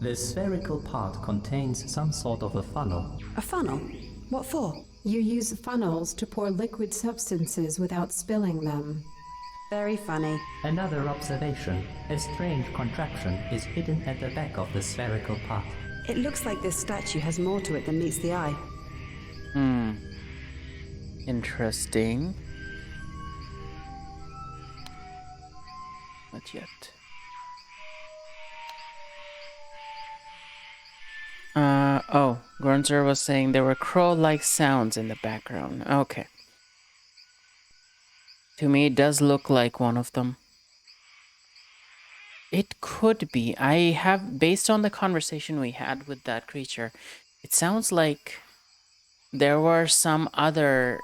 The spherical part contains some sort of a funnel. A funnel? What for? You use funnels to pour liquid substances without spilling them. Very funny. Another observation. A strange contraption is hidden at the back of the spherical part. It looks like this statue has more to it than meets the eye. Interesting. Not yet. Oh, Grunzer was saying there were crow-like sounds in the background. Okay. To me, it does look like one of them. It could be. I have, based on the conversation we had with that creature, it sounds like there were some other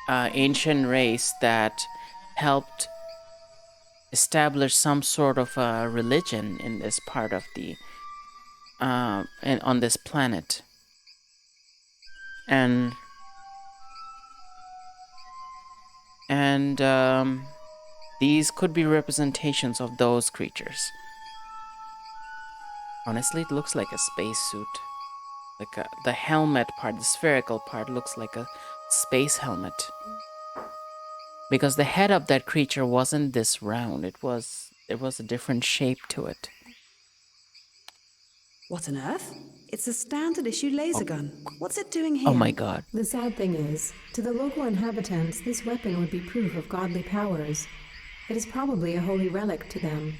ancient race that helped establish some sort of a religion in this part of the and on this planet, and these could be representations of those creatures. Honestly, it looks like a spacesuit. Like the helmet part, the spherical part, looks like a space helmet. Because the head of that creature wasn't this round. It was a different shape to it. What on earth? It's a standard issue laser gun. What's it doing here? Oh my god. The sad thing is, to the local inhabitants, this weapon would be proof of godly powers. It is probably a holy relic to them.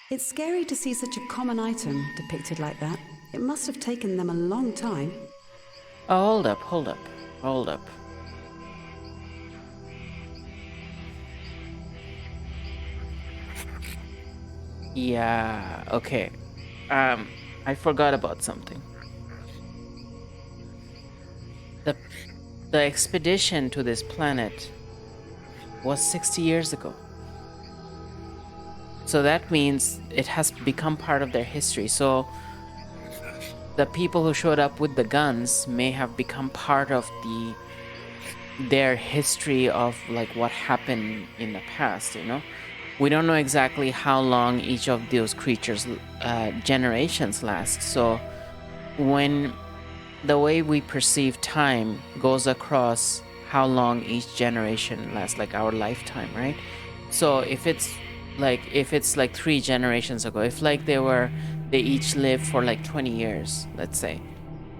It's scary to see such a common item depicted like that. It must have taken them a long time. Oh, hold up. Yeah, okay. I forgot about something. The expedition to this planet was 60 years ago. So that means it has become part of their history. So the people who showed up with the guns may have become part of their history of like what happened in the past, you know? We don't know exactly how long each of those creatures' generations last. So when the way we perceive time goes across how long each generation lasts, like our lifetime, right? So if it's like 3 generations ago, if like they each lived for like 20 years, let's say,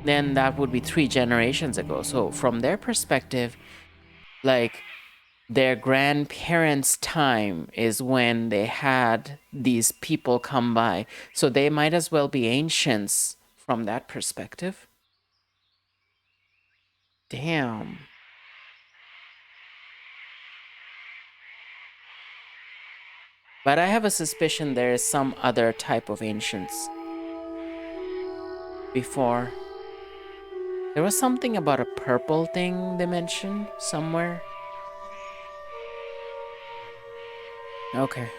then that would be 3 generations ago. So from their perspective, like their grandparents' time is when they had these people come by. So they might as well be ancients from that perspective. Damn. But I have a suspicion there is some other type of ancients. Before. There was something about a purple thing they mentioned somewhere. Okay.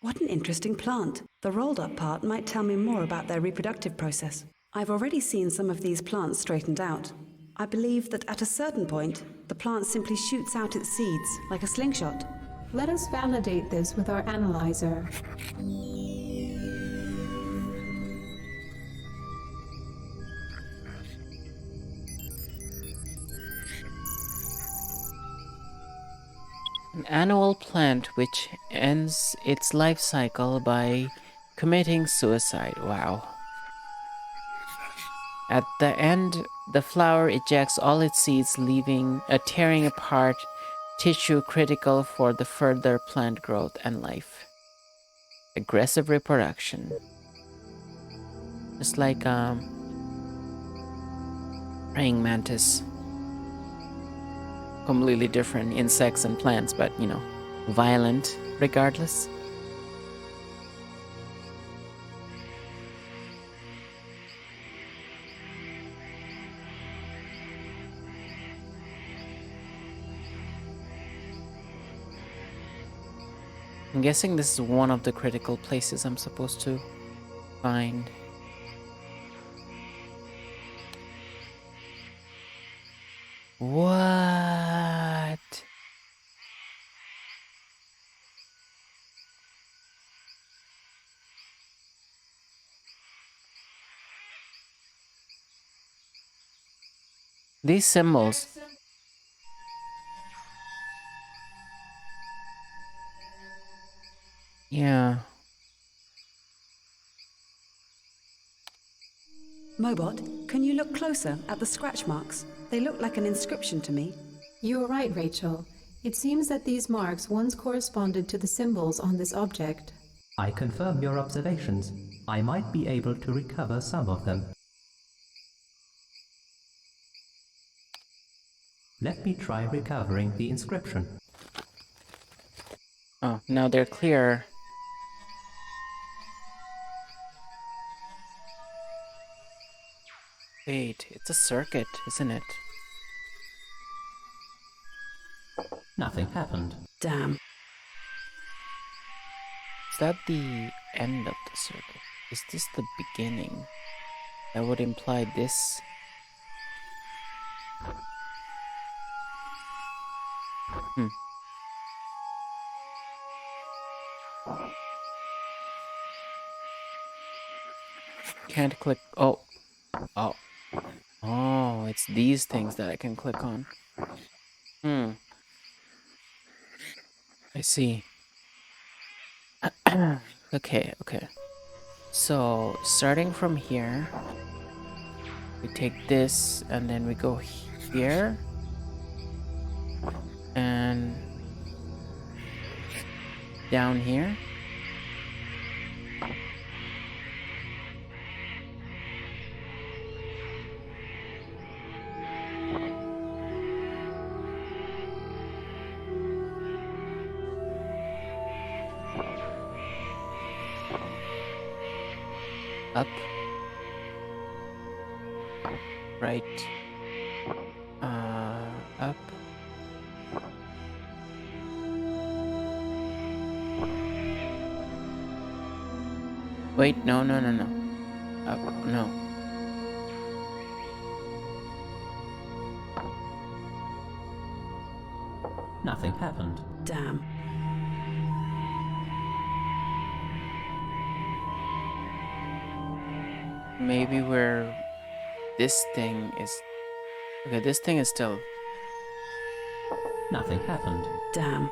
What an interesting plant. The rolled up part might tell me more about their reproductive process. I've already seen some of these plants straightened out. I believe that at a certain point, the plant simply shoots out its seeds like a slingshot. Let us validate this with our analyzer. annual plant which ends its life cycle by committing suicide. Wow. At the end, the flower ejects all its seeds, leaving tearing apart tissue critical for the further plant growth and life. Aggressive reproduction. Just like praying mantis. Completely different insects and plants, but you know, violent regardless. I'm guessing this is one of the critical places I'm supposed to find. What? These symbols. Yeah. Mobot, can you look closer at the scratch marks? They look like an inscription to me. You are right, Rachel. It seems that these marks once corresponded to the symbols on this object. I confirm your observations. I might be able to recover some of them. Let me try recovering the inscription. Oh, now they're clear. Wait, it's a circuit, isn't it? Nothing happened. Damn. Is that the end of the circuit? Is this the beginning? That would imply this. Can't click. Oh. Oh. Oh, it's these things that I can click on. I see. Okay, okay. So, starting from here, we take this and then we go here. And down here. Up. Right. Up. Wait, no. Up, no. Nothing happened. Damn. Maybe where this thing is. Okay, this thing is still. Nothing happened. Damn.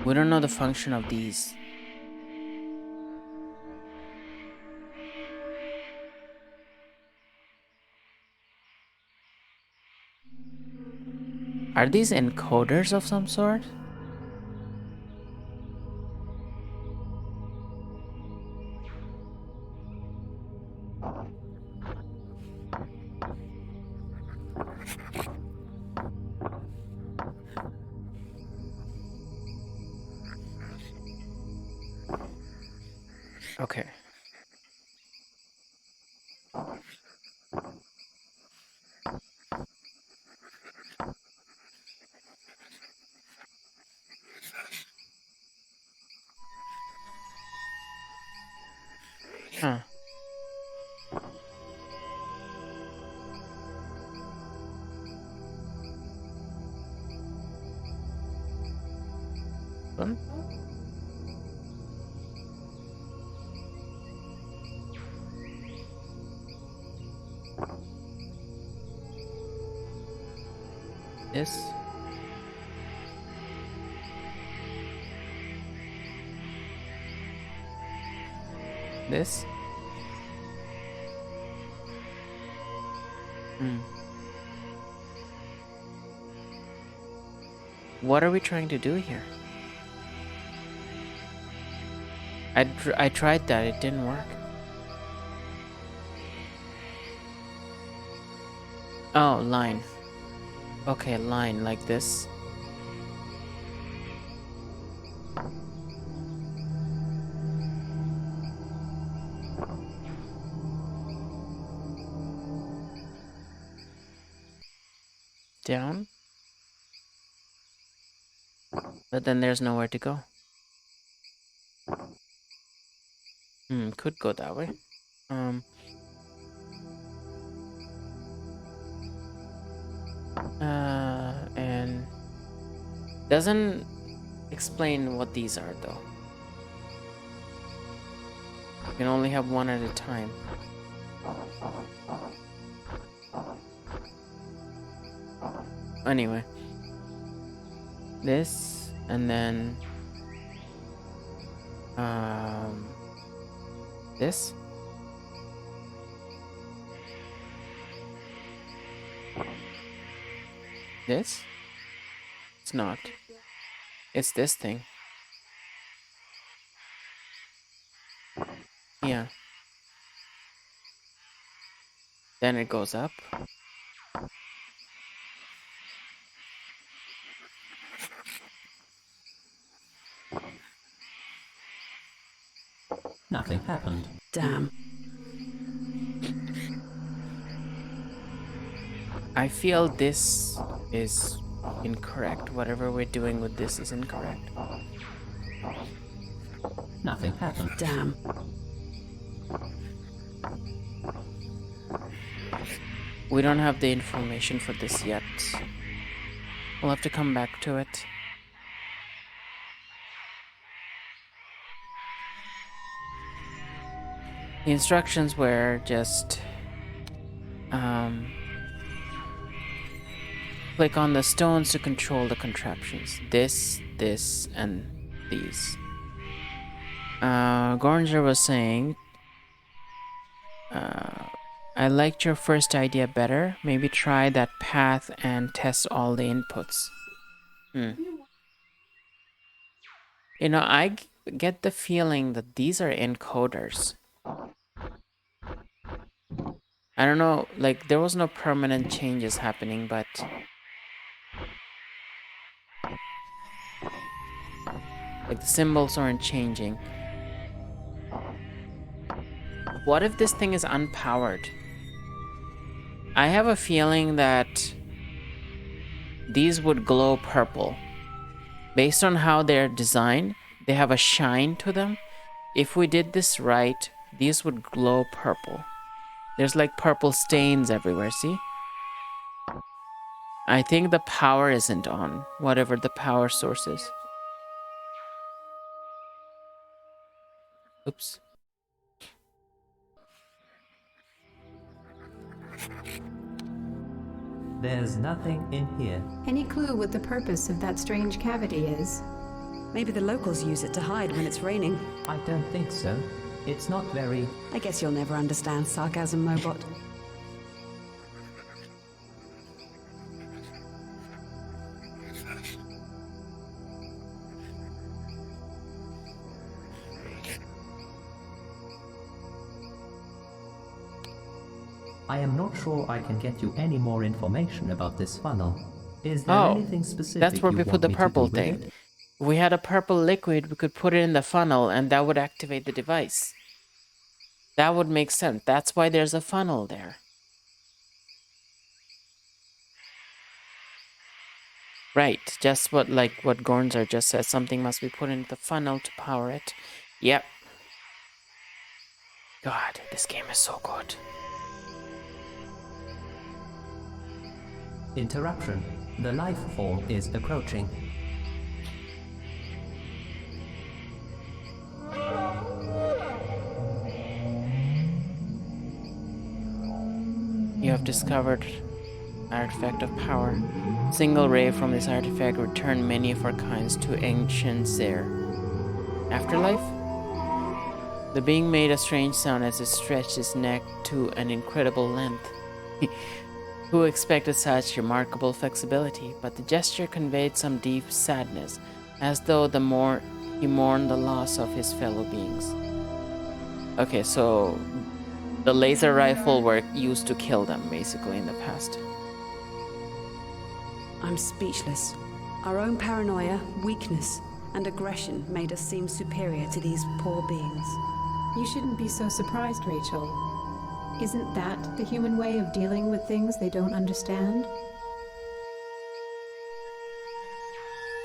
We don't know the function of these. Are these encoders of some sort? Okay. Huh. One? This. This. What are we trying to do here? I tried that, it didn't work. Oh, line. Okay, line like this. Down. But then there's nowhere to go. Could go that way. And doesn't explain what these are though. You can only have one at a time. Anyway. This and then this. This? It's not. It's this thing. Yeah. Then it goes up. Nothing happened. Damn. I feel this is incorrect. Whatever we're doing with this is incorrect. Nothing happened. Damn. We don't have the information for this yet. We'll have to come back to it. The instructions were just click on the stones to control the contraptions. This, and these. Gornger was saying, I liked your first idea better. Maybe try that path and test all the inputs. You know, I get the feeling that these are encoders. I don't know, like there was no permanent changes happening, but like the symbols aren't changing. What if this thing is unpowered? I have a feeling that these would glow purple. Based on how they're designed, they have a shine to them. If we did this right, these would glow purple. There's like purple stains everywhere, see? I think the power isn't on, whatever the power source is. Oops. There's nothing in here. Any clue what the purpose of that strange cavity is? Maybe the locals use it to hide when it's raining. I don't think so. It's not very... I guess you'll never understand sarcasm, Mobot. I am not sure I can get you any more information about this funnel. Is there anything specific that's where you we want put the me to purple do with thing. it? If we had a purple liquid, we could put it in the funnel and that would activate the device. That would make sense. That's why there's a funnel there. Right, just what Gornzer just said. Something must be put into the funnel to power it. Yep. God, this game is so good. Interruption. The life form is approaching. You have discovered artifact of power. Single ray from this artifact returned many of our kinds to ancient Zer. Afterlife? The being made a strange sound as it stretched its neck to an incredible length. Who expected such remarkable flexibility? But the gesture conveyed some deep sadness, as though he mourned the loss of his fellow beings. Okay, so the laser rifle were used to kill them, basically, in the past. I'm speechless. Our own paranoia, weakness, and aggression made us seem superior to these poor beings. You shouldn't be so surprised, Rachel. Isn't that the human way of dealing with things they don't understand?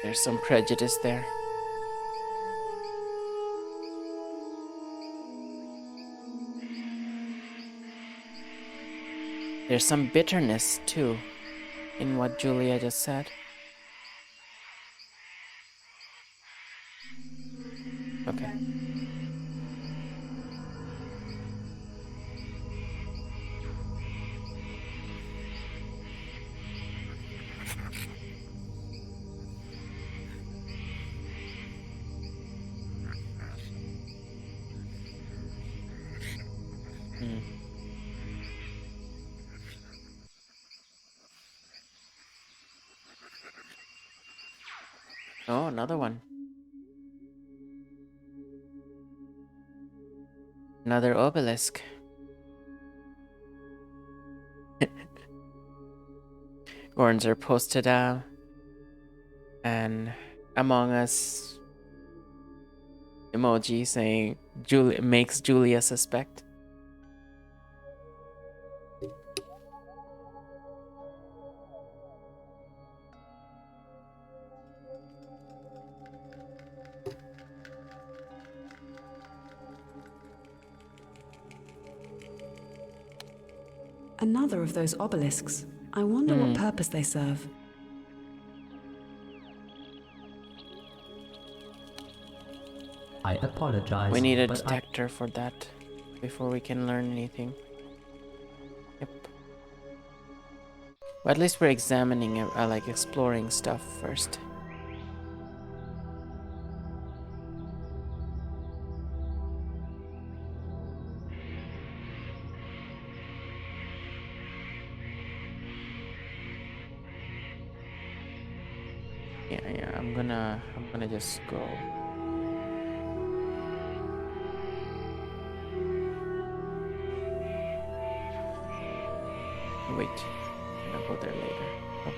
There's some prejudice there. There's some bitterness, too, in what Julia just said. Okay. Oh, another one. Another obelisk. Gorns are posted out. And Among Us emoji saying makes Julia suspect. Another of those obelisks. I wonder what purpose they serve. I apologize. We need a but detector for that before we can learn anything. Yep. Well, at least we're examining it, like exploring stuff first. Yeah, I'm gonna just go. Wait, I'm gonna go there later. Oh.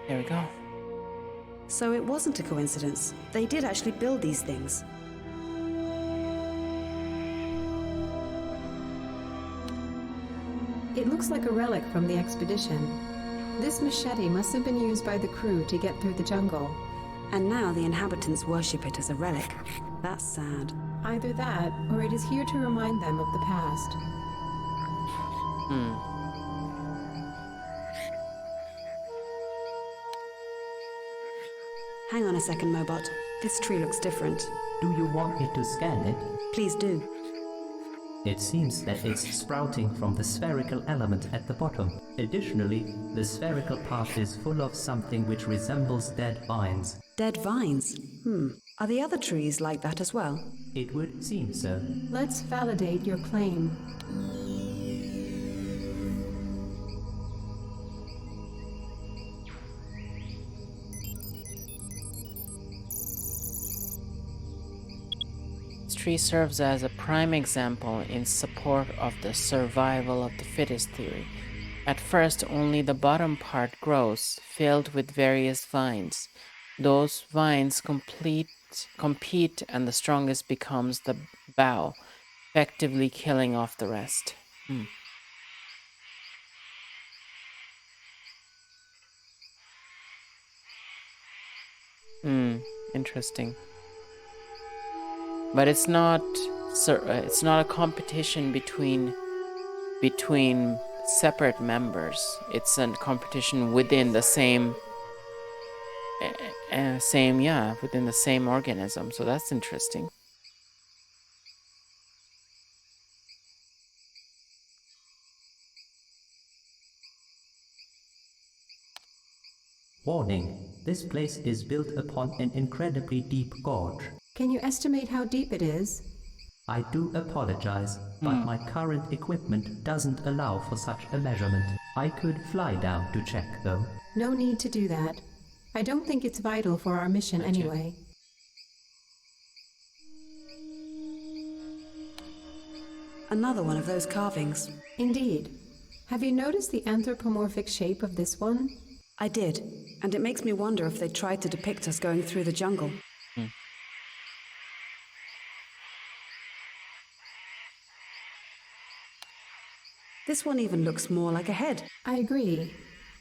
There we go. So it wasn't a coincidence. They did actually build these things. It looks like a relic from the expedition. This machete must have been used by the crew to get through the jungle. And now the inhabitants worship it as a relic. That's sad. Either that, or it is here to remind them of the past. Hang on a second, Mobot. This tree looks different. Do you want me to scan it? Please do. It seems that it's sprouting from the spherical element at the bottom. Additionally, the spherical part is full of something which resembles dead vines. Dead vines? Are the other trees like that as well? It would seem so. Let's validate your claim. This tree serves as a prime example in support of the survival of the fittest theory. At first, only the bottom part grows, filled with various vines. Those vines compete, and the strongest becomes the bough, effectively killing off the rest. Interesting. But it's not a competition between separate members. It's a competition within the same within the same organism. So that's interesting. Warning, this place is built upon an incredibly deep gorge. Can you estimate how deep it is? I do apologize, but my current equipment doesn't allow for such a measurement. I could fly down to check, though. No need to do that. I don't think it's vital for our mission anyway. Another one of those carvings. Indeed. Have you noticed the anthropomorphic shape of this one? I did, and it makes me wonder if they tried to depict us going through the jungle. This one even looks more like a head. I agree.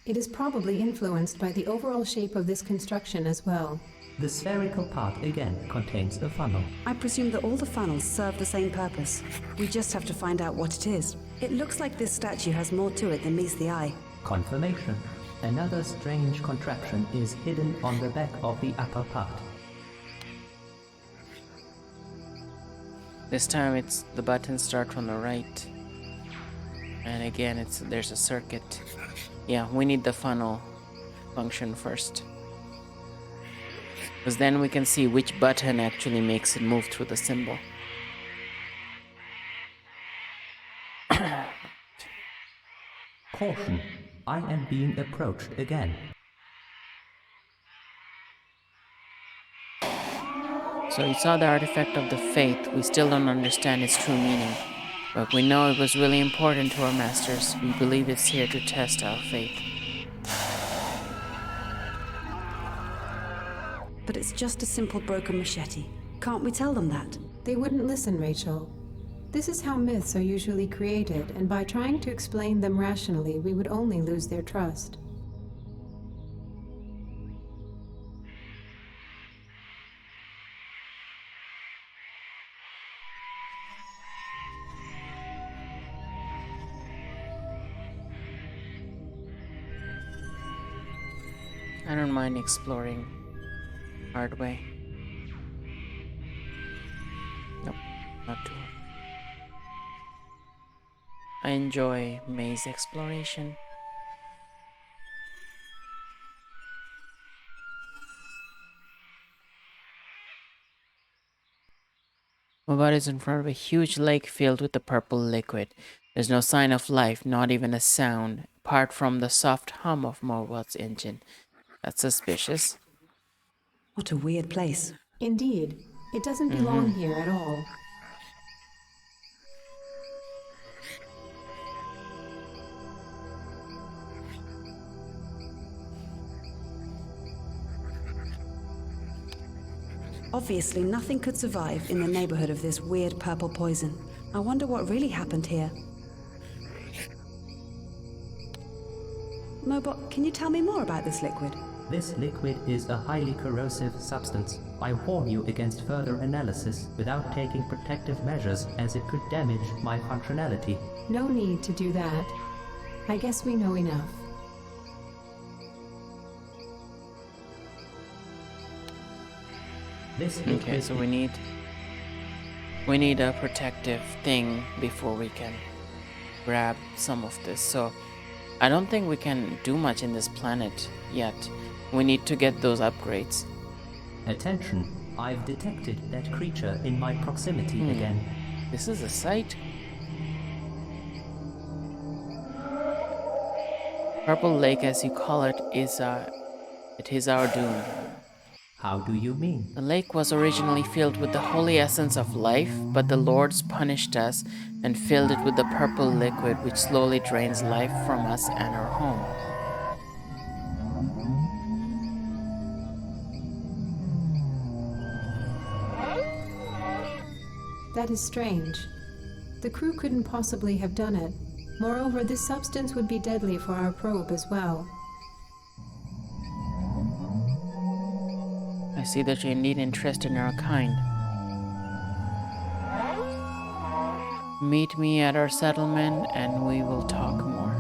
It is probably influenced by the overall shape of this construction as well. The spherical part again contains a funnel. I presume that all the funnels serve the same purpose. We just have to find out what it is. It looks like this statue has more to it than meets the eye. Confirmation. Another strange contraption is hidden on the back of the upper part. This time it's the buttons start from the right. And again there's a circuit. Yeah, we need the funnel function first. Because then we can see which button actually makes it move through the symbol. Caution. I am being approached again. So you saw the artifact of the faith. We still don't understand its true meaning. But we know it was really important to our masters. We believe it's here to test our faith. But it's just a simple broken machete. Can't we tell them that? They wouldn't listen, Rachel. This is how myths are usually created, and by trying to explain them rationally, we would only lose their trust. I don't mind exploring hard way. Nope, not too. I enjoy maze exploration. My body is in front of a huge lake filled with the purple liquid. There's no sign of life, not even a sound, apart from the soft hum of Morwell's engine. That's suspicious. What a weird place. Indeed, it doesn't belong here at all. Obviously, nothing could survive in the neighborhood of this weird purple poison. I wonder what really happened here. Mobot, can you tell me more about this liquid? This liquid is a highly corrosive substance. I warn you against further analysis without taking protective measures, as it could damage my functionality. No need to do that. I guess we know enough. This liquid Okay, so we need a protective thing before we can grab some of this. So I don't think we can do much in this planet yet. We need to get those upgrades. Attention, I've detected that creature in my proximity again. This is a site. Purple Lake, as you call it, is our doom. How do you mean? The lake was originally filled with the holy essence of life, but the lords punished us and filled it with the purple liquid, which slowly drains life from us and our home. That is strange. The crew couldn't possibly have done it. Moreover, this substance would be deadly for our probe as well. I see that you're indeed interested in our kind. Meet me at our settlement and we will talk more.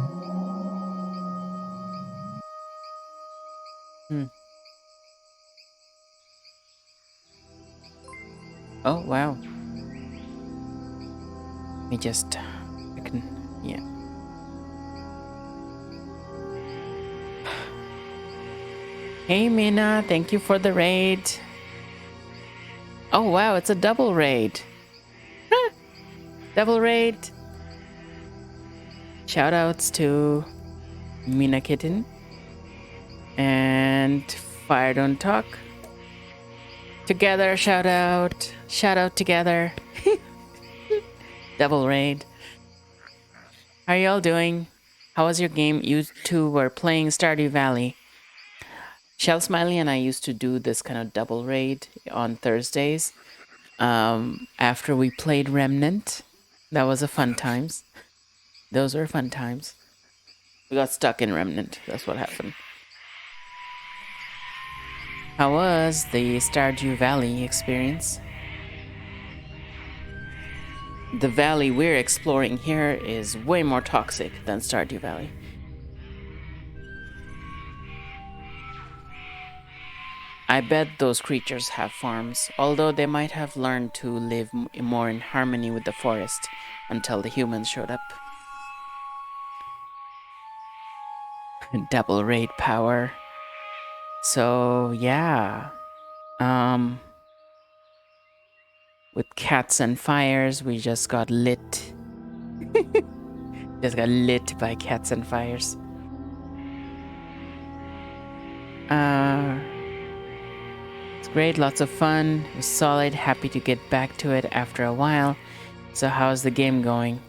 Oh, wow. Yeah. Hey Mina, thank you for the raid. Oh wow, it's a double raid. Double raid. Shoutouts to Mina Kitten and Fire Don't Talk. Together, shout out together. Double raid. How are y'all doing? How was your game? You two were playing Stardew Valley. Shell Smiley and I used to do this kind of double raid on Thursdays. After we played Remnant, that was a fun times. Those were fun times. We got stuck in Remnant. That's what happened. How was the Stardew Valley experience? The valley we're exploring here is way more toxic than Stardew Valley. I bet those creatures have farms, although they might have learned to live more in harmony with the forest until the humans showed up. Double raid power. So, yeah. With cats and fires, we just got lit. Just got lit by cats and fires. It's great, lots of fun. It was solid, happy to get back to it after a while. So how's the game going?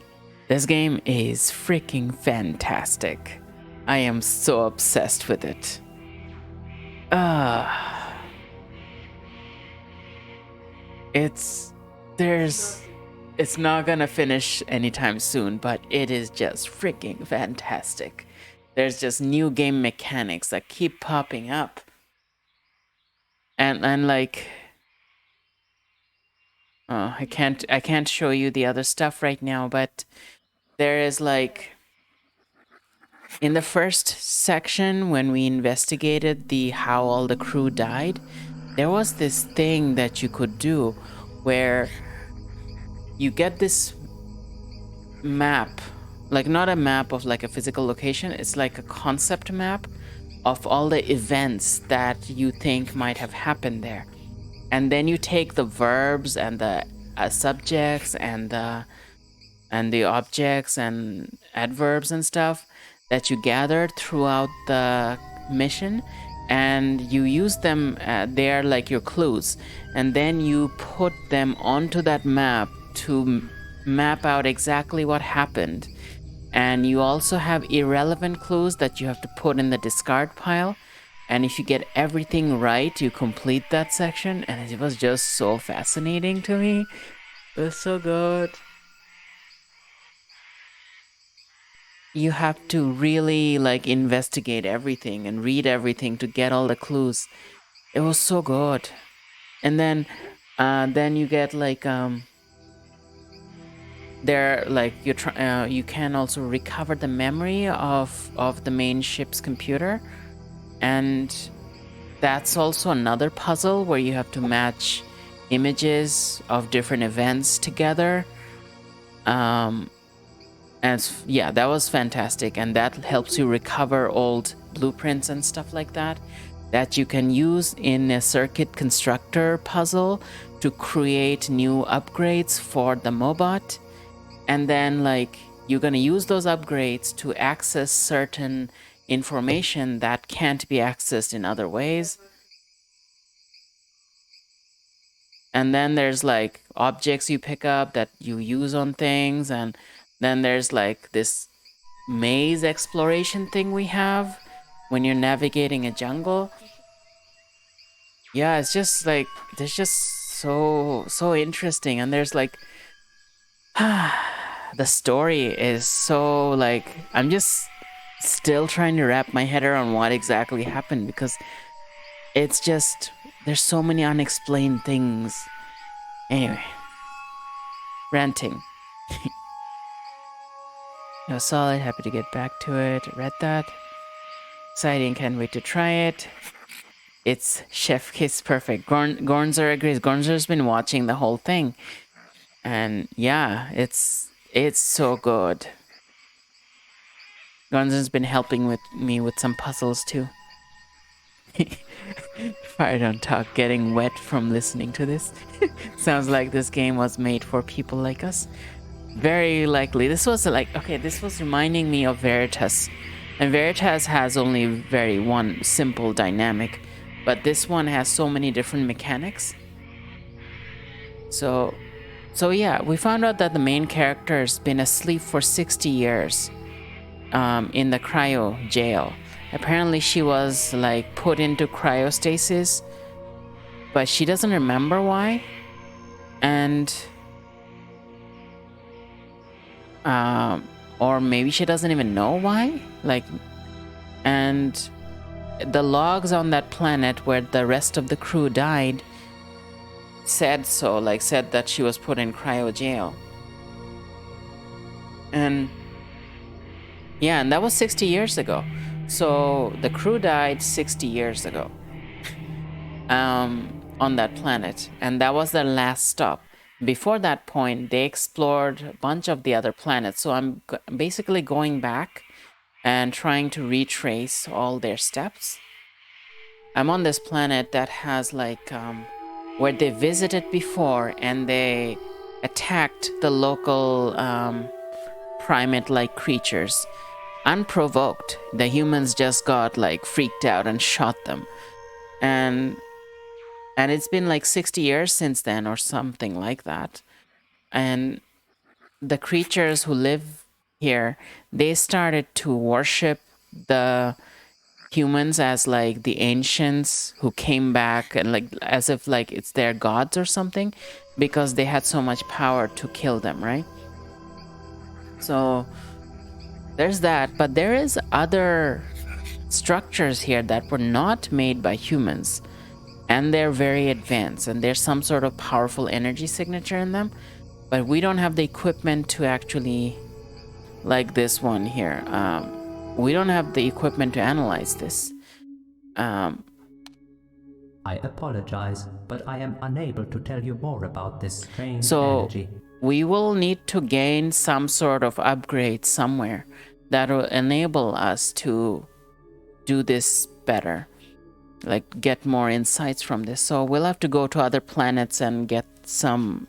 This game is freaking fantastic. I am so obsessed with it. It's not gonna finish anytime soon, but it is just freaking fantastic. There's just new game mechanics that keep popping up. And like I can't show you the other stuff right now, but there is like in the first section when we investigated the how all the crew died, there was this thing that you could do where you get this map, like not a map of like a physical location, it's like a concept map of all the events that you think might have happened there. And then you take the verbs and the subjects and the objects and adverbs and stuff that you gathered throughout the mission, and you use them. They're like your clues, and then you put them onto that map to map out exactly what happened. And you also have irrelevant clues that you have to put in the discard pile. And if you get everything right, you complete that section. And it was just so fascinating to me. It was so good. You have to really like investigate everything and read everything to get all the clues. It was so good. And then you get like there like you can also recover the memory of the main ship's computer, and that's also another puzzle where you have to match images of different events together. And yeah, that was fantastic, and that helps you recover old blueprints and stuff like that that you can use in a circuit constructor puzzle to create new upgrades for the Mobot. And then like you're going to use those upgrades to access certain information that can't be accessed in other ways. And then there's like objects you pick up that you use on things, and then there's like this maze exploration thing we have when you're navigating a jungle. Yeah, it's just like there's just so interesting, and there's like the story is so like I'm just still trying to wrap my head around what exactly happened, because it's just there's so many unexplained things. Anyway, ranting. It was solid, happy to get back to it. Read that. Exciting, can't wait to try it. It's Chef Kiss perfect. Gornzer agrees. Gornzer's been watching the whole thing. And yeah, it's so good. Gornzer's been helping with me with some puzzles too. Fire Don't Talk getting wet from listening to this. Sounds like this game was made for people like us. Very likely. This was this was reminding me of Veritas. And Veritas has only very one simple dynamic, but this one has so many different mechanics. So yeah, we found out that the main character's been asleep for 60 years in the cryo jail. Apparently she was like put into cryostasis, but she doesn't remember why. And or maybe she doesn't even know why. And the logs on that planet where the rest of the crew died said that she was put in cryo jail. And yeah, and that was 60 years ago. So the crew died 60 years ago on that planet, and that was their last stop. Before that point, they explored a bunch of the other planets. So I'm basically going back and trying to retrace all their steps. I'm on this planet that has where they visited before and they attacked the local primate-like creatures unprovoked. The humans just got freaked out and shot them. And it's been 60 years since then or something like that. And the creatures who live here, they started to worship the humans as the ancients who came back, and as if it's their gods or something, because they had so much power to kill them, right? So there's that, but there is other structures here that were not made by humans, and they're very advanced, and there's some sort of powerful energy signature in them, but we don't have the equipment to actually, like this one here, we don't have the equipment to analyze this. I apologize, but I am unable to tell you more about this strange energy. We will need to gain some sort of upgrade somewhere that will enable us to do this better, get more insights from this. So we'll have to go to other planets and get some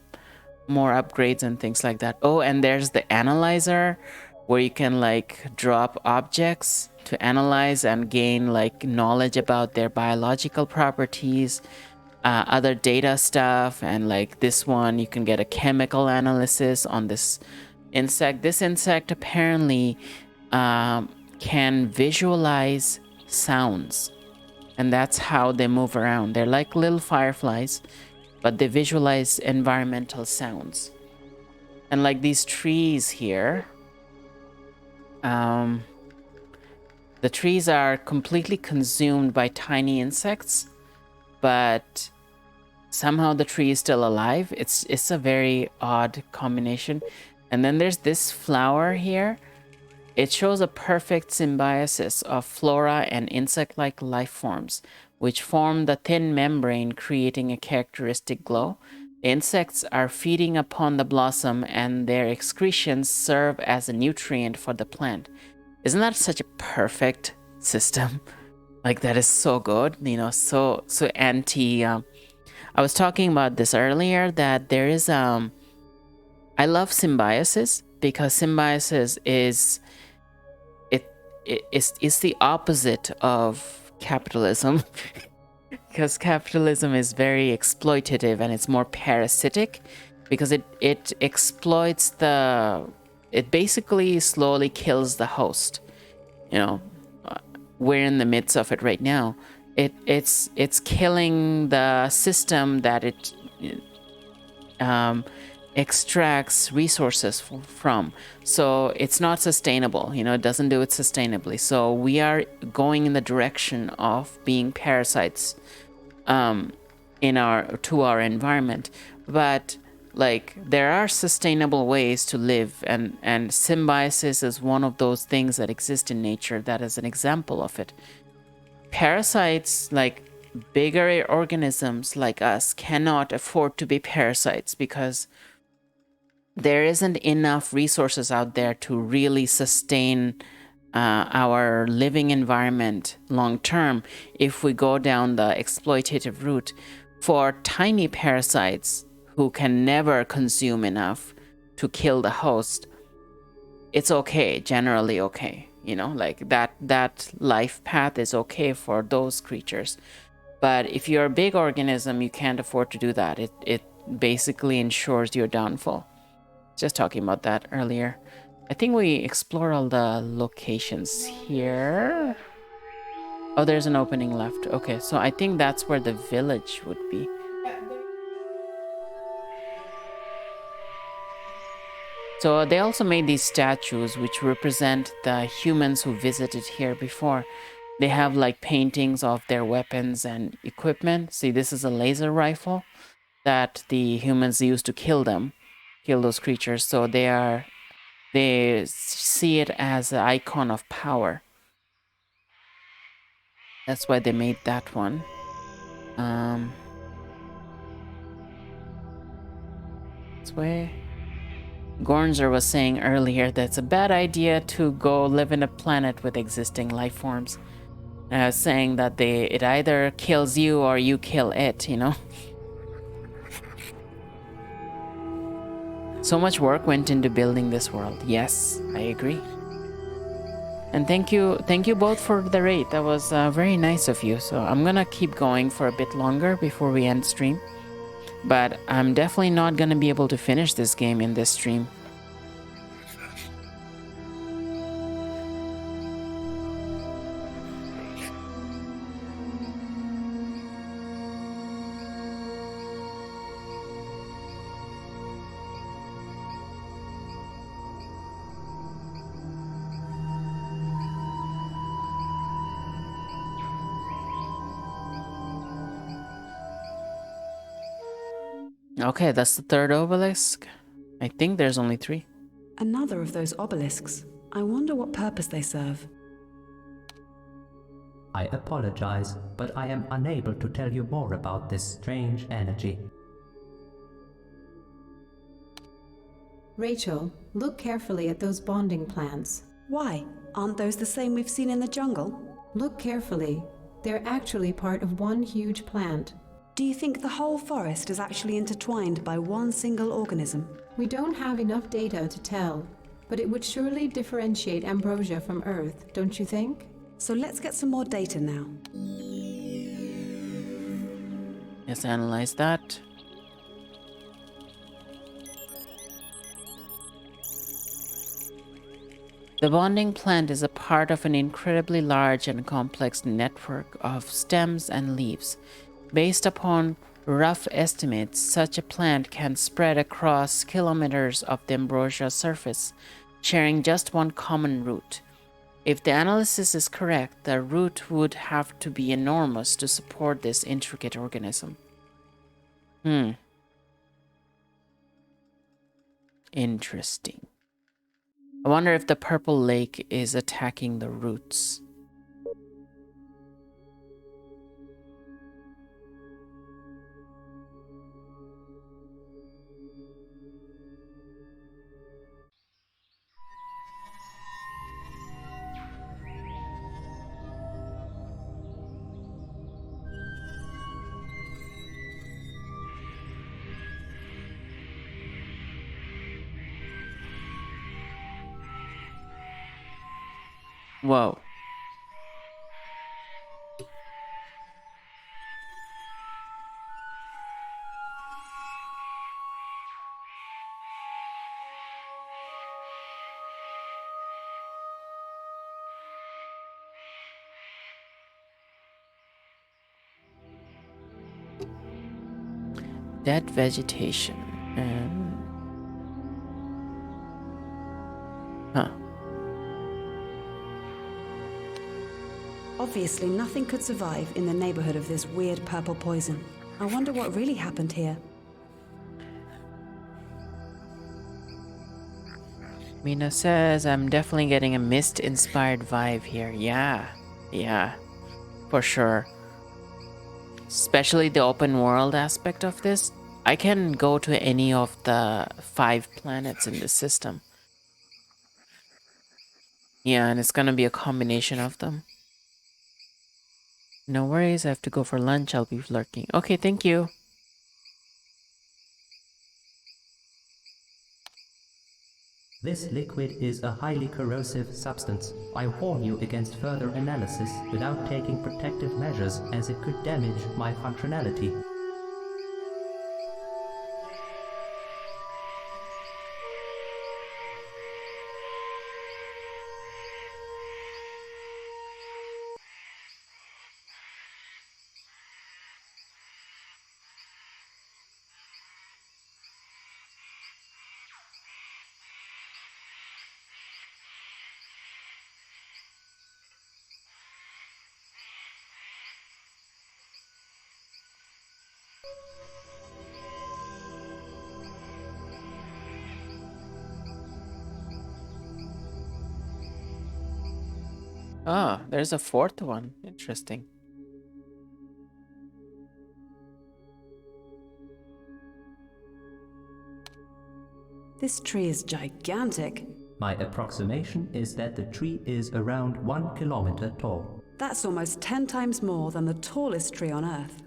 more upgrades and things like that. Oh, and there's the analyzer where you can drop objects to analyze and gain knowledge about their biological properties, other data stuff, and this one you can get a chemical analysis on this insect. This insect apparently can visualize sounds, and that's how they move around. They're like little fireflies, but they visualize environmental sounds. And these trees here, the trees are completely consumed by tiny insects, but somehow the tree is still alive. It's a very odd combination. And then there's this flower here. It shows a perfect symbiosis of flora and insect-like life forms, which form the thin membrane, creating a characteristic glow. The insects are feeding upon the blossom, and their excretions serve as a nutrient for the plant. Isn't that such a perfect system? That is so good, so anti. I was talking about this earlier, that there is I love symbiosis, because symbiosis is the opposite of capitalism. Because capitalism is very exploitative and it's more parasitic, because it exploits it basically slowly kills the host. We're in the midst of it right now. It's killing the system that it extracts resources from. So it's not sustainable. It doesn't do it sustainably. So we are going in the direction of being parasites to our environment. But there are sustainable ways to live, and symbiosis is one of those things that exist in nature. That is an example of it. Parasites, bigger organisms like us, cannot afford to be parasites, because there isn't enough resources out there to really sustain our living environment long term if we go down the exploitative route for tiny parasites who can never consume enough to kill the host. It's okay, generally okay, you know, like that life path is okay for those creatures. But if you're a big organism, you can't afford to do that. It basically ensures your downfall. Just talking about that earlier. I think we explore all the locations here. Oh, there's an opening left. Okay, so I think that's where the village would be. So they also made these statues which represent the humans who visited here before. They have like paintings of their weapons and equipment. See, this is a laser rifle that the humans used to kill those creatures. So they see it as an icon of power. That's why they made that one. This way. Gornzer was saying earlier that it's a bad idea to go live in a planet with existing life forms. Saying that it either kills you or you kill it, you know? So much work went into building this world. Yes, I agree. And thank you both for the raid. That was very nice of you. So I'm gonna keep going for a bit longer before we end stream. But I'm definitely not gonna be able to finish this game in this stream. Okay, that's the third obelisk. I think there's only 3. Another of those obelisks. I wonder what purpose they serve. I apologize, but I am unable to tell you more about this strange energy. Rachel, look carefully at those bonding plants. Why? Aren't those the same we've seen in the jungle? Look carefully. They're actually part of one huge plant. Do you think the whole forest is actually intertwined by one single organism? We don't have enough data to tell, but it would surely differentiate ambrosia from Earth, don't you think? So let's get some more data now. Let's analyze that. The bonding plant is a part of an incredibly large and complex network of stems and leaves. Based upon rough estimates, such a plant can spread across kilometers of the ambrosia surface, sharing just one common root. If the analysis is correct, the root would have to be enormous to support this intricate organism. Interesting. I wonder if the purple lake is attacking the roots. Whoa. Dead vegetation and... Huh. Obviously, nothing could survive in the neighborhood of this weird purple poison. I wonder what really happened here. Mina says, I'm definitely getting a mist-inspired vibe here. Yeah, for sure. Especially the open world aspect of this. I can go to any of the 5 planets in the system. Yeah, and it's gonna be a combination of them. No worries, I have to go for lunch. I'll be lurking. Okay, thank you. This liquid is a highly corrosive substance. I warn you against further analysis without taking protective measures, as it could damage my functionality. Ah, there's a fourth one. Interesting. This tree is gigantic. My approximation is that the tree is around 1 kilometer tall. That's almost 10 times more than the tallest tree on Earth.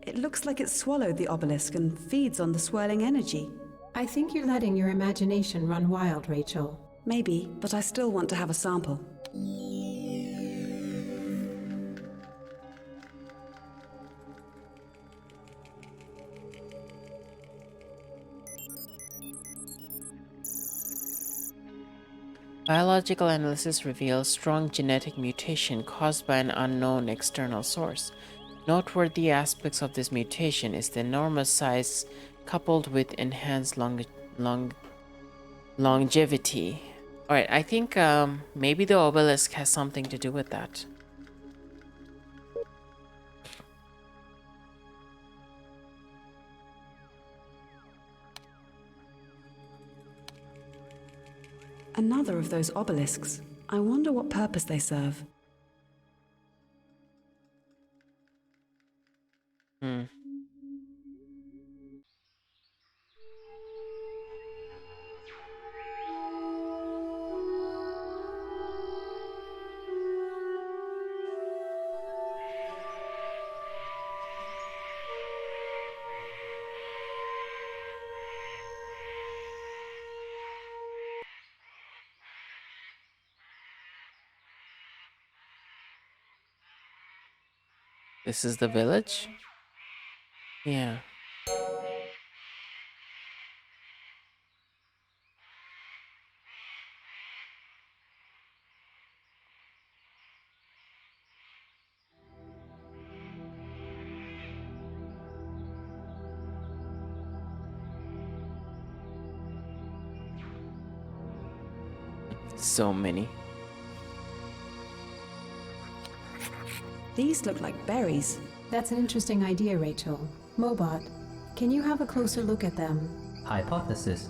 It looks like it swallowed the obelisk and feeds on the swirling energy. I think you're letting your imagination run wild, Rachel. Maybe, but I still want to have a sample. Biological analysis reveals strong genetic mutation caused by an unknown external source. Noteworthy aspects of this mutation is the enormous size coupled with enhanced longevity. Alright, I think maybe the obelisk has something to do with that. Another of those obelisks. I wonder what purpose they serve. Hmm. This is the village? Yeah. So many. These look like berries. That's an interesting idea, Rachel. Mobot, can you have a closer look at them? Hypothesis.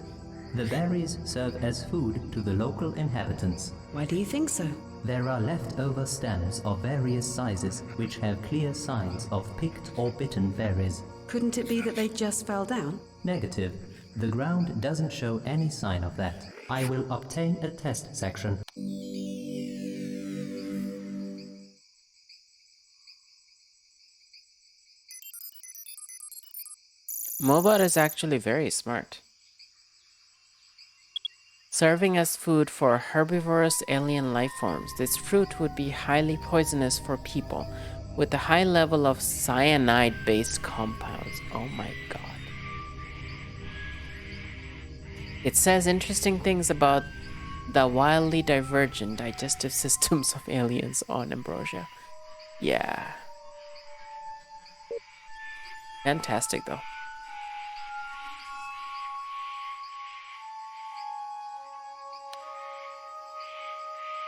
The berries serve as food to the local inhabitants. Why do you think so? There are leftover stems of various sizes which have clear signs of picked or bitten berries. Couldn't it be that they just fell down? Negative. The ground doesn't show any sign of that. I will obtain a test section. Mobot is actually very smart. Serving as food for herbivorous alien life forms, this fruit would be highly poisonous for people with a high level of cyanide-based compounds. Oh my god. It says interesting things about the wildly divergent digestive systems of aliens on Ambrosia. Yeah. Fantastic though.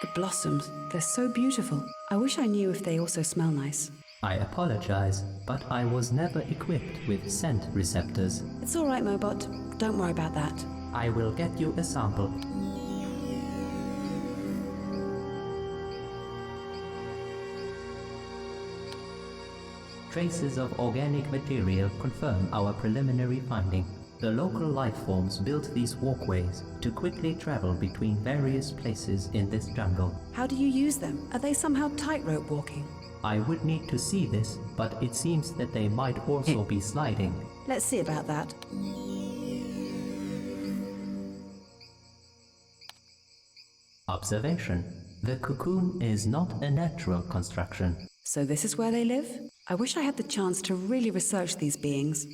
The blossoms, they're so beautiful. I wish I knew if they also smell nice. I apologize, but I was never equipped with scent receptors. It's all right, Mobot. Don't worry about that. I will get you a sample. Traces of organic material confirm our preliminary finding. The local life forms built these walkways to quickly travel between various places in this jungle. How do you use them? Are they somehow tightrope walking? I would need to see this, but it seems that they might also be sliding. Let's see about that. Observation. The cocoon is not a natural construction. So this is where they live? I wish I had the chance to really research these beings.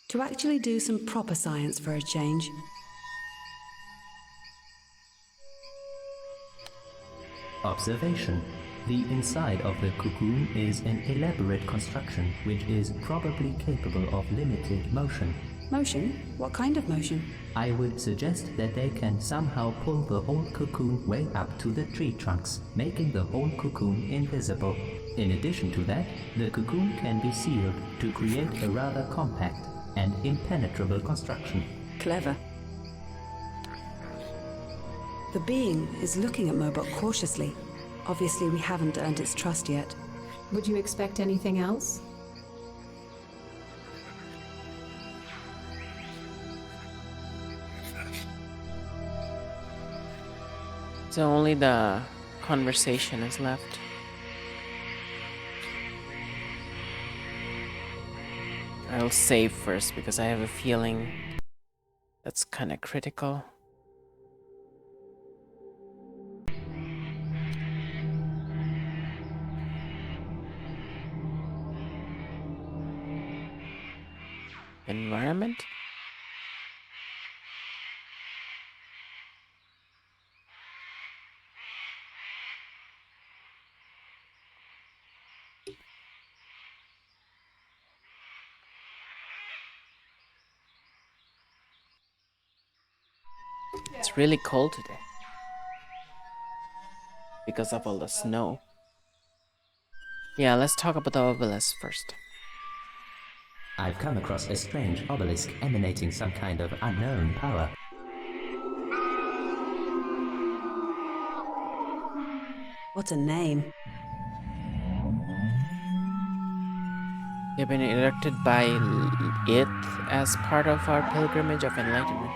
To actually do some proper science for a change. Observation. The inside of the cocoon is an elaborate construction which is probably capable of limited motion. Motion? What kind of motion? I would suggest that they can somehow pull the whole cocoon way up to the tree trunks, making the whole cocoon invisible. In addition to that, the cocoon can be sealed to create a rather compact and impenetrable construction. Clever. The being is looking at Mobot cautiously. Obviously, we haven't earned its trust yet. Would you expect anything else? So only the conversation is left. I'll save first because I have a feeling that's kind of critical. Environment? It's really cold today because of all the snow. Yeah, let's talk about the obelisk first. I've come across a strange obelisk emanating some kind of unknown power. What a name. They've been erected by it as part of our pilgrimage of enlightenment.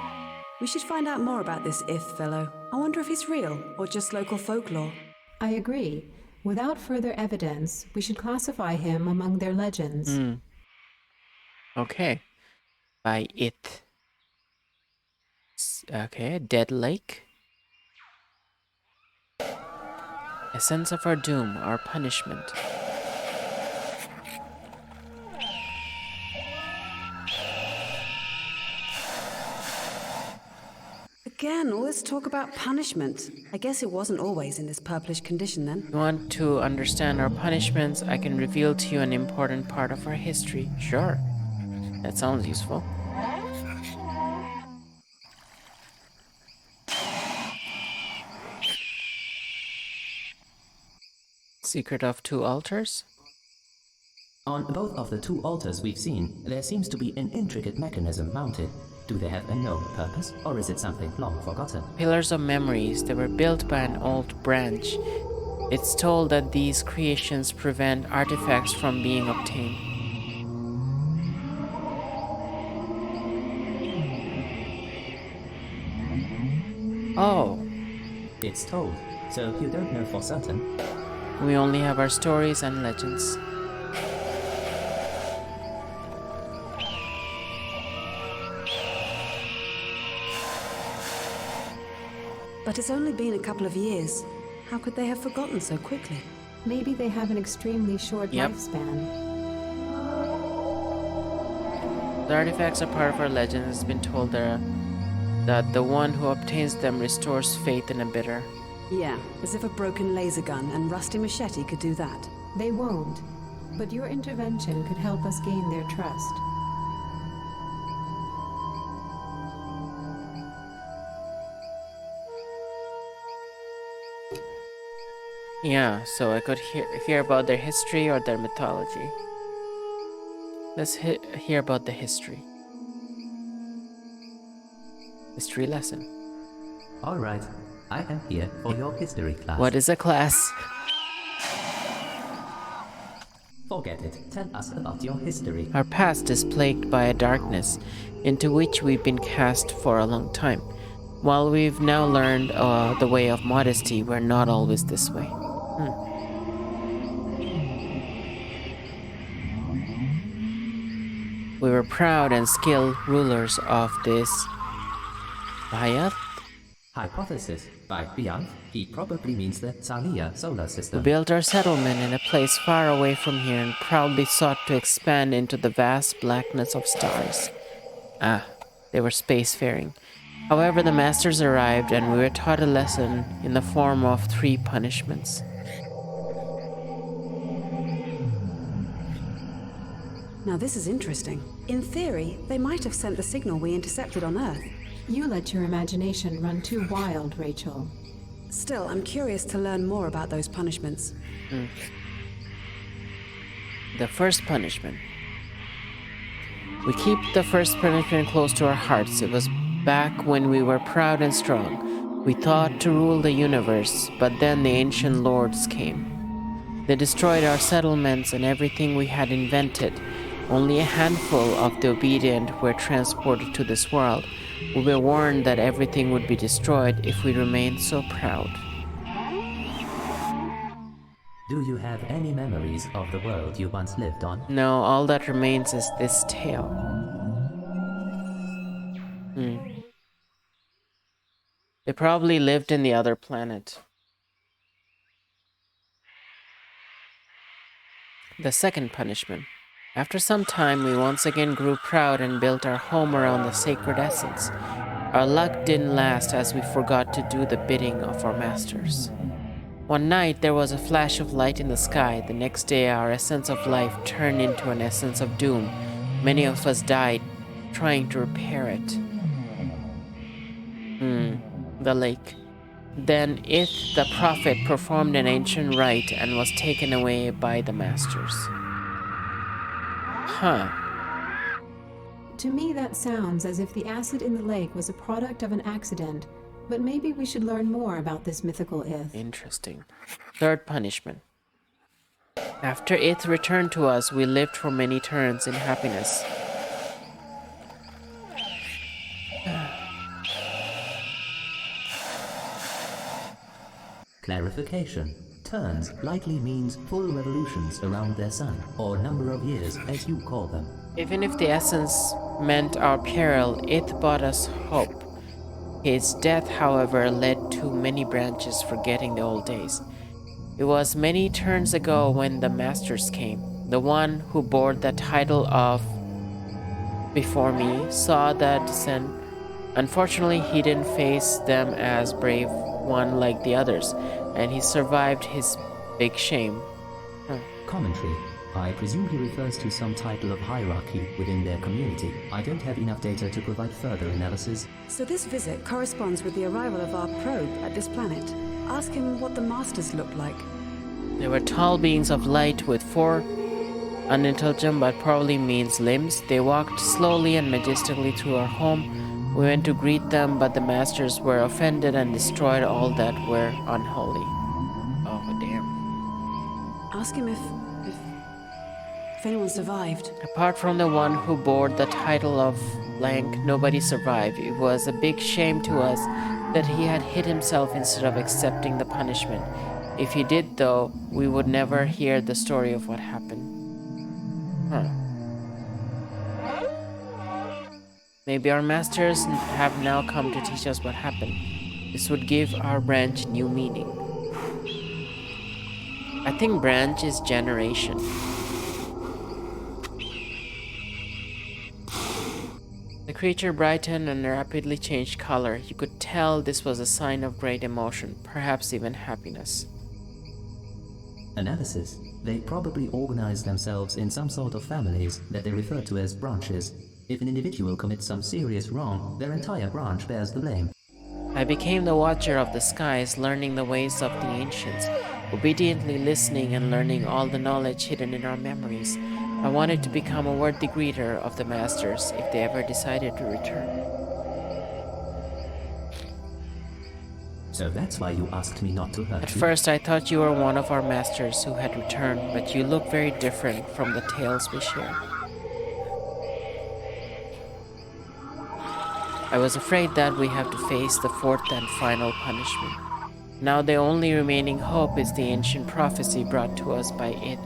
We should find out more about this Ith fellow. I wonder if he's real or just local folklore. I agree. Without further evidence, we should classify him among their legends. Okay. By it. Okay, Dead Lake. A sense of our doom, our punishment. Again, all this talk about punishment. I guess it wasn't always in this purplish condition then. If you want to understand our punishments, I can reveal to you an important part of our history. Sure. That sounds useful. Secret of Two Altars? On both of the two altars we've seen, there seems to be an intricate mechanism mounted. Do they have a known purpose, or is it something long forgotten? Pillars of memories. They were built by an old branch. It's told that these creations prevent artifacts from being obtained. Oh. It's told, so you don't know for certain. We only have our stories and legends. But it's only been a couple of years. How could they have forgotten so quickly? Maybe they have an extremely short Yep. lifespan. The artifacts are part of our legend. It's been told that the one who obtains them restores faith in a bitter. Yeah, as if a broken laser gun and rusty machete could do that. They won't, but your intervention could help us gain their trust. Yeah, so I could hear about their history or their mythology. Let's hear about the history. History lesson. Alright, I am here for your history class. What is a class? For Forget it. Tell us about your history. Our past is plagued by a darkness into which we've been cast for a long time. While we've now learned the way of modesty, we're not always this way. We were proud and skilled rulers of this J.U.L.I.A. Hypothesis. By J.U.L.I.A, he probably means the J.U.L.I.A solar We system. built our settlement in a place far away from here and proudly sought to expand into the vast blackness of stars. They were spacefaring. However, the masters arrived and we were taught a lesson in the form of 3 punishments. Now this is interesting. In theory, they might have sent the signal we intercepted on Earth. You let your imagination run too wild, Rachel. Still, I'm curious to learn more about those punishments. The first punishment. We keep the first punishment close to our hearts. It was back when we were proud and strong. We thought to rule the universe, but then the ancient lords came. They destroyed our settlements and everything we had invented. Only a handful of the obedient were transported to this world. We were warned that everything would be destroyed if we remained so proud. Do you have any memories of the world you once lived on? No, all that remains is this tale. They probably lived in the other planet. The second punishment. After some time, we once again grew proud and built our home around the sacred essence. Our luck didn't last as we forgot to do the bidding of our masters. One night, there was a flash of light in the sky. The next day, our essence of life turned into an essence of doom. Many of us died trying to repair it. The lake. Then Ith, the prophet, performed an ancient rite and was taken away by the masters. To me, that sounds as if the acid in the lake was a product of an accident, but maybe we should learn more about this mythical Ith. Interesting. Third punishment. After Ith returned to us, we lived for many turns in happiness. Clarification. Turns likely means full revolutions around their sun, or number of years as you call them. Even if the essence meant our peril, Ith brought us hope. His death, however, led to many branches forgetting the old days. It was many turns ago when the masters came. The one who bore the title of before me saw that descent. Unfortunately, he didn't face them as brave one like the others, and he survived his big shame. Commentary. I presume he refers to some title of hierarchy within their community. I don't have enough data to provide further analysis. So this visit corresponds with the arrival of our probe at this planet. Ask him what the masters looked like. They were tall beings of light with 4 unintelligible but probably means limbs. They walked slowly and majestically through our home. We went to greet them, but the masters were offended and destroyed all that were unholy. Oh, damn. Ask him if anyone survived. Apart from the one who bore the title of blank, nobody survived. It was a big shame to us that he had hid himself instead of accepting the punishment. If he did, though, we would never hear the story of what happened. Maybe our masters have now come to teach us what happened. This would give our branch new meaning. I think branch is generation. The creature brightened and rapidly changed color. You could tell this was a sign of great emotion, perhaps even happiness. Analysis. They probably organize themselves in some sort of families that they refer to as branches. If an individual commits some serious wrong, their entire branch bears the blame. I became the watcher of the skies, learning the ways of the ancients, obediently listening and learning all the knowledge hidden in our memories. I wanted to become a worthy greeter of the masters if they ever decided to return. So that's why you asked me not to hurt At you? first, I thought you were one of our masters who had returned, but you look very different from the tales we share. I was afraid that we have to face the fourth and final punishment. Now the only remaining hope is the ancient prophecy brought to us by Ith.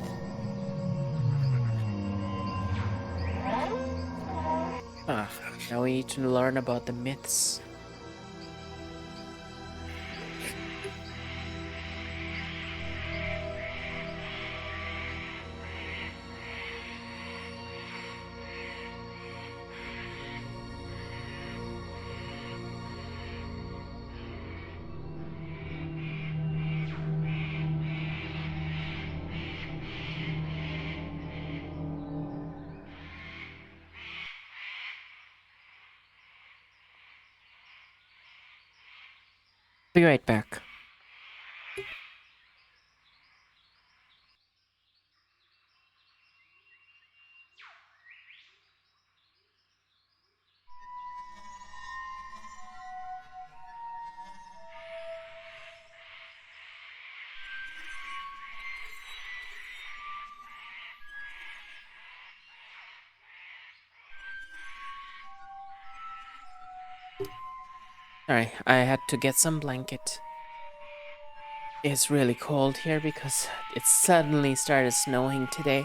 Now we need to learn about the myths. Be right back. Sorry, I had to get some blanket. It's really cold here because it suddenly started snowing today.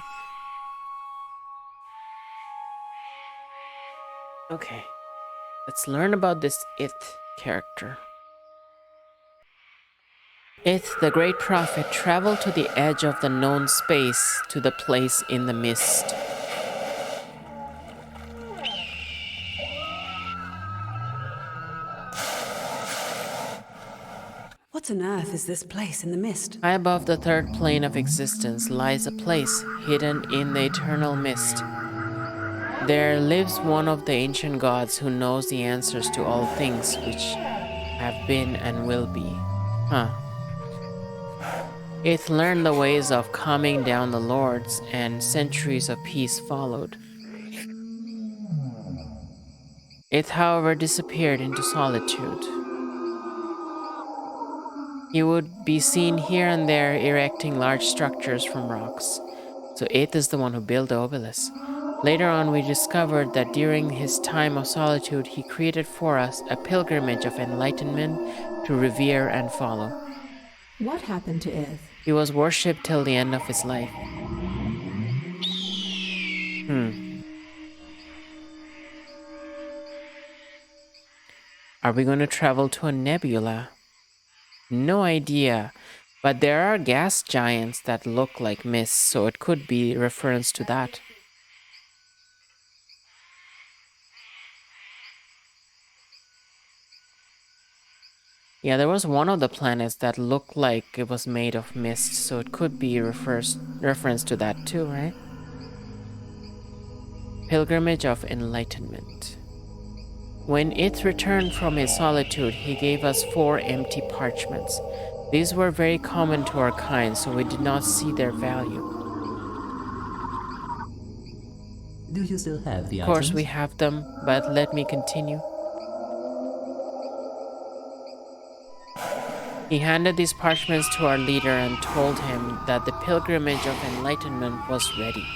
Okay, let's learn about this Ith character. Ith, the great prophet, traveled to the edge of the known space to the place in the mist. What on earth is this place in the mist? High above the third plane of existence lies a place hidden in the eternal mist. There lives one of the ancient gods who knows the answers to all things which have been and will be. Ith learned the ways of calming down the lords, and centuries of peace followed. Ith, however, disappeared into solitude. He would be seen here and there erecting large structures from rocks. So Ith is the one who built the obelisk. Later on, we discovered that during his time of solitude, he created for us a pilgrimage of enlightenment to revere and follow. What happened to Ith? He was worshipped till the end of his life. Are we going to travel to a nebula? No idea, but there are gas giants that look like mists, so it could be reference to that. Yeah, there was one of the planets that looked like it was made of mist, so it could be reference to that too, right? Pilgrimage of Enlightenment. When Ith returned from his solitude, he gave us 4 empty parchments. These were very common to our kind, so we did not see their value. Do you still have the Of course, items? we have them, but let me continue. He handed these parchments to our leader and told him that the pilgrimage of enlightenment was ready.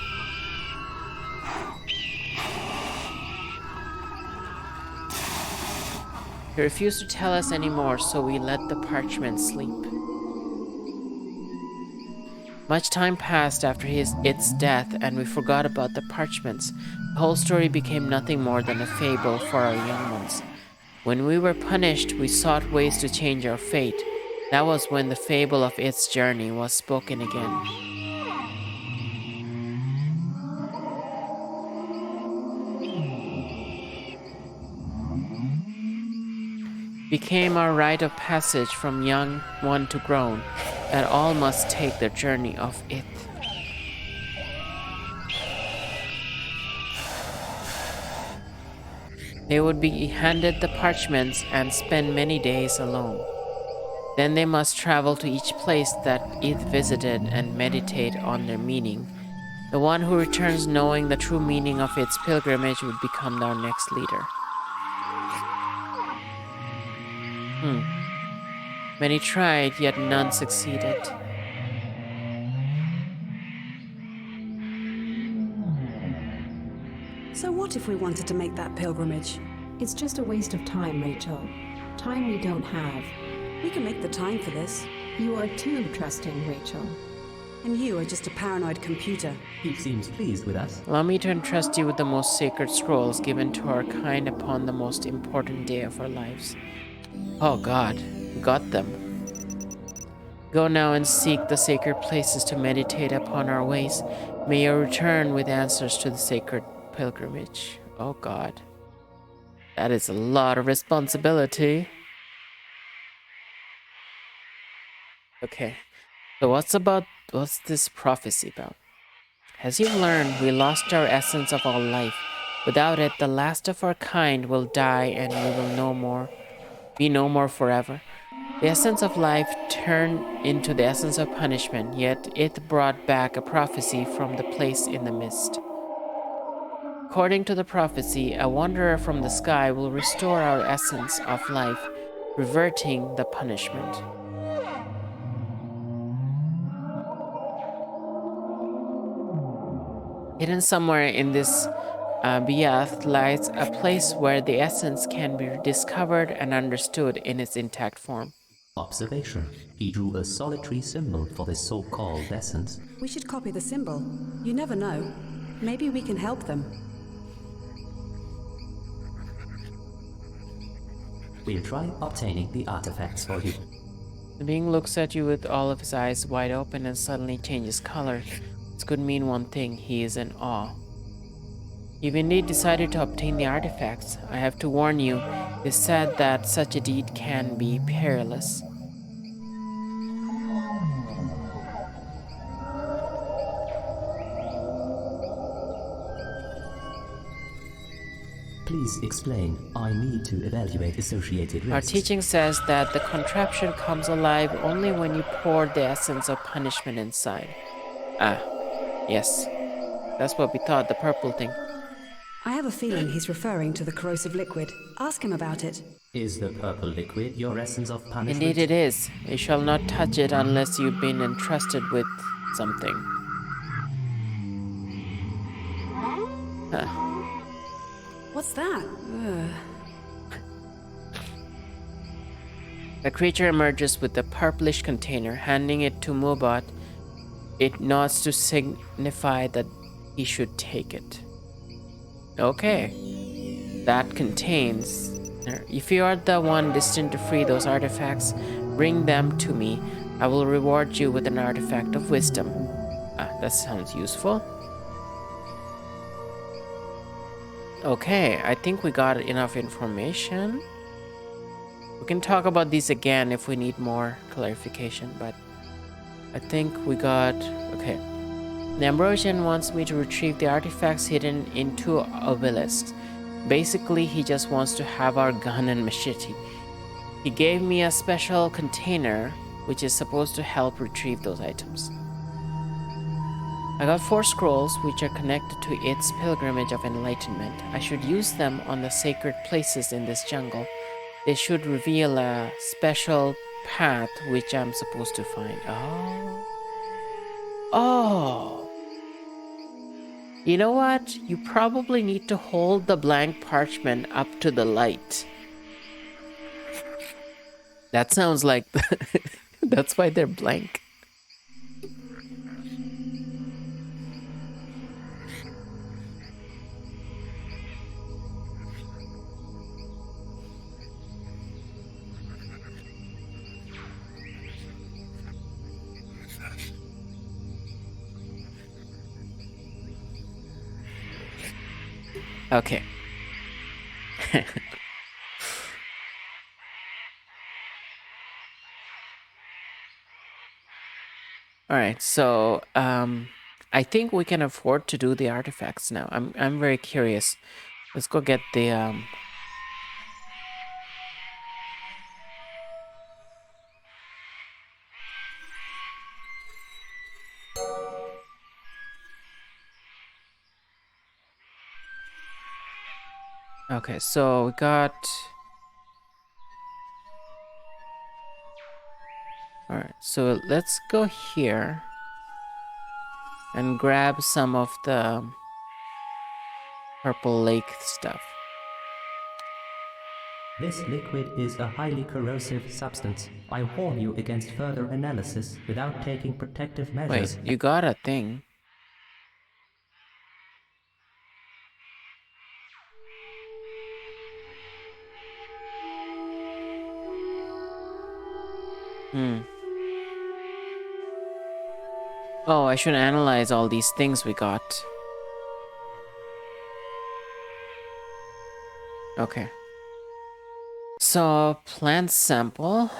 He refused to tell us any more, so we let the parchment sleep. Much time passed after its death, and we forgot about the parchments. The whole story became nothing more than a fable for our young ones. When we were punished, we sought ways to change our fate. That was when the fable of its journey was spoken again. Became our rite of passage from young one to grown, that all must take the journey of Ith. They would be handed the parchments and spend many days alone. Then they must travel to each place that Ith visited and meditate on their meaning. The one who returns knowing the true meaning of its pilgrimage would become our next leader. Many tried, yet none succeeded. So what if we wanted to make that pilgrimage? It's just a waste of time, Rachel. Time we don't have. We can make the time for this. You are too trusting, Rachel. And you are just a paranoid computer. He seems pleased with us. Allow me to entrust you with the most sacred scrolls given to our kind upon the most important day of our lives. Oh God, we got them. Go now and seek the sacred places to meditate upon our ways. May you return with answers to the sacred pilgrimage. Oh God. That is a lot of responsibility. Okay. So what's this prophecy about? As you've learned, we lost our essence of all life. Without it, the last of our kind will die and we will be no more forever. The essence of life turned into the essence of punishment, yet it brought back a prophecy from the place in the mist. According to the prophecy, a wanderer from the sky will restore our essence of life, reverting the punishment. Hidden somewhere in this BRJE lies a place where the essence can be discovered and understood in its intact form. Observation. He drew a solitary symbol for this so-called essence. We should copy the symbol. You never know. Maybe we can help them. We'll try obtaining the artifacts for you. The being looks at you with all of his eyes wide open and suddenly changes color. This could mean one thing: he is in awe. You've indeed decided to obtain the artifacts. I have to warn you, it is said that such a deed can be perilous. Please explain. I need to evaluate associated risks. Our teaching says that the contraption comes alive only when you pour the essence of punishment inside. Ah, yes. That's what we thought, the purple thing. I have a feeling he's referring to the corrosive liquid. Ask him about it. Is the purple liquid your essence of punishment? Indeed it is. You shall not touch it unless you've been entrusted with something. Huh. What's that? Ugh. The creature emerges with a purplish container, handing it to Mubot. It nods to signify that he should take it. Okay. That contains... If you are the one destined to free those artifacts, bring them to me. I will reward you with an artifact of wisdom. Ah, that sounds useful. Okay, I think we got enough information. We can talk about these again if we need more clarification, but I think we got... Okay. The Ambrosian wants me to retrieve the artifacts hidden in two obelisks. Basically, he just wants to have our gun and machete. He gave me a special container, which is supposed to help retrieve those items. I got 4 scrolls, which are connected to its pilgrimage of enlightenment. I should use them on the sacred places in this jungle. They should reveal a special path which I'm supposed to find. Oh. You know what? You probably need to hold the blank parchment up to the light. That sounds like... That's why they're blank. Okay. All right, so I think we can afford to do the artifacts now. I'm very curious. Let's go get the Okay, so we got Alright, so let's go here and grab some of the purple lake stuff. This liquid is a highly corrosive substance. I warn you against further analysis without taking protective measures. Wait, you got a thing. Oh, I should analyze all these things we got. Okay. So, plant sample.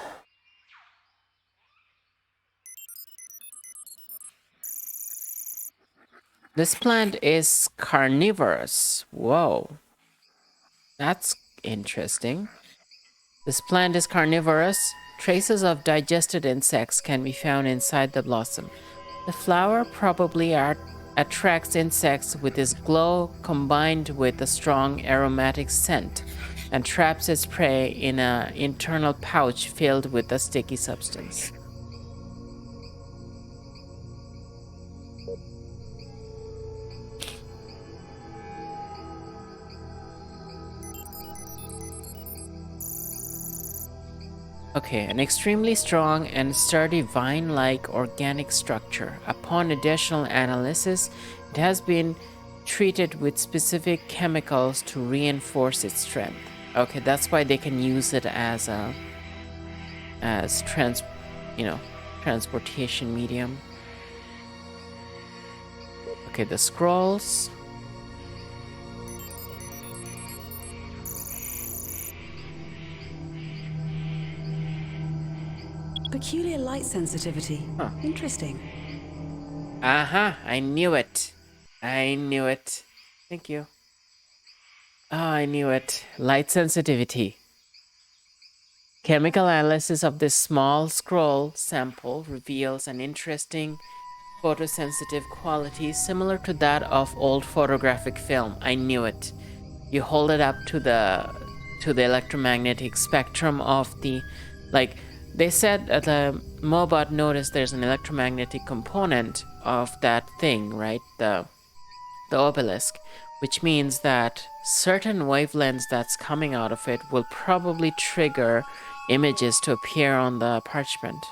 This plant is carnivorous. Whoa. That's interesting. This plant is carnivorous. Traces of digested insects can be found inside the blossom. The flower probably attracts insects with its glow combined with a strong aromatic scent and traps its prey in an internal pouch filled with a sticky substance. Okay, an extremely strong and sturdy vine-like organic structure. Upon additional analysis, it has been treated with specific chemicals to reinforce its strength. Okay, that's why they can use it as transportation medium. Okay, the scrolls. Peculiar light sensitivity. Huh. Interesting. Aha, I knew it. I knew it. Thank you. Oh, I knew it. Light sensitivity. Chemical analysis of this small scroll sample reveals an interesting photosensitive quality similar to that of old photographic film. I knew it. You hold it up to the electromagnetic spectrum of the, like, they said that the Mobot noticed there's an electromagnetic component of that thing, right? The obelisk, which means that certain wavelengths that's coming out of it will probably trigger images to appear on the parchment.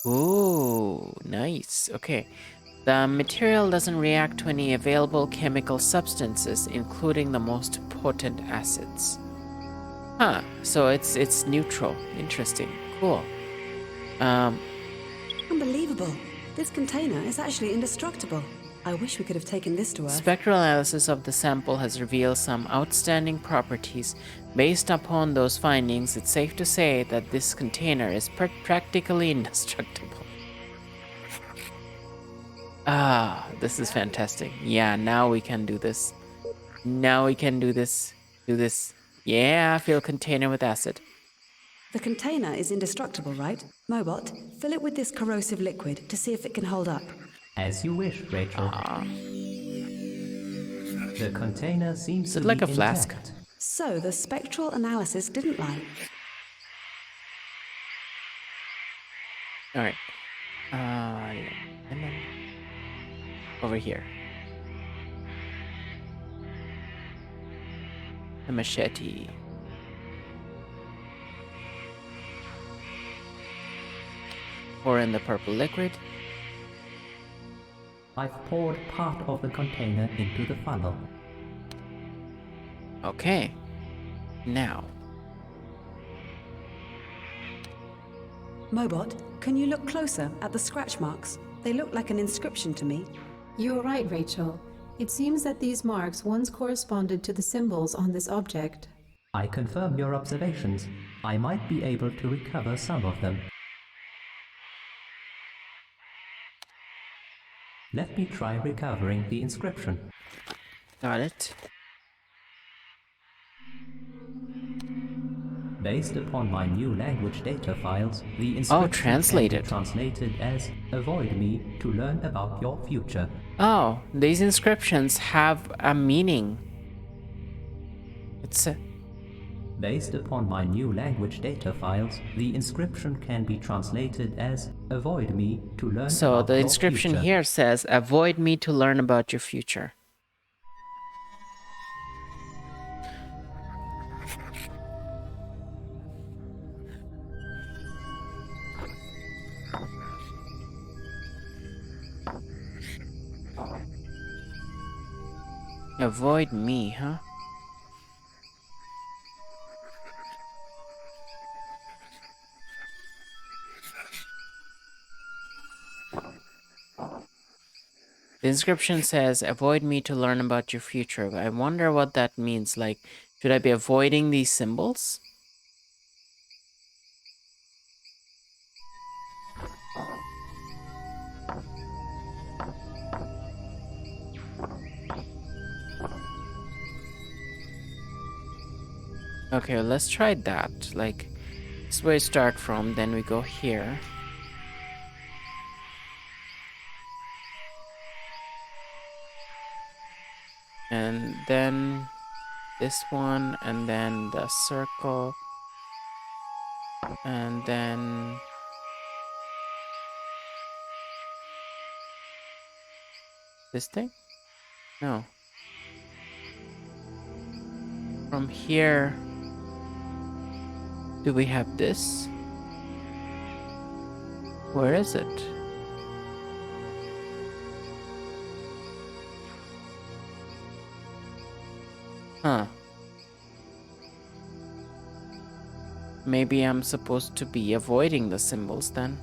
Ooh, nice. Okay. The material doesn't react to any available chemical substances, including the most potent acids. Huh, so it's neutral. Interesting. Cool. Unbelievable. This container is actually indestructible. I wish we could have taken this to Earth. Spectral analysis of the sample has revealed some outstanding properties. Based upon those findings, it's safe to say that this container is practically indestructible. Ah, this is fantastic. Yeah, now we can do this. Now we can do this. Do this. Yeah, fill container with acid. The container is indestructible, right? Mobot, fill it with this corrosive liquid to see if it can hold up. As you wish, Rachel. The container seems to it like be a flask? intact. So the spectral analysis didn't lie. Alright. Yeah. And then over here. The machete. Pour in the purple liquid. I've poured part of the container into the funnel. Okay. Now. Mobot, can you look closer at the scratch marks? They look like an inscription to me. You're right, Rachel. It seems that these marks once corresponded to the symbols on this object. I confirm your observations. I might be able to recover some of them. Let me try recovering the inscription. Got it. Based upon my new language data files, the inscription translated. can be translated as "Avoid me to learn about your future." Oh, these inscriptions have a meaning. It's Based upon my new language data files, the inscription can be translated as "Avoid me to learn so about the your inscription future." here says, "Avoid me to learn about your future." Avoid me, huh? The inscription says, "Avoid me to learn about your future." I wonder what that means. Like, should I be avoiding these symbols? Okay, let's try that. Like, this is where we start from, then we go here. And then this one, and then the circle, and then this thing? No. From here, do we have this? Where is it? Huh. Maybe I'm supposed to be avoiding the symbols then.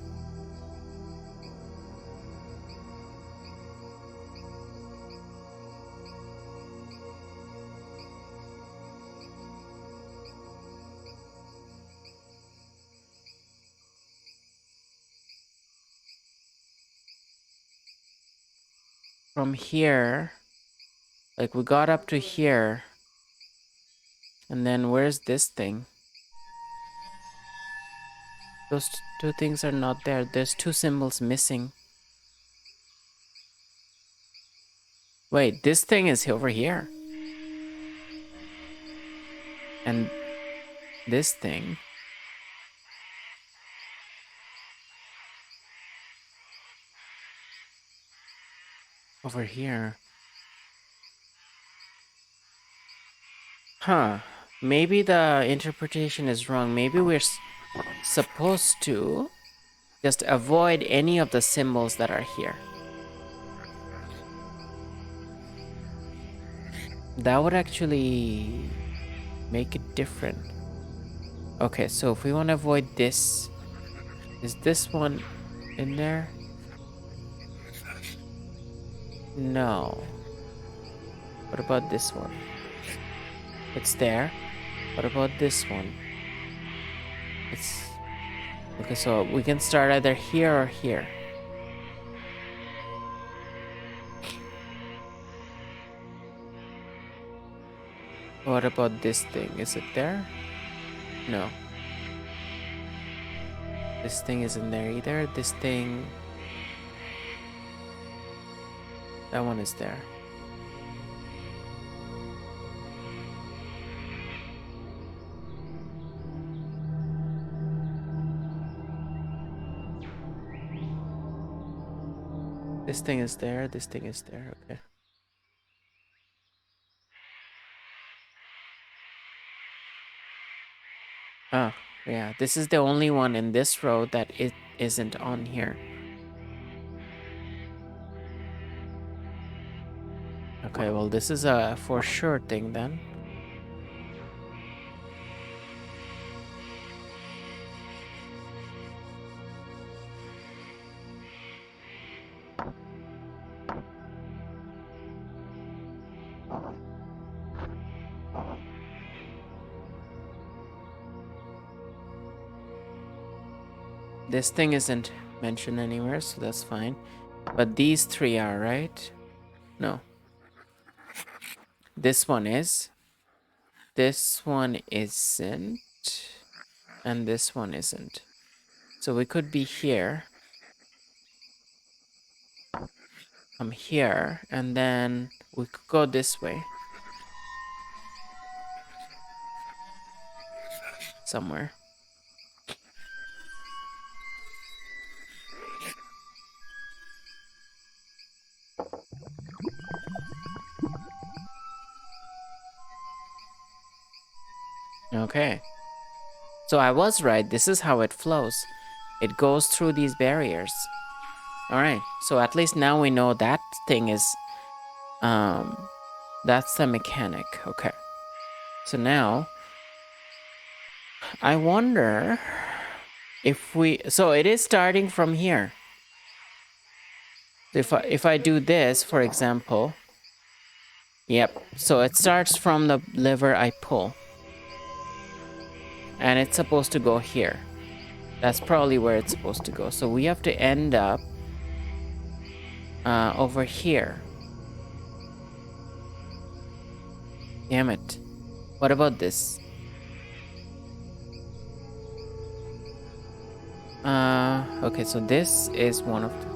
From here, like we got up to here, and then where's this thing? Those two things are not there. There's two symbols missing. Wait, this thing is over here. And this thing over here. Huh. Maybe the interpretation is wrong. Maybe we're supposed to just avoid any of the symbols that are here. That would actually make it different. Okay, so if we want to avoid this, is this one in there? No. What about this one? It's there. What about this one? It's... Okay, so we can start either here or here. What about this thing? Is it there? No. This thing isn't there either. This thing... That one is there. This thing is there. This thing is there. Okay. Oh, yeah. This is the only one in this row that it isn't on here. Okay, well, this is a for sure thing then. This thing isn't mentioned anywhere, so that's fine. But these three are, right? No. This one is. This one isn't. And this one isn't. So we could be here. I'm here. And then we could go this way. somewhere. Okay. So I was right. This is how it flows. It goes through these barriers. All right. So at least now we know that thing is, that's the mechanic. Okay. So now, I wonder if we, so it is starting from here. If I do this, for example, yep. So it starts from the lever I pull. And it's supposed to go here. That's probably where it's supposed to go. So we have to end up over here. Damn it. What about this? Okay, so this is one of the...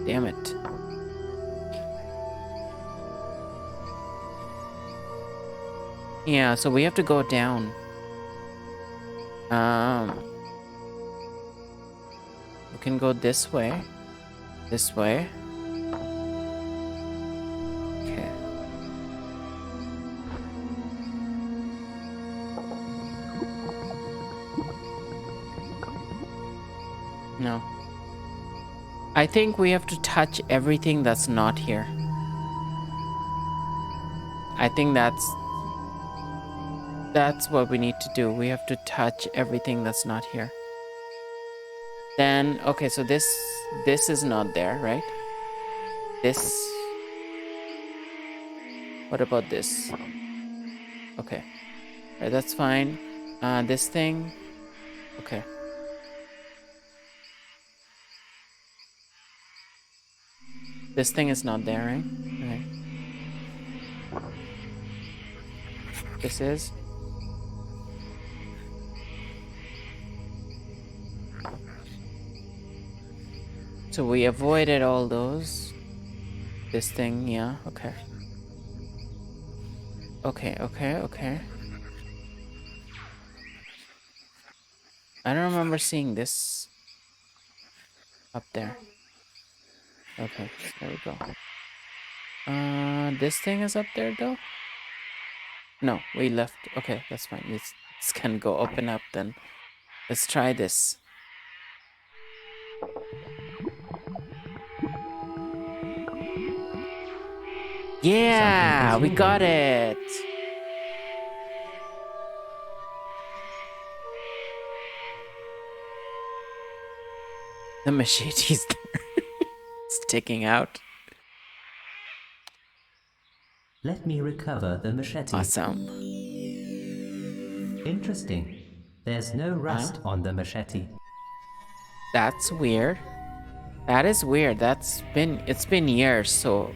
Damn it. Yeah, so we have to go down. We can go this way. This way. Okay. No. I think we have to touch everything that's not here. I think that's what we need to do. We have to touch everything that's not here. Then, okay, so this is not there, right? This. What about this? Okay. Right, that's fine. This thing. Okay. This thing is not there, right? Okay. This is. So we avoided all those. This thing, yeah, okay. Okay. I don't remember seeing this up there. Okay, there we go. This thing is up there though? No, we left. Okay, that's fine. This can go up and up then. Let's try this. Yeah, we got it. The machete's there. It's sticking out. Let me recover the machete. Awesome. Interesting. There's no rust on the machete. That's weird. That is weird. It's been years, so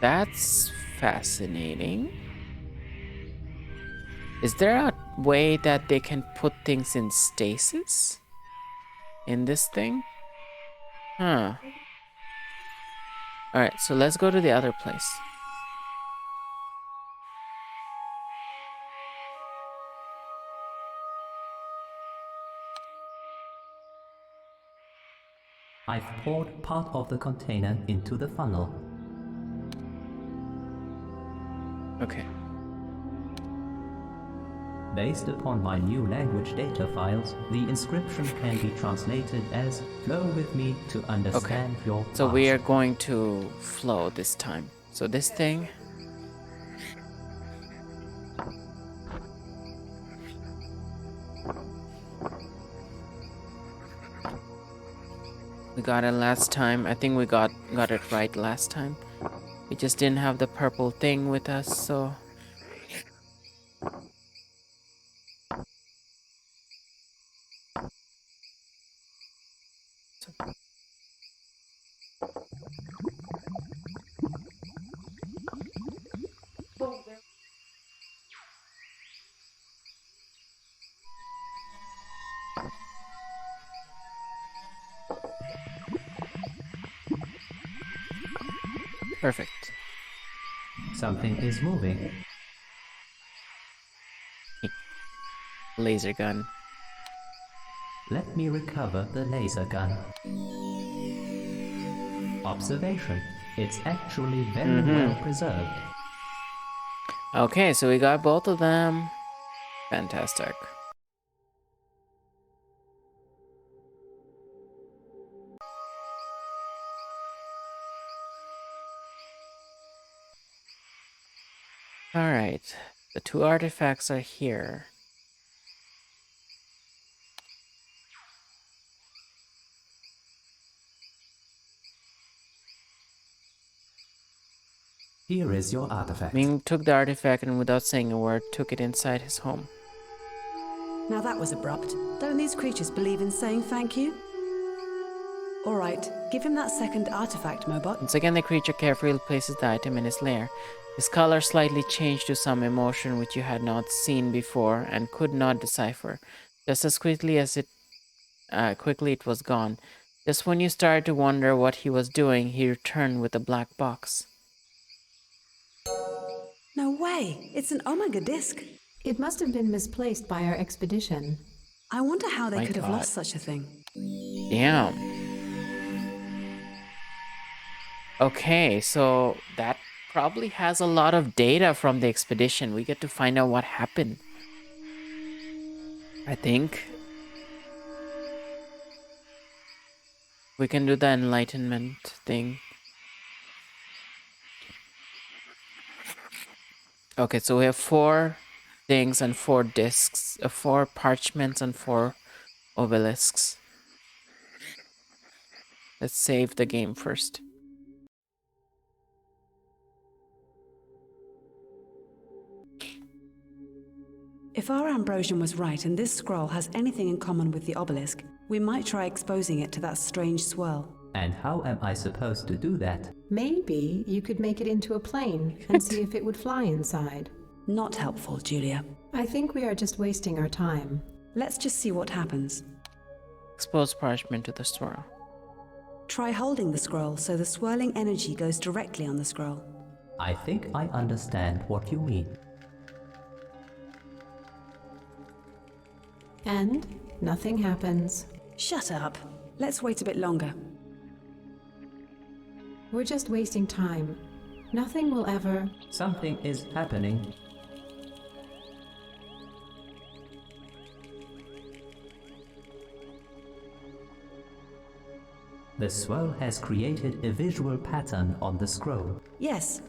that's fascinating. Is there a way that they can put things in stasis in this thing? Huh. Alright, so let's go to the other place. I've poured part of the container into the funnel. Okay. Based upon my new language data files, the inscription can be translated as "Flow with me to understand your past." So we are going to flow this time. So this thing. We got it last time. I think we got it right last time. We just didn't have the purple thing with us, so... Perfect. Something is moving. Laser gun. Let me recover the laser gun. Observation. It's actually very well preserved. Okay, so we got both of them. Fantastic. Alright, the two artifacts are here. Here is your artifact. Ming took the artifact and without saying a word, took it inside his home. Now that was abrupt. Don't these creatures believe in saying thank you? All right, give him that second artifact, Mobot. Once again, the creature carefully places the item in his lair. His color slightly changed to some emotion which you had not seen before and could not decipher. Just as quickly it was gone. Just when you started to wonder what he was doing, he returned with a black box. No way! It's an Omega disc. It must have been misplaced by our expedition. I wonder how they My could have God. lost such a thing. Damn. Okay, so that probably has a lot of data from the expedition. We get to find out what happened. I think we can do the enlightenment thing. Okay, so we have 4 things and 4 discs, 4 parchments and 4 obelisks. Let's save the game first. If our Ambrosian was right and this scroll has anything in common with the obelisk, we might try exposing it to that strange swirl. And how am I supposed to do that? Maybe you could make it into a plane and see if it would fly inside. Not helpful, Julia. I think we are just wasting our time. Let's just see what happens. Expose parchment to the swirl. Try holding the scroll so the swirling energy goes directly on the scroll. I think I understand what you mean. And nothing happens. Shut up. Let's wait a bit longer. We're just wasting time. Nothing will ever... Something is happening. The swirl has created a visual pattern on the scroll. Yes.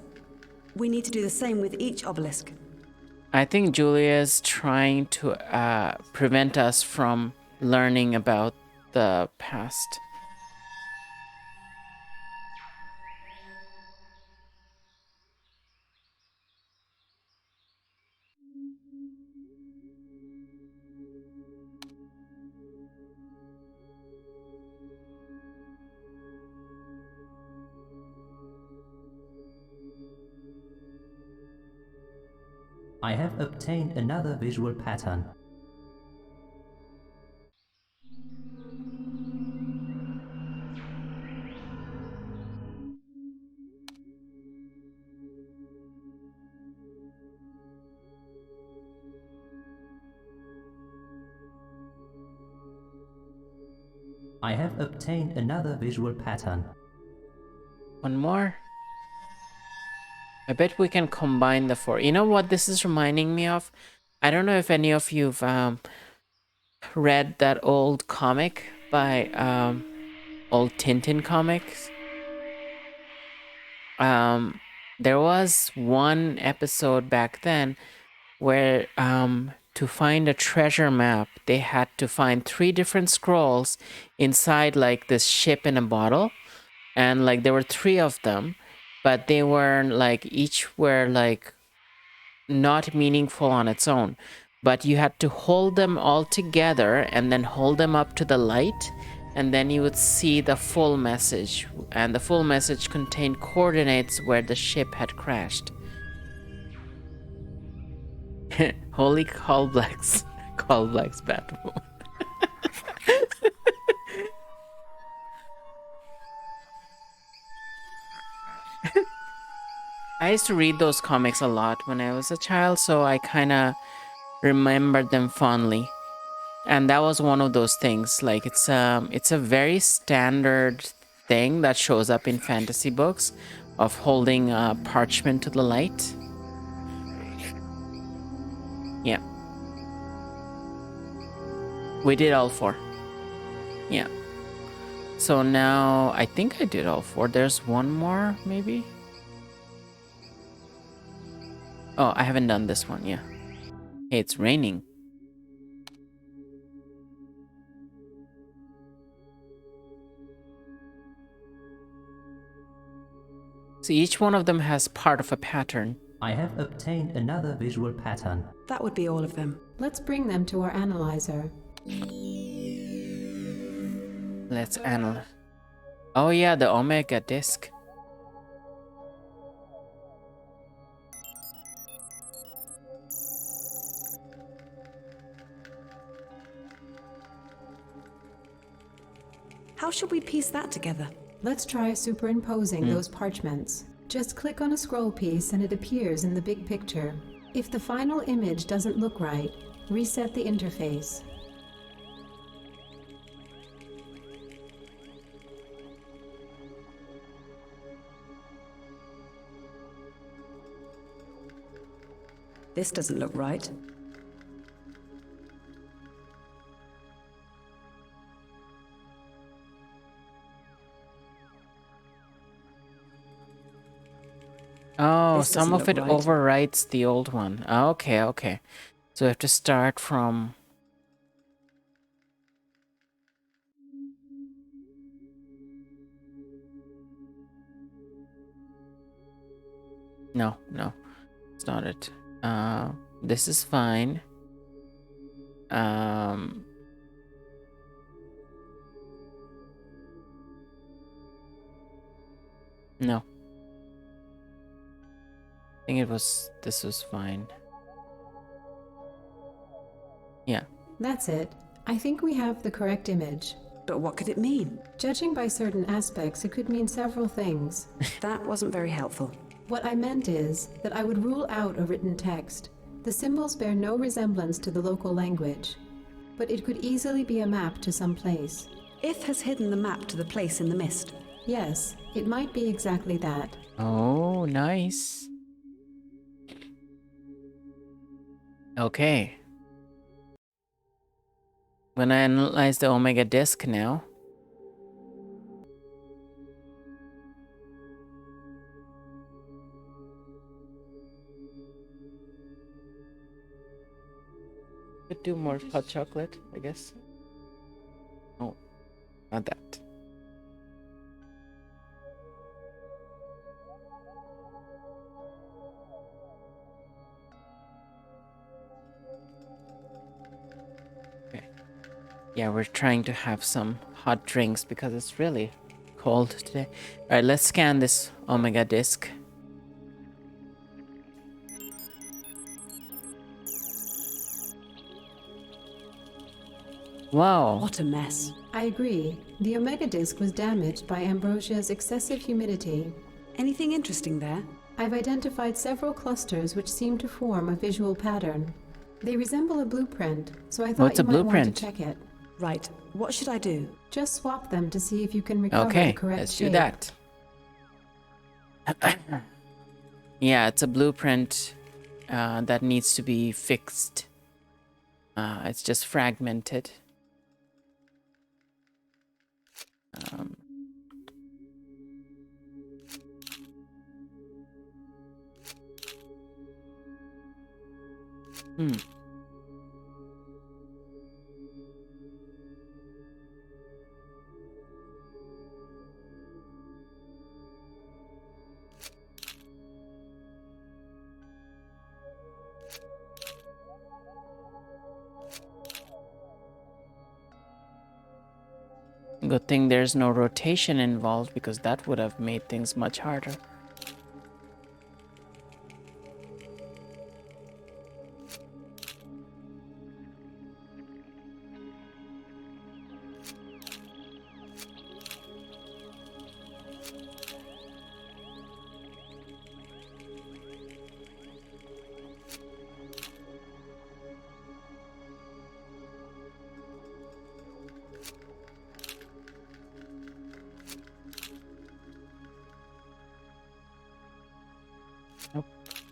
We need to do the same with each obelisk. I think Julia's trying to prevent us from learning about the past. I have obtained another visual pattern. I have obtained another visual pattern. One more. I bet we can combine the 4. You know what this is reminding me of? I don't know if any of you've read that old comic by old Tintin comics. There was one episode back then where to find a treasure map, they had to find 3 different scrolls inside like this ship in a bottle. And like there were 3 of them, but they weren't like, each were like not meaningful on its own. But you had to hold them all together and then hold them up to the light, and then you would see the full message. And the full message contained coordinates where the ship had crashed. Holy callbacks. Callbacks, Batwoman. I used to read those comics a lot when I was a child, so I kind of remembered them fondly. And that was one of those things. Like it's a very standard thing that shows up in fantasy books of holding parchment to the light. Yeah. We did all 4. Yeah. So now I think I did all 4. There's one more, maybe? Oh, I haven't done this one, yeah. Hey, it's raining. So each one of them has part of a pattern. I have obtained another visual pattern. That would be all of them. Let's bring them to our analyzer. Let's analyze. Oh yeah, the Omega disc. How should we piece that together? Let's try superimposing those parchments. Just click on a scroll piece and it appears in the big picture. If the final image doesn't look right, reset the interface. This doesn't look right. Oh, This some doesn't of look it right. overwrites the old one. Okay, okay. So we have to start from... No, no, it's not it. This is fine. No. I think this was fine. Yeah. That's it. I think we have the correct image. But what could it mean? Judging by certain aspects, it could mean several things. That wasn't very helpful. What I meant is that I would rule out a written text. The symbols bear no resemblance to the local language, but it could easily be a map to some place. If has hidden the map to the place in the mist. Yes, it might be exactly that. Oh, nice. Okay. When I analyze the Omega disk now. Could do more hot chocolate, I guess. Oh, not that. Okay. Yeah, we're trying to have some hot drinks because it's really cold today. All right, let's scan this Omega disk. Wow. What a mess. I agree. The Omega disk was damaged by Ambrosia's excessive humidity. Anything interesting there? I've identified several clusters which seem to form a visual pattern. They resemble a blueprint, so I thought What's you a might blueprint? want to check it. Right. What should I do? Just swap them to see if you can recover the Okay, correct let's shape. do that. Yeah, it's a blueprint that needs to be fixed. It's just fragmented. Hmm. Good thing there's no rotation involved because that would have made things much harder.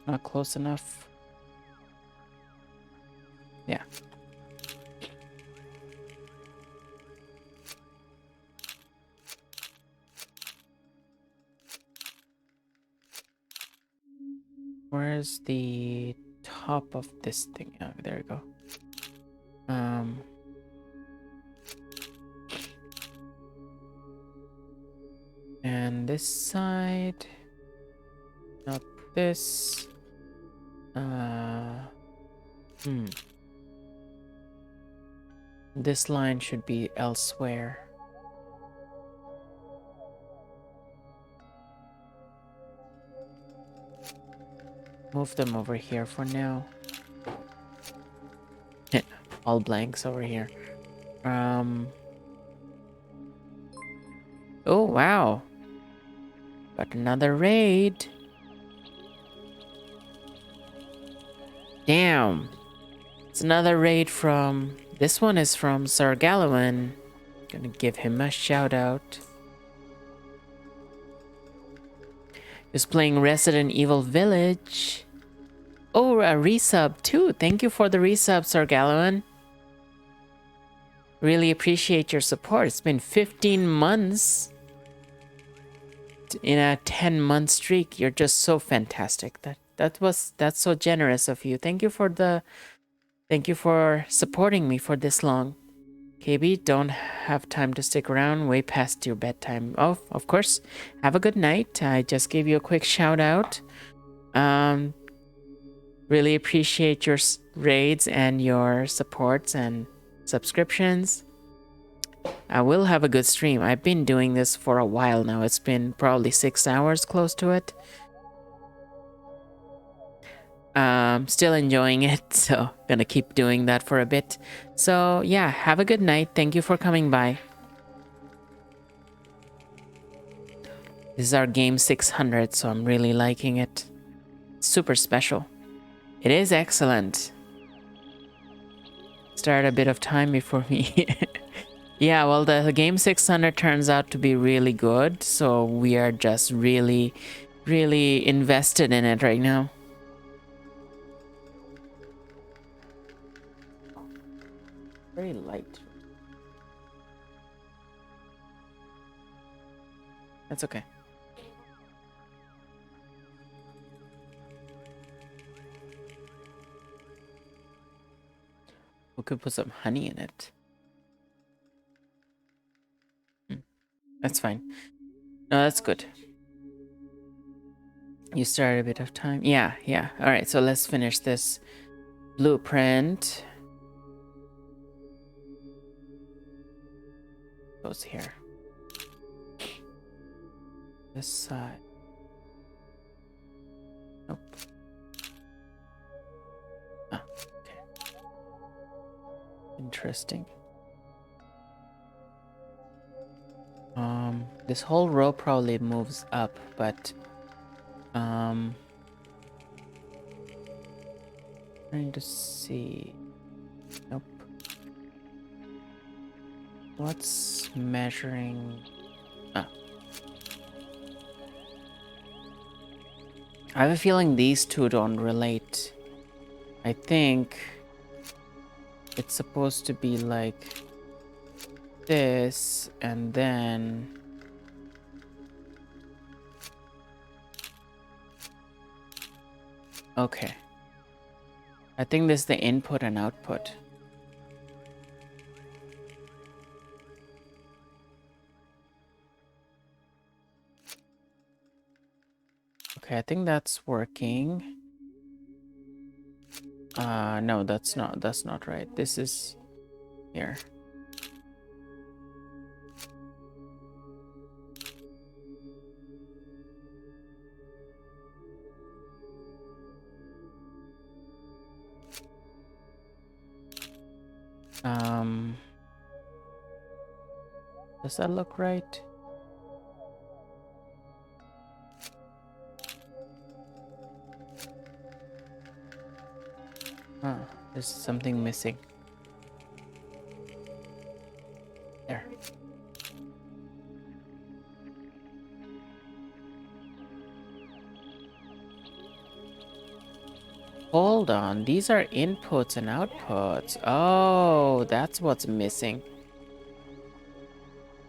Not close enough. Yeah. Where's the top of this thing? Oh, there we go. And this side, not this. This line should be elsewhere. Move them over here for now. All blanks over here. Oh, wow. Got another raid. Damn. It's another raid from... This one is from Sir Gallowin. Gonna give him a shout out. He's playing Resident Evil Village. Oh, a resub too. Thank you for the resub, Sir Gallowin. Really appreciate your support. It's been 15 months. In a 10-month streak. You're just so fantastic. That's so generous of you. Thank you for supporting me for this long. KB, don't have time to stick around way past your bedtime. Oh, of course. Have a good night. I just gave you a quick shout out. Really appreciate your raids and your supports and subscriptions. I will have a good stream. I've been doing this for a while now. It's been probably 6 hours close to it. Still enjoying it, so gonna keep doing that for a bit. So yeah, have a good night. Thank you for coming by. This is our game 600, so I'm really liking it. Super special. It is excellent. Start a bit of time before me. Yeah, well, the game 600 turns out to be really good, so we are just really, really invested in it right now. Very light. That's okay. We could put some honey in it. That's fine. No, that's good. You started a bit of time. Yeah. All right, so let's finish this blueprint. Goes here. This side. Nope. Ah, okay. Interesting. This whole row probably moves up, but trying to see. Nope. What's measuring? Ah. I have a feeling these two don't relate. I think it's supposed to be like this, and then okay. I think this is the input and output. Okay, I think that's working. No, that's not right. This is here. Does that look right? Huh, there's something missing. There. Hold on, these are inputs and outputs. Oh, that's what's missing.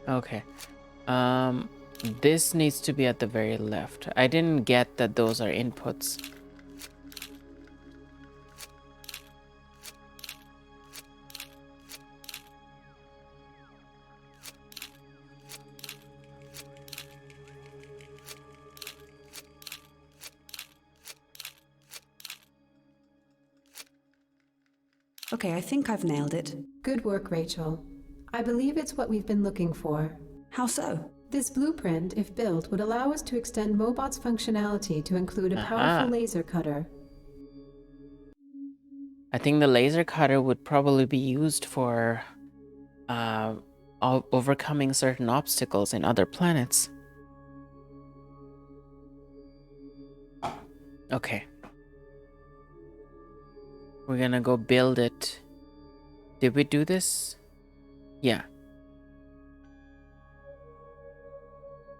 Okay. Um, this needs to be at the very left. I didn't get that those are inputs. Okay, I think I've nailed it. Good work, Rachel. I believe it's what we've been looking for. How so? This blueprint, if built, would allow us to extend Mobot's functionality to include a powerful laser cutter. I think the laser cutter would probably be used for overcoming certain obstacles in other planets. Okay. We're gonna go build it. Did we do this? Yeah.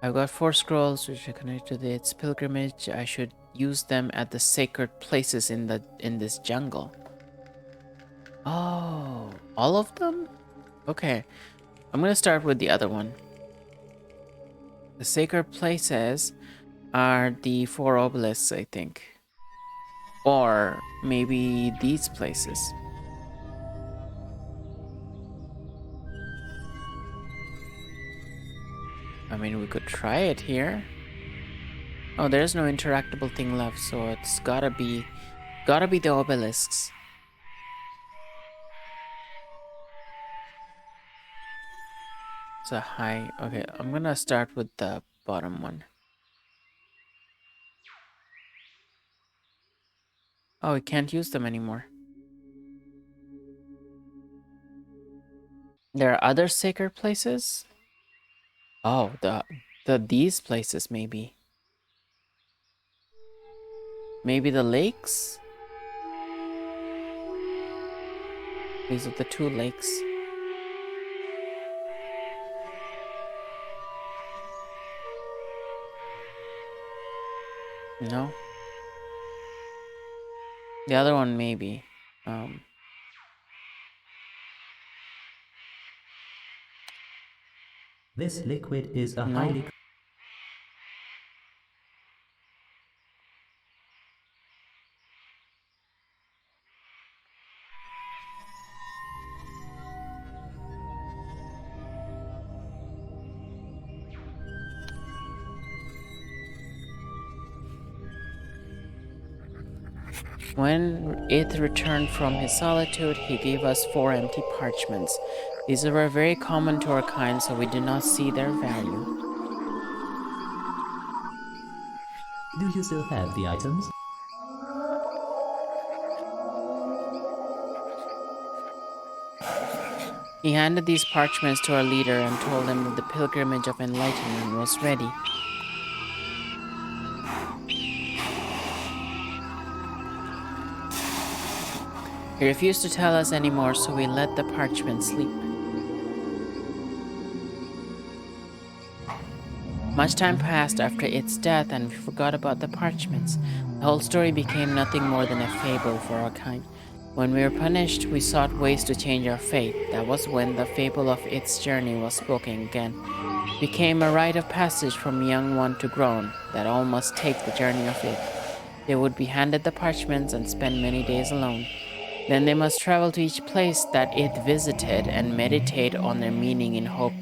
I've got 4 scrolls which are connected to its pilgrimage. I should use them at the sacred places in this jungle. Oh, all of them? Okay. I'm gonna start with the other one. The sacred places are the 4 obelisks, I think. Or maybe these places. I mean, we could try it here. Oh, there's no interactable thing left, so it's gotta be the obelisks. It's a high. Okay, I'm gonna start with the bottom one. Oh, we can't use them anymore. There are other sacred places? Oh, these places maybe. Maybe the lakes? These are the 2 lakes. No? The other one maybe. This liquid is a No. highly When it returned from his solitude, he gave us 4 empty parchments. These were very common to our kind, so we did not see their value. Do you still have the items? He handed these parchments to our leader and told him that the pilgrimage of enlightenment was ready. He refused to tell us anymore, so we let the parchment sleep. Much time passed after its death, and we forgot about the parchments. The whole story became nothing more than a fable for our kind. When we were punished, we sought ways to change our fate. That was when the fable of its journey was spoken again. It became a rite of passage from young one to grown, that all must take the journey of it. They would be handed the parchments and spend many days alone. Then they must travel to each place that it visited and meditate on their meaning in hope.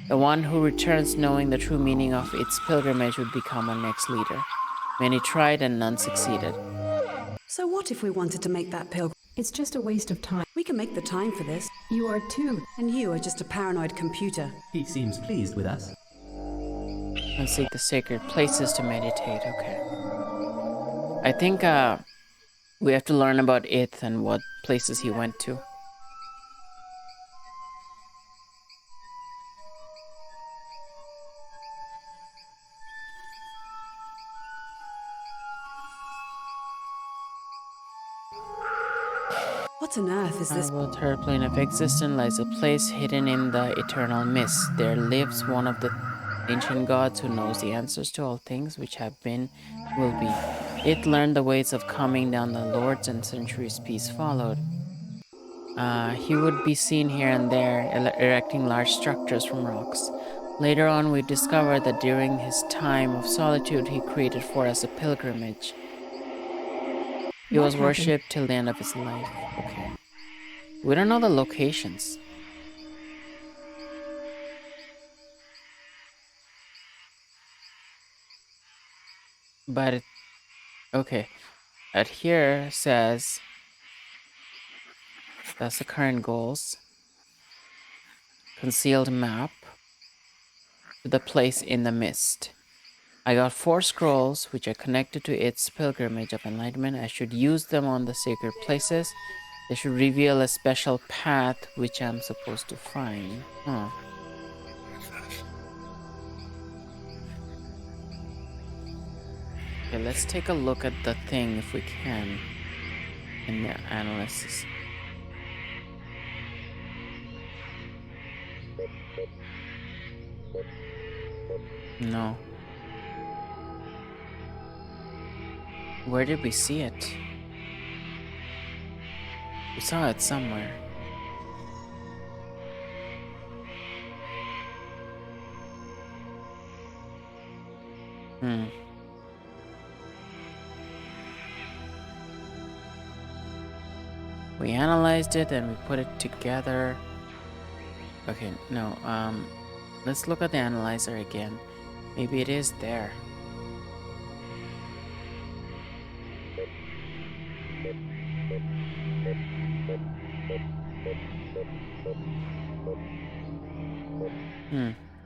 The one who returns knowing the true meaning of its pilgrimage would become our next leader. Many tried and none succeeded. So what if we wanted to make that pilgrim? It's just a waste of time. We can make the time for this. You are too. And you are just a paranoid computer. He seems pleased with us. And seek the sacred places to meditate. Okay. I think we have to learn about it and what places he went to. What on earth is this? The third plane of existence lies a place hidden in the eternal mist. There lives one of the ancient gods who knows the answers to all things which have been, will be. It learned the ways of calming down the lords, and centuries peace followed. He would be seen here and there erecting large structures from rocks. Later on, we discovered that during his time of solitude, he created for us a pilgrimage. He was worshipped till the end of his life. Okay. We don't know the locations. But, okay. At here says, that's the current goals. Concealed map. To the place in the mist. I got 4 scrolls, which are connected to its pilgrimage of enlightenment. I should use them on the sacred places. They should reveal a special path which I'm supposed to find. Huh. Okay, let's take a look at the thing if we can in the analysis. No. Where did we see it? We saw it somewhere. Hmm. We analyzed it and we put it together. Okay, no, let's look at the analyzer again. Maybe it is there.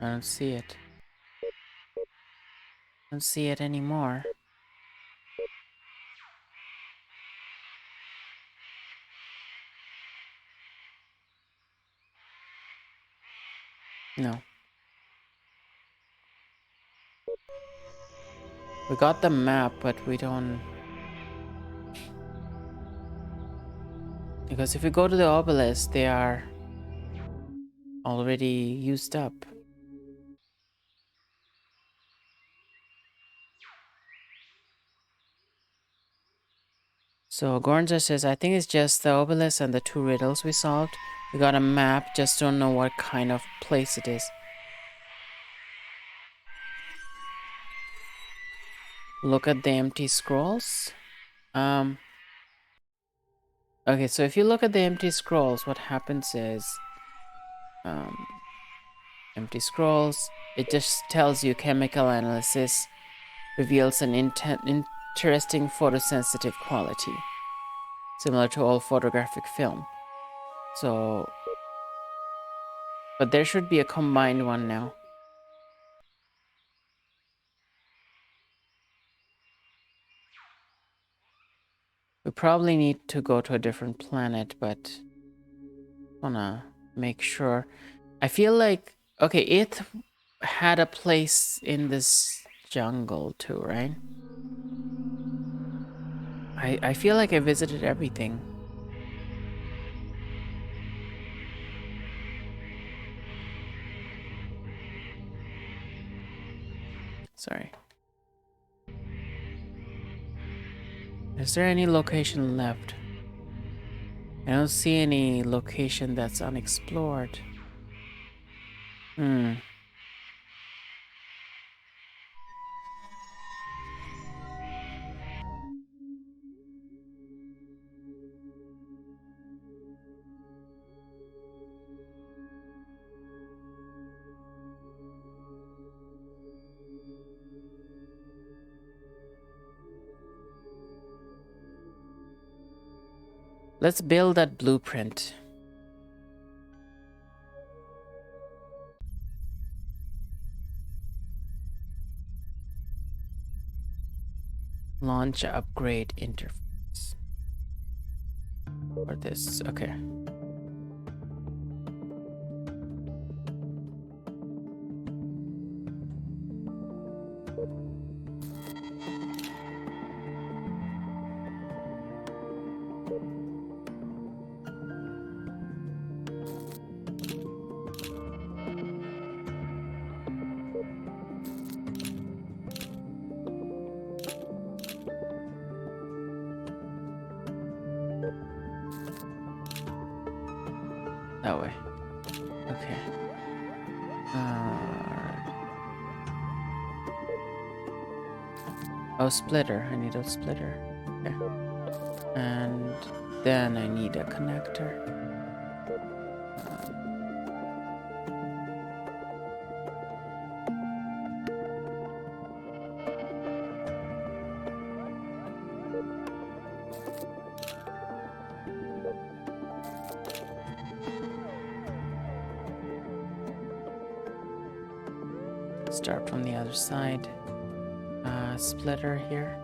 I don't see it. I don't see it anymore. No. We got the map, but we don't... Because if we go to the obelisk, they are already used up. So Gornza says, I think it's just the obelisk and the 2 riddles we solved. We got a map, just don't know what kind of place it is. Look at the empty scrolls. Okay, so if you look at the empty scrolls, what happens is... empty scrolls, it just tells you chemical analysis reveals an interesting photosensitive quality, similar to all photographic film. So, but there should be a combined one now. We probably need to go to a different planet, but I wanna make sure. I feel like, okay, it had a place in this jungle too, right? I feel like I visited everything. Sorry. Is there any location left? I don't see any location that's unexplored. Let's build that blueprint. Launch upgrade interface. For this, okay. That way. Okay. Oh, splitter. I need a splitter. Okay. And then I need a connector. Start from the other side. Splitter here.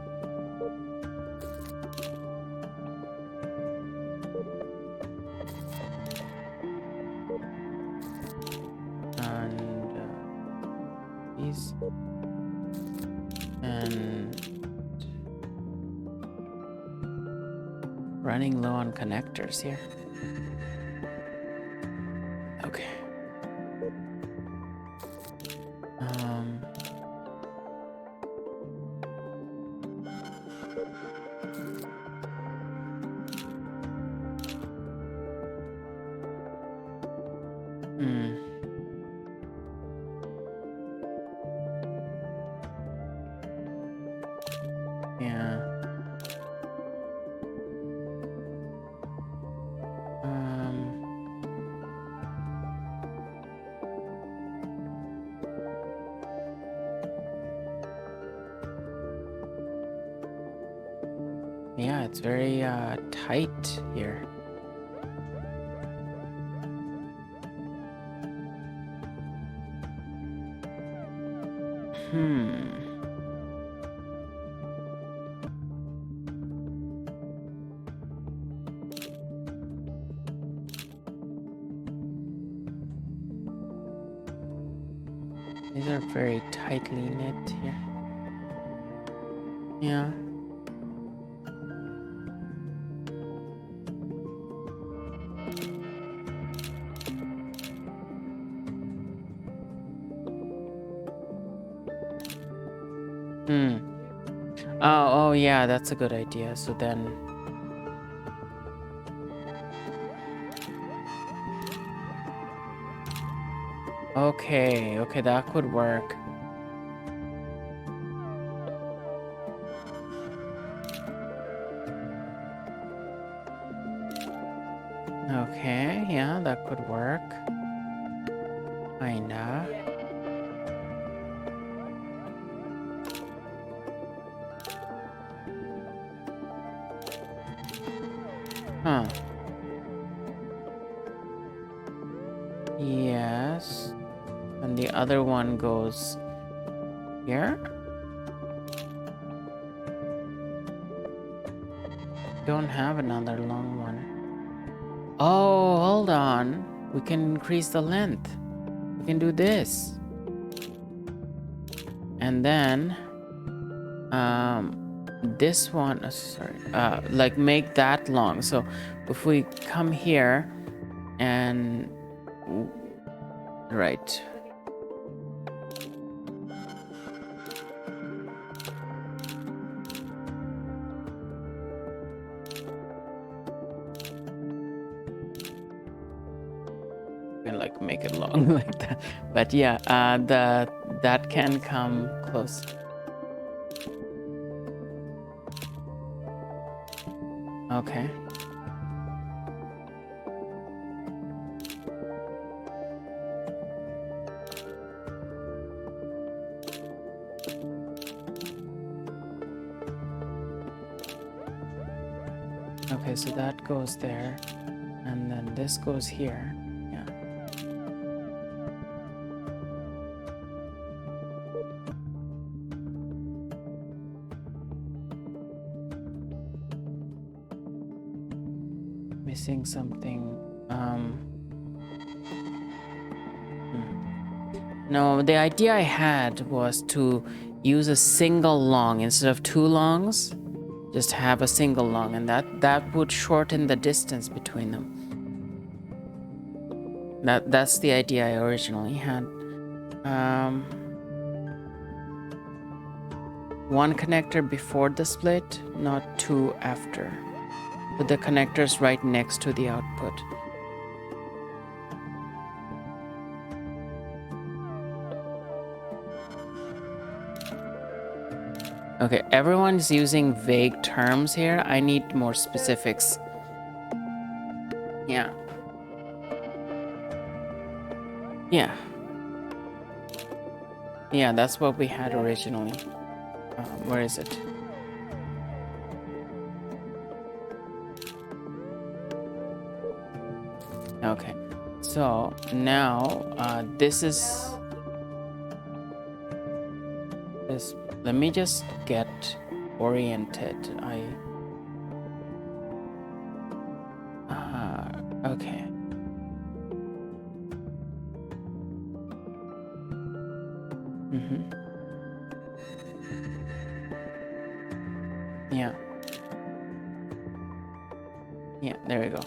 And these. And running low on connectors here. Okay. Yeah. Yeah, it's very tight here. These are very tightly knit here. Yeah. Oh, yeah, that's a good idea. So then... Okay, that could work. Okay, yeah, that could work. Kinda. Huh. Yes. And the other one goes here? Don't have another long one. Oh, hold on. We can increase the length. We can do this. And then this one, sorry, like make that long. So if we come here and right. And like make it long like that. But yeah, that can come close. Okay. Okay, so that goes there, and then this goes here. Yeah. Missing something. No, the idea I had was to use a single long instead of two longs. Just have a single long, and that would shorten the distance between them. That's the idea I originally had. One connector before the split, not two after. Put the connectors right next to the output. Okay, everyone's using vague terms here. I need more specifics. Yeah. Yeah. Yeah, that's what we had originally. Where is it? Okay. So now this is this. Let me just get oriented. Okay. Yeah. Yeah, there we go.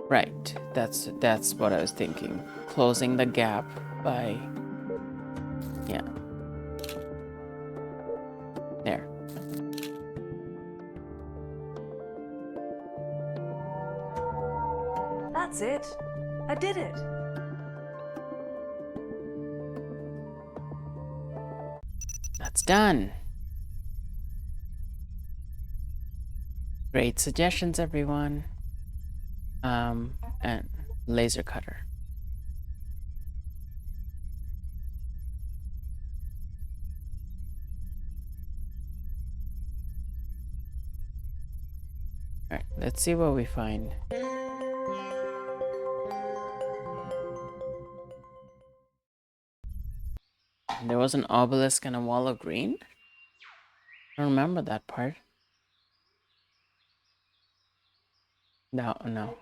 Right. That's what I was thinking. Closing the gap by yeah. There. That's it. I did it. That's done. Great suggestions, everyone. And laser cutter. All right, let's see what we find. There was an obelisk and a wall of green. I don't remember that part. No, no.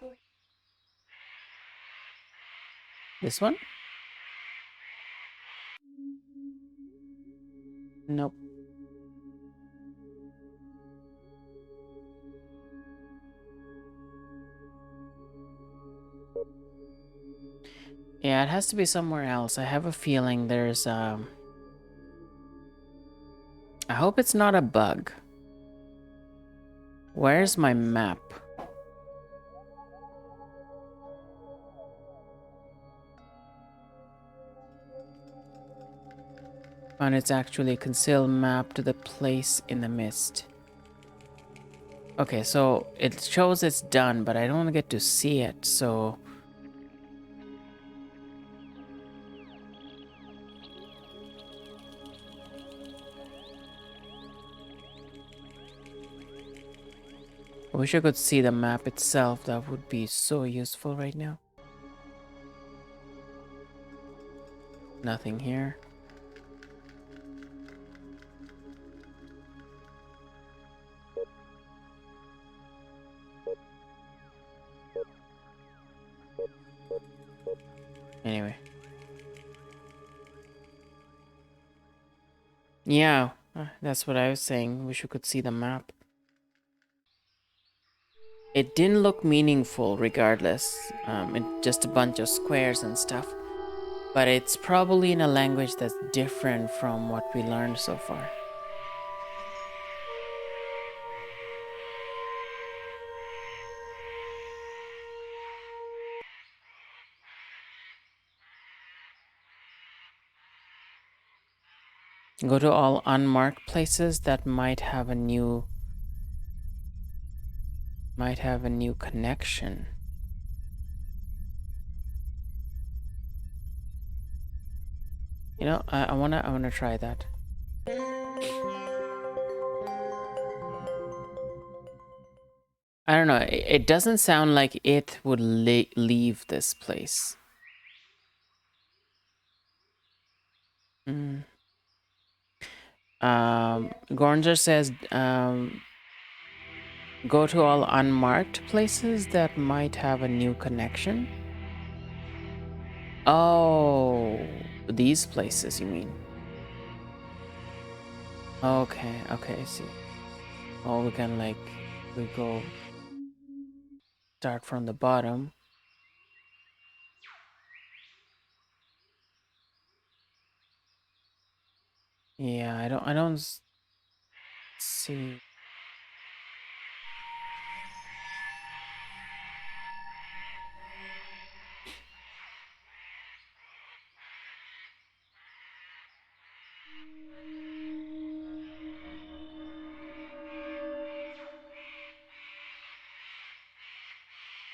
This one? Nope. Yeah, it has to be somewhere else. I have a feeling there's I hope it's not a bug. Where's my map? And it's actually a concealed map to the place in the mist. Okay, so it shows it's done, but I don't get to see it, so... I wish I could see the map itself. That would be so useful right now. Nothing here. Anyway. Yeah, that's what I was saying. Wish we could see the map. It didn't look meaningful regardless. It just a bunch of squares and stuff. But it's probably in a language that's different from what we learned so far. Go to all unmarked places that might have a new connection. You know, I wanna try that. I don't know. It doesn't sound like it would leave this place. Gornger says, go to all unmarked places that might have a new connection. Oh, these places, you mean? Okay, okay, I see. Oh, we can we go start from the bottom. Yeah, I don't see.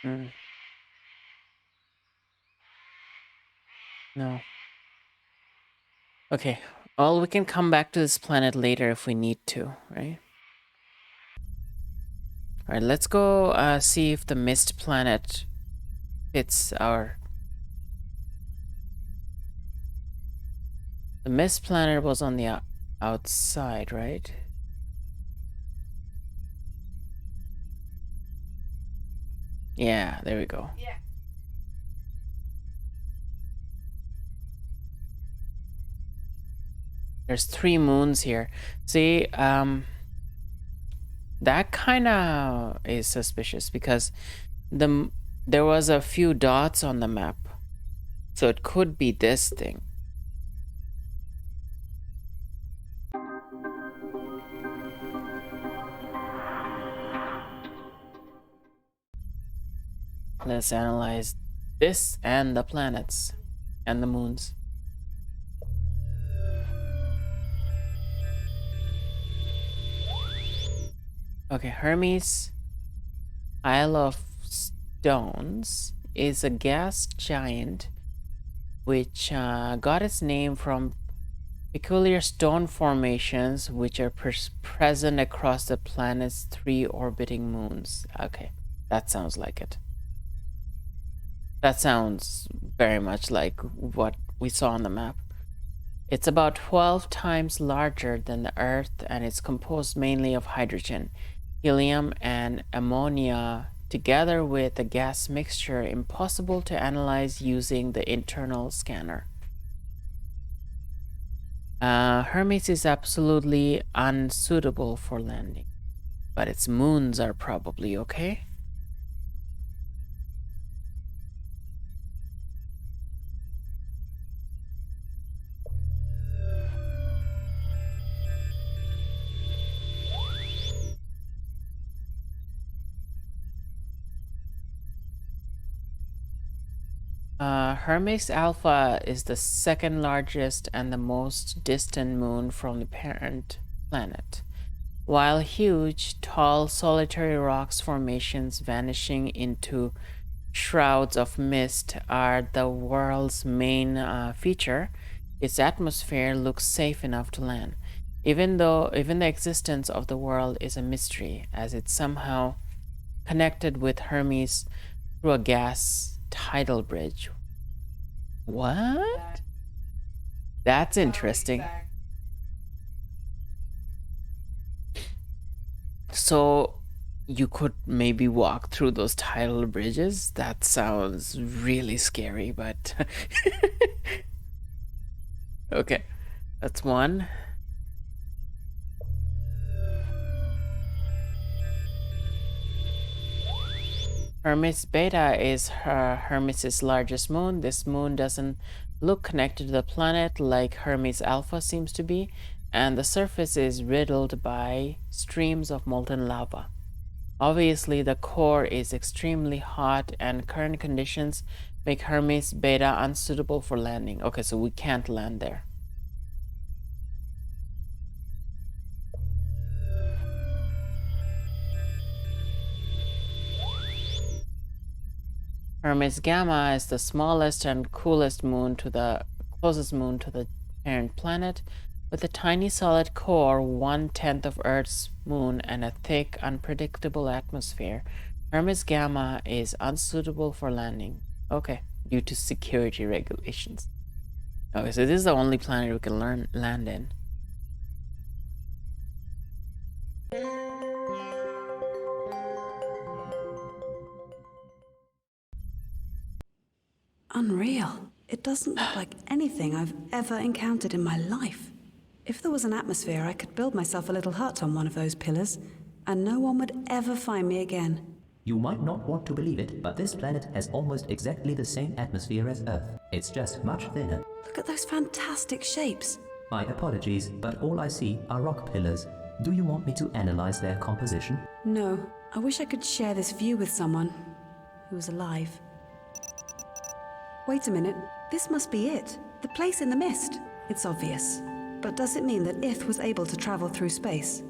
Mm. No. Okay. Well, we can come back to this planet later if we need to, right? All right, let's go see if the mist planet fits our... The mist planet was on the outside, right? Yeah, there we go. Yeah. There's 3 moons here. See, that kind of is suspicious because there was a few dots on the map. So it could be this thing. Let's analyze this and the planets and the moons. Okay, Hermes Isle of Stones is a gas giant which got its name from peculiar stone formations which are present across the planet's 3 orbiting moons. Okay, that sounds like it. That sounds very much like what we saw on the map. It's about 12 times larger than the Earth, and it's composed mainly of hydrogen, helium, and ammonia, together with a gas mixture impossible to analyze using the internal scanner. Hermes is absolutely unsuitable for landing, but its moons are probably okay. Hermes Alpha is the second largest and the most distant moon from the parent planet. While huge, tall, solitary rocks formations vanishing into shrouds of mist are the world's main feature, its atmosphere looks safe enough to land, even the existence of the world is a mystery, as it's somehow connected with Hermes through a gas tidal bridge. What? That's interesting. So you could maybe walk through those tidal bridges? That sounds really scary, but okay, that's one. Hermes Beta is Hermes' largest moon. This moon doesn't look connected to the planet like Hermes Alpha seems to be, and the surface is riddled by streams of molten lava. Obviously, the core is extremely hot, and current conditions make Hermes Beta unsuitable for landing. Okay, so we can't land there. Hermes Gamma is the smallest and coolest moon to the closest moon to the parent planet, with a tiny solid core 1/10 of Earth's moon and a thick, unpredictable atmosphere. Hermes Gamma is unsuitable for landing. Okay, due to security regulations. Okay, so this is the only planet we can land in. Unreal. It doesn't look like anything I've ever encountered in my life. If there was an atmosphere, I could build myself a little hut on one of those pillars, and no one would ever find me again. You might not want to believe it, but this planet has almost exactly the same atmosphere as Earth. It's just much thinner. Look at those fantastic shapes. My apologies, but all I see are rock pillars. Do you want me to analyze their composition? No, I wish I could share this view with someone who was alive. Wait a minute, this must be it. The place in the mist. It's obvious. But does it mean that Ith was able to travel through space?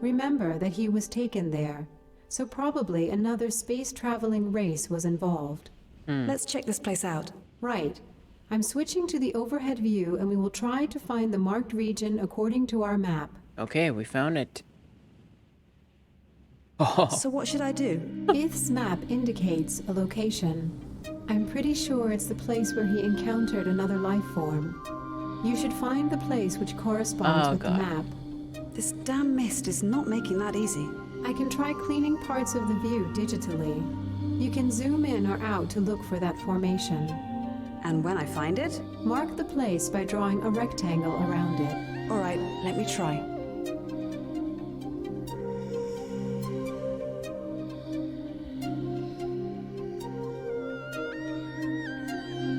Remember that he was taken there, So probably another space-traveling race was involved. Let's check this place out. Right. I'm switching to the overhead view and we will try to find the marked region according to our map. Okay, we found it. Oh, So what should I do? Ith's map indicates a location. I'm pretty sure it's the place where he encountered another life form. You should find the place which corresponds Oh, with God. the map. This damn mist is not making that easy. I can try cleaning parts of the view digitally. You can zoom in or out to look for that formation. And when I find it? Mark the place by drawing a rectangle around it. All right, let me try.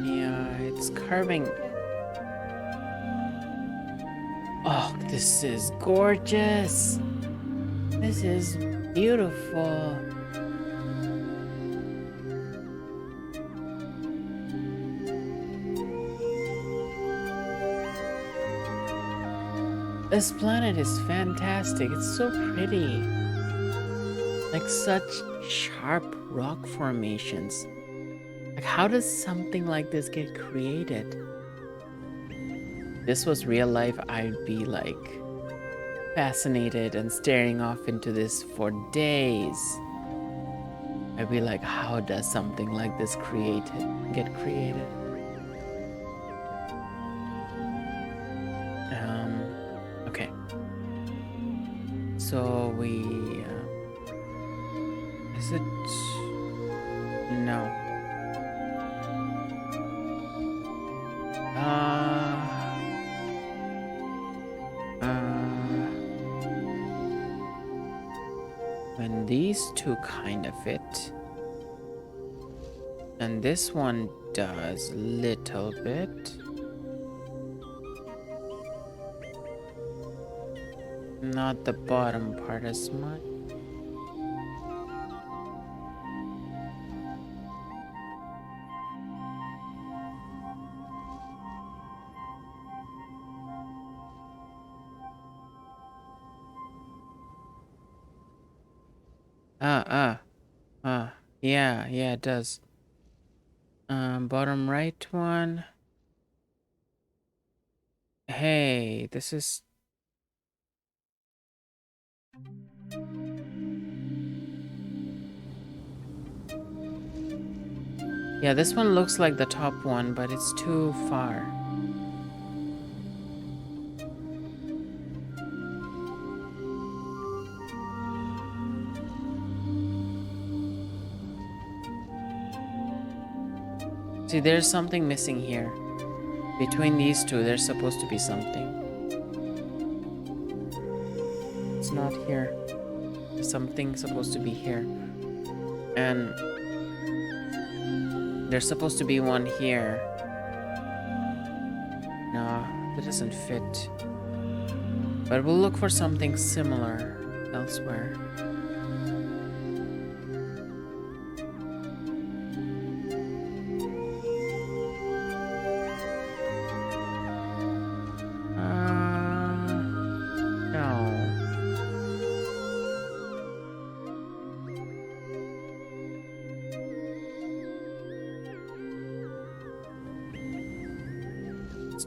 yeah, it's carving. Oh, this is gorgeous. This is beautiful. This planet is fantastic. It's so pretty. Like such sharp rock formations. Like how does something like this get created? This was real life, I'd be like fascinated and staring off into this for days. I'd be like, how does something like this get created? Okay. So we is it no. When these two kind of fit, and this one does little bit. Not the bottom part as much. Yeah, it does. Bottom right one. Hey, this is... Yeah, this one looks like the top one, but it's too far. See, there's something missing here. Between these two, there's supposed to be something. It's not here. There's something supposed to be here. And there's supposed to be one here. No, that doesn't fit. But we'll look for something similar elsewhere.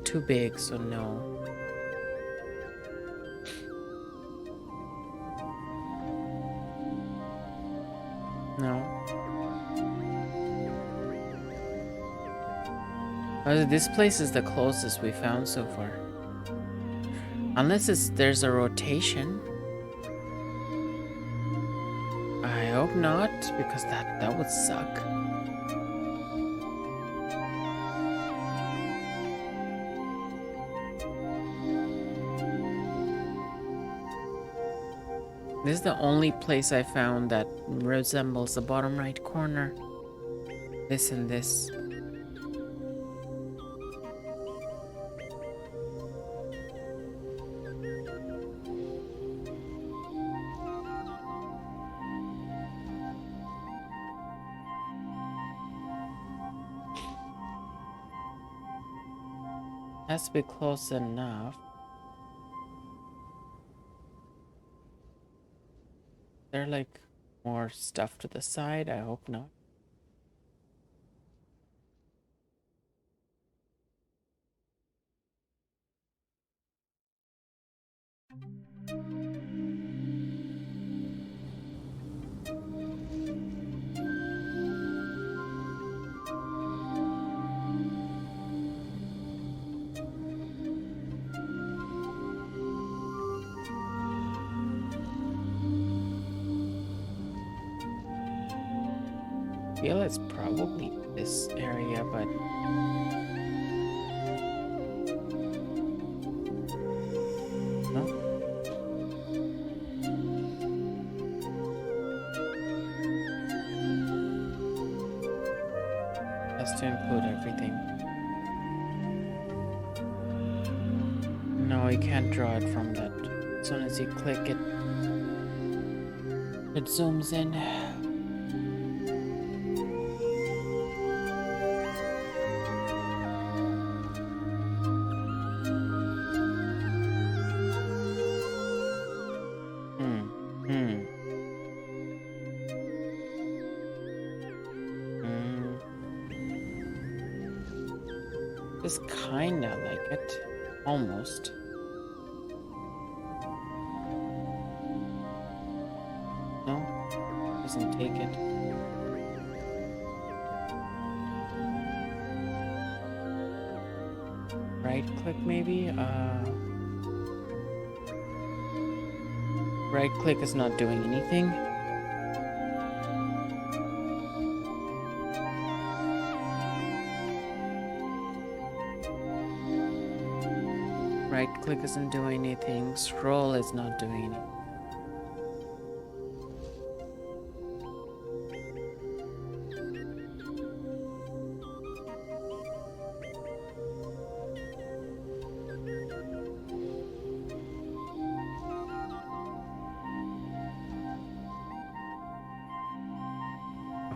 Too big, so no. No. This place is the closest we found so far. Unless there's a rotation. I hope not, because that would suck. This is the only place I found that resembles the bottom right corner. This and this. Has to be close enough. They're like more stuff to the side. I hope not. I feel it's probably this area, but no. Has to include everything. No, you can't draw it from that. As soon as you click it, it zooms in. Just kinda like it. Almost. No? Doesn't take it. Right click maybe? Right click is not doing anything. Right click isn't doing anything. Scroll is not doing anything.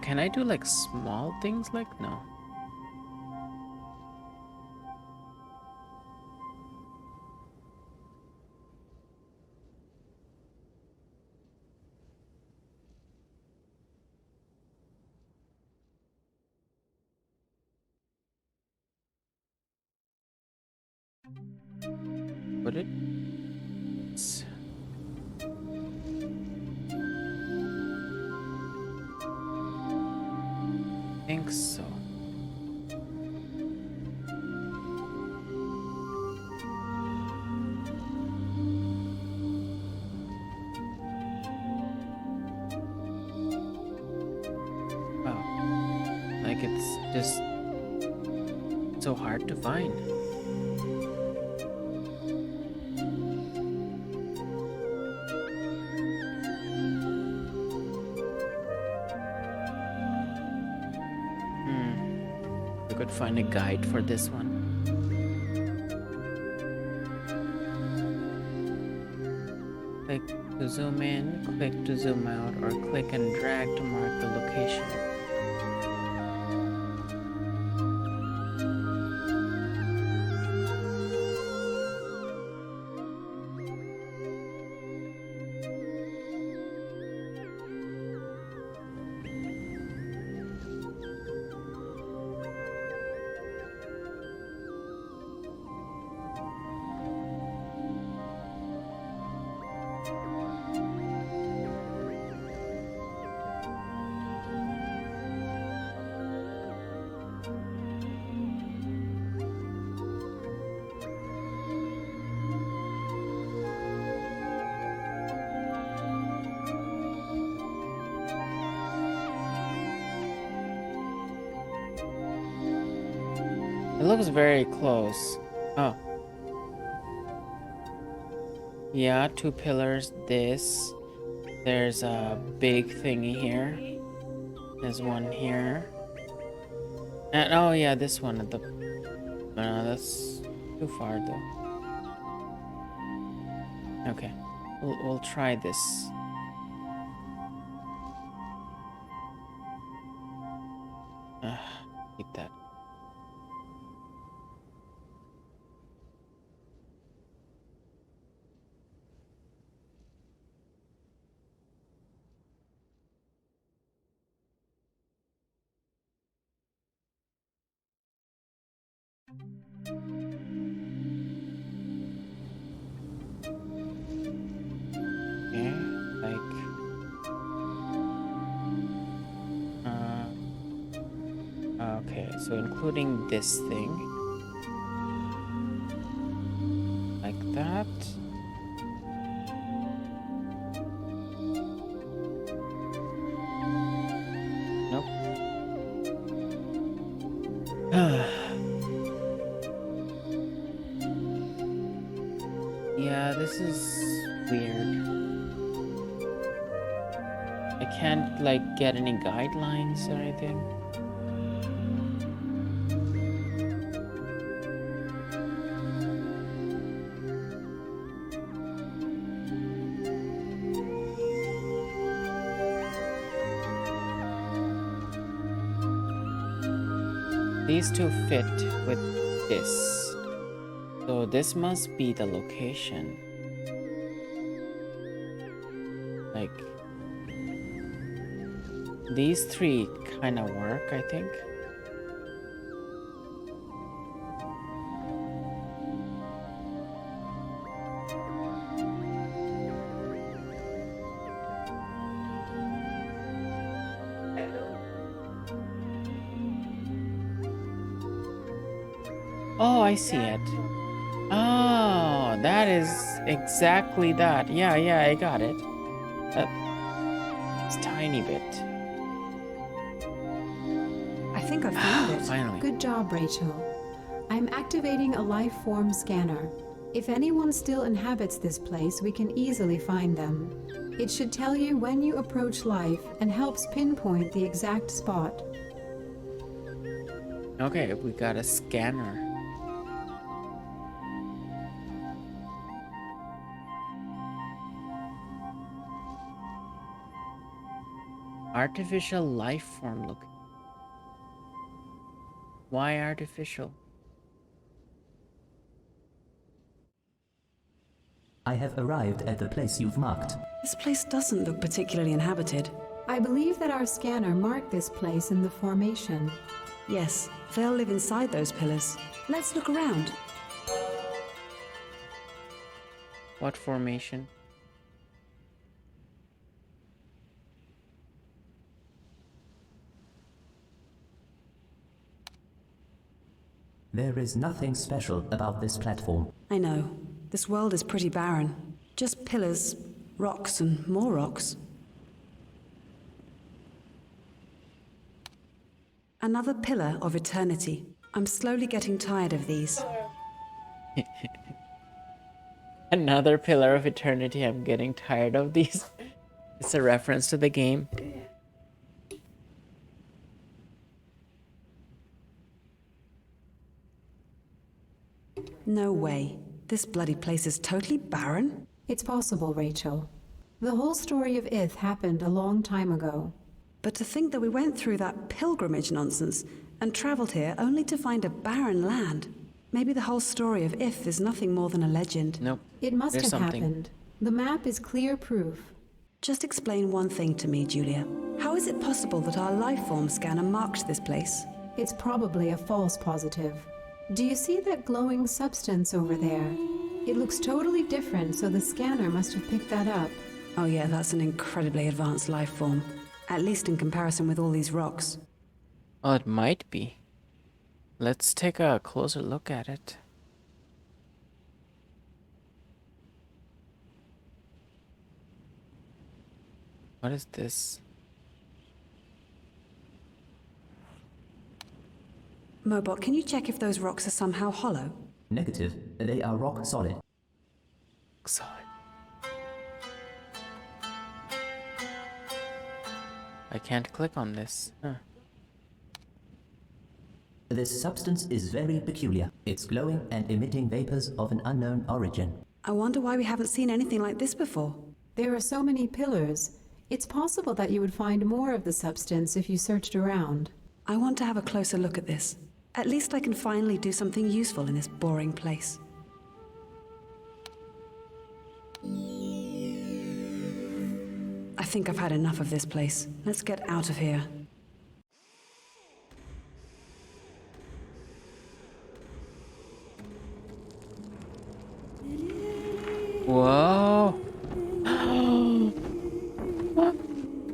Can I do like small things like no? Would it? I think so. Oh, like it's just so hard to find. We could find a guide for this one. Click to zoom in, click to zoom out, or click and drag to mark the location. It looks very close. Oh. Yeah, 2 pillars. This. There's a big thingy here. There's one here. And oh yeah, this one at the. No, that's too far though. Okay, we'll try this. Eat that. So including this thing. Like that. Nope. Yeah, this is weird. I can't like get any guidelines or anything. These two fit with this. So this must be the location. Like these three kind of work, I think. Oh, I see it. Oh, that is exactly that. Yeah, I got it. It's tiny bit. I think I found it. Finally. Good job, Rachel. I'm activating a life form scanner. If anyone still inhabits this place, we can easily find them. It should tell you when you approach life and helps pinpoint the exact spot. Okay, we got a scanner. Artificial life form, look. Why artificial? I have arrived at the place you've marked. This place doesn't look particularly inhabited. I believe that our scanner marked this place in the formation. Yes, they'll live inside those pillars. Let's look around. What formation? There is nothing special about this platform. I know. This world is pretty barren. Just pillars, rocks, and more rocks. Another pillar of eternity. I'm slowly getting tired of these. Another pillar of eternity. I'm getting tired of these. It's a reference to the game. No way. This bloody place is totally barren. It's possible, Rachel. The whole story of Ith happened a long time ago. But to think that we went through that pilgrimage nonsense and traveled here only to find a barren land. Maybe the whole story of If is nothing more than a legend. Nope. It must There's have something. happened. The map is clear proof. Just explain one thing to me, Julia. How is it possible that our life form scanner marked this place? It's probably a false positive. Do you see that glowing substance over there? It looks totally different, so the scanner must have picked that up. Oh yeah, that's an incredibly advanced life form. At least in comparison with all these rocks. Oh, it might be. Let's take a closer look at it. What is this? Mobot, can you check if those rocks are somehow hollow? Negative, they are rock solid. Solid. I can't click on this. Huh. This substance is very peculiar. It's glowing and emitting vapors of an unknown origin. I wonder why we haven't seen anything like this before. There are so many pillars. It's possible that you would find more of the substance if you searched around. I want to have a closer look at this. At least I can finally do something useful in this boring place. I think I've had enough of this place. Let's get out of here. Whoa.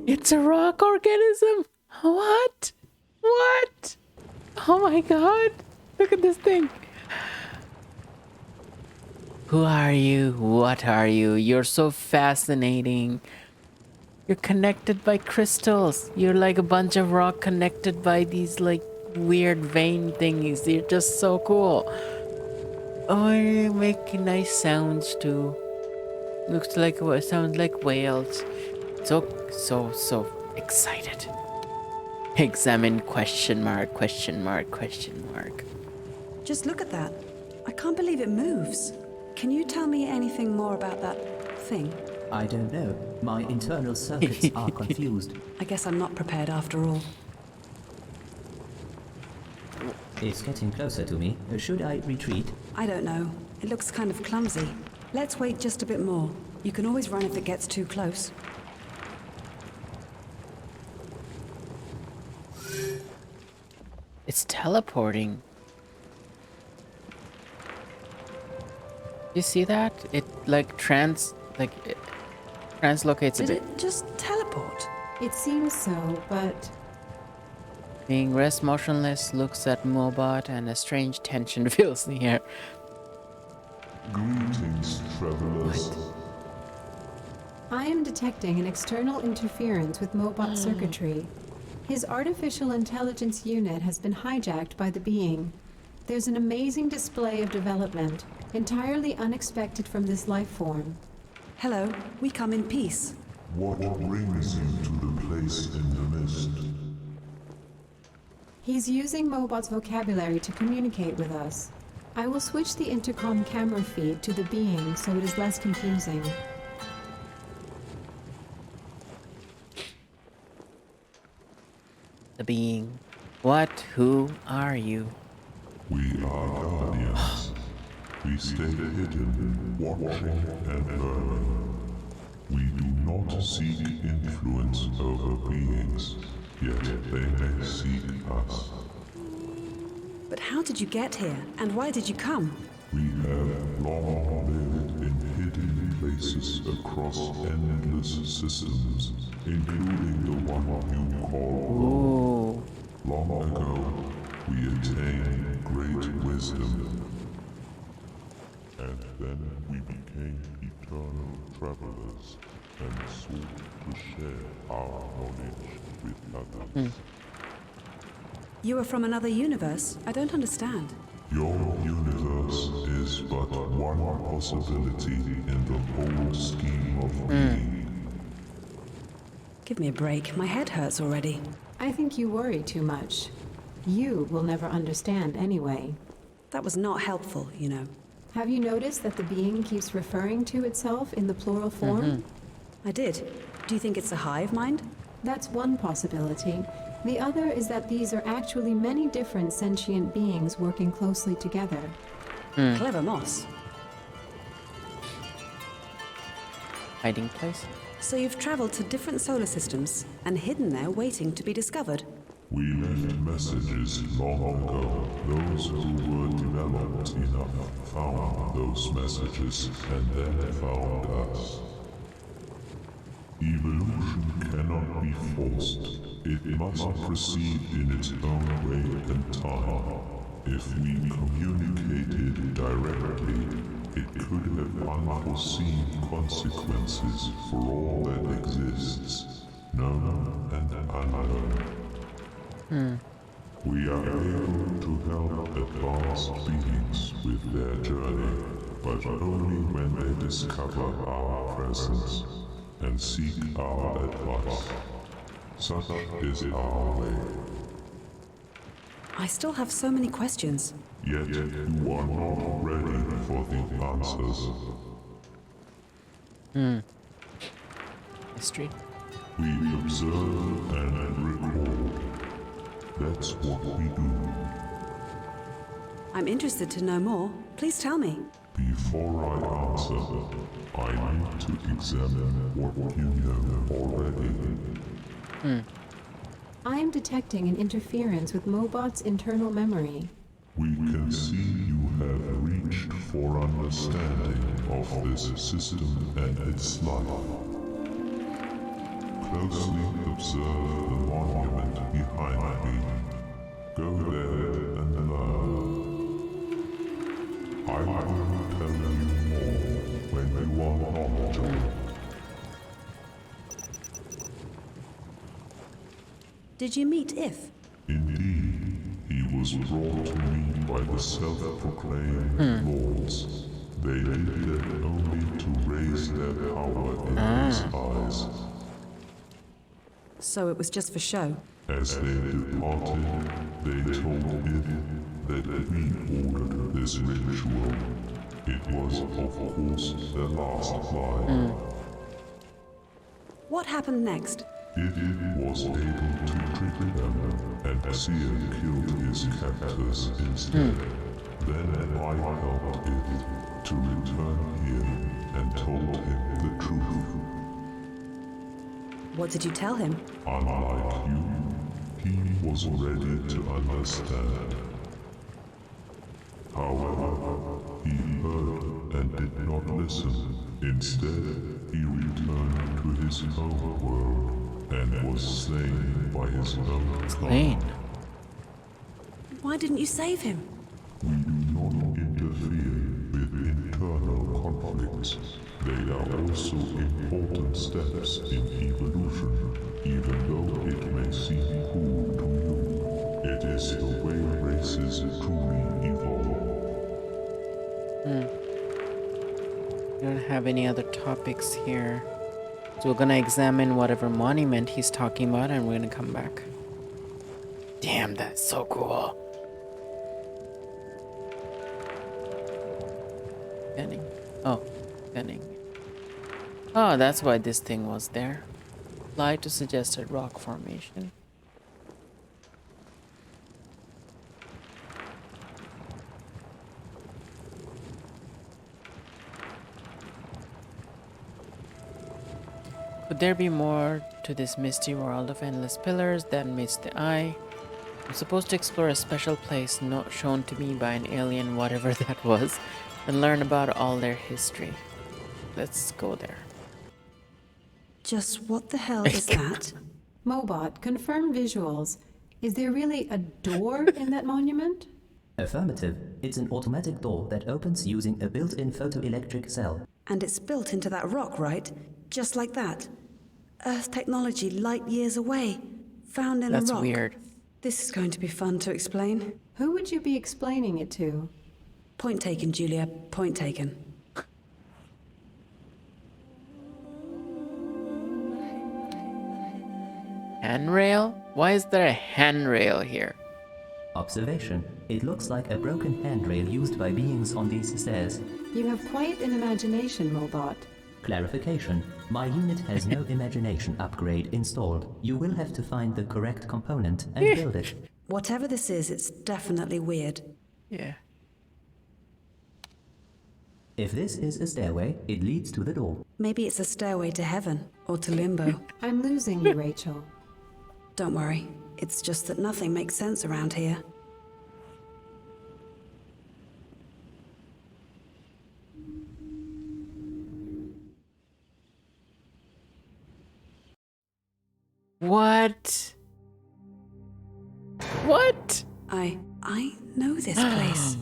It's a rock organism. What? What? Oh my my god! Look at this thing! Who are you? What are you? You're so fascinating. You're connected by crystals. You're like a bunch of rock connected by these like weird vein thingies. You're just so cool. Oh, you make nice sounds too. Looks like sounds like whales. So excited. Examine question mark, question mark, question mark. Just look at that. I can't believe it moves. Can you tell me anything more about that thing? I don't know. My internal circuits are confused. I guess I'm not prepared after all. It's getting closer to me. Should I retreat? I don't know. It looks kind of clumsy. Let's wait just a bit more. You can always run if it gets too close. It's teleporting. You see that? It translocates a Did bit. it just teleport? It seems so, but Being rest motionless looks at Mobot and a strange tension fills the air. Greetings, travelers. I am detecting an external interference with Mobot circuitry. His artificial intelligence unit has been hijacked by the being. There's an amazing display of development, entirely unexpected from this life form. Hello, we come in peace. What brings you to the place in the mist? He's using Mobot's vocabulary to communicate with us. I will switch the intercom camera feed to the being so it is less confusing. The being. What? Who are you? We are guardians. We stay hidden, watching and learning. We do not seek influence over beings, yet they may seek us. But how did you get here? And why did you come? We have long lived in hidden places across endless systems, including the one you call Earth. Ooh. Long ago, we attained great wisdom. And then we became eternal travelers and sought to share our knowledge with others. You are from another universe? I don't understand. Your universe is but one possibility in the whole scheme of being. Give me a break. My head hurts already. I think you worry too much. You will never understand anyway. That was not helpful, you know. Have you noticed that the being keeps referring to itself in the plural form? I did. Do you think it's a hive mind? That's one possibility. The other is that these are actually many different sentient beings working closely together. Clever moss. Hiding place? So you've traveled to different solar systems and hidden there waiting to be discovered. We left messages long ago. Those who were developed enough found those messages and then found us. Evolution cannot be forced. It must proceed in its own way and time. If we communicated directly, it could have unforeseen consequences for all that exists, known and unknown. We are able to help advanced beings with their journey, but only when they discover our presence and seek our advice. Such is our way. I still have so many questions. Yet you are not ready for the answers. History? We observe and record. That's what we do. I'm interested to know more. Please tell me. Before I answer, I need to examine what you know already. I am detecting an interference with Mobot's internal memory. We can see you have reached for understanding of this system and its life. Closely observe the monument behind me. Go there and learn. I will tell you more when you are knowledgeable. Did you meet If? Indeed, he was brought to me by the self-proclaimed lords. They did it only to raise their power in his eyes. So it was just for show. As they departed, they told him that we ordered this ritual. It was, of course, their last lie. What happened next? It was able to trick them, and Xia killed his captors instead. Then I helped it to return here and told him the truth. What did you tell him? Unlike you, he was ready to understand. However, he heard and did not listen. Instead, he returned to his own world and was slain by his own Slain. kind. Why didn't you save him? We do not interfere with internal conflicts. They are also important steps in evolution, even though it may seem cruel to you. It is the way races truly evolve. We don't have any other topics here. So we're gonna examine whatever monument he's talking about and we're gonna come back. Damn, that's so cool. Scanning. Oh, scanning. Oh, that's why this thing was there. Apply to suggested rock formation. Could there be more to this misty world of endless pillars that meets the eye? I'm supposed to explore a special place not shown to me by an alien, whatever that was, and learn about all their history. Let's go there. Just what the hell is that? Mobot, confirm visuals. Is there really a door in that monument? Affirmative. It's an automatic door that opens using a built-in photoelectric cell. And it's built into that rock, right? Just like that. Earth technology light years away. Found in That's a rock. weird. This is going to be fun to explain. Who would you be explaining it to? Point taken, Julia. Point taken. Handrail? Why is there a handrail here? Observation. It looks like a broken handrail used by beings on these stairs. You have quite an imagination, Mobot. Clarification. My unit has no imagination upgrade installed. You will have to find the correct component and build it. Whatever this is, it's definitely weird. Yeah. If this is a stairway, it leads to the door. Maybe it's a stairway to heaven or to limbo. I'm losing you, Rachel. Don't worry. It's just that nothing makes sense around here. What? What? I know this place.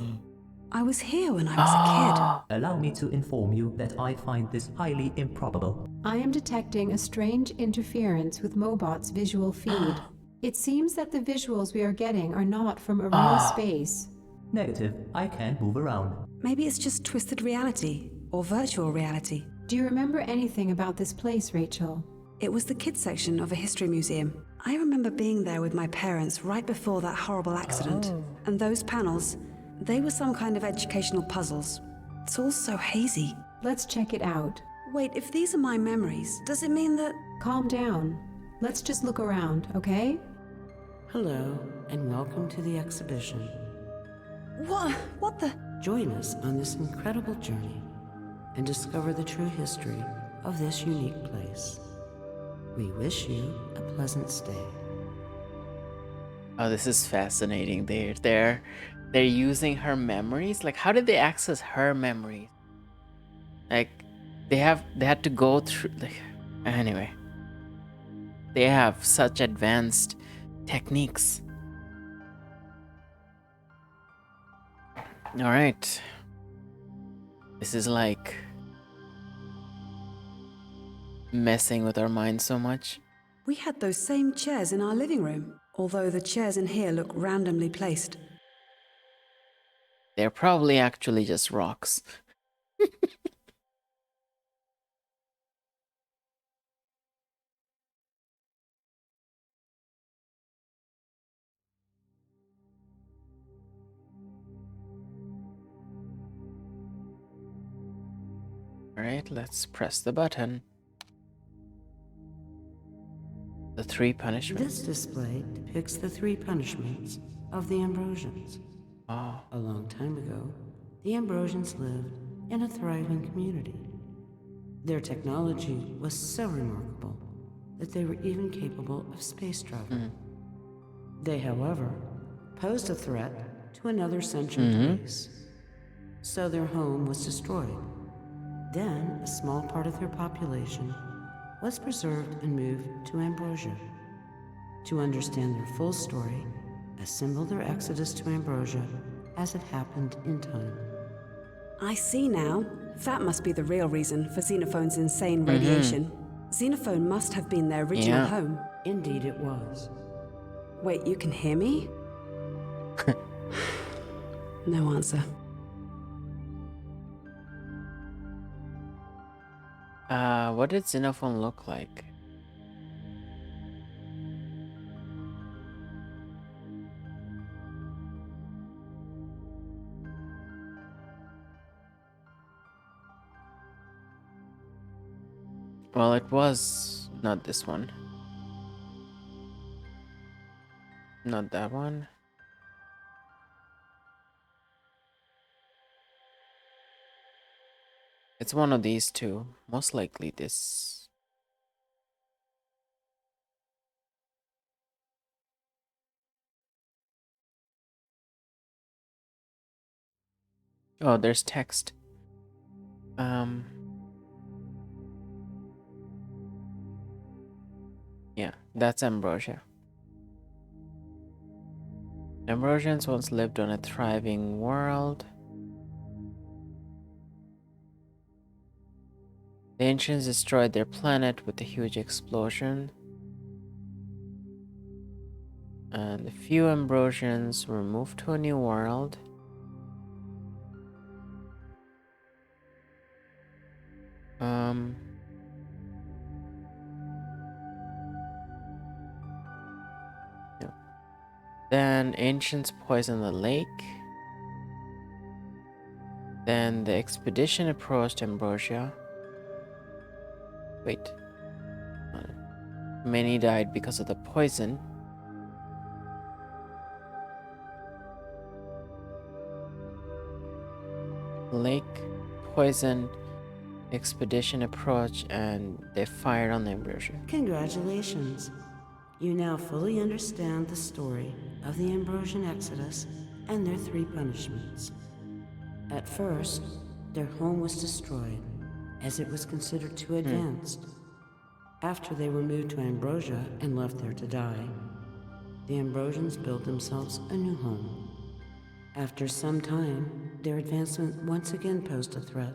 I was here when I was a kid. Allow me to inform you that I find this highly improbable. I am detecting a strange interference with Mobot's visual feed. It seems that the visuals we are getting are not from a real space. Negative. I can't move around. Maybe it's just twisted reality or virtual reality. Do you remember anything about this place, Rachel? It was the kids section of a history museum. I remember being there with my parents right before that horrible accident. And those panels, they were some kind of educational puzzles. It's all so hazy. Let's check it out. Wait, if these are my memories, does it mean that... Calm down. Let's just look around, okay? Hello, and welcome to the exhibition. What the... Join us on this incredible journey and discover the true history of this unique place. We wish you a pleasant stay. Oh, this is fascinating. They're using her memories. Like, how did they access her memories? Like, they had to go through. Like, anyway, they have such advanced techniques. Alright. This is like messing with our minds so much. We had those same chairs in our living room, although the chairs in here look randomly placed. They're probably actually just rocks. Alright, let's press the button. The 3 punishments. This display depicts the 3 punishments of the Ambrosians. Oh. A long time ago, the Ambrosians lived in a thriving community. Their technology was so remarkable that they were even capable of space travel. They, however, posed a threat to another sentient race. So their home was destroyed. Then a small part of their population was preserved and moved to Ambrosia. To understand their full story, assemble their exodus to Ambrosia as it happened in time. I see now. That must be the real reason for Xenophone's insane radiation. Xenophone must have been their original home. Indeed it was. Wait, you can hear me? No answer. What did Xenophone look like? Well, it was not this one. Not that one. It's one of these two. Most likely this. Oh, there's text. Yeah, that's Ambrosia. Ambrosians once lived on a thriving world. The ancients destroyed their planet with a huge explosion. And a few Ambrosians were moved to a new world. Yeah. Then ancients poisoned the lake. Then the expedition approached Ambrosia. Wait. Many died because of the poison. Lake, poison, expedition approach, and they fired on Ambrosia. Congratulations. You now fully understand the story of the Ambrosian Exodus and their 3 punishments. At first, their home was destroyed, as it was considered too advanced. After they were moved to Ambrosia and left there to die, the Ambrosians built themselves a new home. After some time, their advancement once again posed a threat,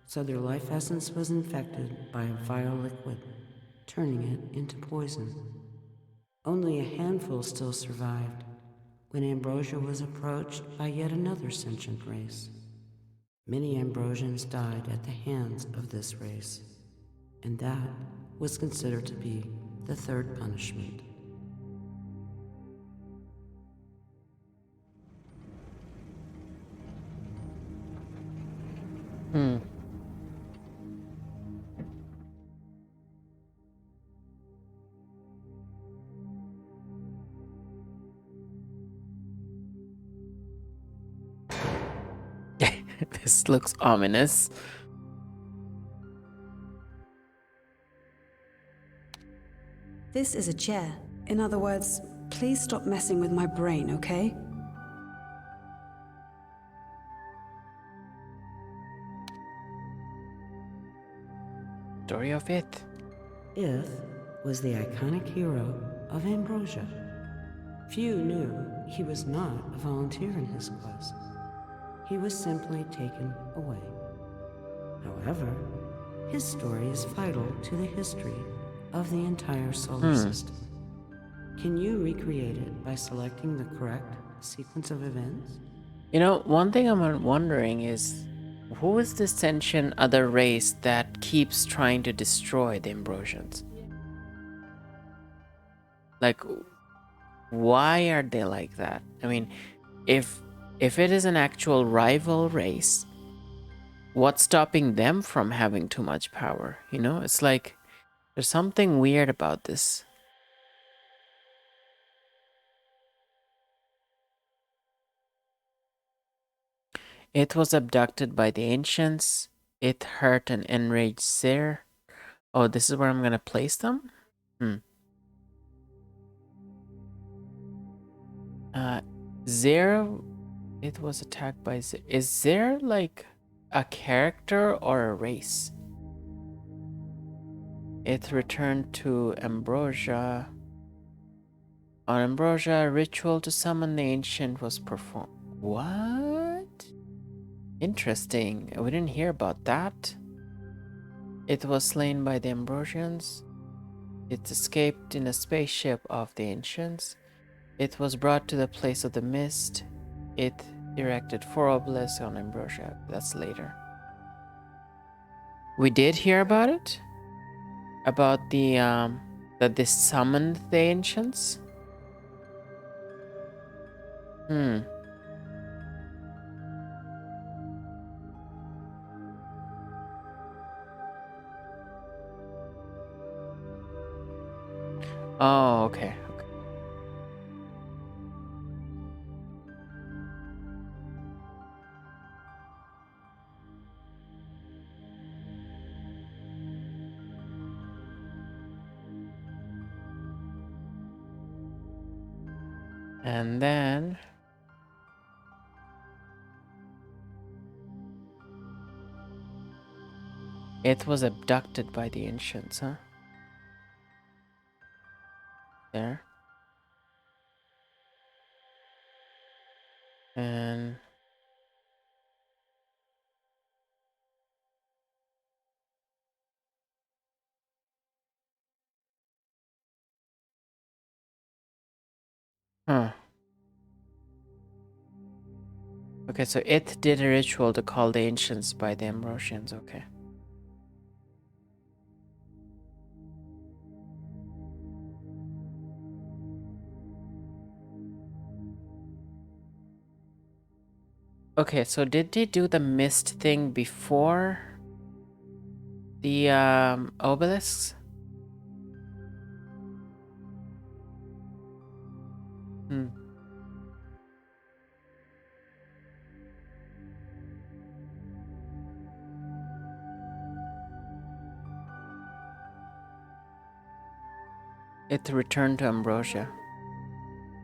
so their life essence was infected by a vile liquid, turning it into poison. Only a handful still survived when Ambrosia was approached by yet another sentient race. Many Ambrosians died at the hands of this race, and that was considered to be the 3rd punishment. This looks ominous. This is a chair. In other words, please stop messing with my brain, okay? Story of it. Ith was the iconic hero of Ambrosia. Few knew he was not a volunteer in his quest. he was simply taken away. However, his story is vital to the history of the entire solar system. Can you recreate it by selecting the correct sequence of events? You know, one thing I'm wondering is, who is this sentient other race that keeps trying to destroy the Ambrosians? Like, why are they like that? I mean, if it is an actual rival race, what's stopping them from having too much power? You know, it's like there's something weird about this. It was abducted by the ancients. It hurt and enraged Ser. Oh, this is where I'm gonna place them? Zero. It was attacked by Zero. Is there like a character or a race? It returned to Ambrosia. On Ambrosia, a ritual to summon the ancient was performed. What? Interesting. We didn't hear about that. It was slain by the Ambrosians. It escaped in a spaceship of the ancients. It was brought to the place of the mist. It erected 4 obelisks on Ambrosia. That's later. We did hear about it? About the, that they summoned the ancients? Oh, okay. And then it was abducted by the ancients, huh? There. And huh. Okay, so it did a ritual to call the ancients by the Ambrosians, okay. Okay, so did they do the mist thing before the obelisks? It returned to Ambrosia.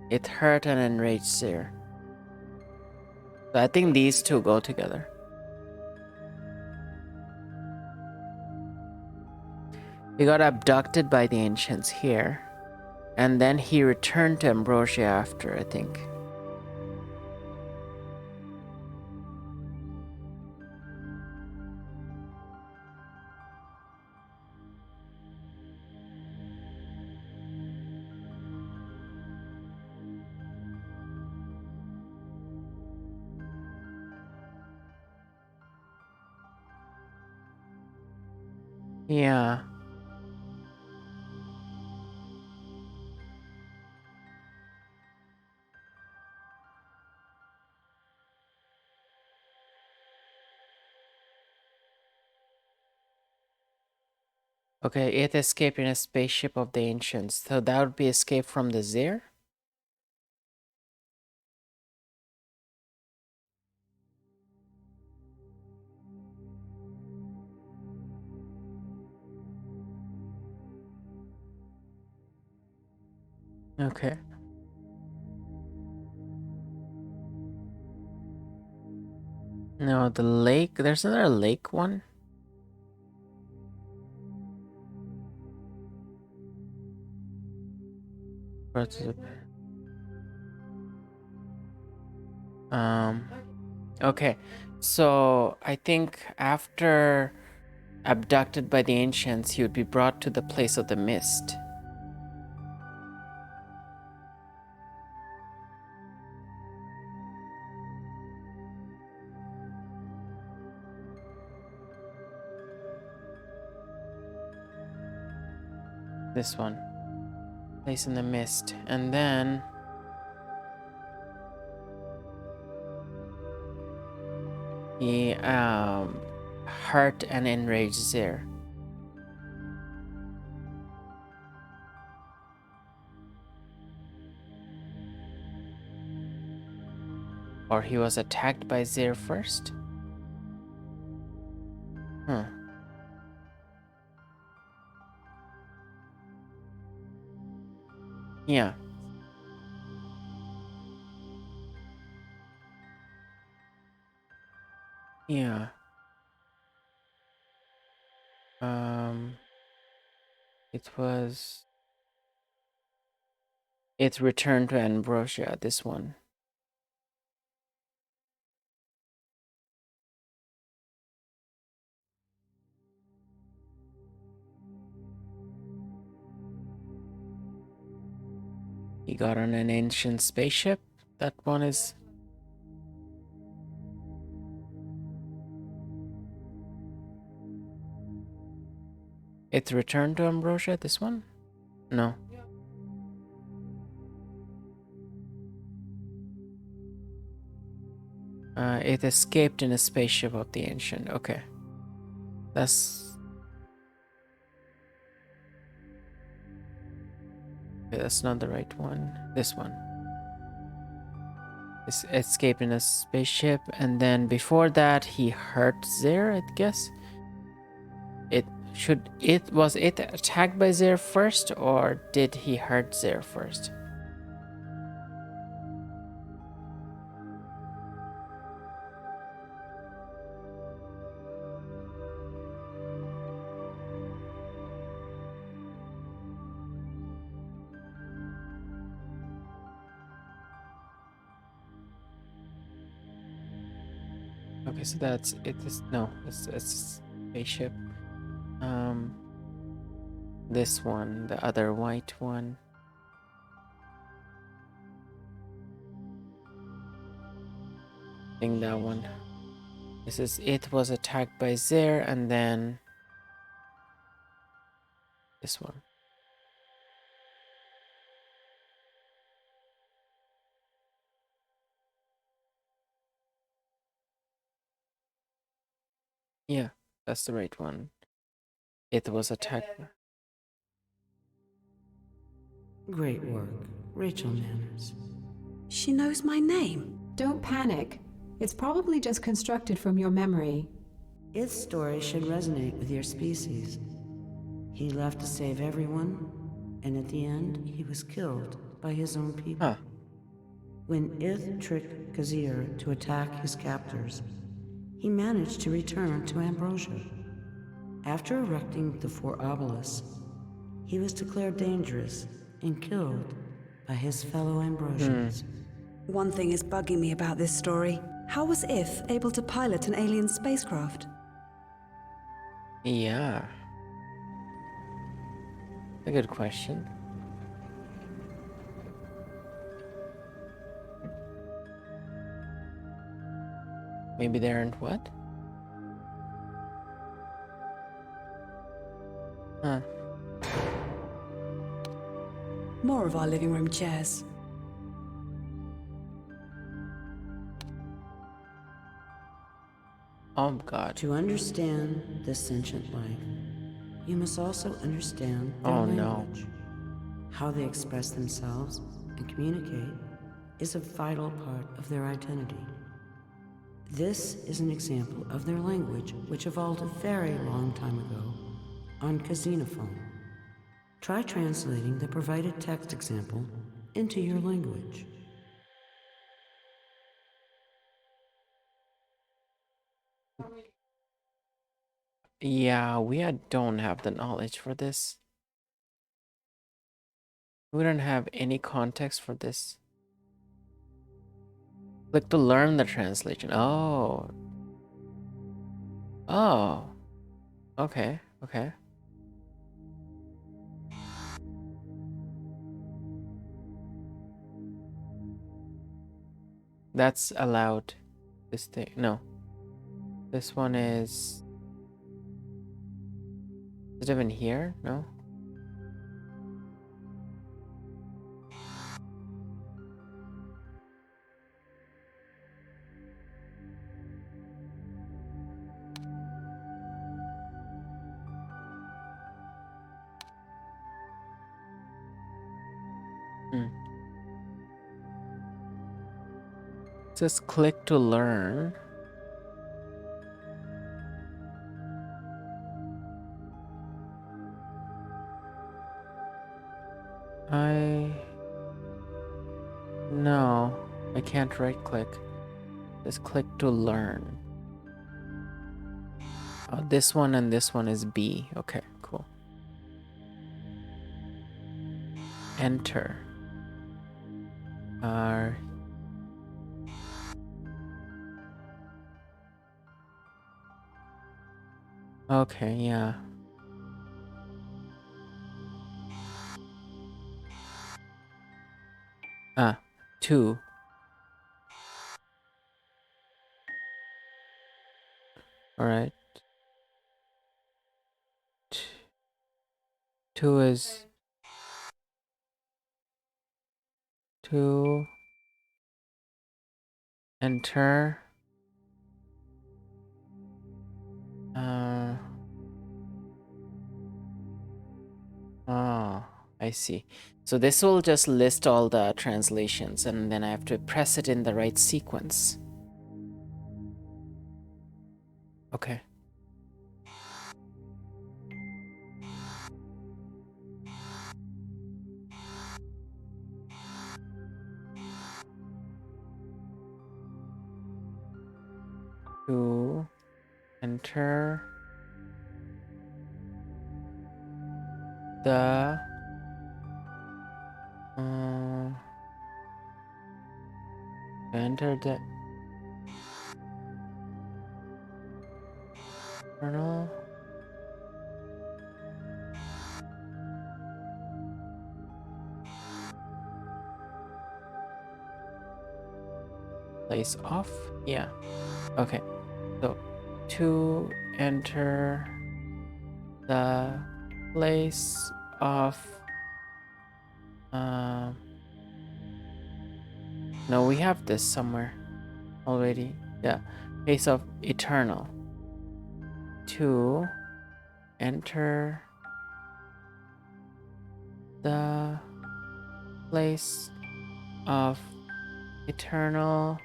It hurt and enraged Seer. So I think these two go together. He got abducted by the ancients here. And then he returned to Ambrosia after, I think. Yeah. Okay, it escaped in a spaceship of the ancients. So that would be escape from the Zir? Okay. No, the lake. There's another lake one. What's it? Okay, so I think after abducted by the ancients, he would be brought to the place of the mist. This one. Place in the mist. And then he hurt and enraged Zir. Or he was attacked by Zir first? Huh. Yeah. Yeah. It was... It returned to Ambrosia, this one. He got on an ancient spaceship. That one is... It returned to Ambrosia, this one? No. It escaped in a spaceship of the ancient. Okay. That's... Okay, that's not the right one. This one. This escaped in a spaceship, and then before that he hurt Zir, I guess. Was it attacked by Zir first, or did he hurt Zir first? Okay, so that's it. It's a spaceship. This one, the other white one. I think that one. This is it was attacked by Zir, and then this one. Yeah, that's the right one. It was attacked. Great work, Rachel Manners. She knows my name. Don't panic. It's probably just constructed from your memory. Its story should resonate with your species. He left to save everyone, and at the end, he was killed by his own people. Huh. When Ith tricked Kazir to attack his captors, he managed to return to Ambrosia. After erecting the 4 obelisks, he was declared dangerous and killed by his fellow Ambrosians. One thing is bugging me about this story. How was If able to pilot an alien spacecraft? Yeah. A good question. Maybe they aren't what? Huh. More of our living room chairs. Oh God. To understand this sentient life, you must also understand their Oh, no. language. How they express themselves and communicate is a vital part of their identity. This is an example of their language, which evolved a very long time ago on Casinophone. Try translating the provided text example into your language. Yeah, don't have the knowledge for this. We don't have any context for this. Click to learn the translation. Oh. Oh. Okay. Okay. That's allowed. This thing. No. This one is it even here? No? Hmm. Just click to learn. No, I can't right click. Just click to learn. Oh, this one and this one is B. Okay, cool. Enter. R. Okay, yeah. Ah, 2. All right. 2 is 2. Enter. Oh, I see. So this will just list all the translations and then I have to press it in the right sequence. Okay. To enter the enter the kernel. Place off. Yeah. Okay. So to enter the place of no, we have this somewhere already. Yeah. Place of eternal. To enter the place of eternal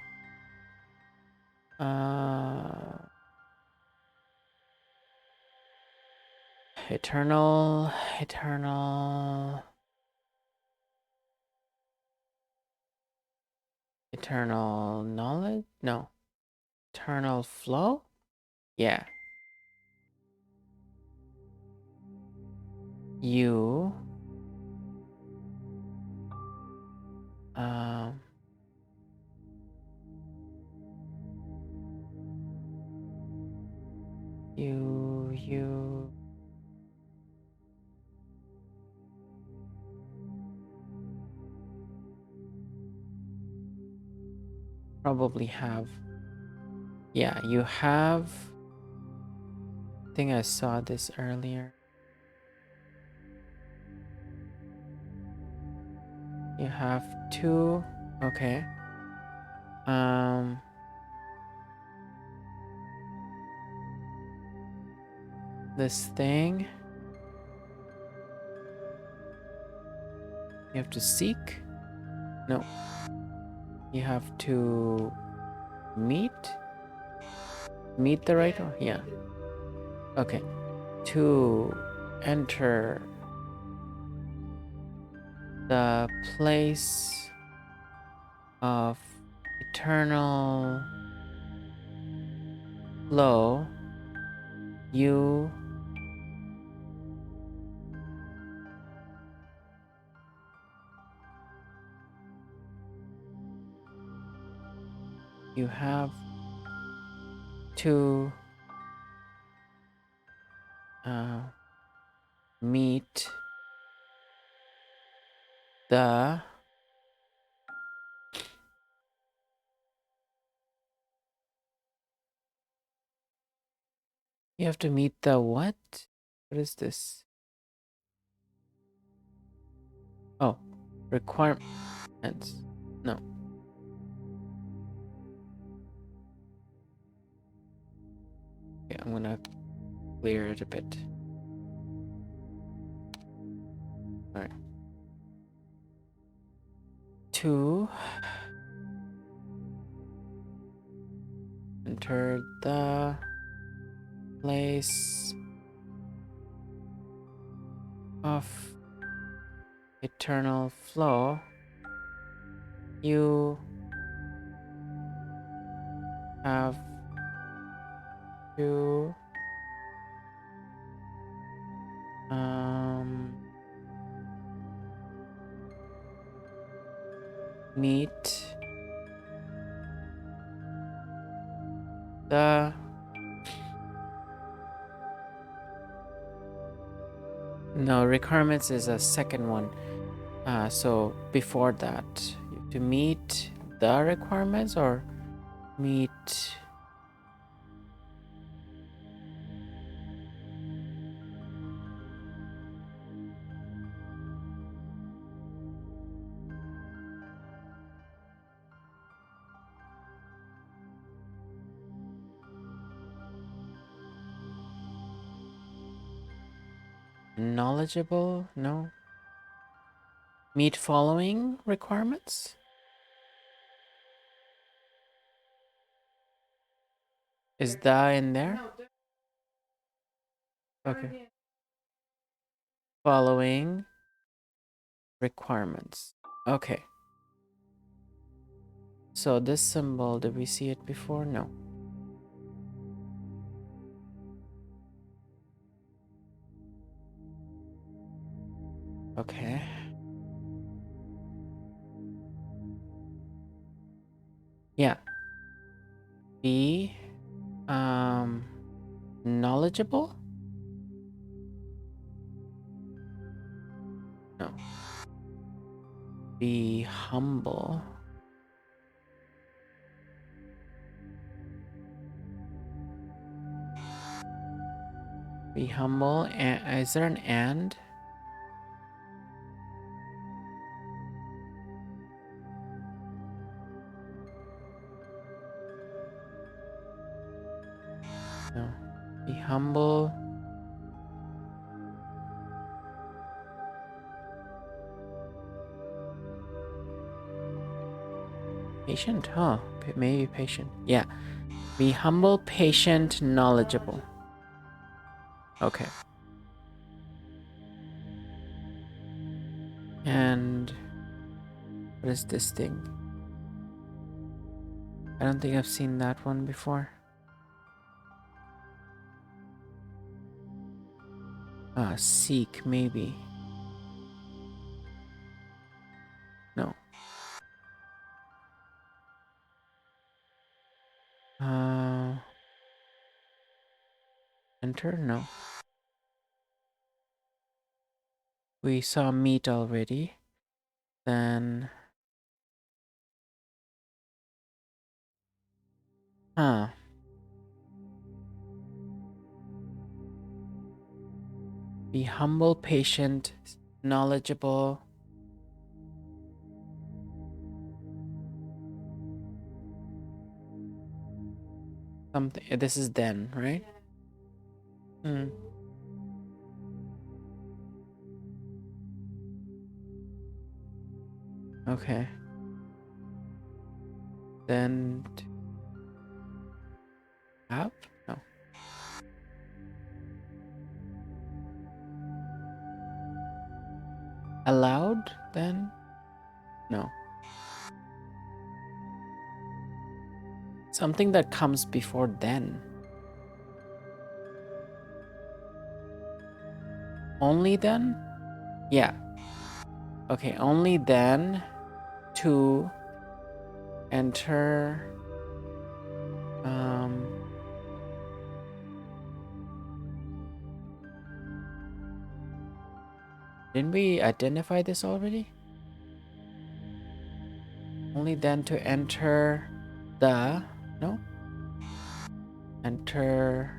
eternal knowledge? No. Eternal flow? Yeah. You you probably have. Yeah, you have. I think I saw this earlier. You have 2. Okay. This thing. You have to seek? No. You have to meet? Meet the right one? Yeah. Okay. To enter the place of eternal flow, you you have to meet the you have to meet the what? What is this? Oh, requirements. No. Okay, I'm gonna clear it a bit. All right. 2. Enter the place of eternal flow. You have to meet the no requirements is a second one. So before that, you have to meet the requirements or meet. Knowledgeable? No. Meet following requirements? Is that in there? Okay. Following requirements. Okay. So this symbol, did we see it before? No. Okay. Yeah. Be knowledgeable? No. Be humble. Be humble. And is there an and? No. Be humble. Patient? Huh. Maybe patient. Yeah. Be humble, patient, knowledgeable. Okay. And what is this thing? I don't think I've seen that one before. Seek, maybe. No. Enter? No. We saw meet already. Then... Huh. Be humble, patient, knowledgeable. Something. This is then, right? Hmm. Okay. Then... Have? No. Allowed, then? No. Something that comes before then. Only then? Yeah. Okay, only then to enter Didn't we identify this already? Only then to enter the... No? Enter...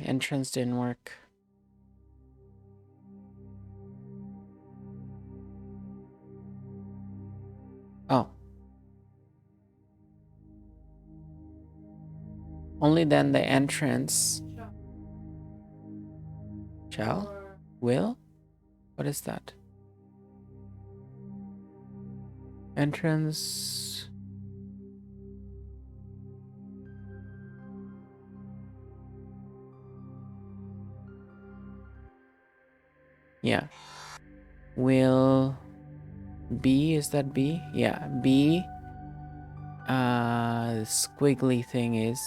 Entrance didn't work. Oh. Only then the entrance... Shall? Will? What is that? Entrance... Yeah. Will... B, is that B? Yeah, B. Squiggly thing is...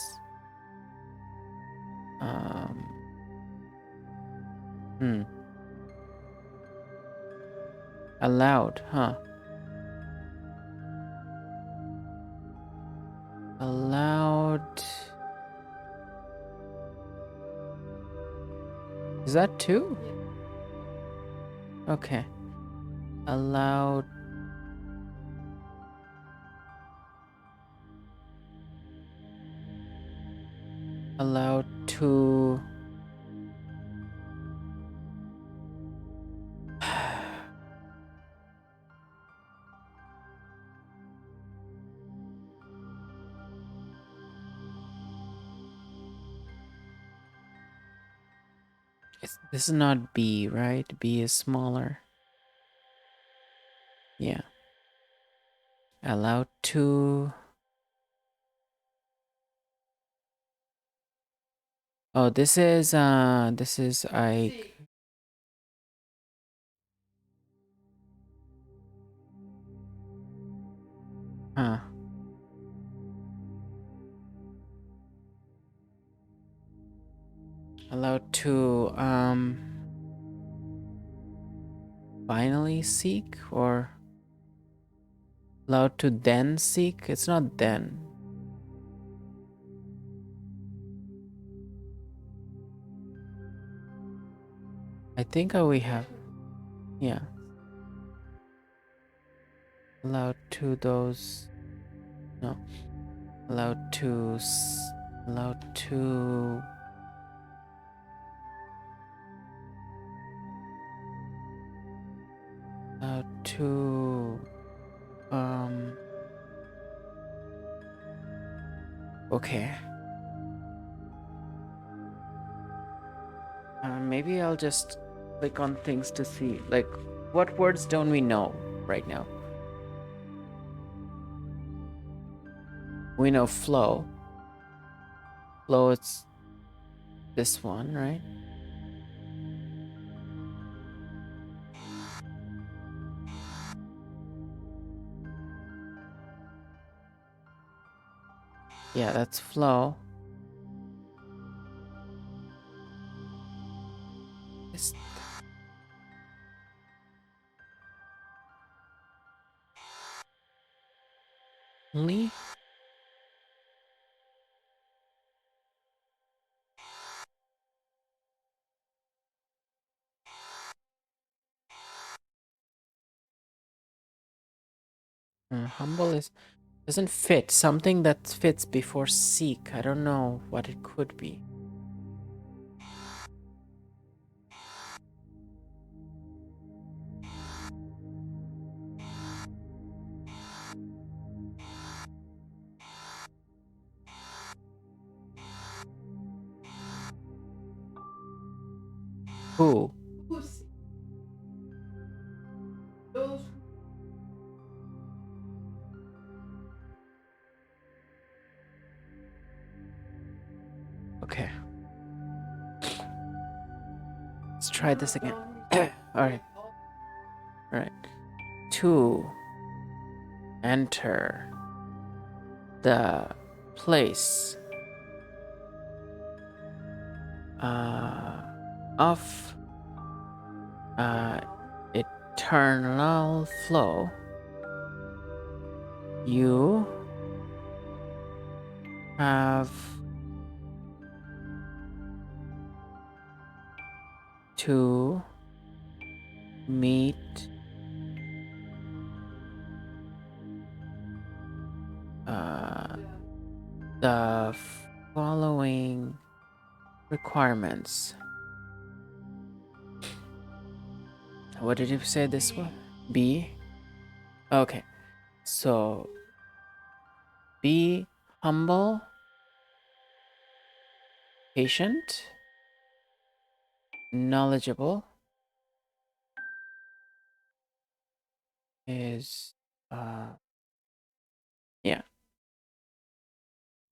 Allowed, huh? Allowed... Is that 2? Okay. Allowed... Allowed to... This is not B, right? B is smaller. Yeah. Allowed to... Oh, this is I... Huh. Allowed to, finally seek, or... Allowed to then seek? It's not then. I think we have... Yeah. Allowed to those... No. Allowed to... Allowed to... Allowed to... Okay. Maybe I'll just click on things to see, like, what words don't we know right now? We know flow. Flow, it's this one, right? Yeah, that's flow. This... Only? Humble is... doesn't fit. Something that fits before seek. I don't know what it could be. Who? Pussy. Those Let's try this again. Alright. Alright. To enter the place of eternal flow, you have to meet the following requirements. What did you say this one? B? Okay. So, be humble, patient, knowledgeable, is, yeah.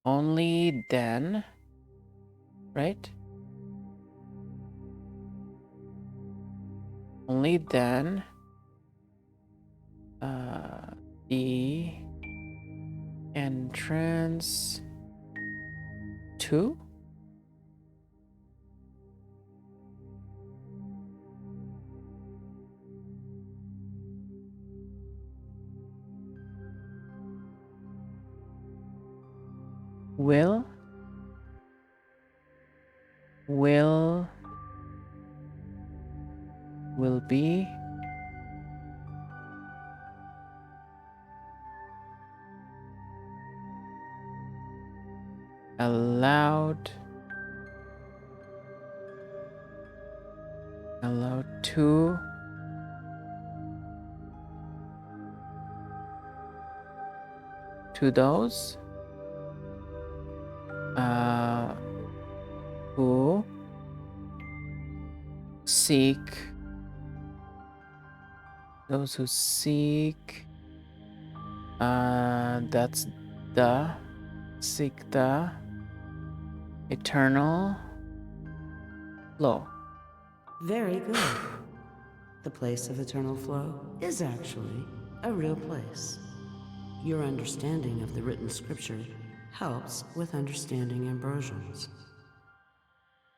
Only then, right? Only then, the entrance to will be allowed to those who seek that's the seek the eternal flow. Very good. The place of eternal flow is actually a real place. Your understanding of the written scripture helps with understanding Ambrosians.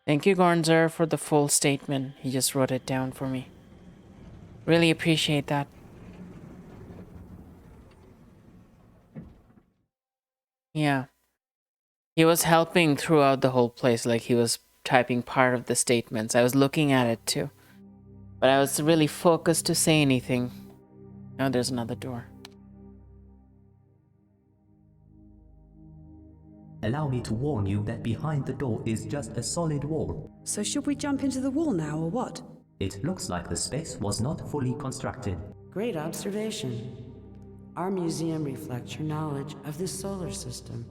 Thank you, Gornzer, for the full statement. He just wrote it down for me. Really appreciate that. Yeah. He was helping throughout the whole place, like he was typing part of the statements. I was looking at it too. But I was really focused to say anything. Oh, there's another door. Allow me to warn you that behind the door is just a solid wall. So should we jump into the wall now, or what? It looks like the space was not fully constructed. Great observation. Our museum reflects your knowledge of this solar system.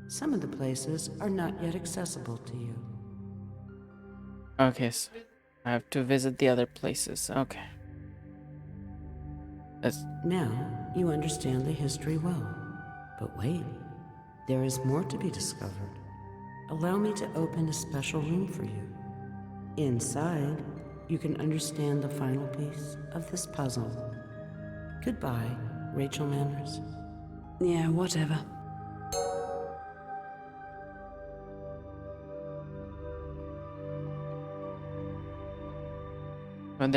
Some of the places are not yet accessible to you. Okay, so I have to visit the other places. Okay. Now you understand the history well. But wait, there is more to be discovered. Allow me to open a special room for you. Inside, you can understand the final piece of this puzzle. Goodbye, Rachel Manners. Yeah, whatever. But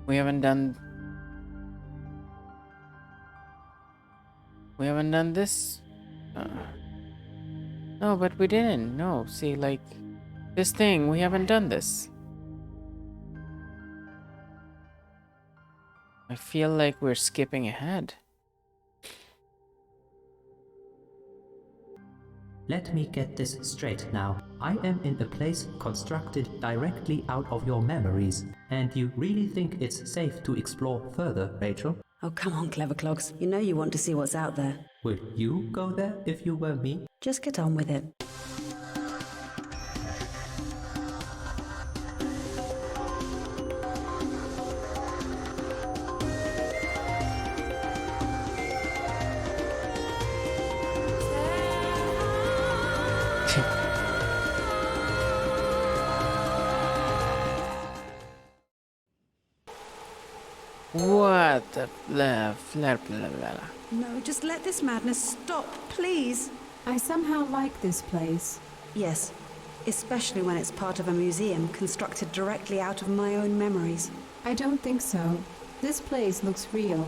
we haven't done this. No, but we didn't. No, see, like this thing, we haven't done this. I feel like we're skipping ahead. Let me get this straight now. I am in a place constructed directly out of your memories. And you really think it's safe to explore further, Rachel? Oh, come on, clever clogs. You know you want to see what's out there. Would you go there if you were me? Just get on with it. What the blah. No, just let this madness stop, please. I somehow like this place. Yes, especially when it's part of a museum constructed directly out of my own memories. I don't think so. This place looks real.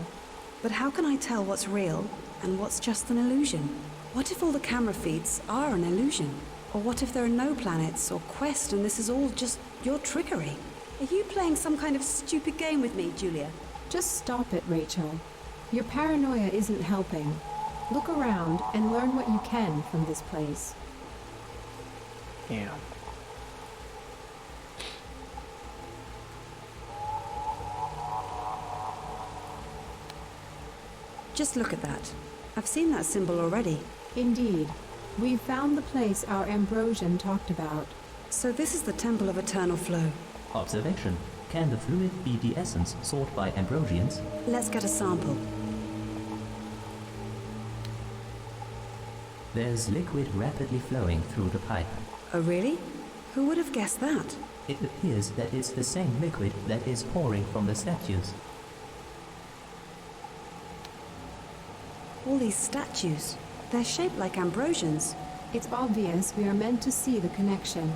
But how can I tell what's real and what's just an illusion? What if all the camera feeds are an illusion? Or what if there are no planets or quests and this is all just your trickery? Are you playing some kind of stupid game with me, Julia? Just stop it, Rachel. Your paranoia isn't helping. Look around and learn what you can from this place. Yeah. Just look at that. I've seen that symbol already. Indeed. We've found the place our Ambrosian talked about. So this is the Temple of Eternal Flow. Observation. Can the fluid be the essence sought by Ambrosians? Let's get a sample. There's liquid rapidly flowing through the pipe. Oh, really? Who would have guessed that? It appears that it's the same liquid that is pouring from the statues. All these statues. They're shaped like Ambrosians. It's obvious we are meant to see the connection.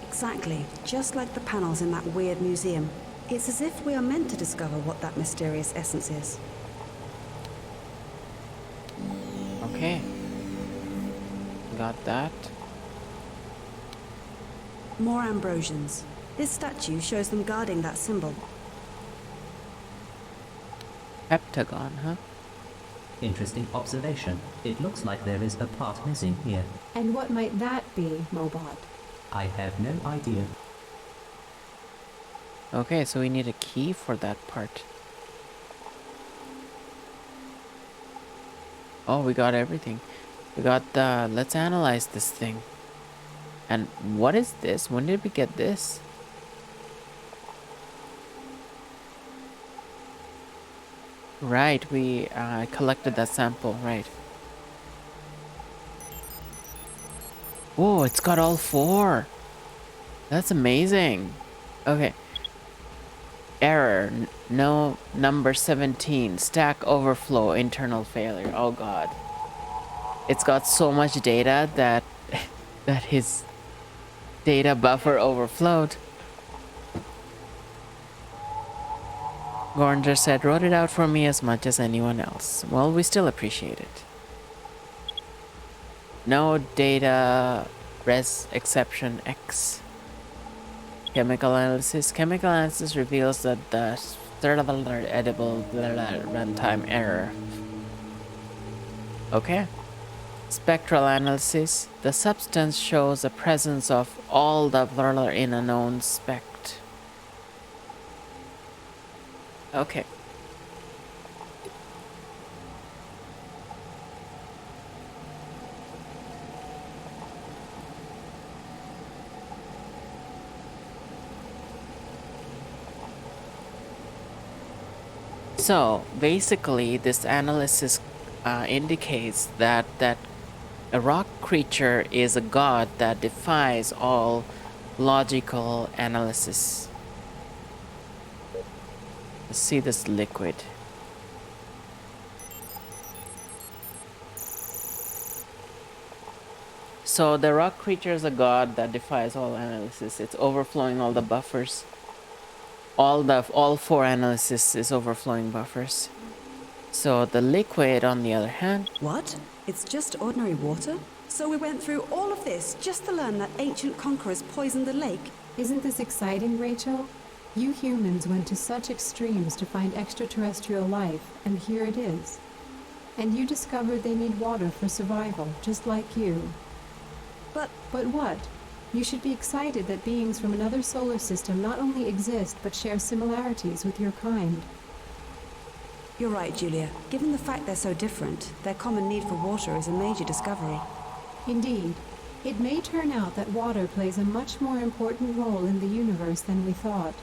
Exactly, just like the panels in that weird museum. It's as if we are meant to discover what that mysterious essence is. Okay. Got that. More Ambrosians. This statue shows them guarding that symbol. Heptagon, huh? Interesting observation. It looks like there is a part missing here. And what might that be, Mobot? I have no idea. Okay, so we need a key for that part. Oh, we got everything. We got the... Let's analyze this thing. And what is this? When did we get this? Right, we collected that sample, right. Whoa, it's got all 4. That's amazing. Okay. Error. No, number 17. Stack overflow, internal failure. Oh god. It's got so much data that that his data buffer overflowed. Gornger said, wrote it out for me as much as anyone else. Well, we still appreciate it. No data res exception X. Chemical analysis. Chemical analysis reveals that the edible runtime error. Okay. Spectral analysis. The substance shows the presence of all the in a known spect. Okay. So basically this analysis indicates that a rock creature is a god that defies all logical analysis. Let's see this liquid. So the rock creature is a god that defies all analysis. It's overflowing all the buffers. All 4 analysis is overflowing buffers. So the liquid, on the other hand... What? It's just ordinary water? So we went through all of this just to learn that ancient conquerors poisoned the lake? Isn't this exciting, Rachel? You humans went to such extremes to find extraterrestrial life, and here it is. And you discovered they need water for survival, just like you. But what? You should be excited that beings from another solar system not only exist, but share similarities with your kind. you're right, Julia. Given the fact they're so different, their common need for water is a major discovery. Indeed. It may turn out that water plays a much more important role in the universe than we thought.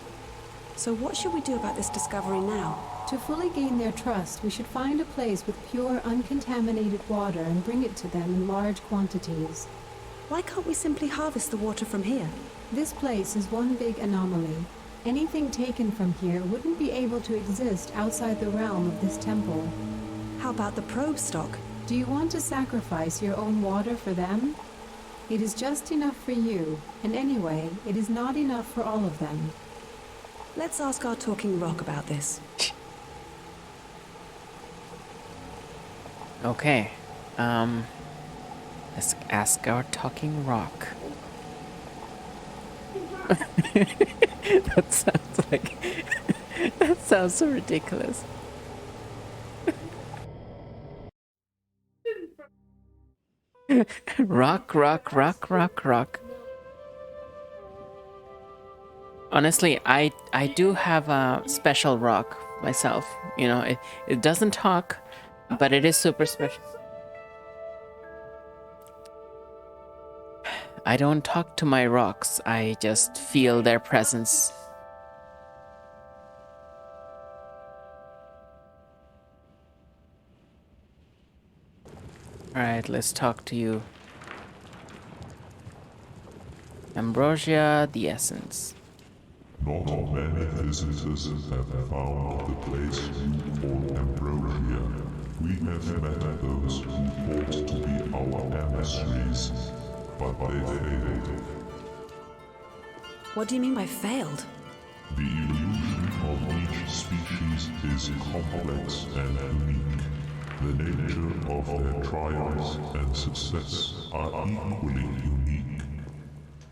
So what should we do about this discovery now? To fully gain their trust, we should find a place with pure, uncontaminated water and bring it to them in large quantities. Why can't we simply harvest the water from here? This place is one big anomaly. Anything taken from here wouldn't be able to exist outside the realm of this temple. How about the probe stock? Do you want to sacrifice your own water for them? It is just enough for you, and anyway, it is not enough for all of them. Let's ask our talking rock about this. Okay. Let's ask our talking rock. That sounds like that sounds so ridiculous. Rock, rock, rock, rock, rock. Honestly, I do have a special rock myself. You know, it doesn't talk, but it is super special. I don't talk to my rocks. I just feel their presence. Alright, let's talk to you. Ambrosia, the essence. Not many visitors have found the place you call Ambrosia. We have met those who thought to be our emissaries, but they failed. What do you mean by failed? The illusion of each species is complex and unique. The nature of their triumphs and success are equally unique.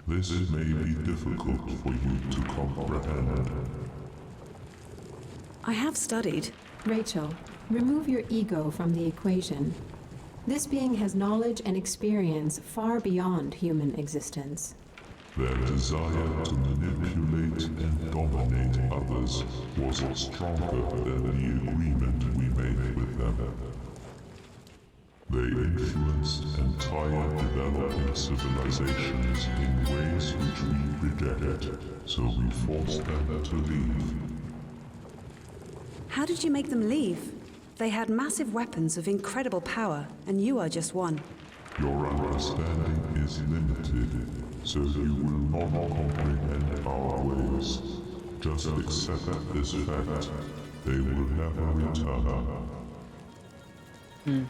This may be difficult for you to comprehend. I have studied. Rachel, remove your ego from the equation. This being has knowledge and experience far beyond human existence. Their desire to manipulate and dominate others was stronger than the agreement we made with them. They influenced entire developing civilizations in ways which we reject, so we forced them to leave. How did you make them leave? They had massive weapons of incredible power, and you are just one. Your understanding is limited, so you will not comprehend our ways. Just accept this fact. They will never return.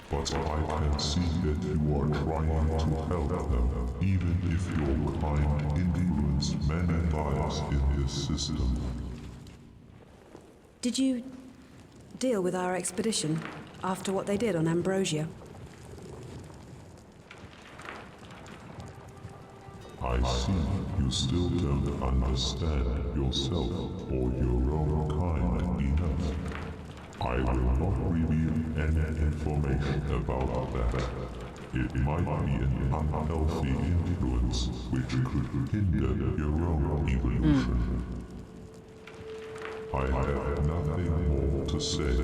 But I can see that you are trying to help them, even if your kind influenced many lives in this system. Did you deal with our expedition after what they did on Ambrosia? I see you still don't understand yourself or your own kind enough. I will not reveal any information about that. It might be an unhealthy influence which could hinder your own evolution. I have nothing more to say,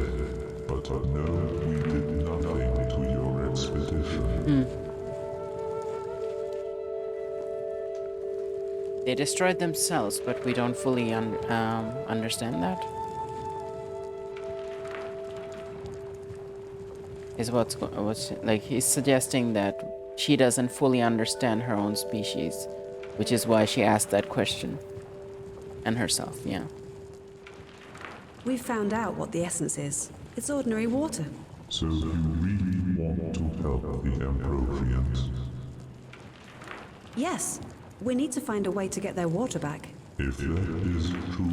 but know we did nothing to your expedition. They destroyed themselves, but we don't fully understand that. Is what's like he's suggesting that she doesn't fully understand her own species, which is why she asked that question. And herself, yeah. We've found out what the essence is. It's ordinary water. So you really want to help the Ambrosians? Yes, we need to find a way to get their water back. If that is true,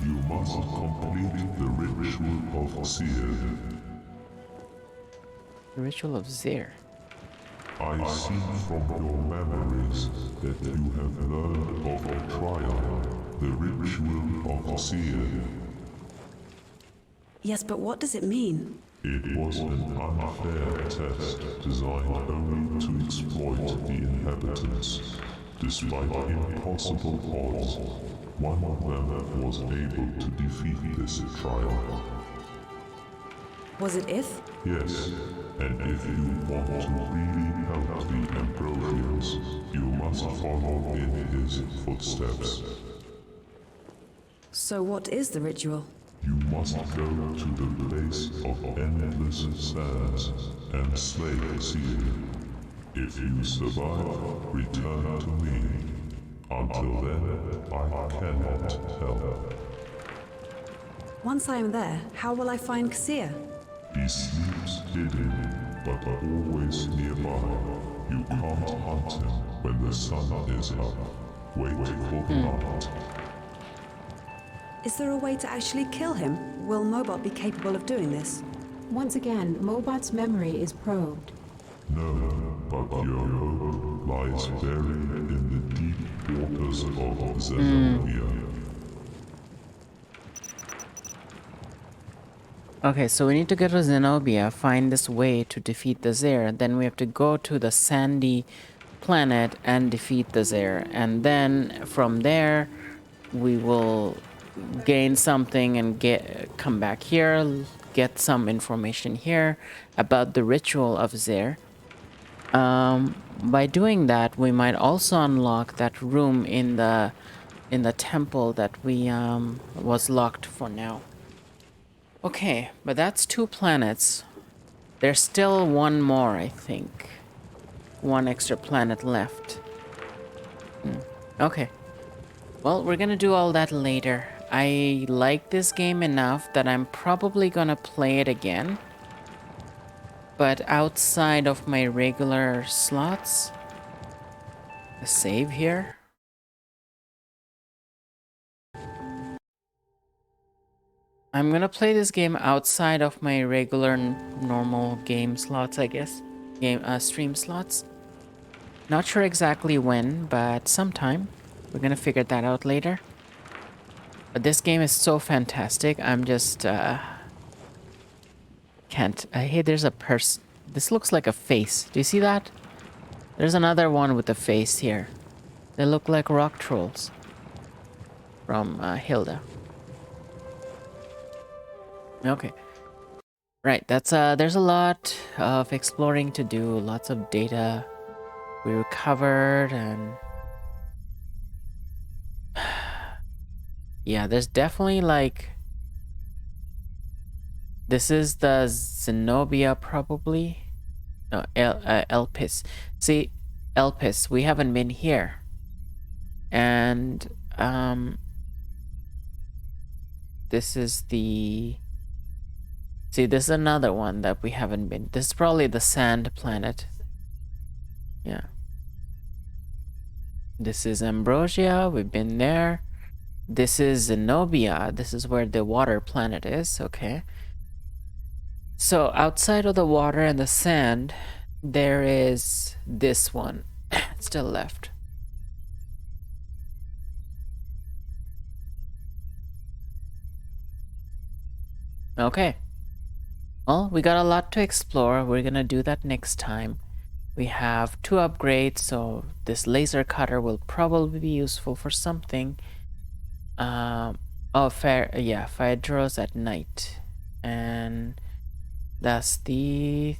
you must complete the ritual of Seer. The ritual of Zir. I see from your memories that you have learned of a trial, the ritual of Seer. Yes, but what does it mean? It was an unfair test designed only to exploit the inhabitants. Despite impossible odds, one of them was able to defeat this trial. Was it if? Yes, and if you want to really help the Ambrosians, you must follow in his footsteps. So what is the ritual? You must go to the place of endless sands and slay Seer. If you survive, return to me. Until then, I cannot tell. Once I am there, how will I find Xia? He sleeps hidden, but always nearby. You can't hunt him when the sun is up. Wait for the night. Is there a way to actually kill him? Will Mobot be capable of doing this? Once again, Mobot's memory is probed. No, but your hope lies buried in the deep waters of Zenobia. Okay, so we need to get to Zenobia, find this way to defeat the Zare. Then we have to go to the sandy planet and defeat the Zare. And then from there, we will gain something and come back here, get some information here about the ritual of Zare. By doing that, we might also unlock that room in the temple that we was locked for now. Okay, but that's 2 planets. There's still one more, I think. One extra planet left. Okay. Well, we're gonna do all that later. I like this game enough that I'm probably gonna play it again. But outside of my regular slots. A save here. I'm gonna play this game outside of my regular normal game slots, I guess. Stream slots. Not sure exactly when, but sometime. We're gonna figure that out later. But this game is so fantastic. I'm just can't. Hey, there's a person. This looks like a face. Do you see that? There's another one with a face here. They look like rock trolls from Hilda. Okay. Right, that's there's a lot of exploring to do, lots of data we recovered, and yeah, there's definitely like this is the Zenobia probably. No, Elpis. See, Elpis, we haven't been here. And this is the see, this is another one that we haven't been. This is probably the sand planet. Yeah. This is Ambrosia. We've been there. This is Zenobia. This is where the water planet is. Okay. So outside of the water and the sand, there is this one still left. Okay. Well, we got a lot to explore. We're gonna do that next time. We have 2 upgrades, so this laser cutter will probably be useful for something. Oh, fire draws at night. And that's the...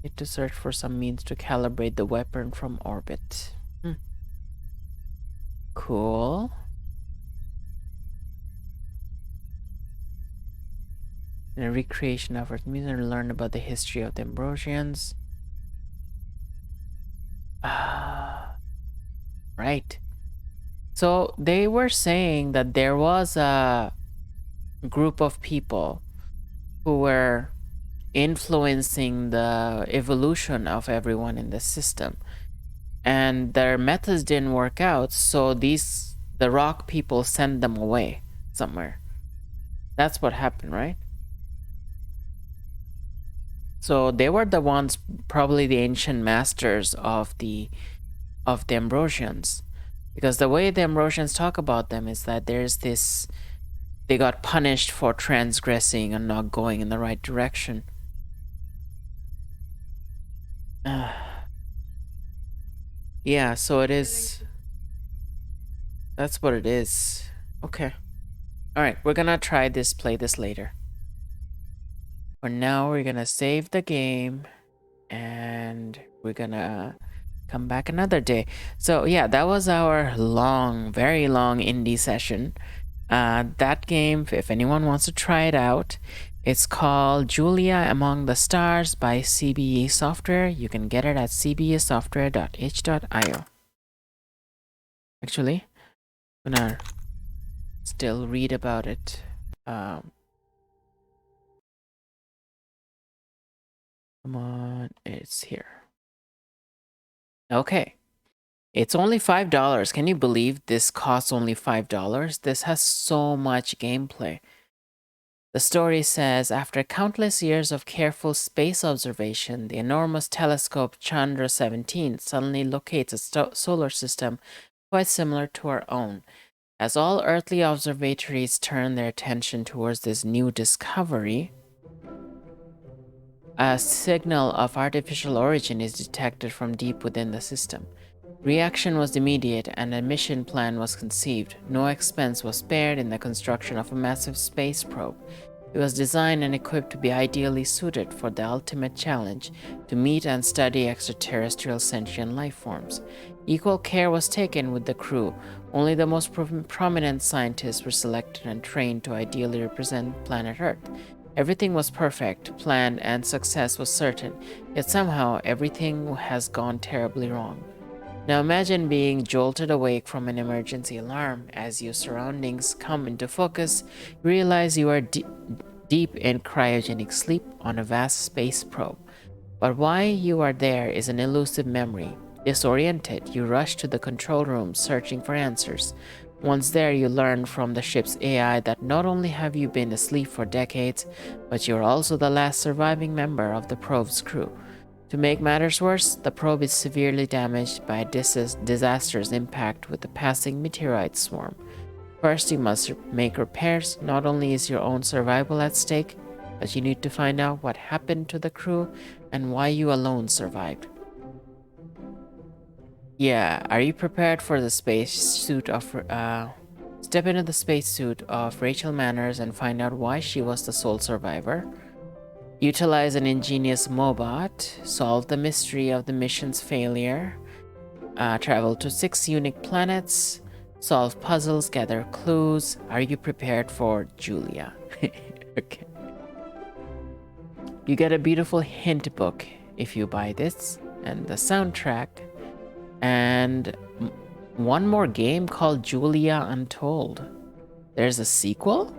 Need to search for some means to calibrate the weapon from orbit. Cool. And a recreation effort means to learn about the history of the Ambrosians. Right. So they were saying that there was a group of people who were influencing the evolution of everyone in the system, and their methods didn't work out, so the rock people sent them away somewhere. That's what happened, right? So they were the ones, probably the ancient masters of the Ambrosians, because the way the Ambrosians talk about them is that there's this, they got punished for transgressing and not going in the right direction. Yeah, so it is. That's what it is. Okay. Alright, we're gonna play this later. For now, we're gonna save the game and we're gonna come back another day. So yeah, that was our long, very long indie session. That game, if anyone wants to try it out, it's called J.U.L.I.A Among the Stars by CBE Software. You can get it at cbesoftware.h.io. Actually, I'm gonna still read about it. Come on, it's here. Okay. It's only $5. Can you believe this costs only $5? This has so much gameplay. The story says, after countless years of careful space observation, the enormous telescope Chandra 17 suddenly locates a solar system quite similar to our own. As all earthly observatories turn their attention towards this new discovery, a signal of artificial origin is detected from deep within the system. Reaction was immediate and a mission plan was conceived. No expense was spared in the construction of a massive space probe. It was designed and equipped to be ideally suited for the ultimate challenge, to meet and study extraterrestrial sentient life forms. Equal care was taken with the crew. Only the most prominent scientists were selected and trained to ideally represent planet Earth. Everything was perfect, planned, and success was certain, yet somehow everything has gone terribly wrong. Now imagine being jolted awake from an emergency alarm. As your surroundings come into focus, you realize you are deep in cryogenic sleep on a vast space probe. But why you are there is an elusive memory. Disoriented, you rush to the control room searching for answers. Once there, you learn from the ship's AI that not only have you been asleep for decades, but you're also the last surviving member of the probe's crew. To make matters worse, the probe is severely damaged by a disastrous impact with a passing meteorite swarm. First, you must make repairs. Not only is your own survival at stake, but you need to find out what happened to the crew and why you alone survived. Yeah, are you prepared for the spacesuit of step into the spacesuit of Rachel Manners and find out why she was the sole survivor? Utilize an ingenious Mobot, solve the mystery of the mission's failure, travel to 6 unique planets, solve puzzles, gather clues. Are you prepared for Julia? Okay. You get a beautiful hint book if you buy this, and the soundtrack, and one more game called Julia Untold. There's a sequel?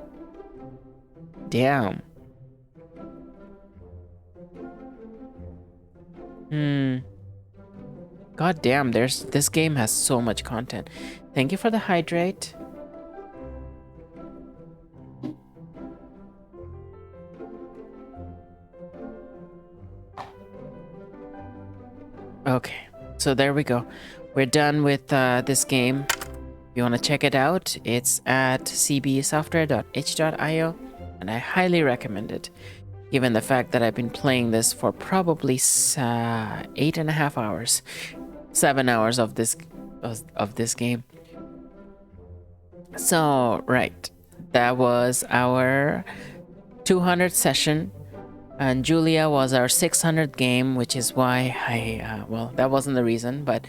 Damn. God damn, this game has so much content. Thank you for the hydrate. Okay, so there we go. We're done with this game. If you want to check it out, it's at cbsoftware.itch.io, and I highly recommend it, given the fact that I've been playing this for probably 8.5 hours, 7 hours of this game. So right, that was our 200th session, and Julia was our 600th game, which is why well, that wasn't the reason, but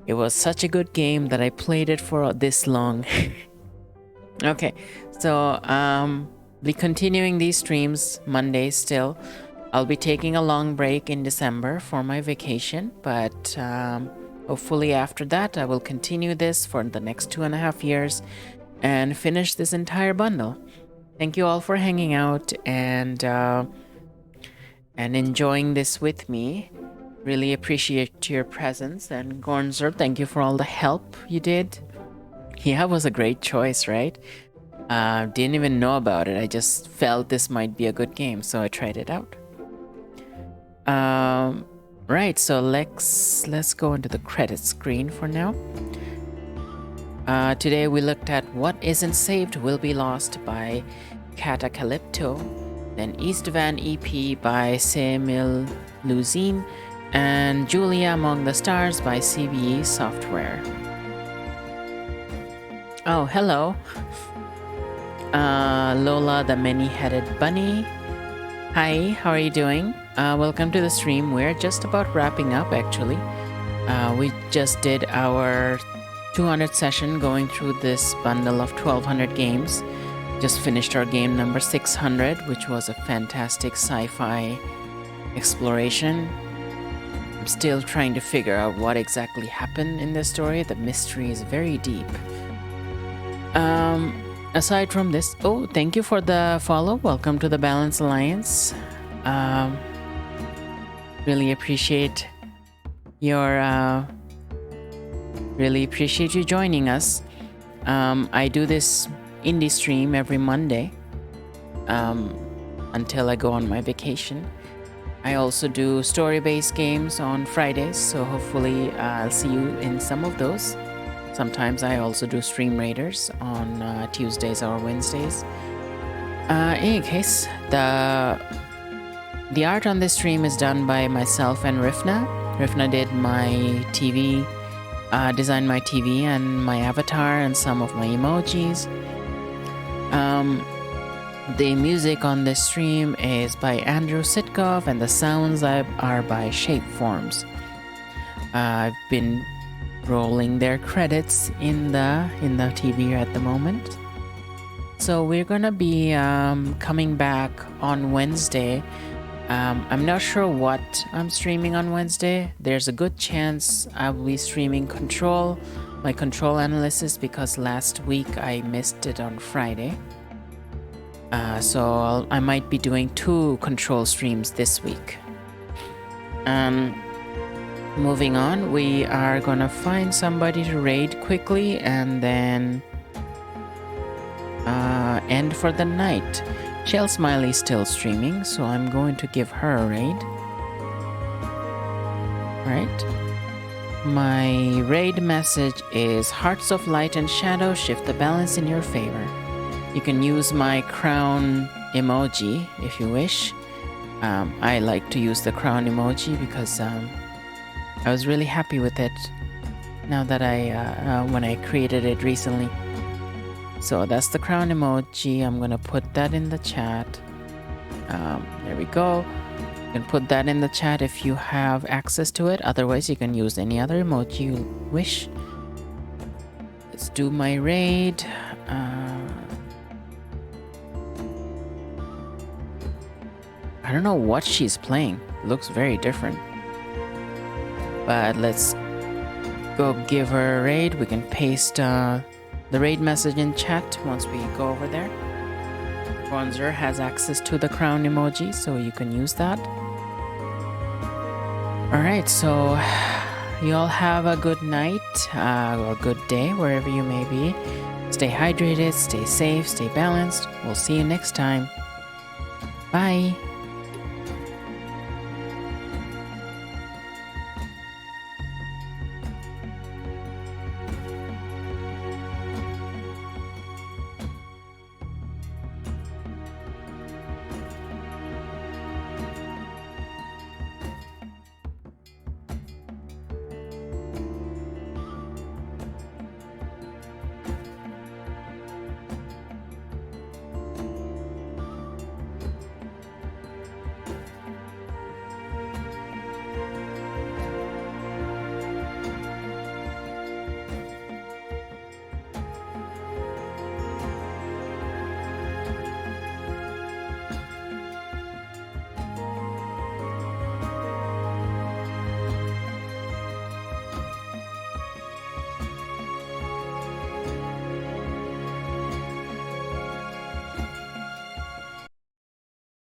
it was such a good game that I played it for this long. Okay, so be continuing these streams Mondays still. I'll be taking a long break in December for my vacation, but hopefully after that I will continue this for the next 2.5 years and finish this entire bundle. Thank you all for hanging out and enjoying this with me. Really appreciate your presence. And Gornzer, thank you for all the help you did. Yeah, it was a great choice, right? Didn't even know about it. I just felt this might be a good game, so I tried it out. Right, so let's go into the credit screen for now. Today we looked at What Isn't Saved Will Be Lost by Catacalypto, then East Van EP by Semil Luzine, and Julia Among the Stars by CBE Software. Oh, hello. Lola the Many-Headed Bunny. Hi, how are you doing? Welcome to the stream. We're just about wrapping up, actually. We just did our 200th session going through this bundle of 1200 games. Just finished our game number 600, which was a fantastic sci-fi exploration. still trying to figure out what exactly happened in the story. The mystery is very deep. Aside from this, oh, thank you for the follow. Welcome to the Balance Alliance. Really appreciate your you joining us. I do this indie stream every Monday until I go on my vacation. I also do story-based games on Fridays, so hopefully I'll see you in some of those. Sometimes I also do Stream Raiders on Tuesdays or Wednesdays. In any case, the art on this stream is done by myself and Rifna. Rifna did my TV, designed my TV and my avatar and some of my emojis. The music on this stream is by Andrew Sitkov, and the sounds are by Shapeforms. I've been rolling their credits in the TV at the moment. So we're gonna be coming back on Wednesday. I'm not sure what I'm streaming on Wednesday. There's a good chance I will be streaming Control, my Control analysis, because last week I missed it on Friday. So I might be doing 2 Control streams this week. Moving on, we are gonna find somebody to raid quickly and then end for the night. Shell Smiley is still streaming, so I'm going to give her a raid. Right. My raid message is Hearts of Light and Shadow shift the balance in your favor. You can use my crown emoji if you wish. I like to use the crown emoji because I was really happy with it now that when I created it recently. So that's the crown emoji. I'm gonna put that in the chat. There we go. You can put that in the chat if you have access to it. Otherwise, you can use any other emoji you wish. Let's do my raid. I don't know what she's playing. It looks very different. But let's go give her a raid. We can paste the raid message in chat once we go over there. Bronzer has access to the crown emoji, so you can use that. Alright, so you all have a good night or good day wherever you may be. Stay hydrated, stay safe, stay balanced. We'll see you next time. Bye.